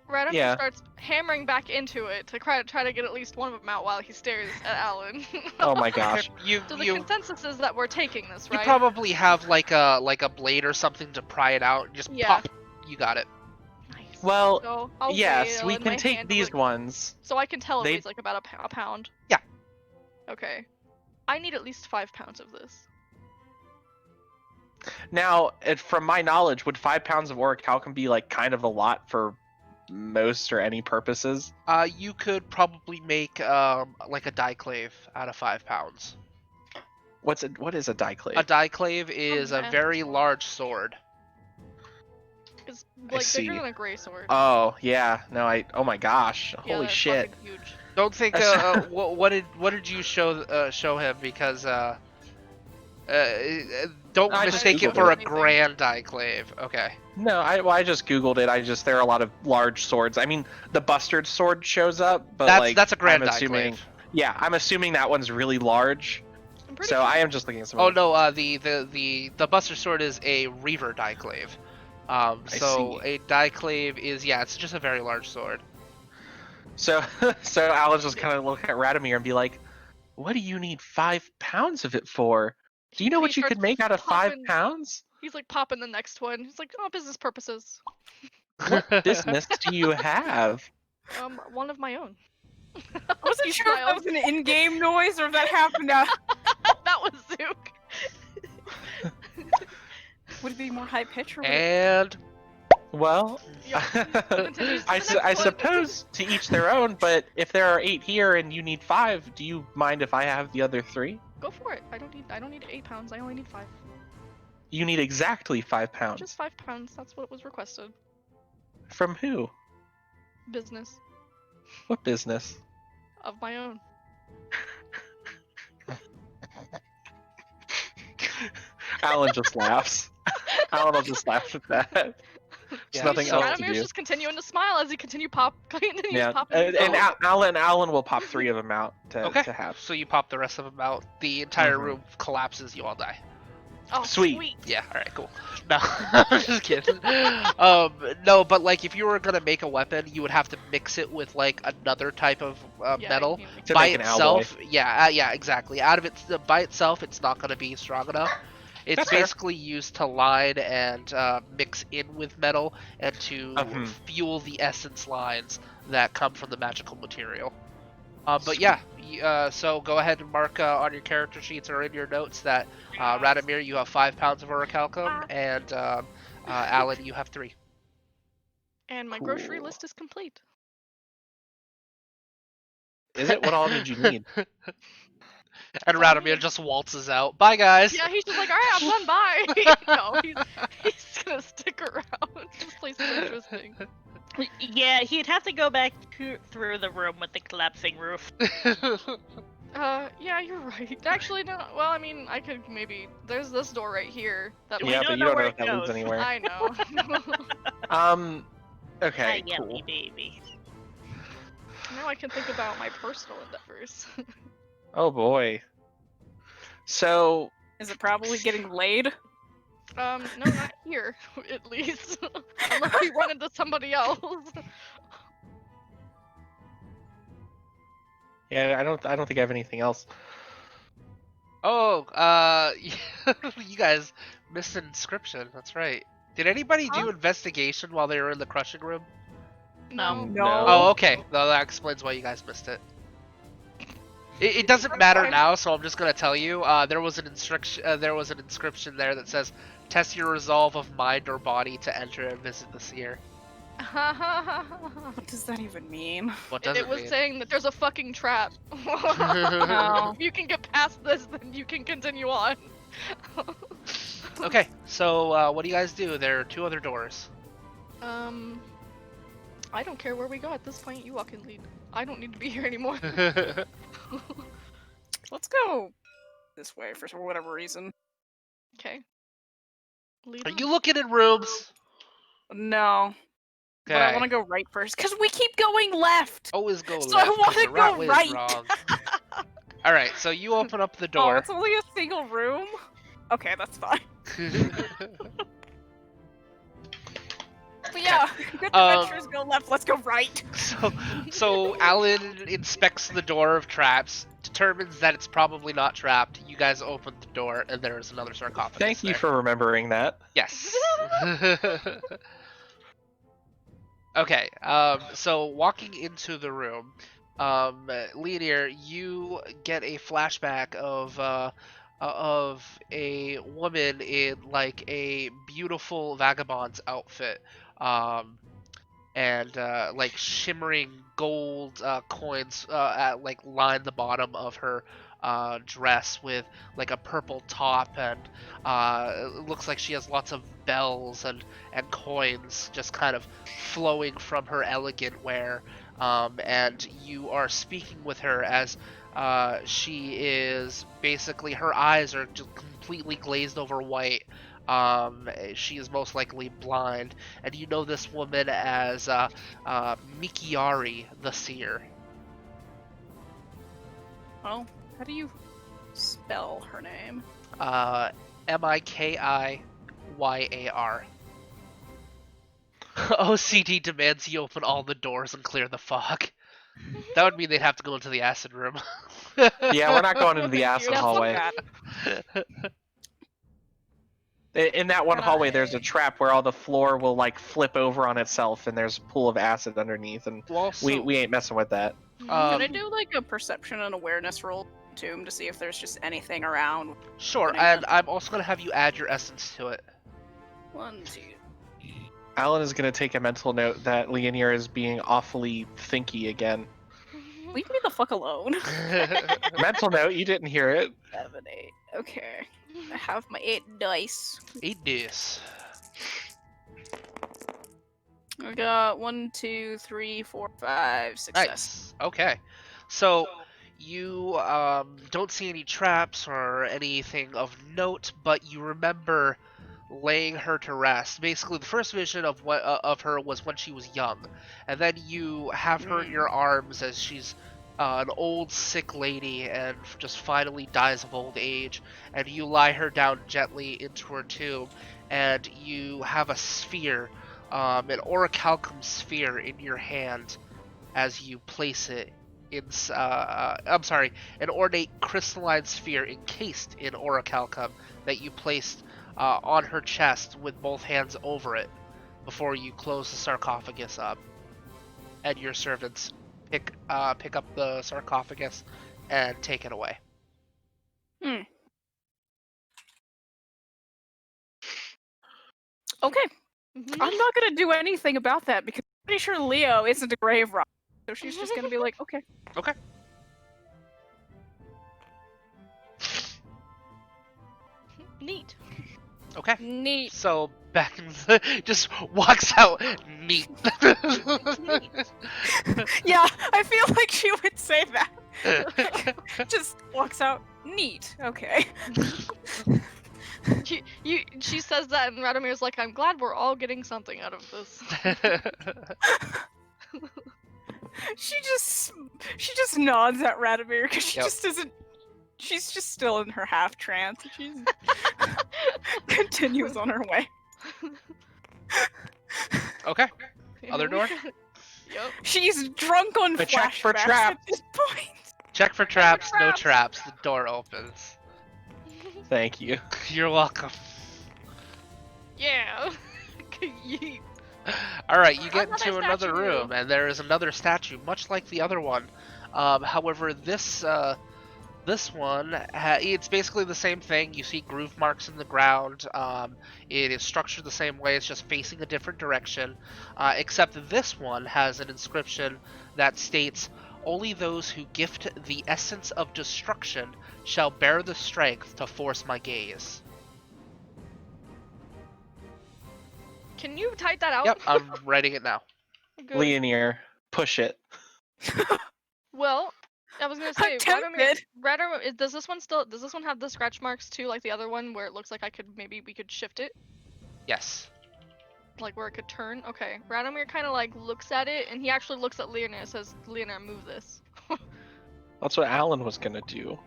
Radamir Yeah. starts hammering back into it to try to get at least one of them out while he stares at Alan. oh my gosh. So the consensus is that we're taking this, You right? probably have like a blade or something to pry it out. Just Yeah. pop. You got it. Nice. Well, So I'll yes, wail we in can my take hand, these like- ones. So I can tell it They- weighs like about a pound. Yeah. Okay. I need at least 5 pounds of this. Now, from my knowledge, would 5 pounds of orichalcum be like kind of a lot for most or any purposes? You could probably make like a diclave out of 5 pounds. What is a diclave? A diclave is a math. very large sword. It's I like see. bigger than a gray sword. Oh yeah, no, oh my gosh, Yeah, holy they're shit! fucking huge. Don't think. What did you show him? Because don't I just mistake it Googled for a it. grand diclave. Okay. No, I just googled it. There are a lot of large swords. I mean, the bustard sword shows up, but That's a grand I'm assuming, diclave. yeah, I'm assuming that one's really large. I'm pretty So sure. I am just looking at some. Oh of them. no, the buster sword is a reaver diclave. So see. a diclave is it's just a very large sword. So Alan's just kind of look at Radamir and be like, "What do you need 5 pounds of it for? Do you know He what you could starts make out of 5 popping- pounds? He's like popping the next one. He's like, oh, business purposes. What business do you have?" One of my own. I wasn't He's sure if my that own. was an in-game noise or if that happened out. That was Zook. Would it be more high pitch or would it... And Well, Yep. Continues to the next I one. suppose to each their own, but if there are 8 here and you need 5, do you mind if I have the other 3? Go for it. I don't need 8 pounds. I only need 5. You need exactly 5 pounds. Just 5 pounds. That's what was requested. From who? Business What business? of my own. Alan just laughs. Alan will just laugh at that. There's Yeah, nothing so- else to Radamir's do. just continuing to smile as he continues popping. And Alan will pop 3 of them out to have. so you pop the rest of them out. The entire Mhm. room collapses. You all die. Oh, Sweet. Yeah. All right. Cool. No, I'm just kidding. No, but like if you were gonna make a weapon, you would have to mix it with like another type of Yeah, metal. you can- To By make an itself, yeah, exactly. Out of it, by itself, it's not gonna be strong enough. It's That's fair. basically used to line and mix in with metal and to Mhm. fuel the essence lines that come from the magical material. But yeah, so go ahead and mark on your character sheets or in your notes that Radamir, you have 5 pounds of orichalcum, and Alan, you have 3. And my grocery Cool. list is complete. Is it? What all did you need? And That's all I Radamir need. just waltzes out. Bye, guys. Yeah, he's just like, all right, I'm done. Bye. No, he's gonna stick around. This place is interesting. Yeah, he'd have to go back through the room with the collapsing roof. Yeah, you're right. Actually, no. Well, I mean, I could maybe. There's this door right here. That We Yeah, don't but you know don't know where if it that leads goes. anywhere. I know. Okay, Hi, cool. yummy baby. Now I can think about my personal endeavors. Oh boy. So, Is it probably getting laid? No, not here, at least. Unless we run into somebody else. yeah, I don't think I have anything else. Oh, you guys missed an inscription. That's right. Did anybody do Huh? investigation while they were in the crushing room? No. No. Oh, okay. No, that explains why you guys missed it. It doesn't matter fine. now, so I'm just gonna tell you. There was an inscription. There was an inscription there that says, "Test your resolve of mind or body to enter and visit the seer." What does that even mean? What does It it was mean? saying that there's a fucking trap. No. If you can get past this, then you can continue on. Okay, so what do you guys do? There are 2 other doors. I don't care where we go at this point. You walk in lead. I don't need to be here anymore. Let's go this way for whatever reason. Okay. Lead Are on. you looking in rooms? No. But I Okay. want to go right first because we keep going left. Always go So I left want because to the rat go way right. is wrong. All right, so you open up the Oh, door. it's only a single room. Okay, that's fine. But yeah, good adventures go left. Let's go right. So Alan inspects the door of traps, determines that it's probably not trapped. You guys open the door, and there is another sarcophagus. Thank you there. for remembering that. Yes. Okay. So walking into the room, Leonir, you get a flashback of a woman in like a beautiful vagabond's outfit. And like shimmering gold coins like line the bottom of her dress with like a purple top, and it looks like she has lots of bells and coins just kind of flowing from her elegant wear. And you are speaking with her as she is basically, her eyes are just completely glazed over white. She is most likely blind, and you know this woman as Mikiari the Seer. Well, how do you spell her name? Mikiyar. OCD demands you open all the doors and clear the fog. That would mean they'd have to go into the acid room. Yeah, we're not going into the acid Yeah, fuck hallway. that. In that one hallway, there's a trap where all the floor will like flip over on itself, and there's a pool of acid underneath, and Well, so, we ain't messing with that. Can I do like a perception and awareness roll tomb to see if there's just anything around? Sure, Putting and it- I'm also going to have you add your essence to it. 1, 2. Alan is going to take a mental note that Leonir is being awfully thinky again. Leave me the fuck alone. Mental note, you didn't hear it. 7, 8. Okay. I have my 8 dice. 8 dice. I got 1, 2, 3, 4, 5 success. Nice. Okay. So you don't see any traps or anything of note, but you remember laying her to rest. Basically, the first vision of what of her was when she was young, and then you have her in your arms as she's an old sick lady and just finally dies of old age, and you lie her down gently into her tomb, and you have a sphere, an orichalcum sphere in your hand as you place it in. An ornate crystalline sphere encased in orichalcum that you placed on her chest with both hands over it before you close the sarcophagus up. And your servants pick up the sarcophagus and take it away. Okay. Mhm. I'm not gonna do anything about that because I'm pretty sure Leo isn't a grave robber. So she's just gonna be like, okay. Okay. Neat. Okay. Neat. So Beckons just walks out neat. Yeah, I feel like she would say that. Just walks out neat. Okay. She says that, and Radomir's like, I'm glad we're all getting something out of this. She just nods at Radomir because she Yep. just isn't. She's just still in her half trance. She continues on her way. Okay. Other door? Yep. She's drunk on A check for flashbacks at traps. this point. Check for traps, no traps. traps. The door opens. Thank you. You're welcome. Yeah. Yeet. Alright, you get Another into another statue. room, and there is another statue, much like the other one. However, this one, it's basically the same thing. You see groove marks in the ground. It is structured the same way. It's just facing a different direction. Except this one has an inscription that states, "Only those who gift the essence of destruction shall bear the strength to force my gaze." Can you type that out? Yep, I'm writing it now. Good. Leonir, push it. Well, I was gonna say, I'm tempted. does this one have the scratch marks too, like the other one, where it looks like we could shift it, Yes. like where it could turn? Okay, Radomir kind of like looks at it, and he actually looks at Leonard and says, "Leonard, move this." That's what Alan was gonna do.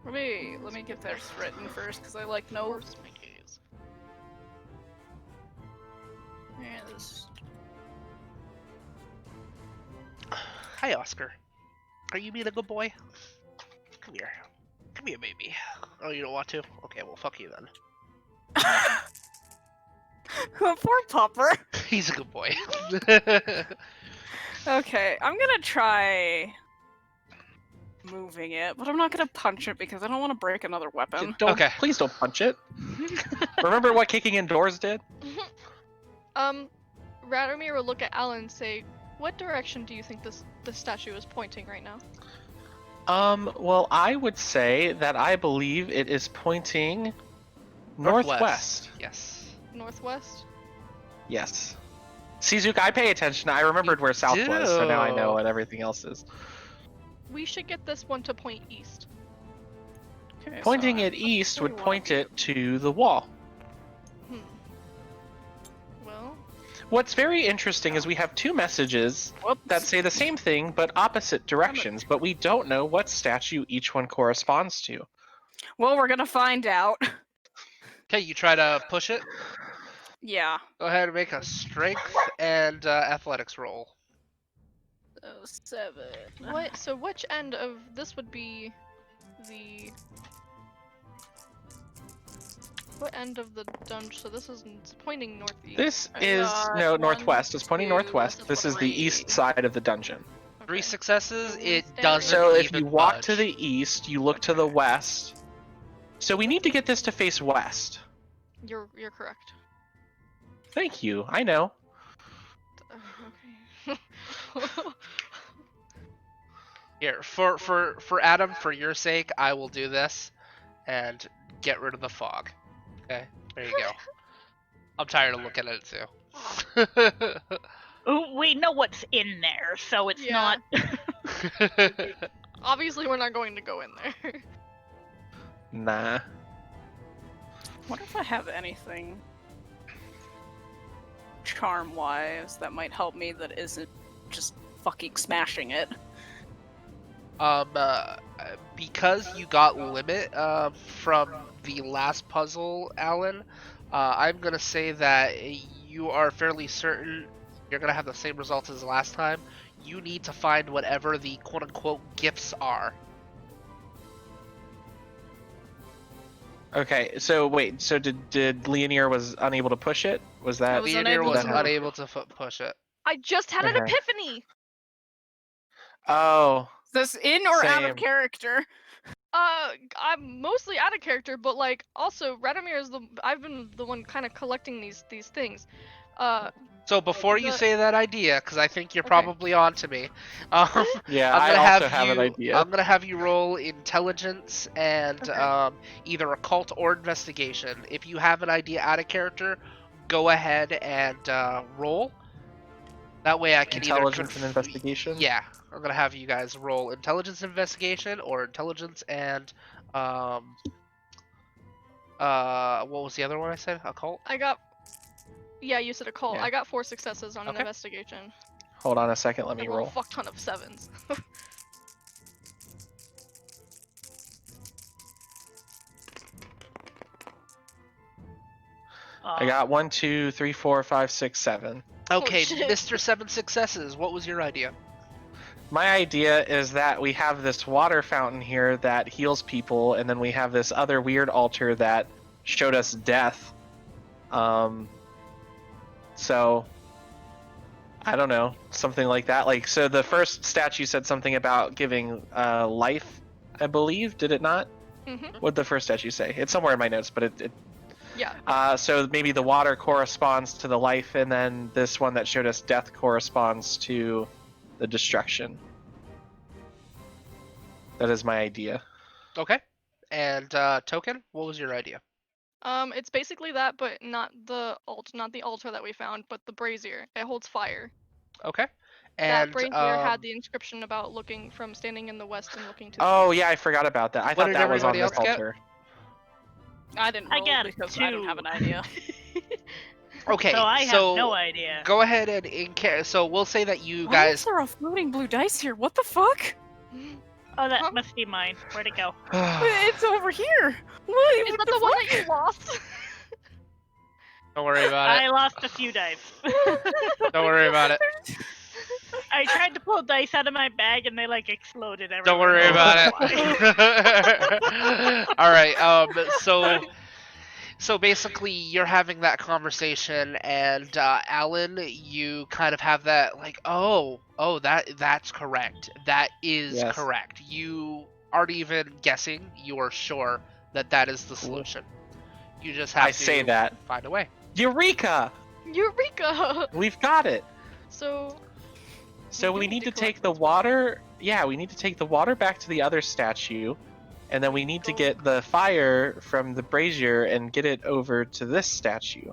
Let me get this written first, because I like no. Force my gaze. Yes. Hi, Oscar. Are you being a good boy? Come here. Come here, baby. Oh, you don't want to? Okay, well, fuck you then. Poor Popper. He's a good boy. Okay, I'm gonna try moving it, but I'm not gonna punch it because I don't want to break another weapon. Okay. Please don't punch it. Remember what kicking indoors did? Radomir will look at Alan and say, "What direction do you think the statue is pointing right now?" Well, I would say that I believe it is pointing northwest. Yes. Northwest? Yes. Shizuka, I pay attention. I remembered where south was, so now I know do. what everything else is. We should get this one to point east. Okay, Pointing so it east would wanna point be- it to the wall. Well, What's very interesting is we have two messages Whoops. that say the same thing but opposite directions, but we don't know what statue each one corresponds to. Well, we're gonna find out. Okay, you try to push it. Yeah. Go ahead and make a strength and athletics roll. So 7. what? So which end of this would be the? What end of the dungeon? So this is it's pointing northeast. This I is got northwest. It's pointing 1, 2, northwest. This is the 3. east side of the dungeon. 3 Okay. successes. So It stay- doesn't So if even you walk budge. to the east, you look to the west. So we need to get this to face west. You're correct. Thank you. I know. Okay. Here, for Adam, for your sake, I will do this and get rid of the fog. Okay, there you go. I'm tired of looking at it too. Ooh, we know what's in there, so it's Yeah. not. Obviously, we're not going to go in there. Nah. What if I have anything charm-wise that might help me that isn't just fucking smashing it? Because you got limit from the last puzzle, Alan, I'm gonna say that you are fairly certain you're gonna have the same results as last time. You need to find whatever the quote-unquote gifts are. Okay, so wait, so did Leonir was unable to push it? Was that I was Leonir unable was to- unable to push it. I just had an Okay. epiphany. Oh, Is this in or out Same. of character? I'm mostly out of character, but like also Radomir is I've been the one kind of collecting these things. So before you The- say that idea, because I think you're Okay. probably on to me, yeah, I'm I gonna also have have you. an idea. I'm gonna have you roll intelligence and Okay. either occult or investigation. If you have an idea out of character, go ahead and roll. That way I can Intelligence either and investigation? Yeah, I'm gonna have you guys roll intelligence investigation or intelligence and what was the other one I said? Occult. Yeah, you said a cult. Yeah. I got 4 successes on an Okay. investigation. Hold on a second, let I me rolled a roll. fuck ton of 7s. I got 1, 2, 3, 4, 5, 6, 7. Okay, shit. Mr. 7 Successes. What was your idea? My idea is that we have this water fountain here that heals people, and then we have this other weird altar that showed us death. So I don't know, something like that. Like, so the first statue said something about giving life, I believe. Did it not? Mhm. What did the first statue say? It's somewhere in my notes, but it Yeah. so maybe the water corresponds to the life, and then this one that showed us death corresponds to the destruction. That is my idea. Okay. And Token, what was your idea? It's basically that, but not the altar that we found, but the brazier. It holds fire. Okay. And brazier had the inscription about looking from standing in the west and looking to the Oh east. yeah, I forgot about that. I What thought did that was on everybody this else get? altar. I didn't I roll got because two. I don't have an idea. Okay, So I have no idea. Go ahead and so we'll say that you Why guys. is there a floating blue dice here? What the fuck? Oh, that Huh? must be mine. Where'd it go? It's over here. What? Is What that the the one fuck? that you lost? Don't worry about it. I lost a few dice. Don't worry about it. I tried to pull dice out of my bag and they like exploded everywhere. Don't worry I about don't know why. it. All right. So basically, you're having that conversation, and Alan, you kind of have that like, oh, that's correct. That is Yes. correct. You aren't even guessing. You are sure that that is the solution. You just have I to say that. find a way. Eureka! Eureka! We've got it. So We do need to collect take the those. water. Yeah, we need to take the water back to the other statue, and then we need to get the fire from the brazier and get it over to this statue.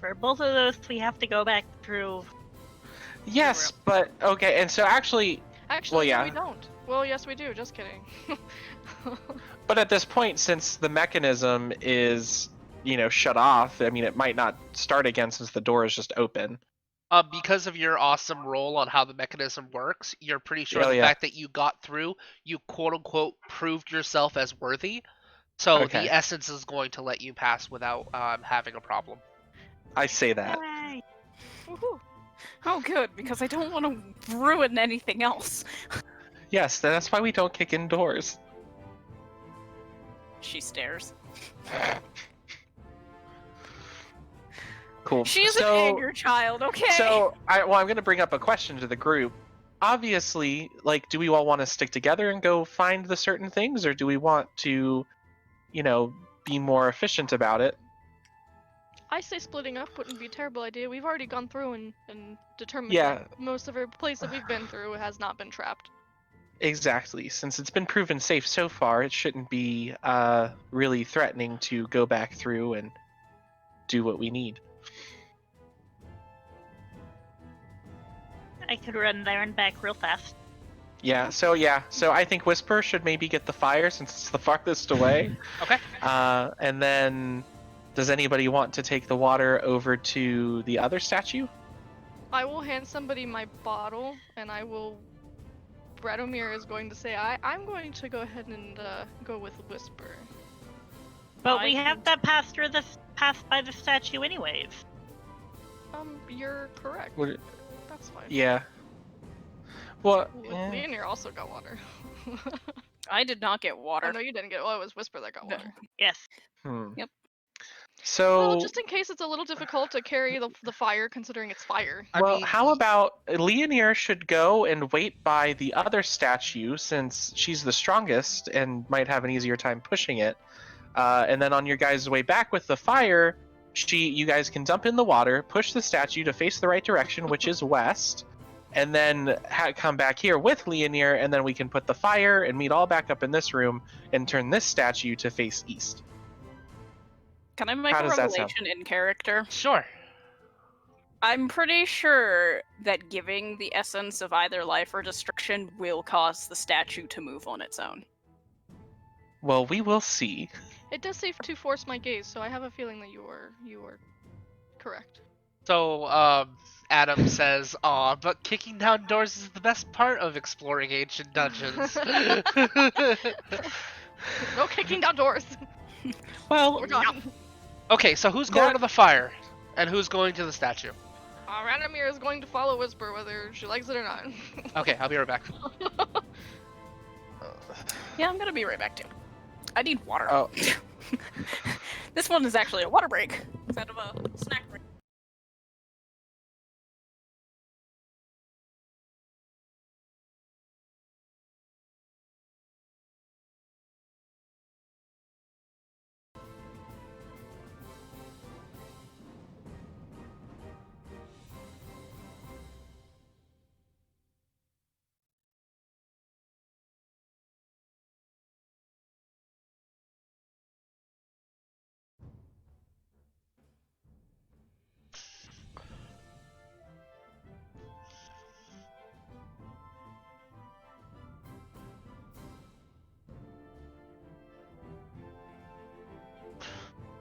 For both of those, we have to go back through. Yes, but okay, and so actually, Actually, well, no, yeah. we don't. Well, yes, we do. Just kidding. but at this point, since the mechanism is, shut off, I mean, it might not start again since the door is just open. Because of your awesome roll on how the mechanism works, you're pretty sure Oh, the yeah. fact that you got through, you quote unquote proved yourself as worthy. So Okay. the essence is going to let you pass without having a problem. I say that. Yay. Woohoo. Oh, good, because I don't want to ruin anything else. Yes, that's why we don't kick in doors. She stares. Cool. She's an anger child, okay? So, I'm going to bring up a question to the group. Obviously, like, do we all want to stick together and go find the certain things, or do we want to, be more efficient about it? I say splitting up wouldn't be a terrible idea. We've already gone through and determined Yeah. that most of every place that we've been through has not been trapped. Exactly. Since it's been proven safe so far, it shouldn't be really threatening to go back through and do what we need. I could run there and back real fast. Yeah, so I think Whisper should maybe get the fire since it's the farthest away. Okay. And then, does anybody want to take the water over to the other statue? I will hand somebody my bottle, and I will. Radomir is going to say, I'm going to go ahead and go with Whisper. But we have to pass by the statue anyways. You're correct. Would- That's fine. Yeah. Well, Leonir also got water. I did not get water. Oh no, you didn't get. Well, it was Whisper that got water. Yes. Yep. So, Well, just in case it's a little difficult to carry the fire, considering it's fire. how about Leonir should go and wait by the other statue since she's the strongest and might have an easier time pushing it. And then on your guys' way back with the fire, you guys can dump in the water, push the statue to face the right direction, which is west, and then come back here with Leonir, and then we can put the fire and meet all back up in this room and turn this statue to face east. Can I make How a does that sound? revelation in character? Sure. I'm pretty sure that giving the essence of either life or destruction will cause the statue to move on its own. Well, we will see. It does say to force my gaze, so I have a feeling that you are correct. So Adam says, "Aw, but kicking down doors is the best part of exploring ancient dungeons." No kicking down doors. Well, We're done. Okay, so who's going to the fire, and who's going to the statue? Radomir is going to follow Whisper whether she likes it or not. Okay, I'll be right back. Yeah, I'm gonna be right back too. I need water. Oh. This one is actually a water break instead of a snack break.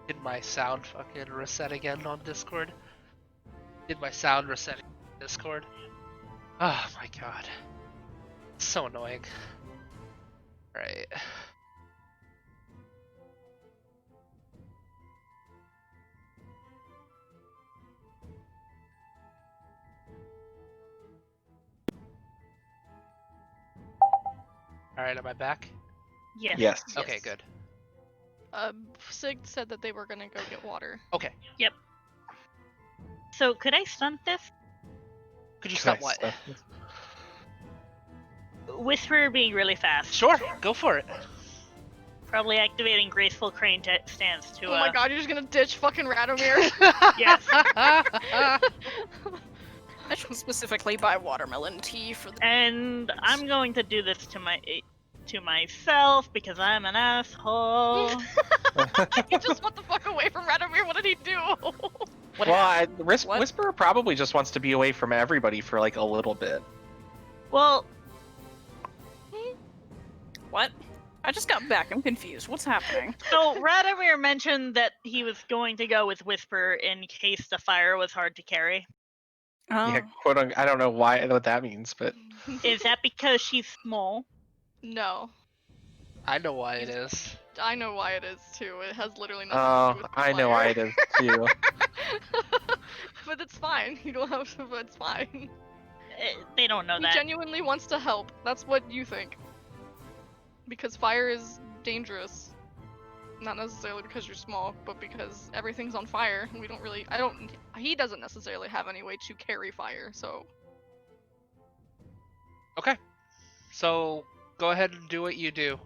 Did my sound fucking reset again on Discord? Did my sound reset on Discord? Oh my god. It's so annoying. Right. Alright, am I back? Yes. Yes. Okay, good. Sig said that they were gonna go get water. Okay. So could I stunt this? Could you Can I stop what? stop? Whisper being really fast. Sure, go for it. Probably activating graceful crane stance to. Oh my god, you're just gonna ditch fucking Radomir? Yes. I should specifically buy watermelon tea for the. And I'm going to do this to myself because I'm an asshole. You just want the fuck away from Radomir. What did he do? What What? Whisperer probably just wants to be away from everybody for like a little bit. Well, What? I just got back. I'm confused. What's happening? so Radomir mentioned that he was going to go with Whisper in case the fire was hard to carry. Oh. Yeah, quote unquote. I don't know what that means, but Is that because she's small? No. I know why it is. I know why it is too. It has literally nothing to do with the I know why fire. it is too. But it's fine. You don't have to, but it's fine. They don't know He that. genuinely wants to help. That's what you think. Because fire is dangerous. Not necessarily because you're small, but because everything's on fire. We don't really. He doesn't necessarily have any way to carry fire, so. Okay. So go ahead and do what you do,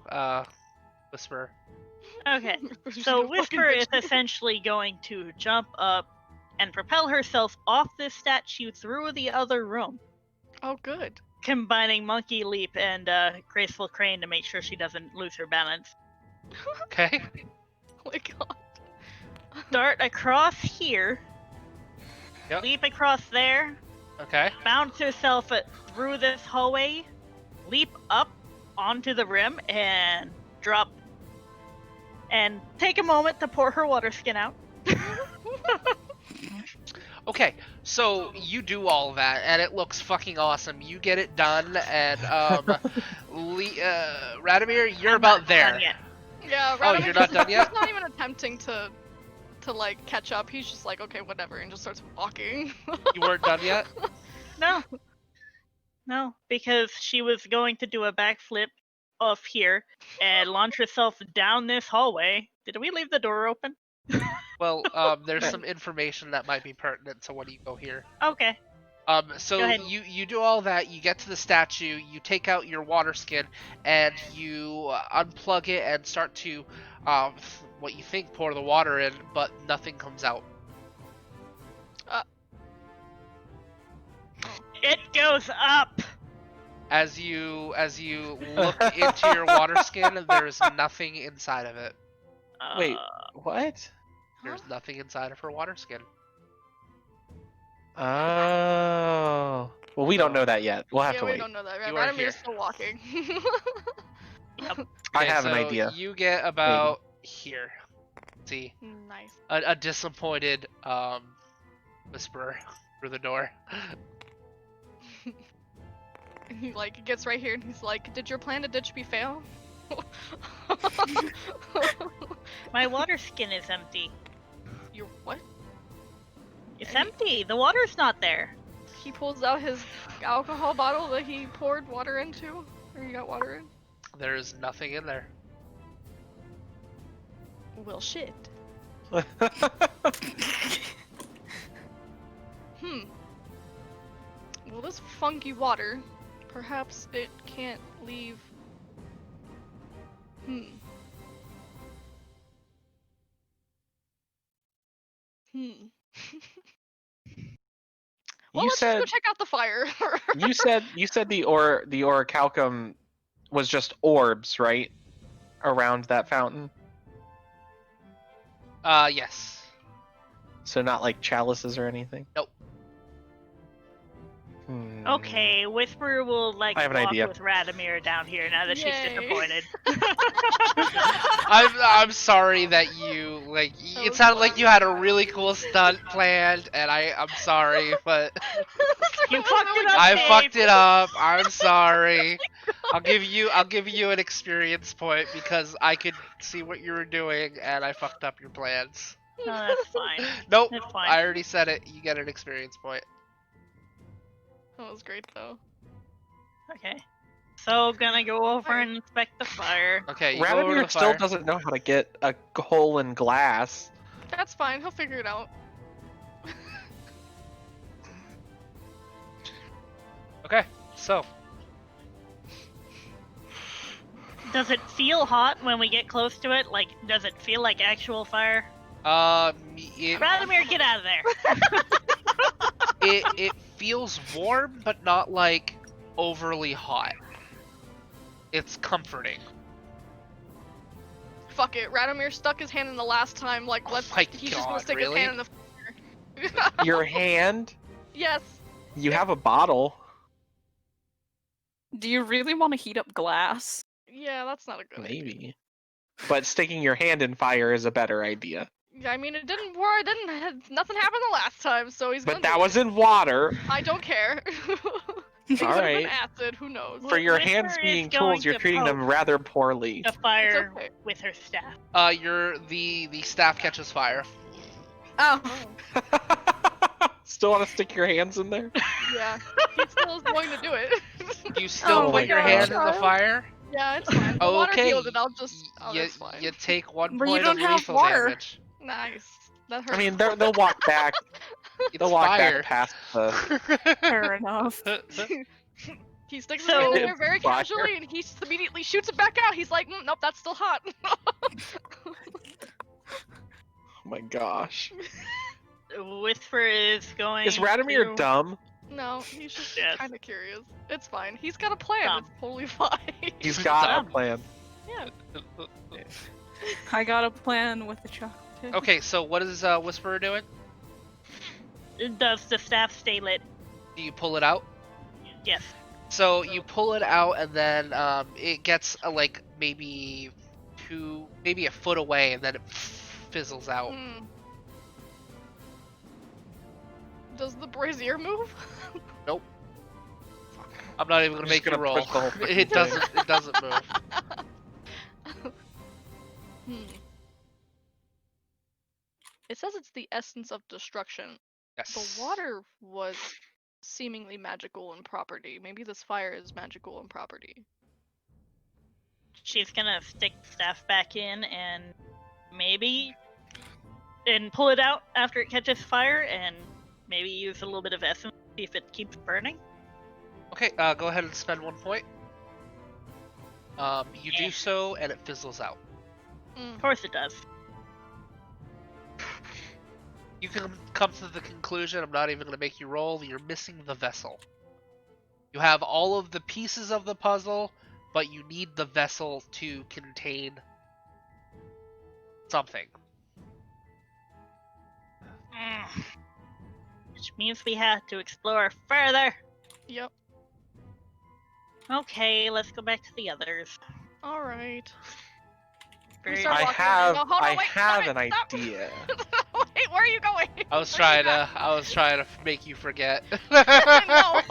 Whisper. Okay. We're just So gonna fucking Whisper is bitch. essentially going to jump up and propel herself off this statue through the other room, Oh, good. combining monkey leap and graceful crane to make sure she doesn't lose her balance. Okay. Oh my god. Dart across here, Yep. leap across there, Okay. bounce herself through this hallway, leap up onto the rim, and drop. And take a moment to pour her water skin out. Okay. So you do all that, and it looks fucking awesome. You get it done, and Radomir, you're I'm about not there. done yet. Yeah, Oh, Radomir you're not done yet? He's not even attempting to like catch up. He's just like, okay, whatever, and just starts walking. You weren't done yet. No. No, because she was going to do a backflip off here and launch herself down this hallway. Did we leave the door open? Well, there's some information that might be pertinent to when you go here. Okay. So Go ahead. you do all that. You get to the statue. You take out your water skin, and you unplug it and start to, what you think pour the water in, but nothing comes out. It goes up. As you look into your water skin, there's nothing inside of it. Wait, what? There's nothing inside of her water skin. Oh. Well, we don't know that yet. We'll have Yeah, to we wait. don't know that. You are Radamir's here. still walking. I Okay, have an so idea. You get about here. See, Nice. a disappointed whisperer through the door. And he like gets right here and he's like, "Did your plan to ditch me fail?" My water skin is empty. Your what? It's empty. The water's not there. He pulls out his alcohol bottle that he poured water into, or you got water in. There's nothing in there. Well, shit. Well, this funky water, perhaps it can't leave. Hmm. Well, You let's said just go check out the fire. you said the orichalcum was just orbs, right? Around that fountain. Yes. So not like chalices or anything. Nope. Okay, Whisper will like I have an walk idea. with Radomir down here now that she's Yay. disappointed. I'm sorry that you Like That it was sounded like funny. you had a really cool stunt planned, and I'm sorry, but You fucked it up, I Dave. fucked it up. I'm sorry. I'll give you an experience point because I could see what you were doing, and I fucked up your plans. No, that's fine. Nope, That's fine. I already said it. You get an experience point. That was great though. Okay. So, gonna go over and inspect the fire. Okay, you go over to the Radomir still fire. doesn't know how to get a hole in glass. That's fine. He'll figure it out. Okay, so Does it feel hot when we get close to it? Like, does it feel like actual fire? it Radomir, get out of there! it feels warm, but not like overly hot. It's comforting. Fuck it. Radomir stuck his hand in the last time. Like, Oh let's. my He's just gonna God, stick really? his hand in the fire. Your hand? Yes. You have a bottle. Do you really want to heat up glass? Yeah, that's not a good idea. Maybe. But sticking your hand in fire is a better idea. Yeah, I mean, it didn't work. Nothing happened the last time, so he's. But gonna that do was it. in water. I don't care. It could have Alright. been acid. Who knows? For your Whisper hands is being going tools, you're to treating them poke rather poorly. The fire okay. with her staff. The staff catches fire. Oh. Still want to stick your hands in there? Yeah. He still is going to do it. You still Oh put my your God. hand in the fire? Yeah, it's fine. The water Okay. healed it. I'll just. Oh, you, that's fine. you take 1 But you point don't of have lethal water. damage. Nice. That hurt. I mean, they'll walk back. It's They'll walk fire. back past the. Fair enough. He sticks So- his hand in there very Fire. casually, and he just immediately shoots it back out. He's like, nope, that's still hot. Oh my gosh. Whisper is going. Is Radomir to... dumb? No, he's just Yes. kind of curious. It's fine. He's got a plan. Dumb. It's totally fine. He's got a Dumb. plan. Yeah. I got a plan with the chocolate. Okay, so what is Whisperer doing? Does the staff stay lit? Do you pull it out? Yes. So you pull it out, and then it gets like maybe a foot away, and then it fizzles out. Hmm. Does the brazier move? I'm not even gonna I'm make just you gonna roll. push the whole freaking It thing. doesn't. It doesn't move. Hmm. It says it's the essence of destruction. Yes. The water was seemingly magical in property. Maybe this fire is magical in property. She's gonna stick the staff back in and pull it out after it catches fire and maybe use a little bit of essence to see if it keeps burning. Okay. Go ahead and spend 1 point. You do so, and it fizzles out. Mm. Of course it does. You can come to the conclusion, I'm not even going to make you roll, that you're missing the vessel. You have all of the pieces of the puzzle, but you need the vessel to contain something. Which means we have to explore further. Yep. Okay, let's go back to the others. All right. Very start I walking have, around. No, hold on, I wait, have stop an it, stop. idea. Wait, where are you going? I was Where are you trying to make you forget. No.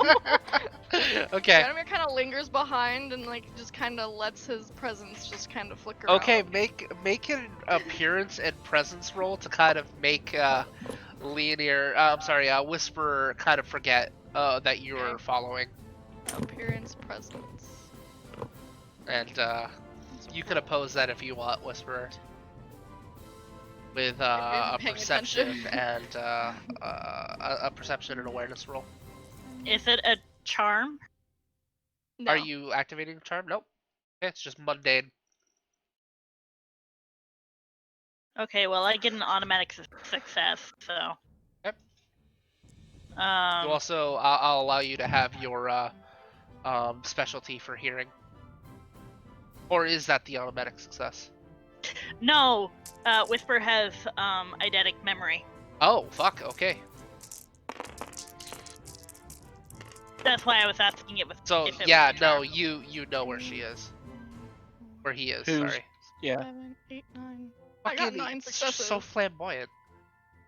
Okay. Vladimir kind of lingers behind and like just kind of lets his presence just kind of flicker out. Okay, make an appearance and presence roll to kind of make Whisperer kind of forget that you were Okay. following, Appearance, presence. and you can oppose that if you want, Whisperer, with a paying perception attention. and a perception and awareness roll. Is it a charm? No. Are you activating the charm? Nope. Okay, it's just mundane. Okay, well I get an automatic success, so. Yep. You Um, also, I'll allow you to have your specialty for hearing. Or is that the automatic success? no, Whisper has eidetic memory. Oh, fuck, okay. That's why I was asking it with. So, if it yeah, was a no, charm. you know where she is. Where he is, Who's- sorry. Yeah. 7, 8, 9. I got Fucking, 9 it's just successes. so flamboyant.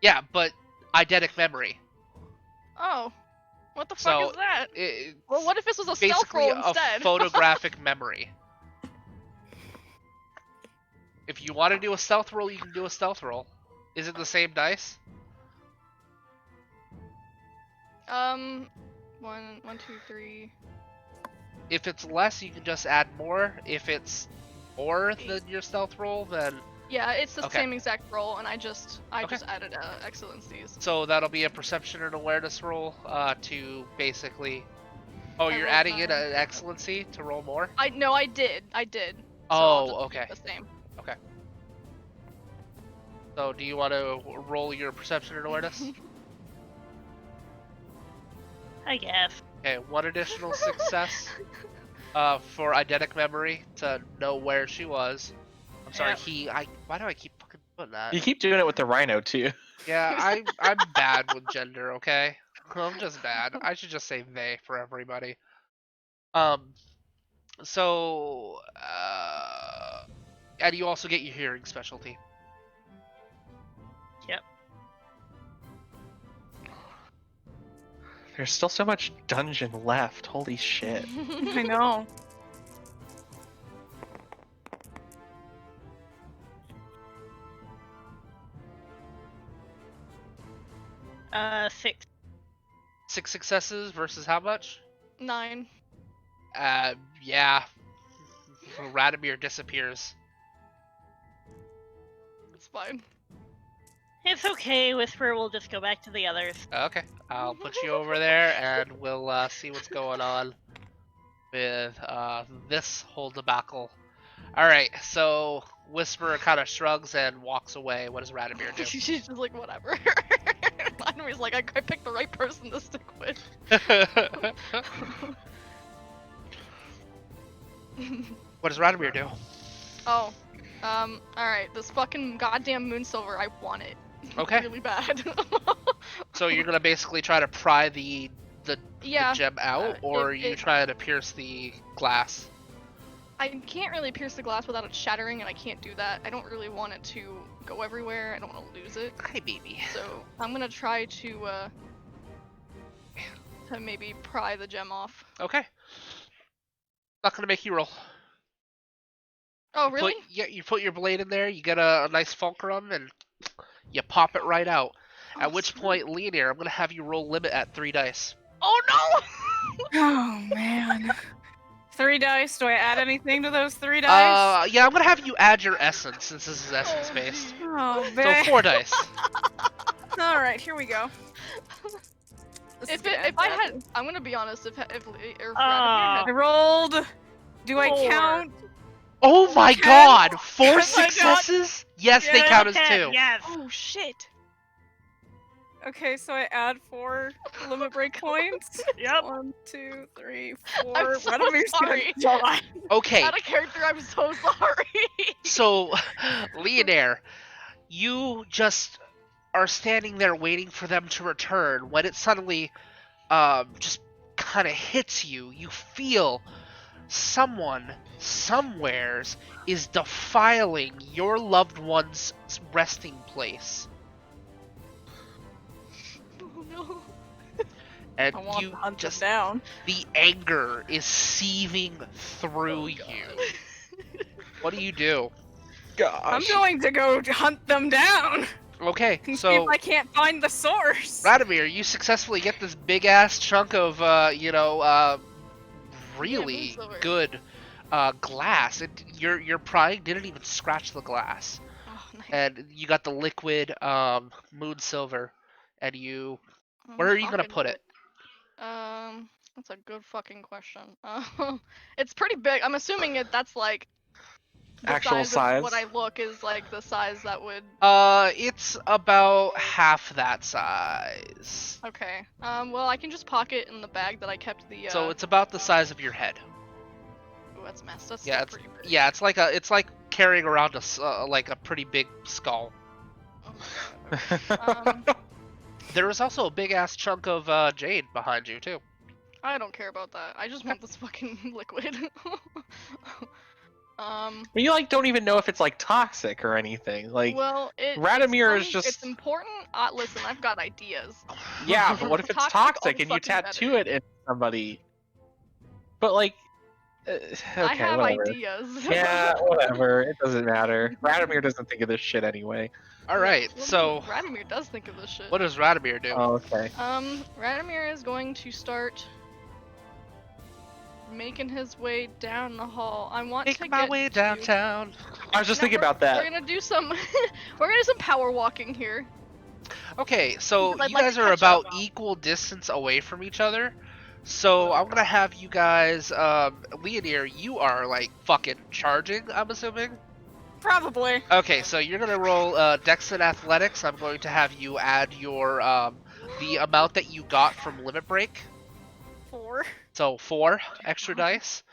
Yeah, but eidetic memory. Oh. What the So fuck is that? it's Well, what if this was a stealth basically roll a instead? photographic memory. If you want to do a stealth roll, you can do a stealth roll. Is it the same dice? 1, 2, 3. If it's less, you can just add more. If it's more than your stealth roll, then Yeah, it's the Okay. same exact roll, and I just Okay. added excellencies. so that'll be a perception and awareness roll to basically. Oh, I you're rolled adding in 9. an excellency to roll more. I did. So Oh, I'll just okay. keep the same. So do you want to roll your perception and awareness? I guess. Okay, one additional success for eidetic memory to know where she was. I'm sorry, Yep. why do I keep fucking doing that? You keep doing it with the rhino too. Yeah, I'm bad with gender, okay? I'm just bad. I should just say they for everybody. So and you also get your hearing specialty. Yep. There's still so much dungeon left. Holy shit. I know. Six. 6 successes versus how much? 9. Yeah. Radomir disappears. It's fine. It's okay, Whisper. We'll just go back to the others. Okay, I'll put you over there, and we'll see what's going on with this whole debacle. All right, so Whisperer kind of shrugs and walks away. What does Radomir do? She's just like, whatever. Vladimire's like, I picked the right person to stick with. What does Radomir do? Oh. Alright, this fucking goddamn moon silver, I want it. Okay. Really bad. So you're gonna basically try to pry the Yeah. gem out, or you it- try to pierce the glass? I can't really pierce the glass without it shattering, and I can't do that. I don't really want it to go everywhere. I don't want to lose it. Hi, baby. So I'm gonna try to maybe pry the gem off. Okay. Not gonna make you roll. Oh, really? You put your blade in there. You get a nice fulcrum, and you pop it right out. At which sweet. point, Leonir, I'm gonna have you roll limit at 3 dice. Oh no! Oh man. 3 dice. Do I add anything to those 3 dice? Yeah, I'm gonna have you add your essence since this is essence based. Oh So man. 4 dice. All right, here we go. This is gonna end bad. I'm gonna be honest. If Ah. I rolled. Do I 4. count? Oh my 10? god! 4 Oh my God. successes? Yes, they Yeah, count as 10, 2. Yes. oh shit! Okay, so I add 4 limit break points. Yep. 1, 2, 3, 4. I'm so Radamir's gonna sorry. die. Okay, Out of character, I'm so sorry. so Leonir, you just are standing there waiting for them to return when it suddenly just kind of hits you. You feel someone somewheres is defiling your loved one's resting place. Oh no. And I want you to hunt just them down. the anger is seething through you. What do you do? I'm going to go hunt them down Okay, and see so if I can't find the source. Radomir, you successfully get this big ass chunk of really moon silver. good glass. Your prying didn't even scratch the glass. Oh, nice. And you got the liquid moon silver, and you I'm where are you gonna talking put to it? That's a good fucking question. It's pretty big. I'm assuming that's like the Actual size of what size? I look is like the size that would. It's about half that size. Okay. Well, I can just pocket in the bag that I kept the. So it's about the size of your head. Ooh, that's messed. That's Yeah, still it's pretty big. yeah, it's like carrying around like a pretty big skull. Oh my God. There was also a big ass chunk of jade behind you too. I don't care about that. I just want this fucking liquid. You like don't even know if it's like toxic or anything. Like well, Radomir is just it's important. Listen, I've got ideas. yeah, but what if it's toxic and you fucking better. tattoo it in somebody? But like, okay, I have whatever. ideas. Yeah, whatever. It doesn't matter. Radomir doesn't think of this shit anyway. All right, well, so Radomir does think of this shit. what does Radomir do? Oh, okay. Radomir is going to start making his way down the hall. I want to Make my get way to- downtown. I was just Now thinking about that. We're gonna do some. We're gonna do some power walking here. Okay, so Because I'd you like guys to are catch about up. equal distance away from each other. So I'm gonna have you guys, Leonir, you are like fucking charging, I'm assuming. Probably. Okay, so you're gonna roll Dex and Athletics. I'm going to have you add your the amount that you got from Limit Break. 4. So 4 extra dice.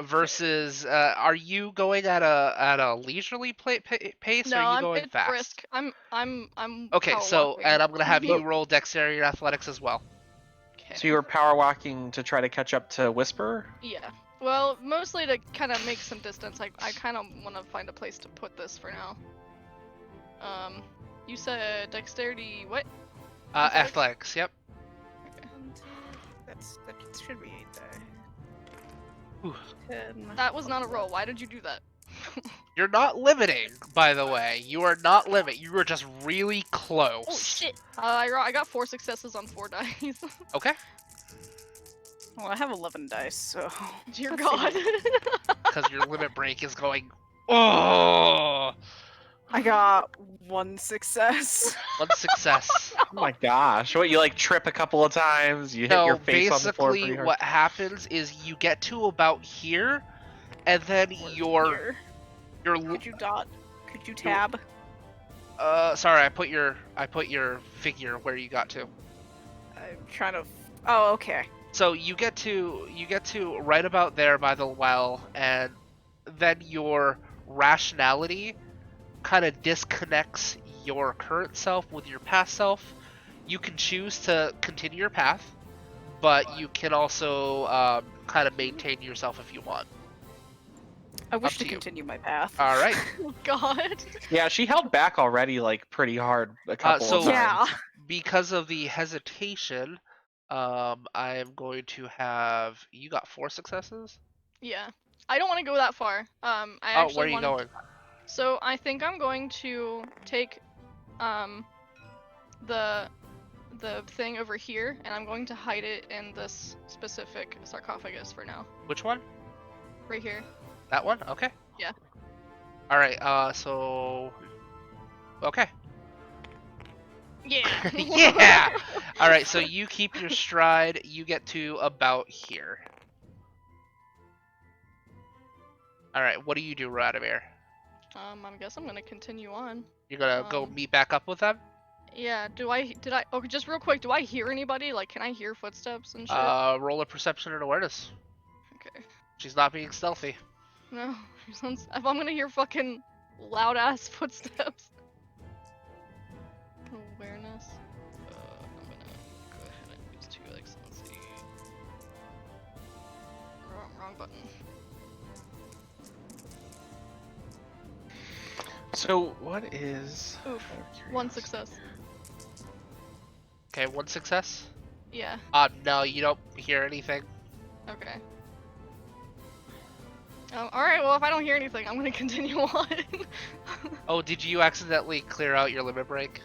Versus, are you going at a leisurely pace, No, or are you going it's fast? brisk. I'm. Okay, power so walking. and I'm gonna have you roll Dexterity and Athletics as well. Okay. So you were power walking to try to catch up to Whisper? Yeah. Well, mostly to kind of make some distance. I kind of want to find a place to put this for now. You said dexterity. What? Athletics. Yep. That should be 8 there. Ooh. 10. That was not a roll. Why did you do that? You're not limiting, by the way. You are not limit. You were just really close. Oh shit! I got 4 successes on 4 dice. Okay. Well, I have 11 dice, so. Dear Let's God. see. Because your limit break is going. Oh. I got 1 success. One success. Oh my gosh. What, you like trip a couple of times? You hit No, your face on the floor basically pretty hard? what happens is you get to about here, and then your Could you dot? Could you tab? sorry, I put your figure where you got to. I'm trying to. Oh, okay. So you get to right about there by the well, and then your rationality kind of disconnects your current self with your past self. You can choose to continue your path, but you can also kind of maintain yourself if you want. I wish Up to to you. continue my path. All right. Oh God. Yeah, she held back already like pretty hard a couple so- of times. Yeah. Because of the hesitation, I am going to have you got 4 successes. Yeah. I don't want to go that far. I Oh, actually where are you want. going? So I think I'm going to take the thing over here, and I'm going to hide it in this specific sarcophagus for now. Which one? Right here. That one? Okay. Yeah. All right. So. Okay. Yeah. Yeah. All right. So you keep your stride. You get to about here. All right. What do you do, Radomir? I guess I'm gonna continue on. You're gonna go Um, meet back up with them? Yeah. Did I? Okay, just real quick. Do I hear anybody? Like, can I hear footsteps and shit? Roll a perception and awareness. Okay. She's not being stealthy. No. If I'm gonna hear fucking loud ass footsteps. Awareness. I'm gonna go ahead and use 2x. Let's see. Wrong button. So what is? Oof. 1 success. Okay, 1 success. Yeah. No, you don't hear anything. Okay. Alright, well, if I don't hear anything, I'm gonna continue on. Oh, did you accidentally clear out your limit break?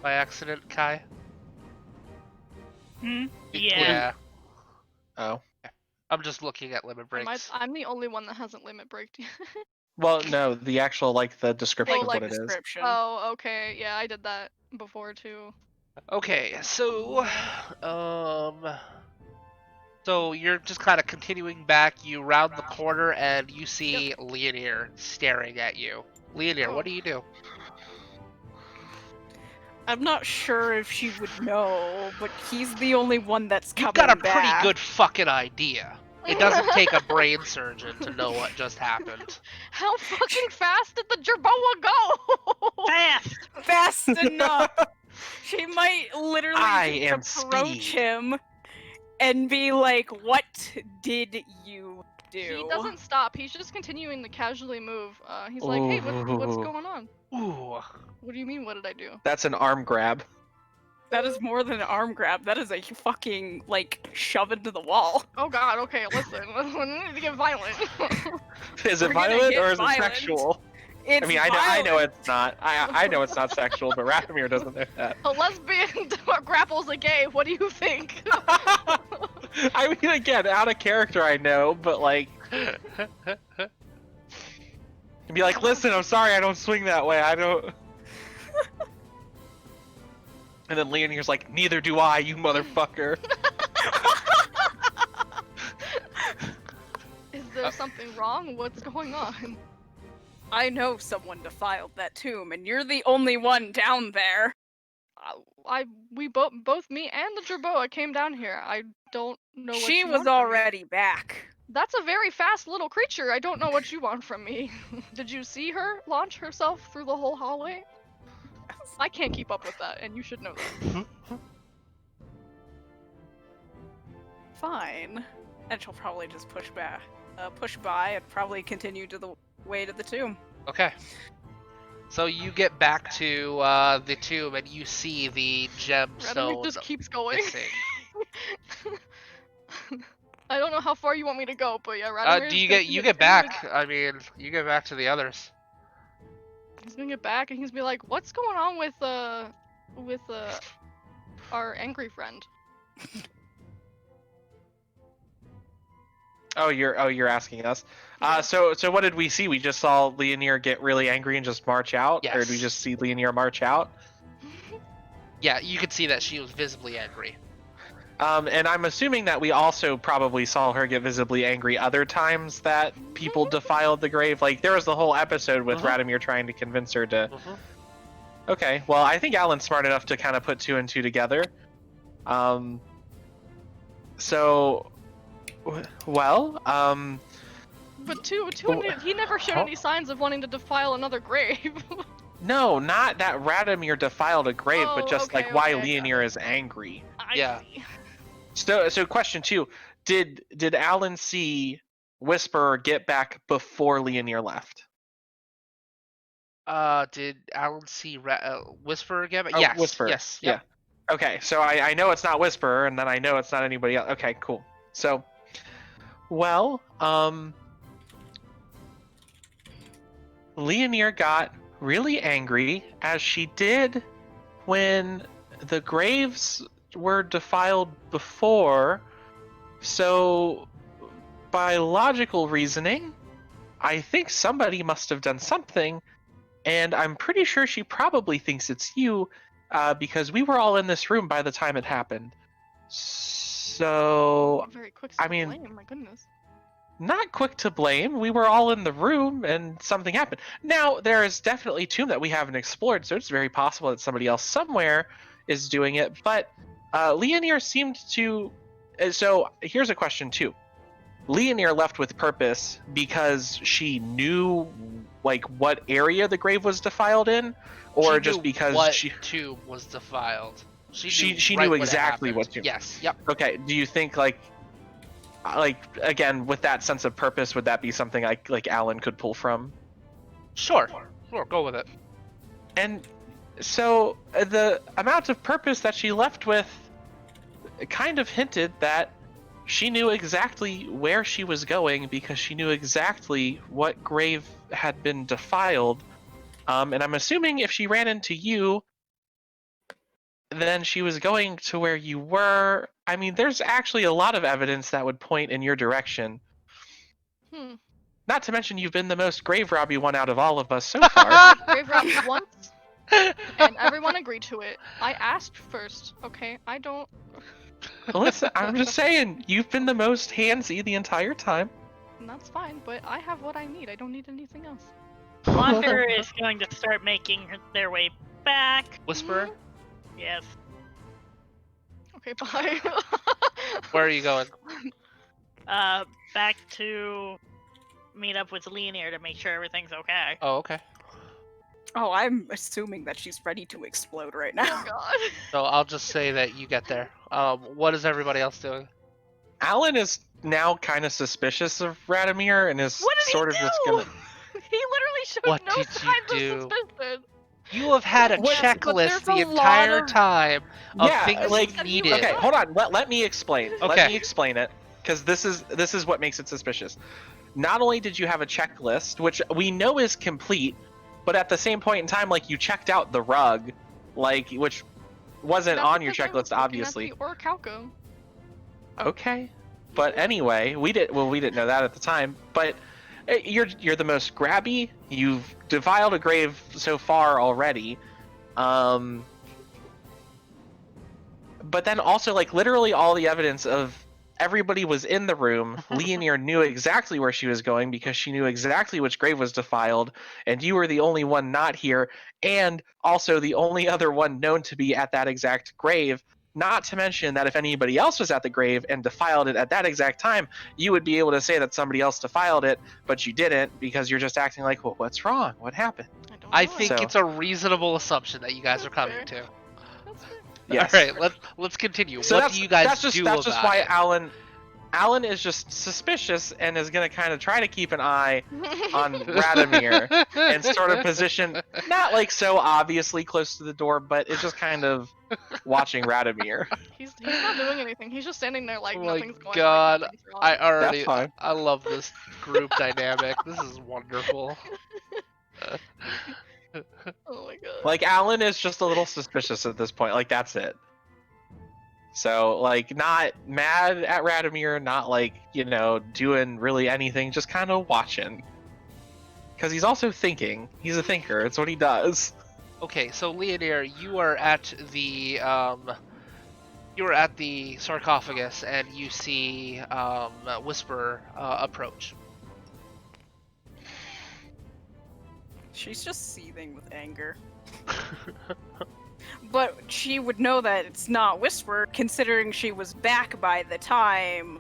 By accident, Kai? Hmm? Yeah. Yeah. Oh. I'm just looking at limit breaks. I'm the only one that hasn't limit breaked yet. Well, no, the actual like the description Oh, of like what it is. Description. Oh, okay. Yeah, I did that before too. Okay, so so you're just kind of continuing back. You round the corner and you see Leonir staring at you. Leonir, what do you do? I'm not sure if she would know, but he's the only one that's coming You've got a pretty back. good fucking idea. It doesn't take a brain surgeon to know what just happened. How fucking fast did the Jerboa go? Fast! Fast enough. She might literally I just am approach speed. him and be like, "What did you do? He doesn't stop. He's just continuing to casually move. He's like, hey, what's Ooh. going on? Ooh. What do you mean, what did I do? That's an arm grab. That is more than an arm grab. That is a fucking, like, shove into the wall. Oh god, okay, listen. We need to get violent. Is it We're gonna violent get or is violent. it sexual? It's I mean, I know violent. it's not. I know it's not sexual, but Rathmir doesn't know that. A lesbian grapples a gay. What do you think? I mean, again, out of character, I know, but like, be like, listen, I'm sorry, I don't swing that way. I don't. And then Leonier's like, neither do I, you motherfucker. Is there something wrong? What's going on? I know someone defiled that tomb, and you're the only one down there. Both me and the Jerboa came down here. I don't know what She you was want from me. already back. That's a very fast little creature. I don't know what you want from me. Did you see her launch herself through the whole hallway? I can't keep up with that, and you should know that. Fine. And she'll probably just push by, and probably continue to the way to the tomb. Okay. So you get back to the tomb and you see the Radomir gemstone just keeps going. missing. I don't know how far you want me to go, but yeah, Radomir. Do you get back? I mean, you get back to the others. He's gonna get back and he's gonna be like, "What's going on with our angry friend?" Oh, you're asking us. Yeah. So what did we see? We just saw Leonier get really angry and just march out, or did we Yes. just see Leonier march out? Yeah, you could see that she was visibly angry. And I'm assuming that we also probably saw her get visibly angry other times that people defiled the grave. Like there was the whole episode with Radomir trying to convince her to. Okay, well I think Alan's smart enough to kind of put two and two together. So, well, But he never showed any signs of wanting to defile another grave. no, not that Radomir defiled a grave, Oh, but just okay, like why okay, I got Leonier it. is angry. Yeah. So question two: Did Alan see Whisperer get back before Leonier left? Did Alan see Whisperer again? Oh, Yes. Whisperer. Yes. Yep. Yeah. Okay, so I know it's not Whisperer, and then I know it's not anybody else. Okay, cool. So, well, Leonier got really angry, as she did when the graves were defiled before. So, by logical reasoning, I think somebody must have done something, and I'm pretty sure she probably thinks it's you, because we were all in this room by the time it happened. So, Very quick. I mean- blame, my goodness. not quick to blame. We were all in the room and something happened. Now, there is definitely a tomb that we haven't explored, so it's very possible that somebody else somewhere is doing it. But Leonier seemed to. So here's a question too. Leonier left with purpose because she knew like what area the grave was defiled in, or She just knew because what she. tomb was defiled. She right knew when it exactly happened. what tomb. Yes. Yep. Okay. Do you think like again with that sense of purpose, would that be something like Alan could pull from? Sure. Go with it. And so the amount of purpose that she left with kind of hinted that she knew exactly where she was going because she knew exactly what grave had been defiled. And I'm assuming if she ran into you, then she was going to where you were. I mean, there's actually a lot of evidence that would point in your direction. Hmm. Not to mention you've been the most grave robby one out of all of us so far. Grave robbed once, and everyone agreed to it. I asked first, okay? I don't. Listen, I'm just saying, you've been the most handsy the entire time. And that's fine, but I have what I need. I don't need anything else. Wanderer is going to start making their way back. Whisperer. Yes. Okay, bye. Where are you going? Back to meet up with Leonier to make sure everything's okay. Oh, okay. Oh, I'm assuming that she's ready to explode right now. Oh god. So I'll just say that you get there. What is everybody else doing? Alan is now kind of suspicious of Radomir and is What did sort he of do? just gonna. He literally showed What no did you signs do? of suspicion. You have had a What- but checklist there's the a lot entire of- time of Yeah, things like you Have you- needed. okay, hold on. Let me explain. Let Okay. me explain it because this is what makes it suspicious. Not only did you have a checklist, which we know is complete, but at the same point in time, like you checked out the rug, like which wasn't That's on your because I was checklist, looking obviously. At the orichalcum. Okay, but anyway, we didn't know that at the time. But you're the most grabby. You've defiled a grave so far already. But then also like literally all the evidence of everybody was in the room. Leonir knew exactly where she was going because she knew exactly which grave was defiled, and you were the only one not here, and also the only other one known to be at that exact grave. Not to mention that if anybody else was at the grave and defiled it at that exact time, you would be able to say that somebody else defiled it, but you didn't because you're just acting like, well, what's wrong? What happened? I think So- it's a reasonable assumption that you guys are That's coming fair. to. That's fair. Yes. All right, let's continue. So What that's do you guys that's just do that's just about why it? Alan is just suspicious and is gonna kind of try to keep an eye on Radomir and sort of position not like so obviously close to the door, but it's just kind of watching Radomir. He's not doing anything. He's just standing there like Oh my nothing's going God, like nothing's wrong. I already fine. I love this group dynamic. This is wonderful. Oh my god. Like Alan is just a little suspicious at this point. Like that's it. So like not mad at Radomir, not like, doing really anything, just kind of watching. Because he's also thinking. He's a thinker. It's what he does. Okay, so Leonir, you are at the sarcophagus and you see Whisper approach. She's just seething with anger. But she would know that it's not Whisper, considering she was back by the time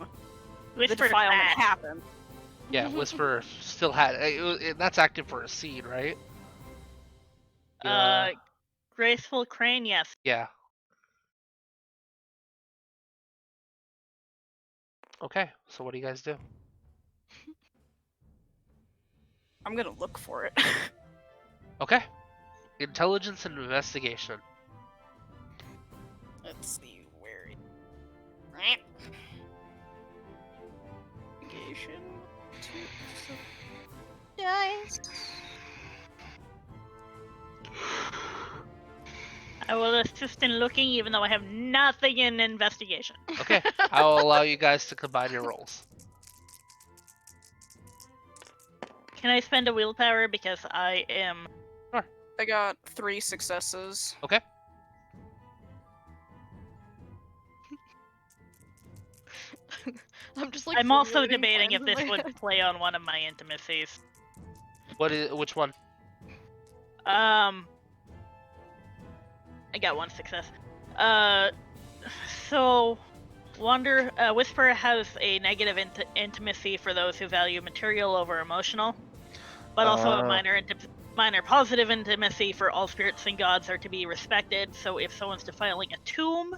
the Whisper defilement fat. happened. Yeah, Whisper still had that's active for a seed, right? Graceful crane, yes. Yeah. Okay, so what do you guys do? I'm gonna look for it. Okay. Intelligence and investigation. Let's see where it. Investigation. Nice. I will assist in looking even though I have nothing in investigation. Okay, I will allow you guys to combine your rolls. Can I spend a willpower because I am... I got 3 successes. Okay. I'm just like. I'm also formulating debating if plans this in my would head. play on one of my intimacies. Which one? I got 1 success. So Whisper has a negative intimacy for those who value material over emotional, but also a minor positive intimacy for all spirits and gods are to be respected. So if someone's defiling a tomb,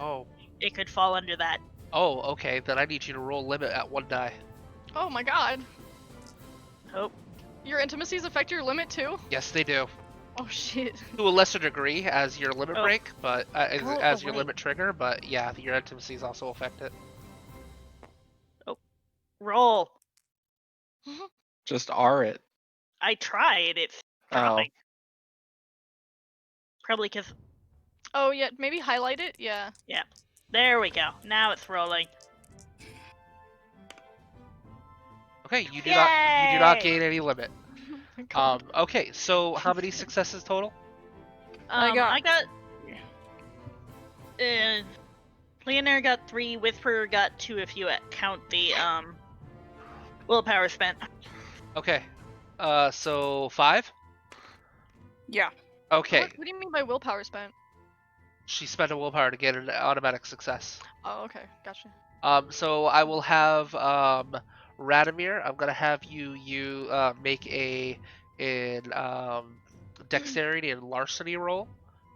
it could fall under that. Oh, okay. Then I need you to roll limit at 1 die. Oh my god. Oh, Your intimacies affect your limit too? Yes, they do. Oh shit. To a lesser degree as your limit Oh. break, but as Oh, your right. limit trigger. But yeah, your intimacies also affect it. roll. Just are it. I tried. It's dropping. Probably because... Oh yeah, maybe highlight it? Yeah. There we go. Now it's rolling. Okay, you do not Yay! gain any limit. Okay, so how many successes total? I got- I got... Leonard got 3, Whisper got 2 if you count the willpower spent. Okay, so 5. Yeah. Okay, What do you mean by willpower spent? she spent a willpower to get an automatic success. Oh, okay, gotcha. So I will have Radomir. I'm gonna have you make an dexterity and larceny roll.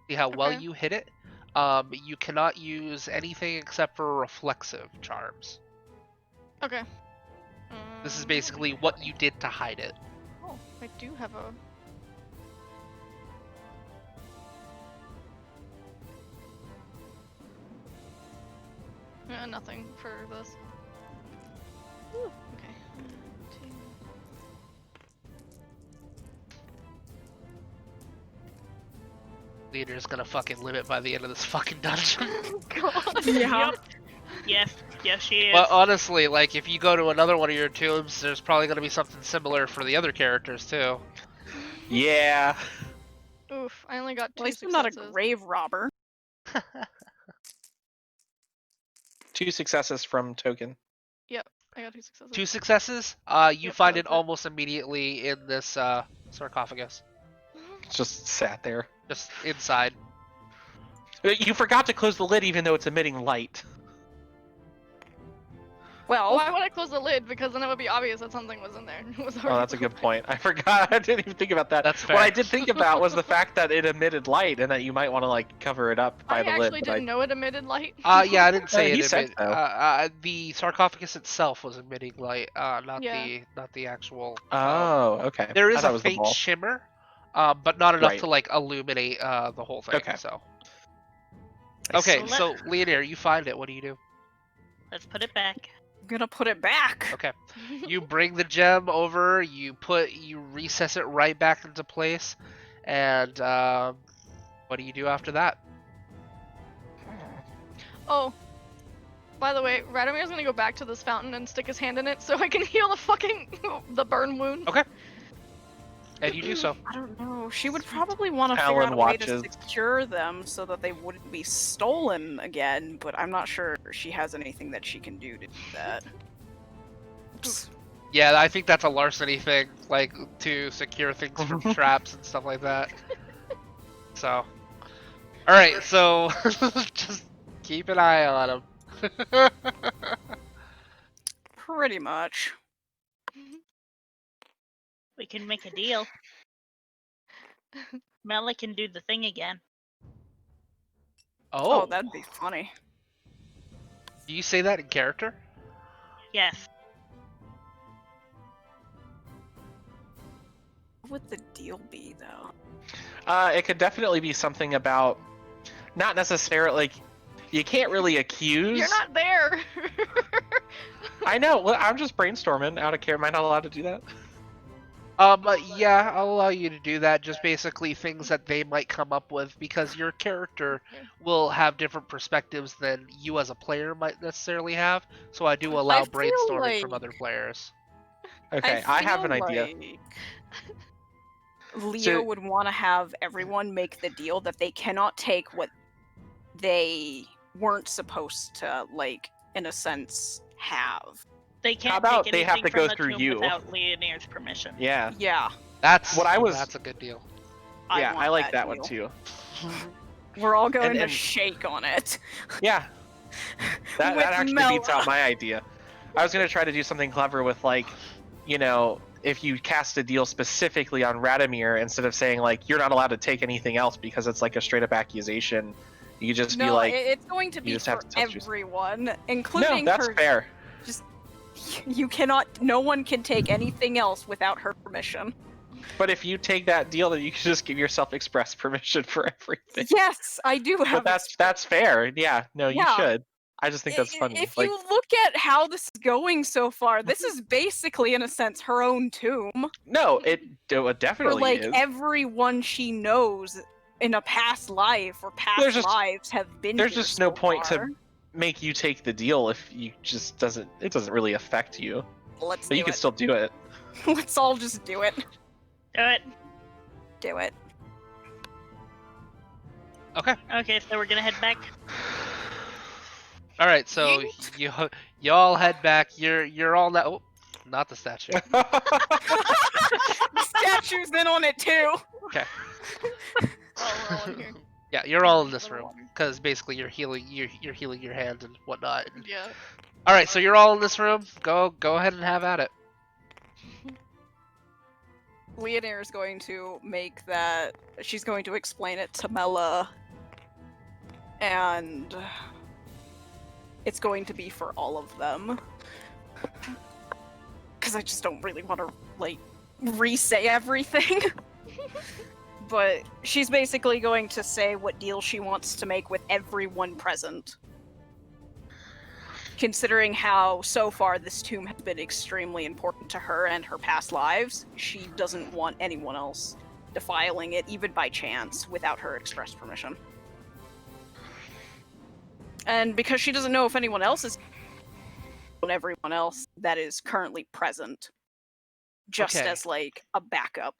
See how well Okay. you hit it. You cannot use anything except for reflexive charms. Okay. This is What basically do we what have? you did to hide it. Oh, I do have a. Nothing for this. Ooh, okay. 2. Leader's gonna fucking limit by the end of this fucking dungeon. God. Yeah. Yep. Yes, she is. But honestly, like, if you go to another one of your tombs, there's probably gonna be something similar for the other characters, too. Yeah. Oof, I only got At 2 least I'm not a successes. grave robber. 2 successes from token. Yep, I got 2 successes. 2 successes? You Yep, find that it was it. almost immediately in this, sarcophagus. It's just sat there. Just inside. You forgot to close the lid even though it's emitting light. Well, Why would I close the lid? Because then it would be obvious that something was in there. It was Oh, already that's a good open. point. I forgot. I didn't even think about that. That's What I fair. did think about was the fact that it emitted light and that you might want to like cover it up by I the actually lid. But didn't know it emitted light. Yeah, I didn't say He it. said so. The sarcophagus itself was emitting light, not Yeah. the actual. Oh, okay. There I is thought a it was the faint ball. shimmer, but not enough Right. to like illuminate the whole thing. Okay. So. I Okay, see. so Leonir, you find it. What do you do? Let's put it back. I'm gonna put it back. Okay, you bring the gem over. You recess it right back into place, and what do you do after that? Oh. By the way, Radamir's gonna go back to this fountain and stick his hand in it so I can heal the fucking the burn wound. Okay. And you do so. I don't know. She would probably want to figure Talon out a way to watches. secure them so that they wouldn't be stolen again, but I'm not sure she has anything that she can do to do that. Oops. Yeah, I think that's a larceny thing, like to secure things from traps and stuff like that. So, all right, so just keep an eye on them. Pretty much. We can make a deal. Mela can do the thing again. Oh, that'd be funny. Do you say that in character? Yes. What would the deal be, though? It could definitely be something about, not necessarily like, you can't really accuse. You're not there. I know. Well, I'm just brainstorming out of care. Am I not allowed to do that? Yeah, I'll allow you to do that. Just basically things that they might come up with, because your character will have different perspectives than you as a player might necessarily have. So I do allow I feel brainstorming from like- other players. Okay, I have an idea. Leo So- would want to have everyone make the deal that they cannot take what they weren't supposed to, like, in a sense, have. They can't about take they have anything to go from the through tomb you? without Leonir's permission. Yeah. Yeah. That's What that's a good deal. Yeah, want I like that one deal. too. We're all going to and- shake on it. Yeah. That With actually beats Mela. out my idea. I was gonna try to do something clever with, like, you know, if you cast a deal specifically on Radimir, instead of saying like you're not allowed to take anything else because it's like a straight up accusation, you could just be No, like, it's going to you be just for have to tell the truth. everyone, no, including that's her. fair. You cannot. No one can take anything else without her permission. But if you take that deal, then you can just give yourself express permission for everything. Yes, I do have. But that's fair. Yeah, no, you Yeah. should. I just think that's funny. If Like, you look at how this is going so far, this is basically, in a sense, her own tomb. no, it For definitely like is. everyone she knows in a past life or past There's just- lives have been. there's here just no so point far. to make you take the deal if you just doesn't. It doesn't really affect you. Let's But do you can it. still do it. Let's all just do it. Do it. Do it. Okay. Okay, so we're gonna head back. All right, so y'all head back. You're all now. Oh, not the statue. The statue's in on it too. Okay. Oh, we're all in here. Yeah, you're all in this room because basically you're healing your hand and whatnot. Yeah. All right, so you're all in this room. Go ahead and have at it. Leonir is going to make that. She's going to explain it to Mela, and it's going to be for all of them. because I just don't really want to, like, re-say everything. But she's basically going to say what deal she wants to make with everyone present. Considering how, so far, this tomb has been extremely important to her and her past lives, she doesn't want anyone else defiling it, even by chance, without her express permission. And because she doesn't know if anyone else is everyone else that is currently present, just Okay. as, like, a backup.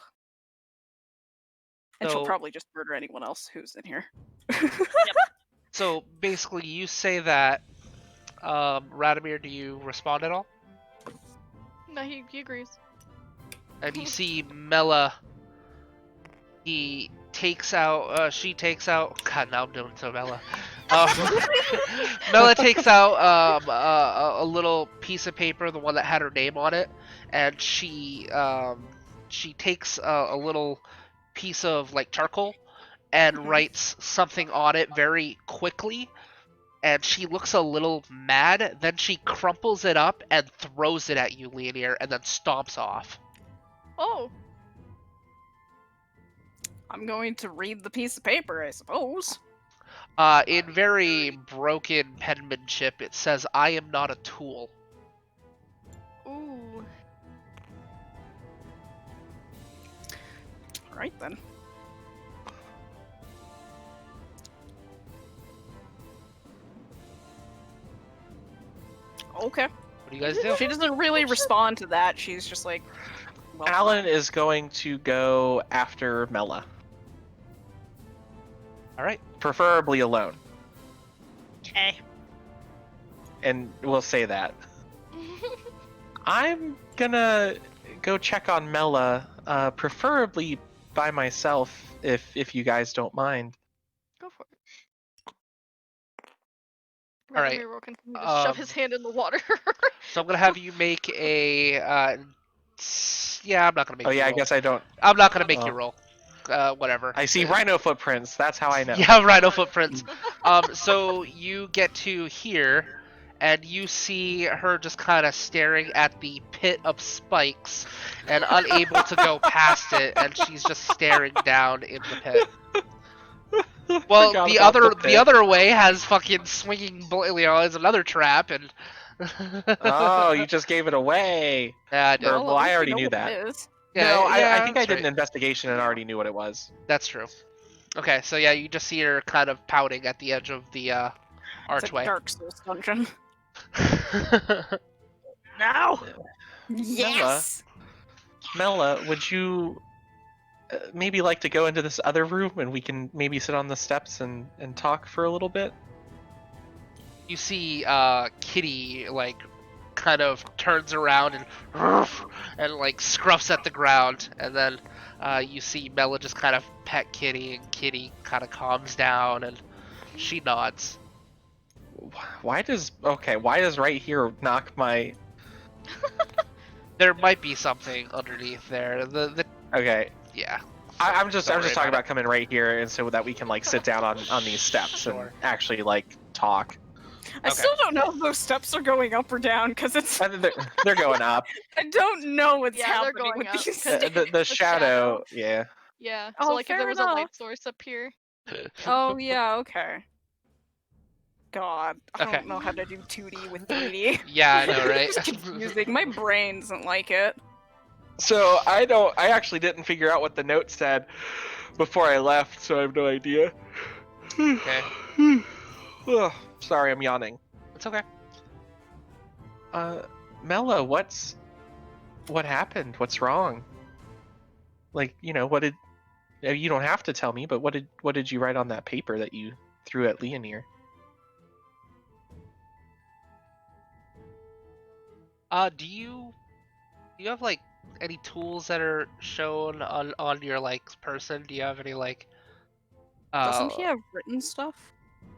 And she'll So- probably just murder anyone else who's in here. So basically, you say that. Radomir, do you respond at all? No, he agrees. And you see Mela. She takes out. God, now I'm doing so Mela. Mela takes out a little piece of paper, the one that had her name on it, and she takes a little piece of like charcoal and writes something on it very quickly. And she looks a little mad. Then she crumples it up and throws it at you, Leonir, and then stomps off. Oh, I'm going to read the piece of paper, I suppose. In very broken penmanship, it says, "I am not a tool." ooh. Alright then. Okay. What do you guys do? She doesn't really respond to that. She's just like, well, Alan is going to go after Mela, All right. preferably alone, Okay. and we'll say that. I'm gonna go check on Mela, preferably by myself, if you guys don't mind. Go for it. All right, Radomir will continue to shove his hand in the water. So I'm gonna have you make a. Yeah, I'm not gonna make. Oh you yeah, I roll. guess I don't. I'm not gonna make Oh. you roll. Whatever. I see rhino footprints. That's how I know. Yeah, rhino footprints. So you get to here, and you see her just kind of staring at the pit of spikes, and unable to go past it, and she's just staring down in the pit. Well, Forgot the about other the the pit. other way has fucking swinging, is another trap, and. Oh, you just gave it away. Yeah, I did. Or- well, well, at I least already we know knew what that. it is. Yeah, No, I yeah, think I that's did an right. investigation and already knew what it was. That's true. Okay, so yeah, you just see her kind of pouting at the edge of the It's a archway. Dark Souls dungeon. Now. Yes! Mela, would you maybe like to go into this other room and we can maybe sit on the steps and talk for a little bit? You see Kitty like kind of turns around and like scruffs at the ground, and then you see Mela just kind of pet Kitty, and Kitty kind of calms down and she nods. Why does right here knock my... There might be something underneath there. The Okay, yeah. I'm just Don't worry talking about about coming right here, and so that we can like sit down on these steps Sure. and actually like talk. I Okay. still don't know if those steps are going up or down, because it's... They're going up. I don't know what's Yeah, they're happening going with up, these 'cause steps. The shadow, yeah. Yeah. Oh, So like if fair there was a enough. light source up here. Oh, yeah, okay. God, I Okay. don't know how to do 2D with 3D. Yeah, I know, right? It's confusing. My brain doesn't like it. So I actually didn't figure out what the note said before I left, so I have no idea. Okay. Ugh, sorry, I'm yawning. It's okay. Mela, what happened? What's wrong? Like, you don't have to tell me, but what did you write on that paper that you threw at Leonir? Do you have like any tools that are shown on your like person? Do you have any like Doesn't he have written stuff?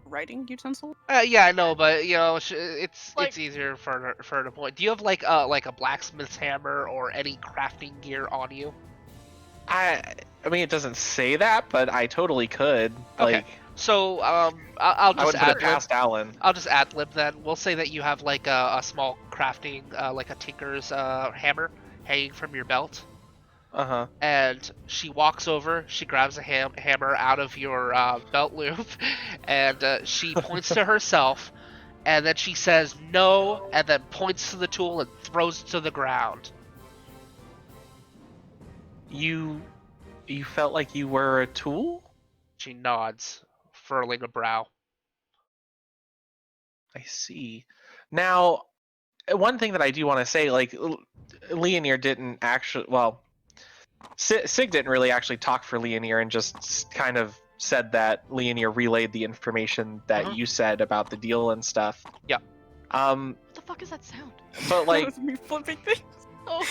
Writing utensil? Yeah, I know, but it's Like- easier for her to point. Do you have like a blacksmith's hammer or any crafting gear on you? I mean, it doesn't say that, but I totally could. Okay. Like, So I'll I just wouldn't put it ad lib. past Alan. I'll just ad lib then. We'll say that you have like a small crafting, like a tinker's hammer hanging from your belt. Uh-huh. And she walks over, she grabs a hammer out of your belt loop, and she points to herself, and then she says no, and then points to the tool and throws it to the ground. You felt like you were a tool? She nods, furling a brow. I see. Now, one thing that I do want to say, like, Leonir didn't actually, well, Sig didn't really actually talk for Leonir and just kind of said that Leonir relayed the information that you said about the deal and stuff. Yeah. What the fuck is that sound? But like, That was me flipping things. Oh.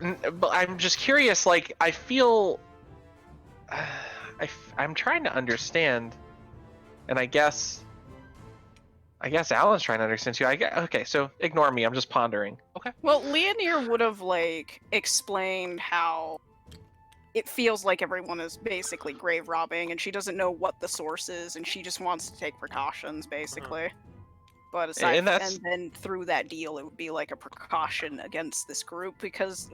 but I'm just curious. Like, I feel, I'm trying to understand, and I guess Alan's trying to understand too. Okay, so ignore me. I'm just pondering. Well, Leonir would have like explained how it feels like everyone is basically grave robbing, and she doesn't know what the source is, and she just wants to take precautions, basically. But aside, And that's- and then through that deal, it would be like a precaution against this group because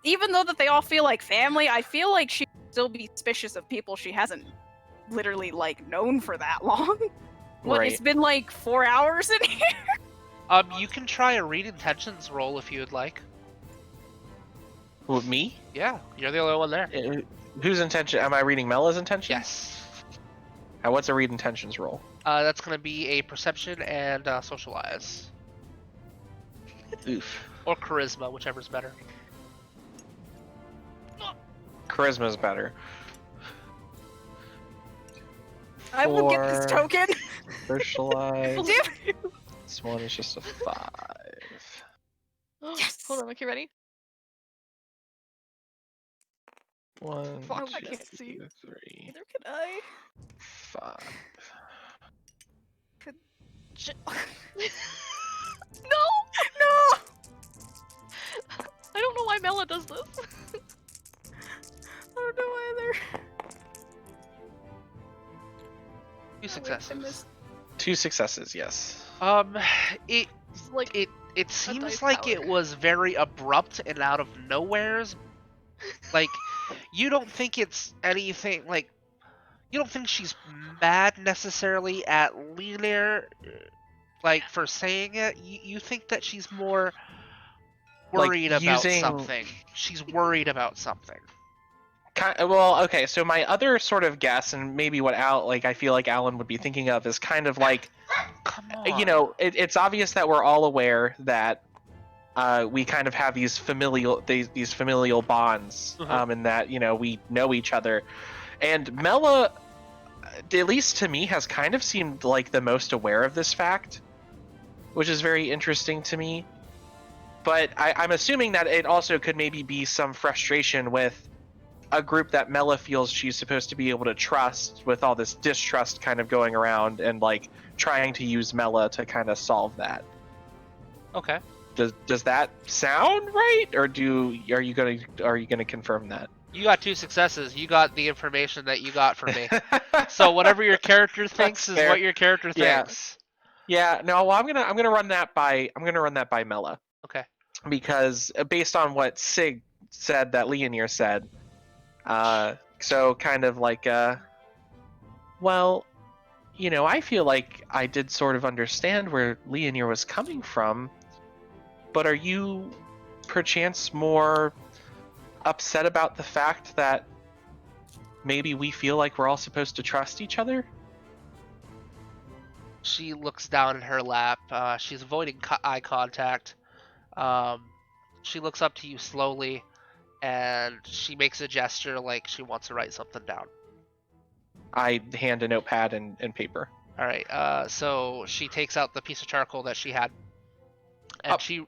even though that they all feel like family, I feel like she'd still be suspicious of people she hasn't literally like known for that long. What? Right. It's been like 4 hours in here. You can try a read intentions roll if you would like. With me? Yeah, you're the only one there. Whose intention? Am I reading Mella's intentions? Yes. What's a read intentions roll? That's gonna be a perception and socialize. Oof. Or charisma, whichever's better. Charisma's better. I will get this For token. Socialize. Damn it. This one is just a 5. Yes. Hold on, okay, ready? 1, Fuck, I 2, can't see. 3, Neither can I. 5. Shit. No! No! I don't know why Mela does this. I don't know either. 2 successes. 2 successes, yes. It It's like it seems dice like tower. it was very abrupt and out of nowheres. Like, you don't think it's anything like. You don't think she's mad necessarily at Leonir, like, for saying it. You think that she's more Like, worried about using- something. She's worried about something. Well, okay, so my other sort of guess, and maybe what I feel like Alan would be thinking of, is kind of like, Come on. you know, it's obvious that we're all aware that we kind of have these familial bonds, and that, you know, we know each other. And Mela, at least to me, has kind of seemed like the most aware of this fact, which is very interesting to me. But I'm assuming that it also could maybe be some frustration with a group that Mela feels she's supposed to be able to trust, with all this distrust kind of going around, and like trying to use Mela to kind of solve that. Okay. Does that sound right, or are you gonna confirm that? You got 2 successes. You got the information that you got from me. So whatever your character thinks is fair. what your character Yeah. thinks. Yeah, no, well, I'm gonna run that by Mela, Okay. because based on what Sig said that Leonir said, so kind of like, well, you know, I feel like I did sort of understand where Leonir was coming from, but are you perchance more upset about the fact that maybe we feel like we're all supposed to trust each other? She looks down in her lap. She's avoiding eye contact. She looks up to you slowly, and she makes a gesture like she wants to write something down. I hand a notepad and paper. All right. So she takes out the piece of charcoal that she had, and Oh. she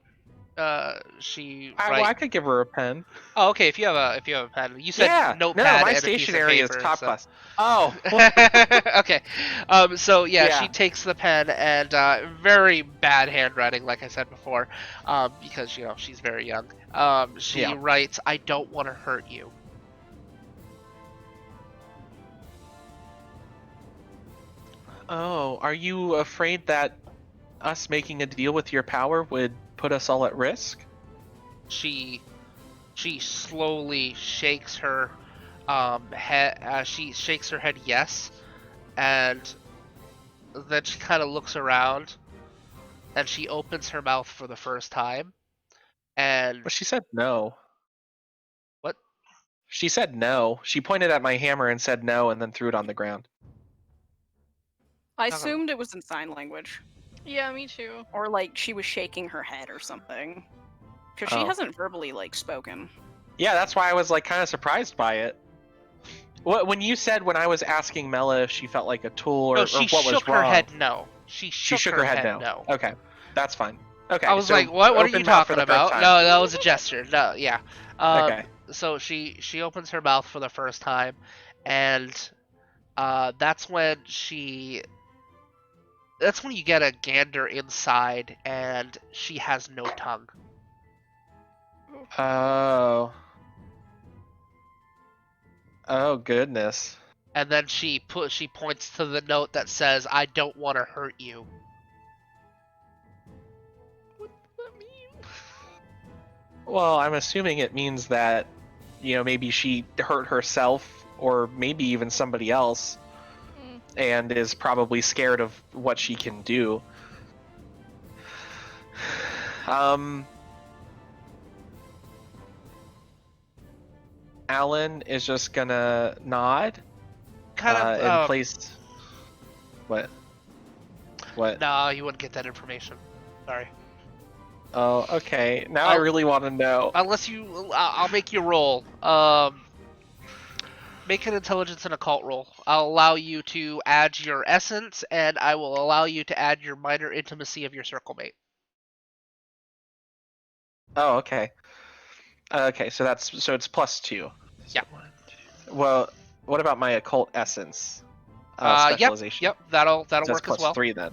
I could give her a pen. Oh, okay. If you have a pen, you said Yeah, notepad. no, my and a piece of stationery is paper, top so. class. Oh, Okay. So Yeah. she takes the pen and very bad handwriting, like I said before, because you know she's very young. She Yeah. writes, "I don't want to hurt you." Oh, are you afraid that us making a deal with your power would put us all at risk? She slowly shakes her head. She shakes her head yes, and then she kind of looks around, and she opens her mouth for the first time. And But she said no. what? She said no. She pointed at my hammer and said no, and then threw it on the ground. I Not gonna- assumed it was in sign language. Yeah, me too. Or like she was shaking her head or something. Because she Oh. hasn't verbally like spoken. Yeah, that's why I was like kind of surprised by it. When you said when I was asking Mela if she felt like a tool or, No, or she what was shook her wrong, head no. She she shook her head no. Okay, that's fine. Okay, I was so like, what? What are you open mouth for talking the first about? time. No, that was a gesture. No, yeah. Okay. So she opens her mouth for the first time, and that's when you get a gander inside, and she has no tongue. Oh. Oh goodness. And then she points to the note that says, "I don't want to hurt you." What does that mean? Well, I'm assuming it means that, maybe she hurt herself or maybe even somebody else Mm. and is probably scared of what she can do. Alan is just gonna nod Kind of. and place. What? What? No, you wouldn't get that information. Sorry. Oh, okay. Now I I'll- really want to know. Unless I'll make you roll. Make an intelligence and occult roll. I'll allow you to add your essence, and I will allow you to add your minor intimacy of your circle mate. Oh, okay. Okay, so it's +2. Yeah. Well, what about my occult essence specialization? Yep. That'll That's work as well. +3 then.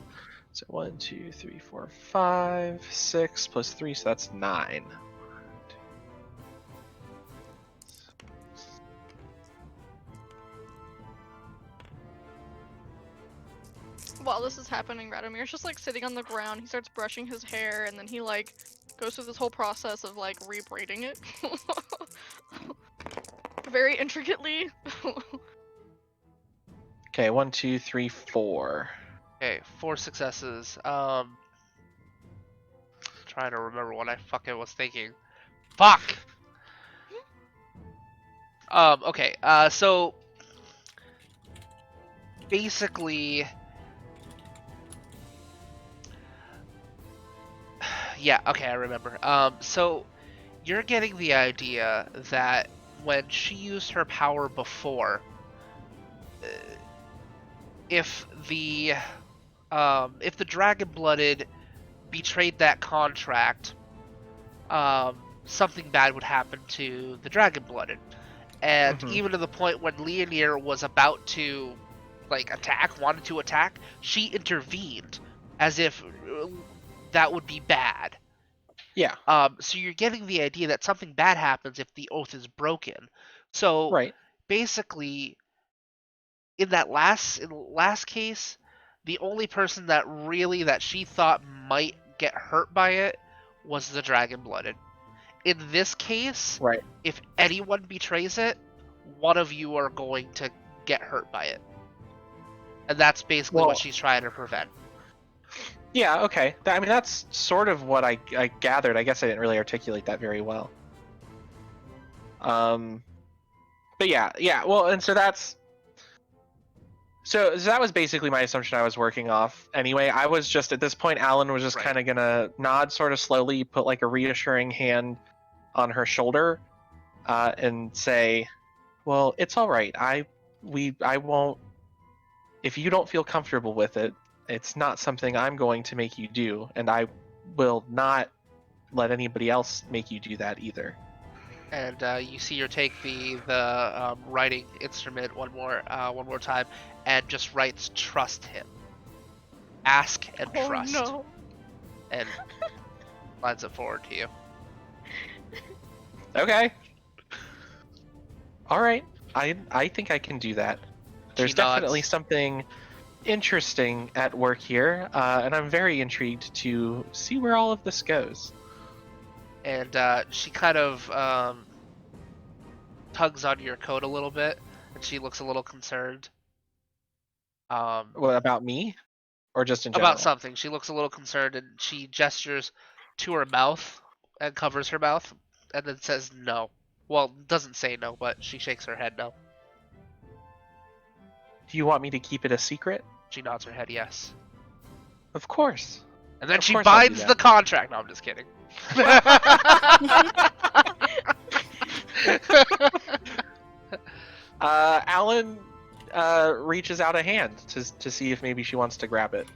So 1, 2, 3, 4, 5, 6 +3, so that's 9. While this is happening, Radomir's just like sitting on the ground. He starts brushing his hair, and then he like goes through this whole process of like rebraiding it, very intricately. Okay, 1, 2, 3, 4. Okay, 4 successes. Trying to remember what I fucking was thinking. Fuck. Okay. So basically, yeah. Okay, I remember. So you're getting the idea that when she used her power before, if the dragon-blooded betrayed that contract, something bad would happen to the dragon-blooded. And even to the point when Leonir was about to wanted to attack, she intervened as if that would be bad. Yeah. So you're getting the idea that something bad happens if the oath is broken. So Right. basically, in last case, the only person that she thought might get hurt by it was the dragon-blooded. In this case, Right. if anyone betrays it, one of you are going to get hurt by it. And that's basically what she's trying to prevent. Yeah, okay. I mean, that's sort of what I gathered. I guess I didn't really articulate that very well. But yeah. Well, and so that's... So that was basically my assumption I was working off. Anyway, I was just, at this point, Alan was just Right. kind of gonna nod sort of slowly, put like a reassuring hand on her shoulder, and say, well, it's all right. I won't... If you don't feel comfortable with it, it's not something I'm going to make you do, and I will not let anybody else make you do that either. And you see her take the writing instrument one more time, and just writes "Trust him." Ask and trust. Oh no. And lines it forward to you. Okay. All right. I think I can do that. There's She nods. definitely something interesting at work here, and I'm very intrigued to see where all of this goes. And she kind of tugs on your coat a little bit, and she looks a little concerned. What about me, or just in general? About something. She looks a little concerned, and she gestures to her mouth and covers her mouth, and then says no. Well, doesn't say no, but she shakes her head no. Do you want me to keep it a secret? She nods her head yes. Of course. And then Of she course I'll do binds that. the contract. No, I'm just kidding. Alan reaches out a hand to see if maybe she wants to grab it.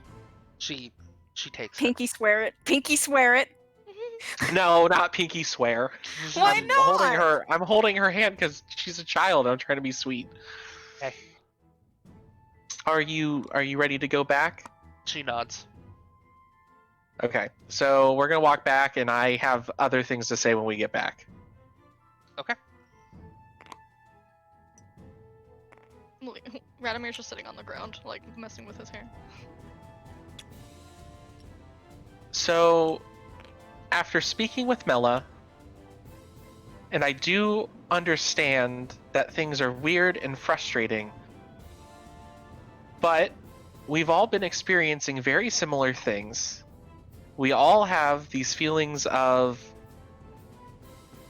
She takes it. Pinky swear it. Pinky swear it. No, not pinky swear. Why I'm not? holding her hand because she's a child. I'm trying to be sweet. Okay. Are you ready to go back? She nods. Okay, so we're gonna walk back, and I have other things to say when we get back. Okay. Radamir's just sitting on the ground, like messing with his hair. So, after speaking with Mela, and I do understand that things are weird and frustrating, but we've all been experiencing very similar things. We all have these feelings of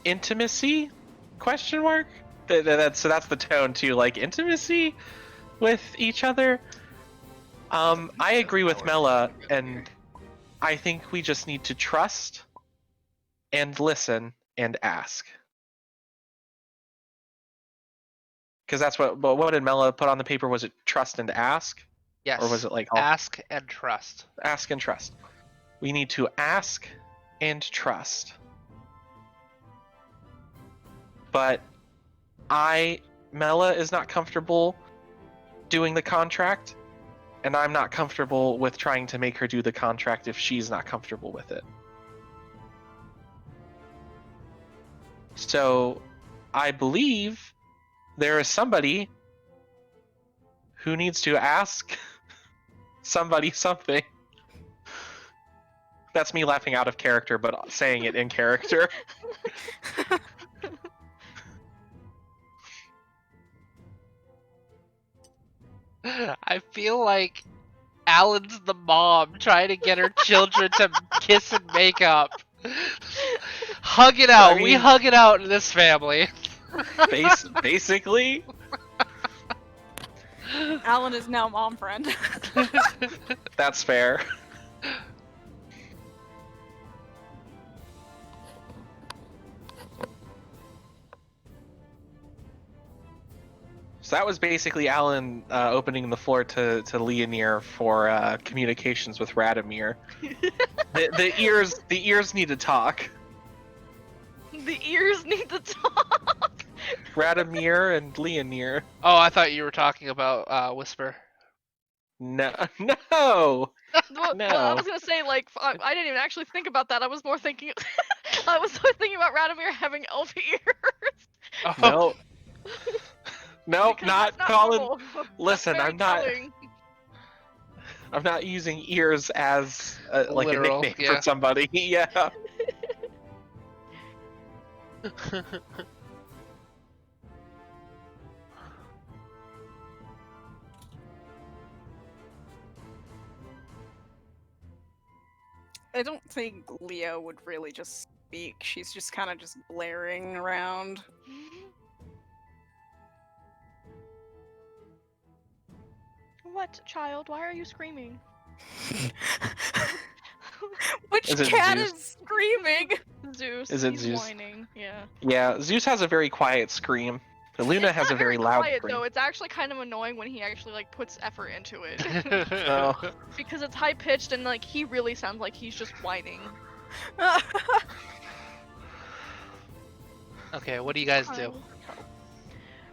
intimacy? Question mark? So that's the tone too, like intimacy with each other. I agree with Mela, and I think we just need to trust and listen and ask. Because that's what did Mela put on the paper? Was it trust and ask? Yes. Or was it like ask and trust? Ask and trust. We need to ask and trust. But Mela is not comfortable doing the contract, and I'm not comfortable with trying to make her do the contract if she's not comfortable with it. So, I believe there is somebody who needs to ask somebody something. That's me laughing out of character, but saying it in character. I feel like Alan's the mom trying to get her children to kiss and make up. Hug it out. I mean, we hug it out in this family. Basically. Alan is now mom friend. That's fair. So that was basically Alan opening the floor to Leonir for communications with Radimir. the ears need to talk. The ears need to talk. Radimir and Leonir. Oh, I thought you were talking about Whisper. No. Well, No. I was gonna say, like, I didn't even actually think about that. I was more thinking, I was more thinking about Radimir having elf ears. Oh. No. Nope, Because not that's Colin. normal. Listen, That's very I'm not using ears as like Literal, a nickname yeah. for somebody. Yeah. I don't think Leo would really just speak. She's just kind of just glaring around. What, child? Why are you screaming? Which Is it cat Zeus? is screaming? Zeus. Is it he's Zeus? whining. Yeah. Yeah, Zeus has a very quiet scream. But Luna It's has not a very loud quiet, scream. though. It's actually kind of annoying when he actually like puts effort into it. Oh. Because it's high pitched and like he really sounds like he's just whining. Okay, what do you guys do?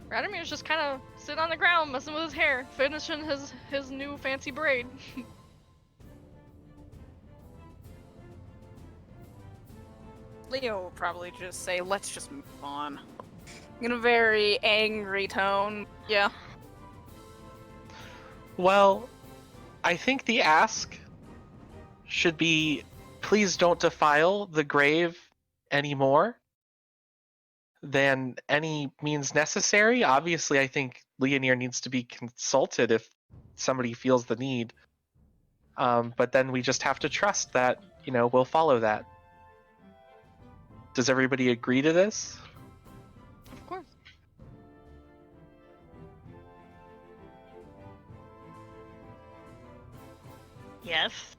Radamir's just kind of sitting on the ground, messing with his hair, finishing his new fancy braid. Leo will probably just say, let's just move on. In a very angry tone. Yeah. Well, I think the ask should be, please don't defile the grave anymore than any means necessary. Obviously, I think Leonir needs to be consulted if somebody feels the need. But then we just have to trust that, we'll follow that. Does everybody agree to this? Of course. Yes.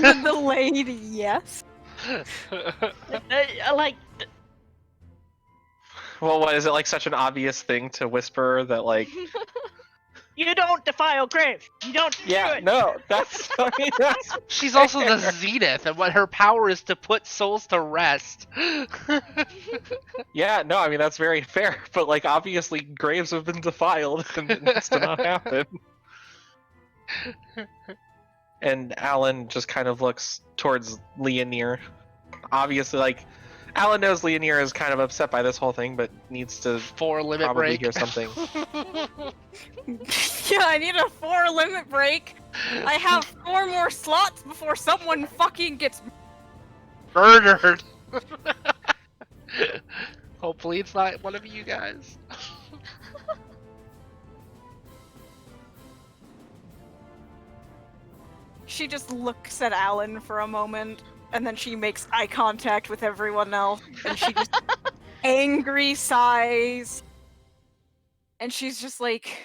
The lady, yes. Like, Well, what is it, like such an obvious thing to whisper that, like, you don't defile graves. You don't do yeah, it. no, that's, I mean, that's She's also the fair. zenith, and what her power is to put souls to rest. Yeah, no, I mean, that's very fair, but, like, obviously graves have been defiled and it needs to not happen. And Alan just kind of looks towards Leonir. Obviously, like, Alan knows Leonir is kind of upset by this whole thing, but needs to 4 limit probably break. hear something. Yeah, I need a 4 limit break. I have 4 more slots before someone fucking gets. Murdered. Hopefully it's not one of you guys. She just looks at Alan for a moment, and then she makes eye contact with everyone else, and she just angry sighs. And she's just like,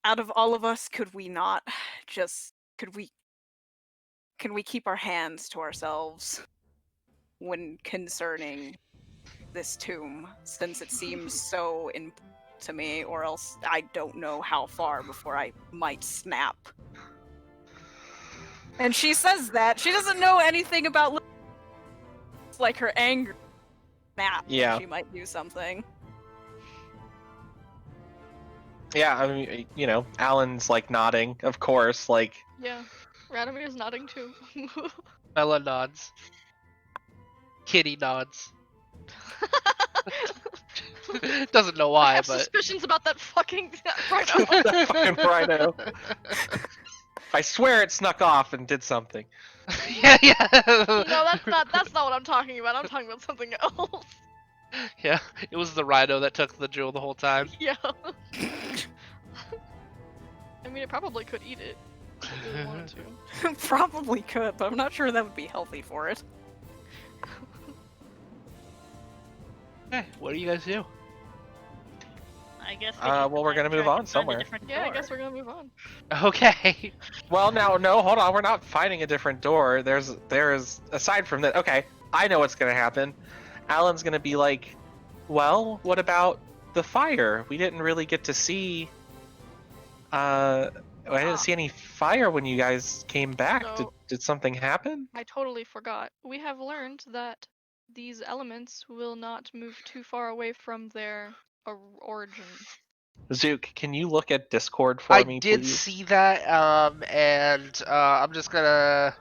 out of all of us, could we not just, can we keep our hands to ourselves when concerning this tomb, since it seems so important to me, or else I don't know how far before I might snap. And she says that. She doesn't know anything about like her anger snap. Yeah. She might do something. Yeah, I mean, Alan's, like, nodding, of course, like, Yeah. Radamir's nodding too. Bella nods. Kitty nods. Doesn't know I why, have but suspicions about that fucking rhino. that fucking rhino. I swear it snuck off and did something. yeah. No, that's not what I'm talking about. I'm talking about something else. Yeah, it was the rhino that took the jewel the whole time. Yeah. I mean, it probably could eat it if it really wanted to. Probably could, but I'm not sure that would be healthy for it. Hey, what do you guys do? I guess. Well, we're gonna move on somewhere. Yeah, I guess we're gonna move on. Okay. Well, now, no, hold on. We're not finding a different door. There's aside from that. Okay, I know what's gonna happen. Alan's gonna be like, well, what about the fire? We didn't really get to see. I didn't see any fire when you guys came back. No. Did something happen? I totally forgot. We have learned that these elements will not move too far away from their origin. Zook, can you look at Discord for I me, did please? see that, and I'm just gonna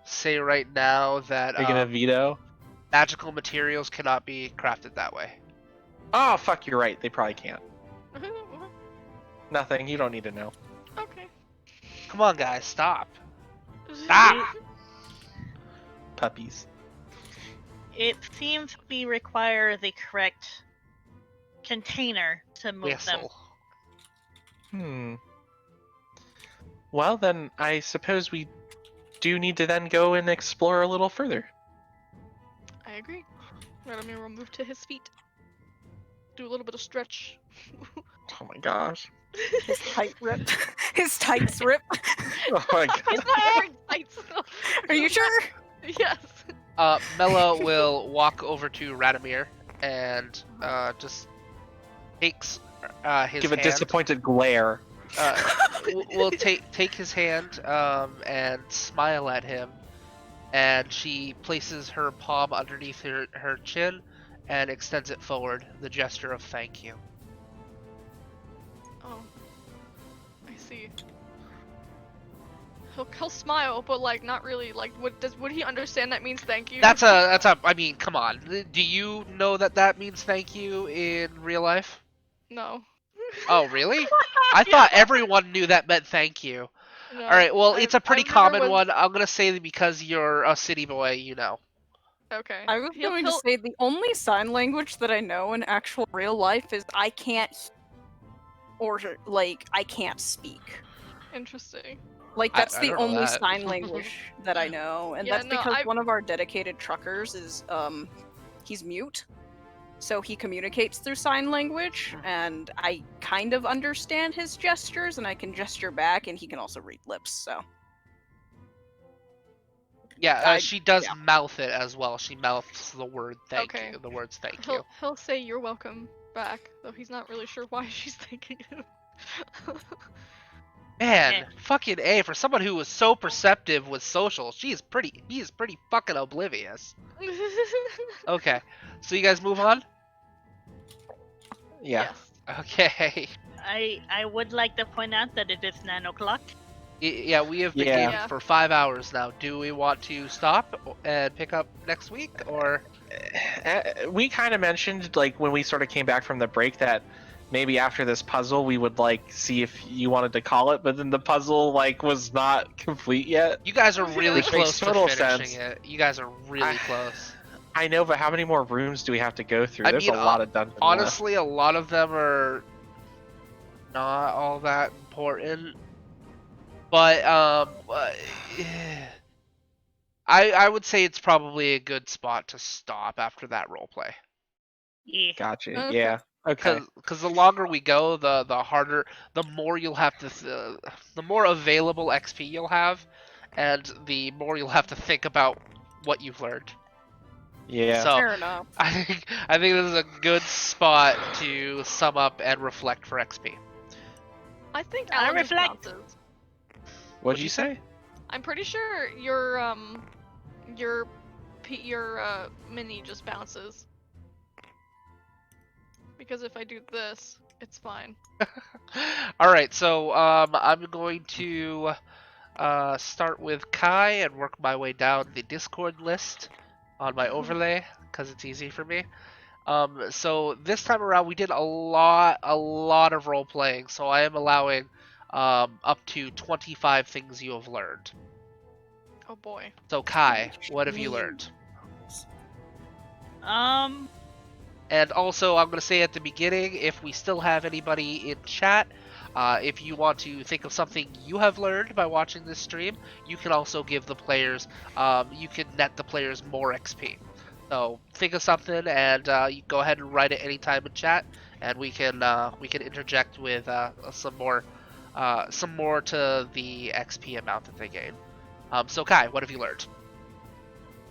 say right now that Are you gonna veto? magical materials cannot be crafted that way. Oh, fuck, you're right. They probably can't. Nothing. You don't need to know. Okay. Come on, guys, stop. Ah! Puppies. It seems we require the correct container to move them. Whistle. Well, then I suppose we do need to then go and explore a little further. I agree. Radamir will move to his feet. Do a little bit of stretch. Oh my gosh. His tight rip. His tights rip. Oh my god. He's not wearing tights. Are you sure? Yes. Mela will walk over to Radamir and just takes his Give hand. a disappointed glare. Will take his hand and smile at him, and she places her palm underneath her chin and extends it forward, the gesture of thank you. Oh. I see. He'll smile, but like not really. Like, would he understand that means thank you? That's a. I mean, come on. Do you know that means thank you in real life? No. Oh, really? I thought everyone knew that meant thank you. No, All right, well, it's a pretty I've never common was... one. I'm gonna say that because you're a city boy, you know. Okay. I was going to say the only sign language that I know in actual real life is I can't or like I can't speak. Interesting. Like I that's the don't know only that. sign language that I know, and Yeah, that's no, because one of our dedicated truckers is he's mute. So he communicates through sign language, and I kind of understand his gestures, and I can gesture back, and he can also read lips, so. Yeah, she does yeah. mouth it as well. She mouths the word thank Okay. you. The words thank you. He'll say you're welcome back, though he's not really sure why she's thanking him. Man, fucking A, for someone who was so perceptive with social, he is pretty fucking oblivious. Okay, so you guys move on? Yeah. Yes. Okay. I would like to point out that it is 9 o'clock. Yeah, we have been Yeah. game Yeah. for 5 hours now. Do we want to stop and pick up next week, or? We kind of mentioned, like, when we sort of came back from the break that maybe after this puzzle we would, like, see if you wanted to call it, but then the puzzle, like, was not complete yet. You guys are really Which makes close to total finishing sense. it. You guys are really close. I know, but how many more rooms do we have to go through? I There's mean, a lot of dungeons left. honestly, a lot of them are not all that important. But I would say it's probably a good spot to stop after that roleplay. Yeah. Gotcha. Okay. Yeah. Okay. Because the longer we go, the harder, the more you'll have to, the more available XP you'll have, and the more you'll have to think about what you've learned. Yeah. So Fair enough. I think this is a good spot to sum up and reflect for XP. I think I Alan just reflect. bounces. What'd you say? I'm pretty sure your mini just bounces. Because if I do this, it's fine. All right, so I'm going to start with Kai and work my way down the Discord list on my overlay because it's easy for me. So this time around we did a lot of role playing, so I am allowing up to 25 things you have learned. Oh boy. So Kai, what have you learned? And also, I'm going to say at the beginning, if we still have anybody in chat, if you want to think of something you have learned by watching this stream, you can also give the players, you can net the players more XP. So think of something, and you go ahead and write it anytime in chat, and we can interject with some more to the XP amount that they gain. So Kai, what have you learned?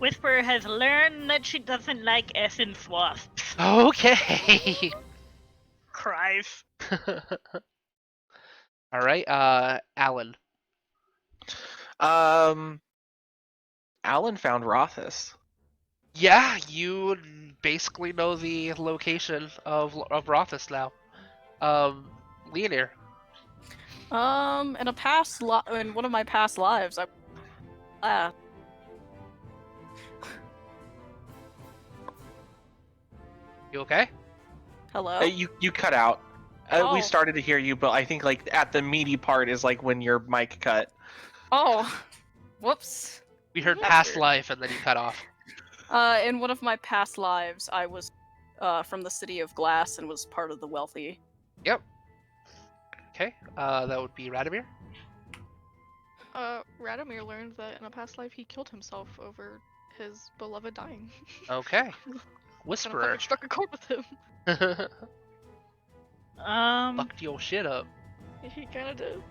Whisper has learned that she doesn't like essence wasps. Okay. Cries. All right, Alan. Alan found Rothus. Yeah, you basically know the location of Rothus now. Leonir. In in one of my past lives, You okay? hello? You cut out. Oh. We started to hear you, but I think like at the meaty part is like when your mic cut. Oh, whoops. We heard That's past weird. life, and then you cut off. In one of my past lives, I was from the city of Glass and was part of the wealthy. Yep. Okay. That would be Radomir. Radomir learned that in a past life he killed himself over his beloved dying. Okay. Kind of Whisperer. fucking struck a chord with him. Fucked your shit up. He kinda did.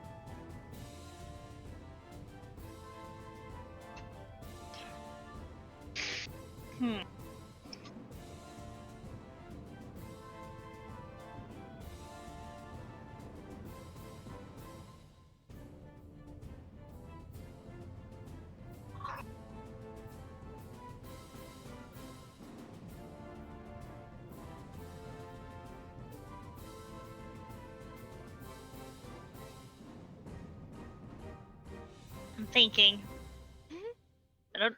I'm thinking. I don't.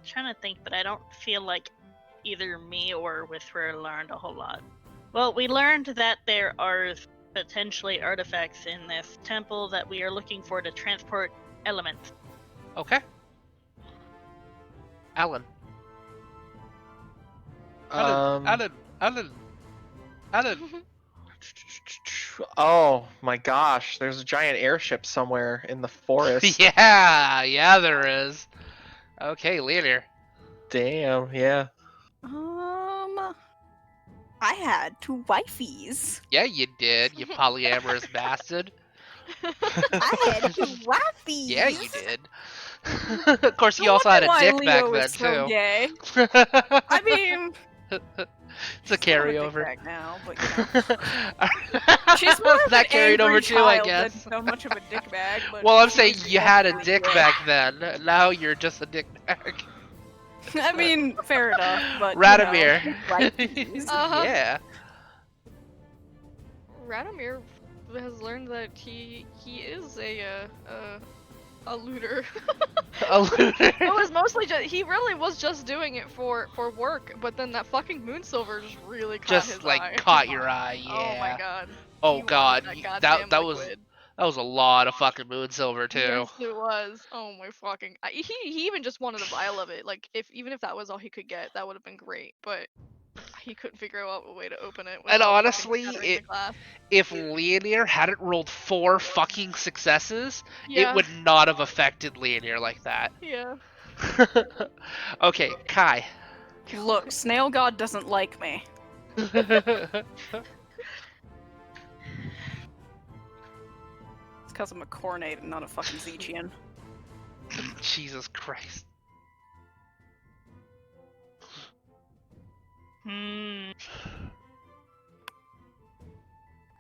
Trying to think, but I don't feel like either me or Whisperer learned a whole lot. Well, we learned that there are potentially artifacts in this temple that we are looking for to transport elements. Okay. Alan. Alan. Oh my gosh, there's a giant airship somewhere in the forest. Yeah, there is. Okay, Leonir. Damn, yeah. I had 2 wifeys. Yeah, you did, you polyamorous bastard. I had 2 wifeys. Yeah, you did. Of course, you No also had wonder a why dick Leo back is then, so too. gay. I mean, It's a still have a dick carryover. bag now, but she's more of That an carried angry over too, I child guess. than so much of a dick bag. But Well, I'm she saying is you had a definitely dick gay. back then. Now you're just a dick bag. I mean, fair enough, but Radomir. you know, wifeys. Yeah. Radomir has learned that he is a looter. A looter. It was mostly just he really was just doing it for work, but then that fucking Moonsilver just really caught his Just like eye. caught your eye, yeah. Oh my god. Oh He wanted god, that that goddamn that was liquid. that was a lot of fucking moon silver too. Yes, it was. Oh my fucking. He even just wanted a vial of it. Like even if that was all he could get, that would have been great. But he couldn't figure out a way to open it And without fucking honestly, shattering the glass. if Leonir hadn't rolled 4 fucking successes, Yeah. it would not have affected Leonir like that. Yeah. Okay, Kai. Look, Snail God doesn't like me. It's because I'm a Cornate and not a fucking Zechian. Jesus Christ.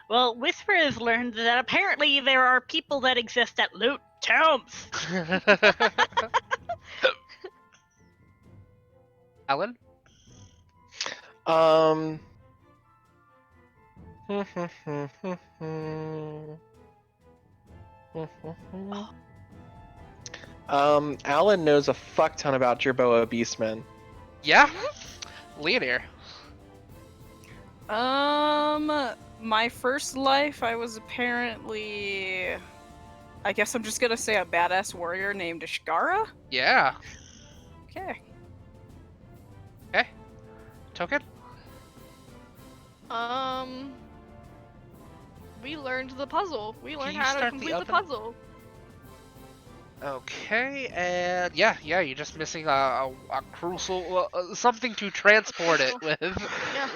Well, Whisper has learned that apparently there are people that exist that loot tombs. Alan? Alan knows a fuck ton about Jerboa Beastmen. Yeah? Leonir. My first life, I was apparently, I guess I'm just gonna say a badass warrior named Ishgara? Yeah. Okay. Okay. Token? We learned the puzzle. We learned you how to start the complete the open- puzzle. Okay, and yeah, you're just missing a crucial something to transport it with. Yeah.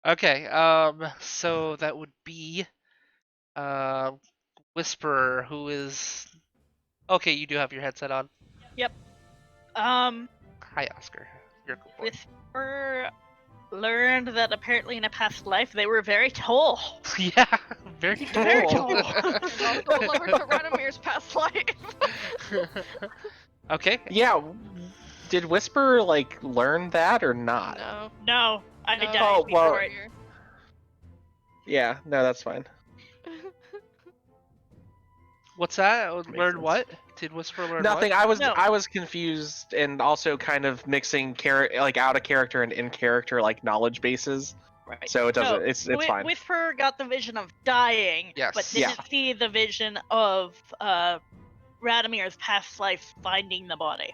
Okay, so that would be Whisperer, who is okay. You do have your headset on. Hi, Oscar. You're a good boy. Whisper learned that apparently in a past life they were very tall. Yeah, very Very cool. cool. And also lover to Radomir's past life. Okay. Yeah, did Whisper like learn that or not? No. No, I No, died Oh, well- before it. Yeah, no, that's fine. What's that? Makes Learn sense. what? Did Whisper learn Nothing. what? No. I was confused and also kind of mixing like out of character and in character like knowledge bases. Right. So it doesn't. No, It's fine. Whisper got the vision of dying, Yes. but didn't see the vision of Radomir's past life finding the body.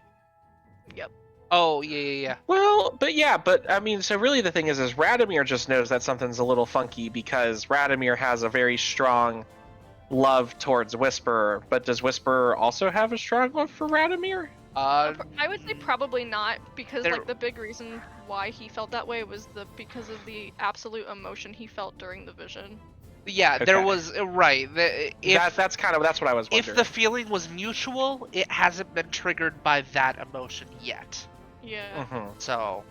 Oh, yeah. Well, but I mean, so really the thing is Radomir just knows that something's a little funky because Radomir has a very strong love towards Whisperer, but does Whisperer also have a strong love for Radomir? I would say probably not, because There- like the big reason why he felt that way was because of the absolute emotion he felt during the vision. Yeah, there Okay. was right. That's what I was wondering. If the feeling was mutual, it hasn't been triggered by that emotion yet. Yeah. Mhm. So,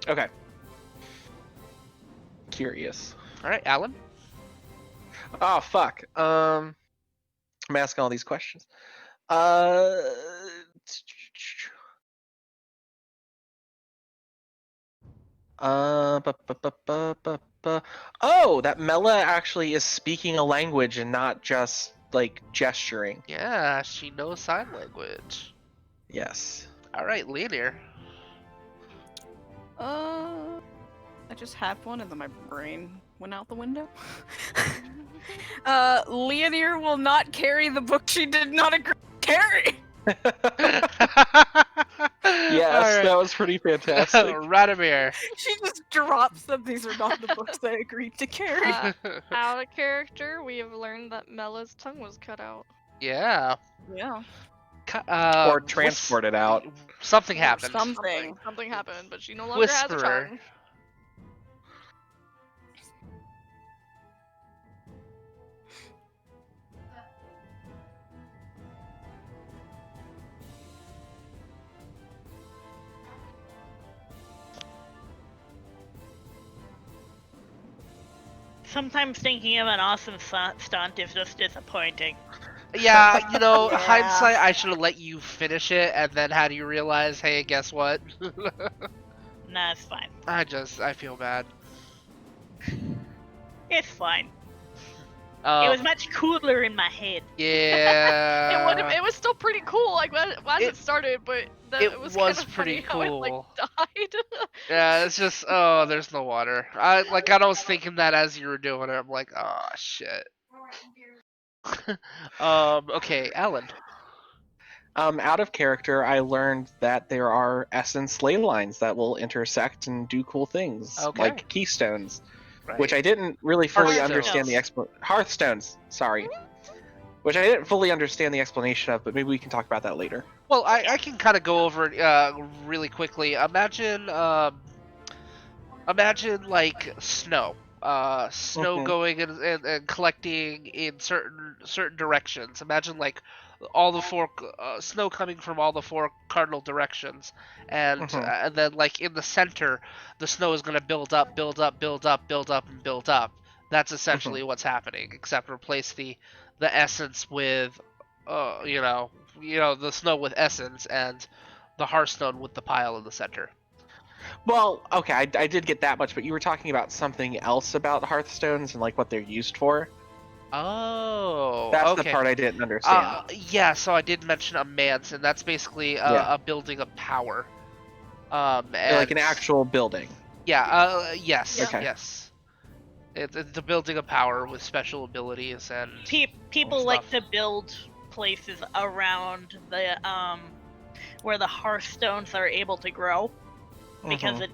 Okay. Curious. all right, Alan. Oh fuck. I'm asking all these questions. Oh, that Mela actually is speaking a language and not just like gesturing. Yeah, she knows sign language. Yes. All right, Leonir. I just had one and then my brain went out the window. Leonir will not carry the book she did not agree to carry. Yes, that was pretty fantastic. Radomir. She just drops them. These are not the books I agreed to carry. Out of character, we have learned that Mella's tongue was cut out. Yeah. Yeah. Or transported out. Something Or happened. Something happened, but she no longer has a Whisperer. tongue. Sometimes thinking of an awesome stunt is just disappointing. Yeah, Yeah. hindsight, I should have let you finish it, and then had you realize, hey, guess what? Nah, it's fine. I feel bad. It's fine. It was Um, much cooler in my head. yeah. It was still pretty cool, like as it started, but it was was kinda pretty funny how it, like, cool. died. Yeah, it's just, there's no water. I was thinking that as you were doing it. I'm like, oh, shit. Okay, Alan. Out of character, I learned that there are essence ley lines that will intersect and do cool things, Okay. like keystones, Right. which I didn't really fully Hearthstones. understand the Hearthstones, sorry. Which I didn't fully understand the explanation of, but maybe we can talk about that later. Well, I can kind of go over it really quickly. Imagine like snow. Snow Mhm. going and collecting in certain directions. Imagine like all the four snow coming from all the four cardinal directions, and then like in the center, the snow is going to build up, build up, build up, build up, and build up. That's essentially what's happening. Except replace the essence with, the snow with essence and the hearthstone with the pile in the center. Well, okay, I did get that much, but you were talking about something else about Hearthstones and like what they're used for. Oh, That's okay. the part I didn't understand. Yeah, so I did mention a mansion. That's basically Yeah. a building of power. Like And an actual building. yeah, yes, Okay. yes. It's a building of power with special abilities and People like stuff. to build places around the where the hearthstones are able to grow, because Mhm.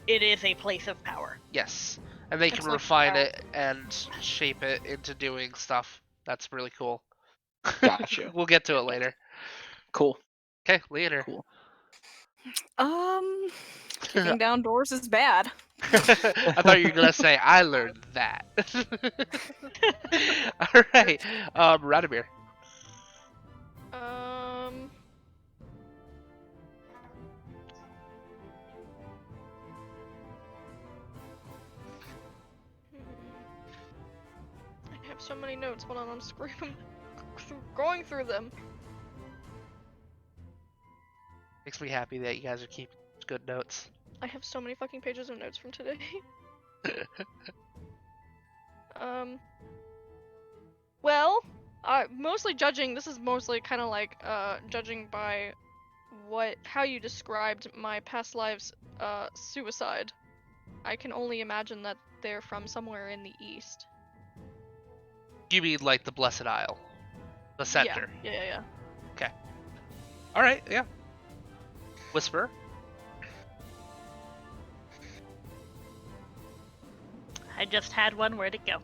it is a place of power. Yes, and they It's can like refine power. it and shape it into doing stuff. That's really cool. Got you. We'll get to it later. Cool. Okay, later. Cool. Kicking down doors is bad. I thought you were gonna say I learned that. All right, Radomir. I have so many notes. Hold on, I'm screaming, going through them. Makes me happy that you guys are keeping good notes. I have so many fucking pages of notes from today. Well, mostly judging. This is mostly kind of like judging by how you described my past lives suicide. I can only imagine that they're from somewhere in the east. You mean like the Blessed Isle, the center? Yeah. Okay. All right. Yeah. Whisper. I just had one. Where'd it go?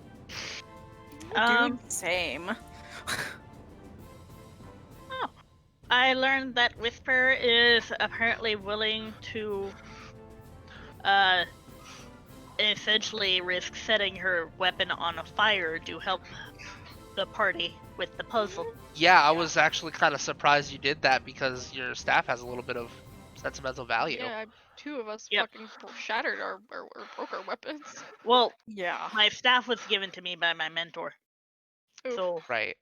Dude, same. I learned that Whisper is apparently willing to essentially risk setting her weapon on a fire to help the party with the puzzle. Yeah, I was actually kind of surprised you did that because your staff has a little bit of sentimental value. Yeah, two of us Yep. fucking shattered or broke our weapons. Well, Yeah. my staff was given to me by my mentor. Oof. So Right.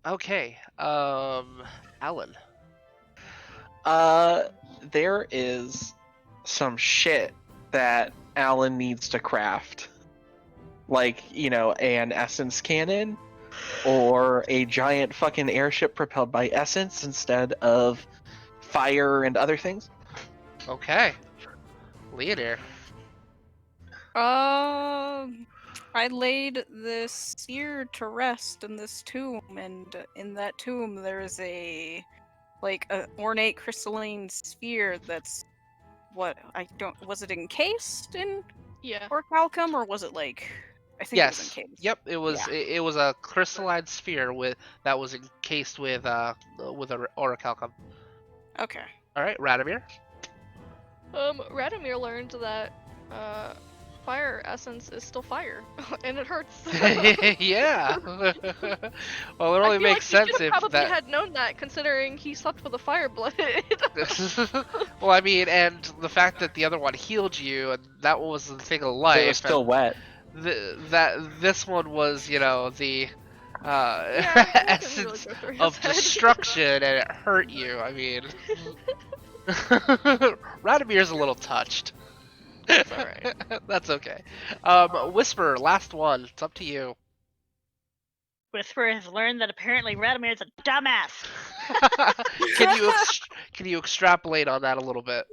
Okay. Alan. There is some shit that Alan needs to craft. like, an essence cannon, or a giant fucking airship propelled by essence instead of fire and other things? Okay. Leonir. I laid this seer to rest in this tomb, and in that tomb there is a ornate crystalline sphere that's was it encased in Yeah. orichalcum, or was it I think it was Yes. encased. Yep. It was. Yeah. It was a crystalline sphere that was encased with a orichalcum. Okay. All right, Radomir. Radomir learned that fire essence is still fire, and it hurts. Yeah. Well, it I only feel makes like he sense should have if probably that. had known that, considering he slept with a fire blade. Well, I mean, and the fact that the other one healed you, and that one was the thing of It was life, still wet. and that this one was, the Yeah, I didn't really essence go through his of head. destruction, and it hurt you. I mean, Radomir's a little touched. It's alright. That's okay. Whisper, last one. It's up to you. Whisper has learned that apparently Radomir's a dumbass. Can you extrapolate on that a little bit?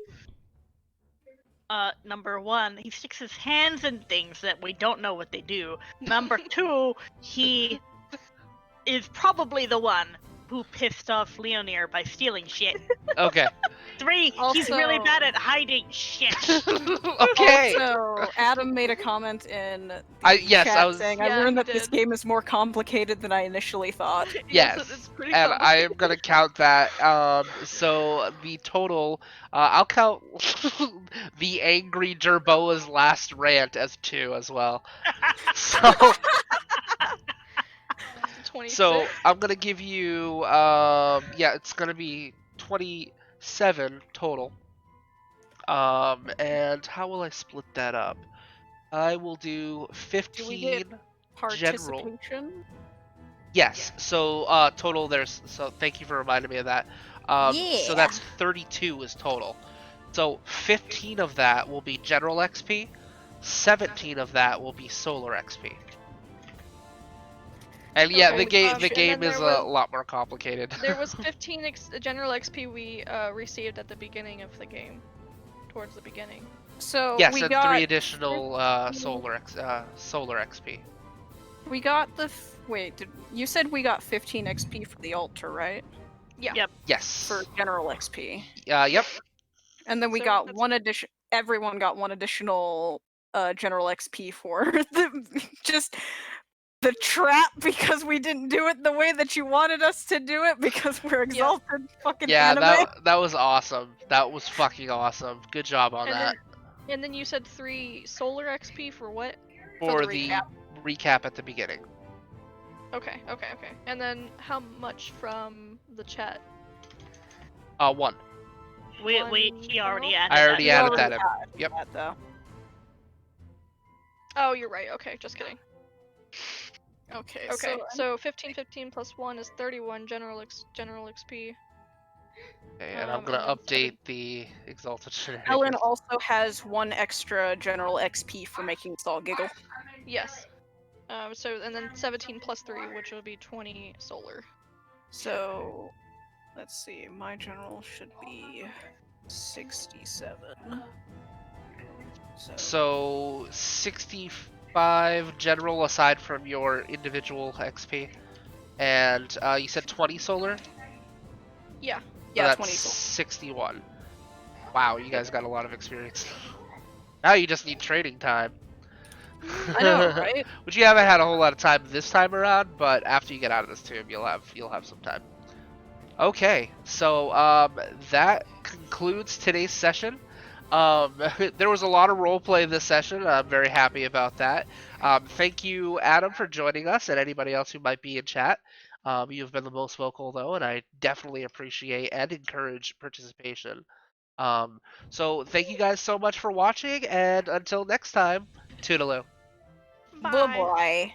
Number one, he sticks his hands in things that we don't know what they do. Number two, he is probably the one who pissed off Leonir by stealing shit. Okay. 3, he's really bad at hiding shit. Okay. Also, Adam made a comment in the Yes, chat I was. saying, Yeah, I learned he that this did. game is more complicated than I initially thought. Yes, It's pretty and I am complicated. gonna count that. So the total, I'll count the angry Jerboa's last rant as 2 as well. So, 26. so I'm gonna give you, yeah, it's gonna be 27 total. And how will I split that up? I will do 15 Do we get general. Participation? Yes. So total so thank you for reminding me of that. So that's 32 is total. So 15 of that will be general XP, 17 of that will be solar XP. And yeah, Okay, the and game then is there a was- lot more complicated. There was 15 general XP we received at the beginning of the game. Towards the beginning. So Yes, we and got 3 additional solar XP. we got wait, you said we got 15 XP for the altar, right? Yeah. Yep. Yes. For general XP. Yep. And then we So got that's- one addition. Everyone got one additional general XP for just the trap, because we didn't do it the way that you wanted us to do it because we're exalted fucking Yeah, anime. that was awesome. That was fucking awesome. Good job on that. And then you said 3 solar XP for what? For the the recap at the beginning. Okay. And then how much from the chat? 1. He already added I already that. added that in. Yep. That, though. Oh, you're right. Okay, just kidding. Okay. Okay, so 15 plus 1 is 31 general XP. Okay, and I'm gonna and then update the exalted shenanigans. Ellen also has 1 extra general XP for making Saul giggle. Yes. And then 17 plus 3, which will be 20 solar. So, let's see. My general should be 67. So 65 general aside from your individual XP, and you said 20 solar. Yeah. So Yeah, that's 20 solar. 61. Wow, you guys got a lot of experience. Now you just need training time. I know, right? Which you haven't had a whole lot of time this time around, but after you get out of this tomb, you'll have some time. Okay, so that concludes today's session. There was a lot of roleplay this session. I'm very happy about that. Thank you, Adam, for joining us, and anybody else who might be in chat. You've been the most vocal, though, and I definitely appreciate and encourage participation. So thank you guys so much for watching, and until next time, toodaloo. Bye. Bye-bye.